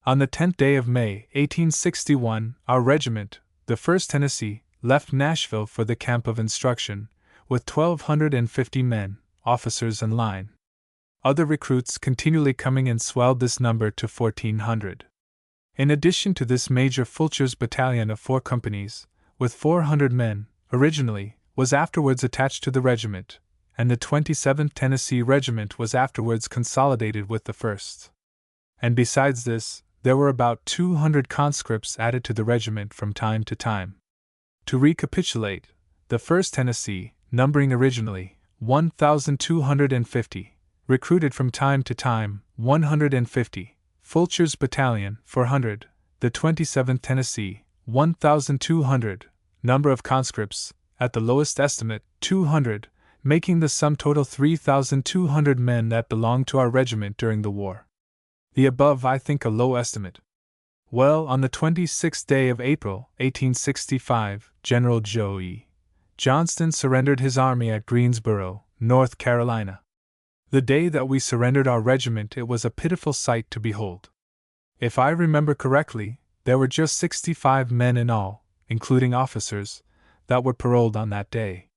On the 10th day of May, 1861, our regiment, the 1st Tennessee, left Nashville for the camp of instruction, with 1,250 men, officers and line. Other recruits continually coming in swelled this number to 1,400. In addition to this, Major Fulcher's battalion of 4 companies, with 400 men, originally, was afterwards attached to the regiment, and the 27th Tennessee Regiment was afterwards consolidated with the 1st. And besides this, there were about 200 conscripts added to the regiment from time to time. To recapitulate, the 1st Tennessee, numbering originally 1,250, recruited from time to time 150, Fulcher's battalion 400, the 27th Tennessee 1,200, number of conscripts, at the lowest estimate, 200, making the sum total 3,200 men that belonged to our regiment during the war. The above I think a low estimate. Well, on the 26th day of April, 1865, General Joe E. Johnston surrendered his army at Greensboro, North Carolina. The day that we surrendered our regiment, it was a pitiful sight to behold. If I remember correctly, there were just 65 men in all, including officers, that were paroled on that day.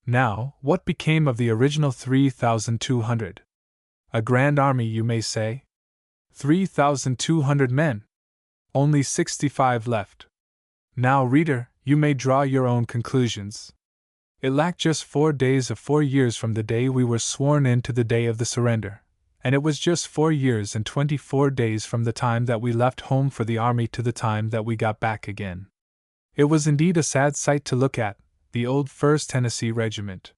Now, what became of the original 3,200? A grand army, you may say? 3,200 men. Only 65 left. Now, reader, you may draw your own conclusions. It lacked just 4 days of 4 years from the day we were sworn in to the day of the surrender, and it was just 4 years and 24 days from the time that we left home for the army to the time that we got back again. It was indeed a sad sight to look at, the old 1st Tennessee Regiment.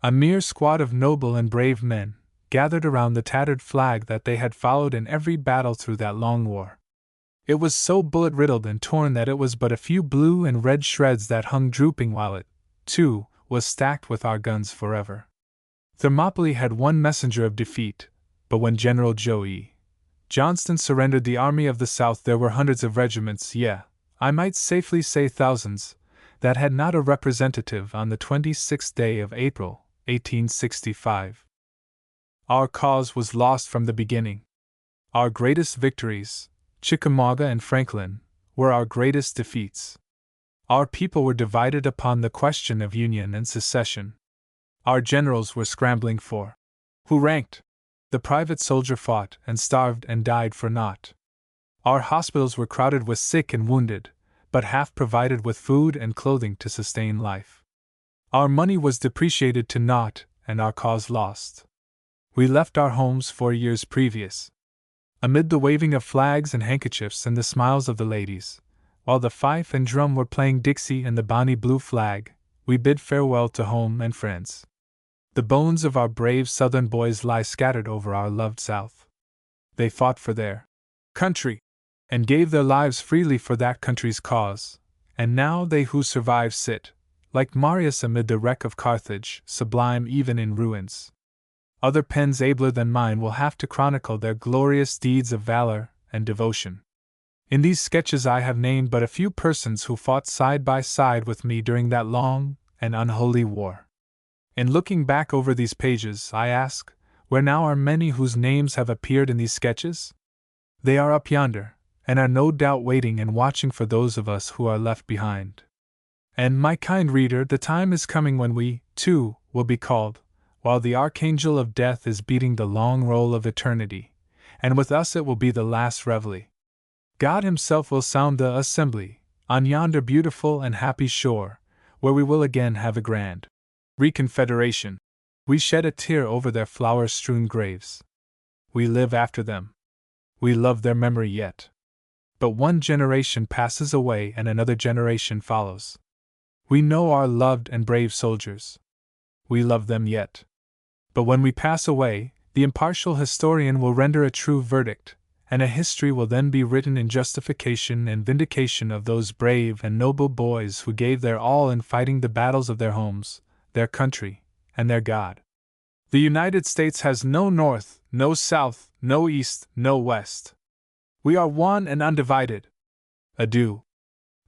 A mere squad of noble and brave men, gathered around the tattered flag that they had followed in every battle through that long war. It was so bullet-riddled and torn that it was but a few blue and red shreds that hung drooping, while it, too, was stacked with our guns forever. Thermopylae had one messenger of defeat, but when General Joe E. Johnston surrendered the Army of the South, there were hundreds of regiments, I might safely say thousands, that had not a representative on the 26th day of April, 1865. Our cause was lost from the beginning. Our greatest victories, Chickamauga and Franklin, were our greatest defeats. Our people were divided upon the question of Union and secession. Our generals were scrambling for who ranked. The private soldier fought and starved and died for naught. Our hospitals were crowded with sick and wounded, but half provided with food and clothing to sustain life. Our money was depreciated to naught, and our cause lost. We left our homes 4 years previous. Amid the waving of flags and handkerchiefs and the smiles of the ladies, while the fife and drum were playing Dixie and the bonny blue flag, we bid farewell to home and friends. The bones of our brave Southern boys lie scattered over our loved South. They fought for their country, and gave their lives freely for that country's cause, and now they who survive sit, like Marius amid the wreck of Carthage, sublime even in ruins. Other pens abler than mine will have to chronicle their glorious deeds of valor and devotion. In these sketches I have named but a few persons who fought side by side with me during that long and unholy war. In looking back over these pages, I ask, where now are many whose names have appeared in these sketches? They are up yonder, and are no doubt waiting and watching for those of us who are left behind. And, my kind reader, the time is coming when we, too, will be called, while the archangel of death is beating the long roll of eternity, and with us it will be the last reveille. God himself will sound the assembly, on yonder beautiful and happy shore, where we will again have a grand reconfederation. We shed a tear over their flower-strewn graves. We live after them. We love their memory yet. But one generation passes away and another generation follows. We know our loved and brave soldiers. We love them yet. But when we pass away, the impartial historian will render a true verdict, and a history will then be written in justification and vindication of those brave and noble boys who gave their all in fighting the battles of their homes, their country, and their God. The United States has no North, no South, no East, no West. We are one and undivided. Adieu.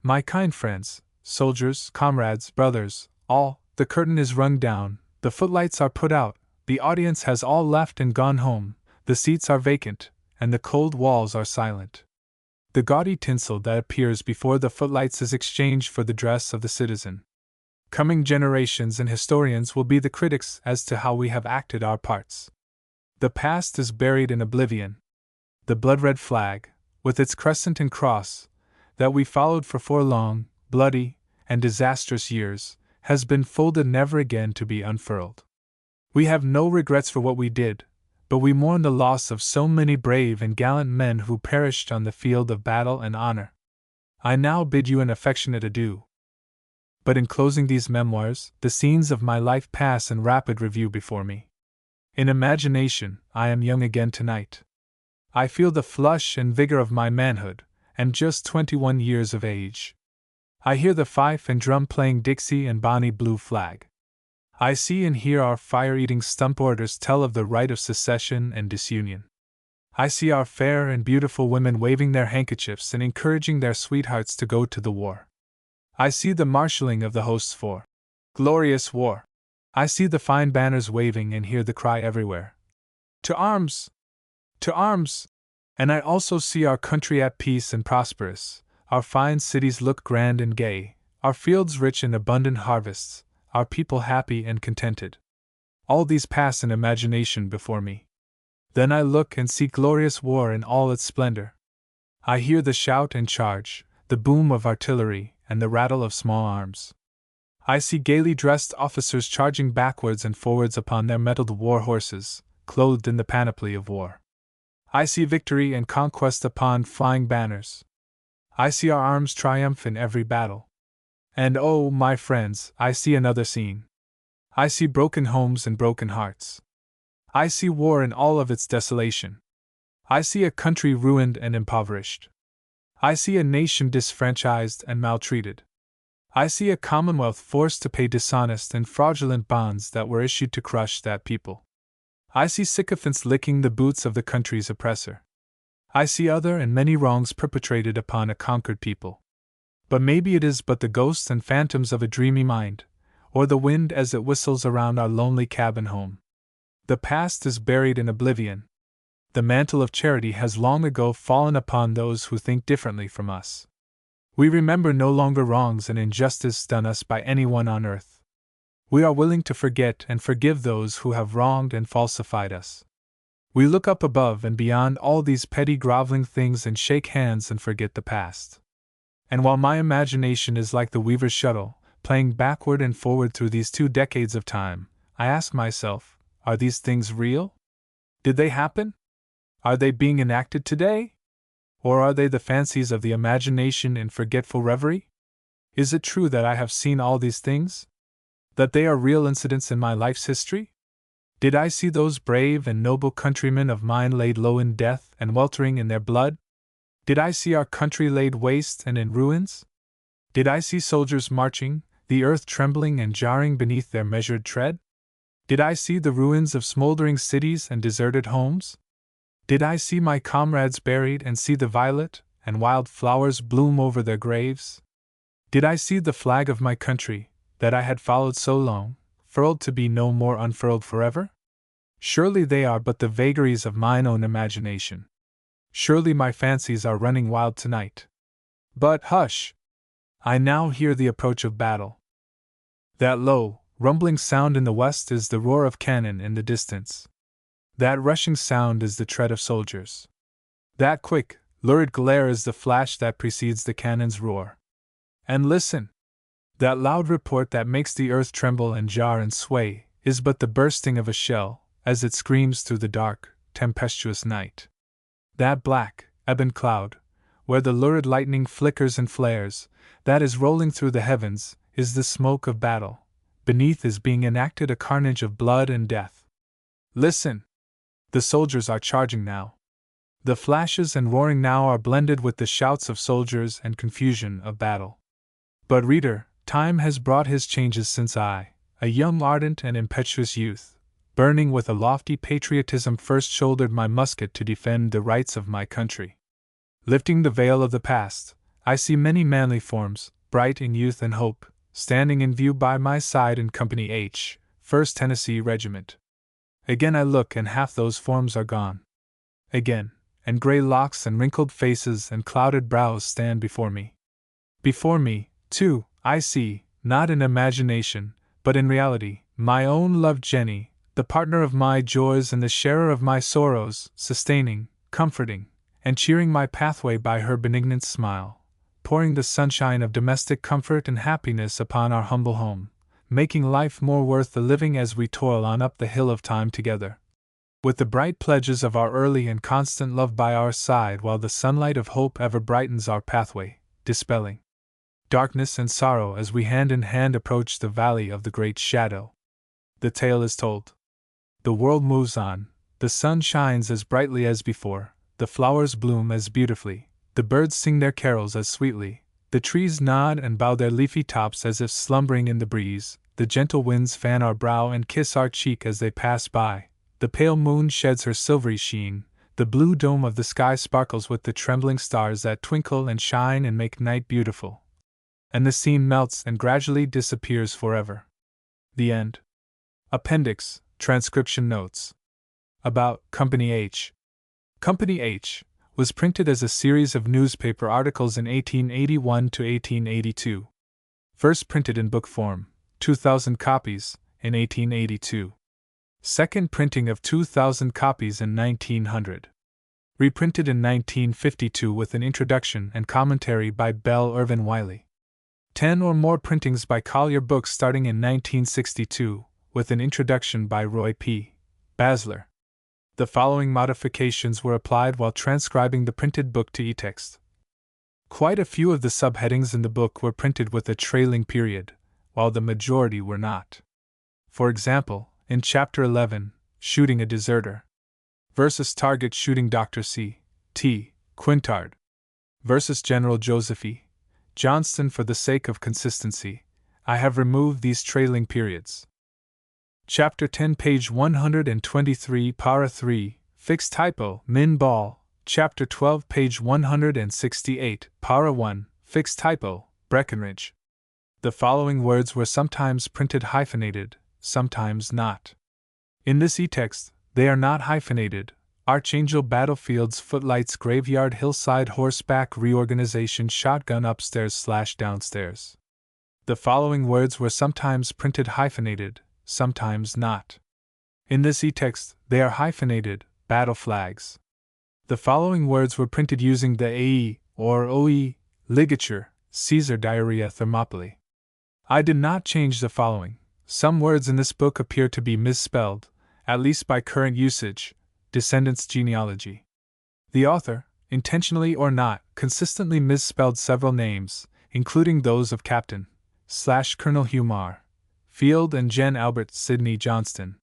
My kind friends, soldiers, comrades, brothers, all, the curtain is rung down, the footlights are put out, the audience has all left and gone home, the seats are vacant, and the cold walls are silent. The gaudy tinsel that appears before the footlights is exchanged for the dress of the citizen. Coming generations and historians will be the critics as to how we have acted our parts. The past is buried in oblivion. The blood-red flag, with its crescent and cross, that we followed for 4 long, bloody, and disastrous years, has been folded never again to be unfurled. We have no regrets for what we did, but we mourn the loss of so many brave and gallant men who perished on the field of battle and honor. I now bid you an affectionate adieu. But in closing these memoirs, the scenes of my life pass in rapid review before me. In imagination, I am young again tonight. I feel the flush and vigor of my manhood, and just 21 years of age. I hear the fife and drum playing Dixie and Bonnie Blue Flag. I see and hear our fire-eating stump orders tell of the right of secession and disunion. I see our fair and beautiful women waving their handkerchiefs and encouraging their sweethearts to go to the war. I see the marshalling of the hosts for glorious war. I see the fine banners waving and hear the cry everywhere, "To arms! To arms!" And I also see our country at peace and prosperous, our fine cities look grand and gay, our fields rich in abundant harvests, our people happy and contented. All these pass in imagination before me. Then I look and see glorious war in all its splendor. I hear the shout and charge, the boom of artillery, and the rattle of small arms. I see gaily dressed officers charging backwards and forwards upon their mettled war horses, clothed in the panoply of war. I see victory and conquest upon flying banners. I see our arms triumph in every battle. And oh, my friends, I see another scene. I see broken homes and broken hearts. I see war in all of its desolation. I see a country ruined and impoverished. I see a nation disfranchised and maltreated. I see a commonwealth forced to pay dishonest and fraudulent bonds that were issued to crush that people. I see sycophants licking the boots of the country's oppressor. I see other and many wrongs perpetrated upon a conquered people. But maybe it is but the ghosts and phantoms of a dreamy mind, or the wind as it whistles around our lonely cabin home. The past is buried in oblivion. The mantle of charity has long ago fallen upon those who think differently from us. We remember no longer wrongs and injustice done us by anyone on earth. We are willing to forget and forgive those who have wronged and falsified us. We look up above and beyond all these petty groveling things and shake hands and forget the past. And while my imagination is like the weaver's shuttle, playing backward and forward through these 2 decades of time, I ask myself, are these things real? Did they happen? Are they being enacted today? Or are they the fancies of the imagination in forgetful reverie? Is it true that I have seen all these things? That they are real incidents in my life's history? Did I see those brave and noble countrymen of mine laid low in death and weltering in their blood? Did I see our country laid waste and in ruins? Did I see soldiers marching, the earth trembling and jarring beneath their measured tread? Did I see the ruins of smoldering cities and deserted homes? Did I see my comrades buried and see the violet and wild flowers bloom over their graves? Did I see the flag of my country, that I had followed so long, furled to be no more unfurled forever? Surely they are but the vagaries of mine own imagination. Surely my fancies are running wild tonight. But hush! I now hear the approach of battle. That low, rumbling sound in the west is the roar of cannon in the distance. That rushing sound is the tread of soldiers. That quick, lurid glare is the flash that precedes the cannon's roar. And listen! That loud report that makes the earth tremble and jar and sway is but the bursting of a shell, as it screams through the dark, tempestuous night. That black, ebon cloud, where the lurid lightning flickers and flares, that is rolling through the heavens, is the smoke of battle. Beneath is being enacted a carnage of blood and death. Listen! The soldiers are charging now. The flashes and roaring now are blended with the shouts of soldiers and confusion of battle. But reader, time has brought his changes since I, a young ardent and impetuous youth, burning with a lofty patriotism, first shouldered my musket to defend the rights of my country. Lifting the veil of the past, I see many manly forms, bright in youth and hope, standing in view by my side in Company Aytch, 1st Tennessee Regiment. Again I look and half those forms are gone. Again, and gray locks and wrinkled faces and clouded brows stand before me. Before me, too, I see, not in imagination, but in reality, my own loved Jenny, the partner of my joys and the sharer of my sorrows, sustaining, comforting, and cheering my pathway by her benignant smile, pouring the sunshine of domestic comfort and happiness upon our humble home, making life more worth the living as we toil on up the hill of time together. With the bright pledges of our early and constant love by our side, while the sunlight of hope ever brightens our pathway, dispelling darkness and sorrow as we hand in hand approach the valley of the great shadow. The tale is told. The world moves on, the sun shines as brightly as before, the flowers bloom as beautifully, the birds sing their carols as sweetly, the trees nod and bow their leafy tops as if slumbering in the breeze, the gentle winds fan our brow and kiss our cheek as they pass by, the pale moon sheds her silvery sheen, The blue dome of the sky sparkles with the trembling stars that twinkle and shine and make night beautiful. And the scene melts and gradually disappears forever. The end. Appendix, Transcription Notes. About Company Aytch. Company Aytch was printed as a series of newspaper articles in 1881 to 1882. First printed in book form, 2,000 copies, in 1882. Second printing of 2,000 copies in 1900. Reprinted in 1952 with an introduction and commentary by Bell Irvin Wiley. 10 or more printings by Collier Books starting in 1962, with an introduction by Roy P. Basler. The following modifications were applied while transcribing the printed book to eText. Quite a few of the subheadings in the book were printed with a trailing period, while the majority were not. For example, in Chapter 11, Shooting a Deserter, versus Target Shooting Dr. C. T. Quintard, versus General Joseph E. Johnston. For the sake of consistency, I have removed these trailing periods. Chapter 10, page 123, para 3, fixed typo, Min Ball. Chapter 12, page 168, para 1, fixed typo, Breckenridge. The following words were sometimes printed hyphenated, sometimes not. In this eText, they are not hyphenated. Archangel Battlefields Footlights Graveyard Hillside Horseback Reorganization Shotgun Upstairs/Downstairs. The following words were sometimes printed hyphenated, sometimes not. In this eText, they are hyphenated, Battle Flags. The following words were printed using the AE, or OE, ligature, Caesar Diarrhea Thermopylae. I did not change the following. Some words in this book appear to be misspelled, at least by current usage. Descendants Genealogy. The author, intentionally or not, consistently misspelled several names, including those of Captain / Colonel Hugh Marr, Field and Jen Albert Sidney Johnston.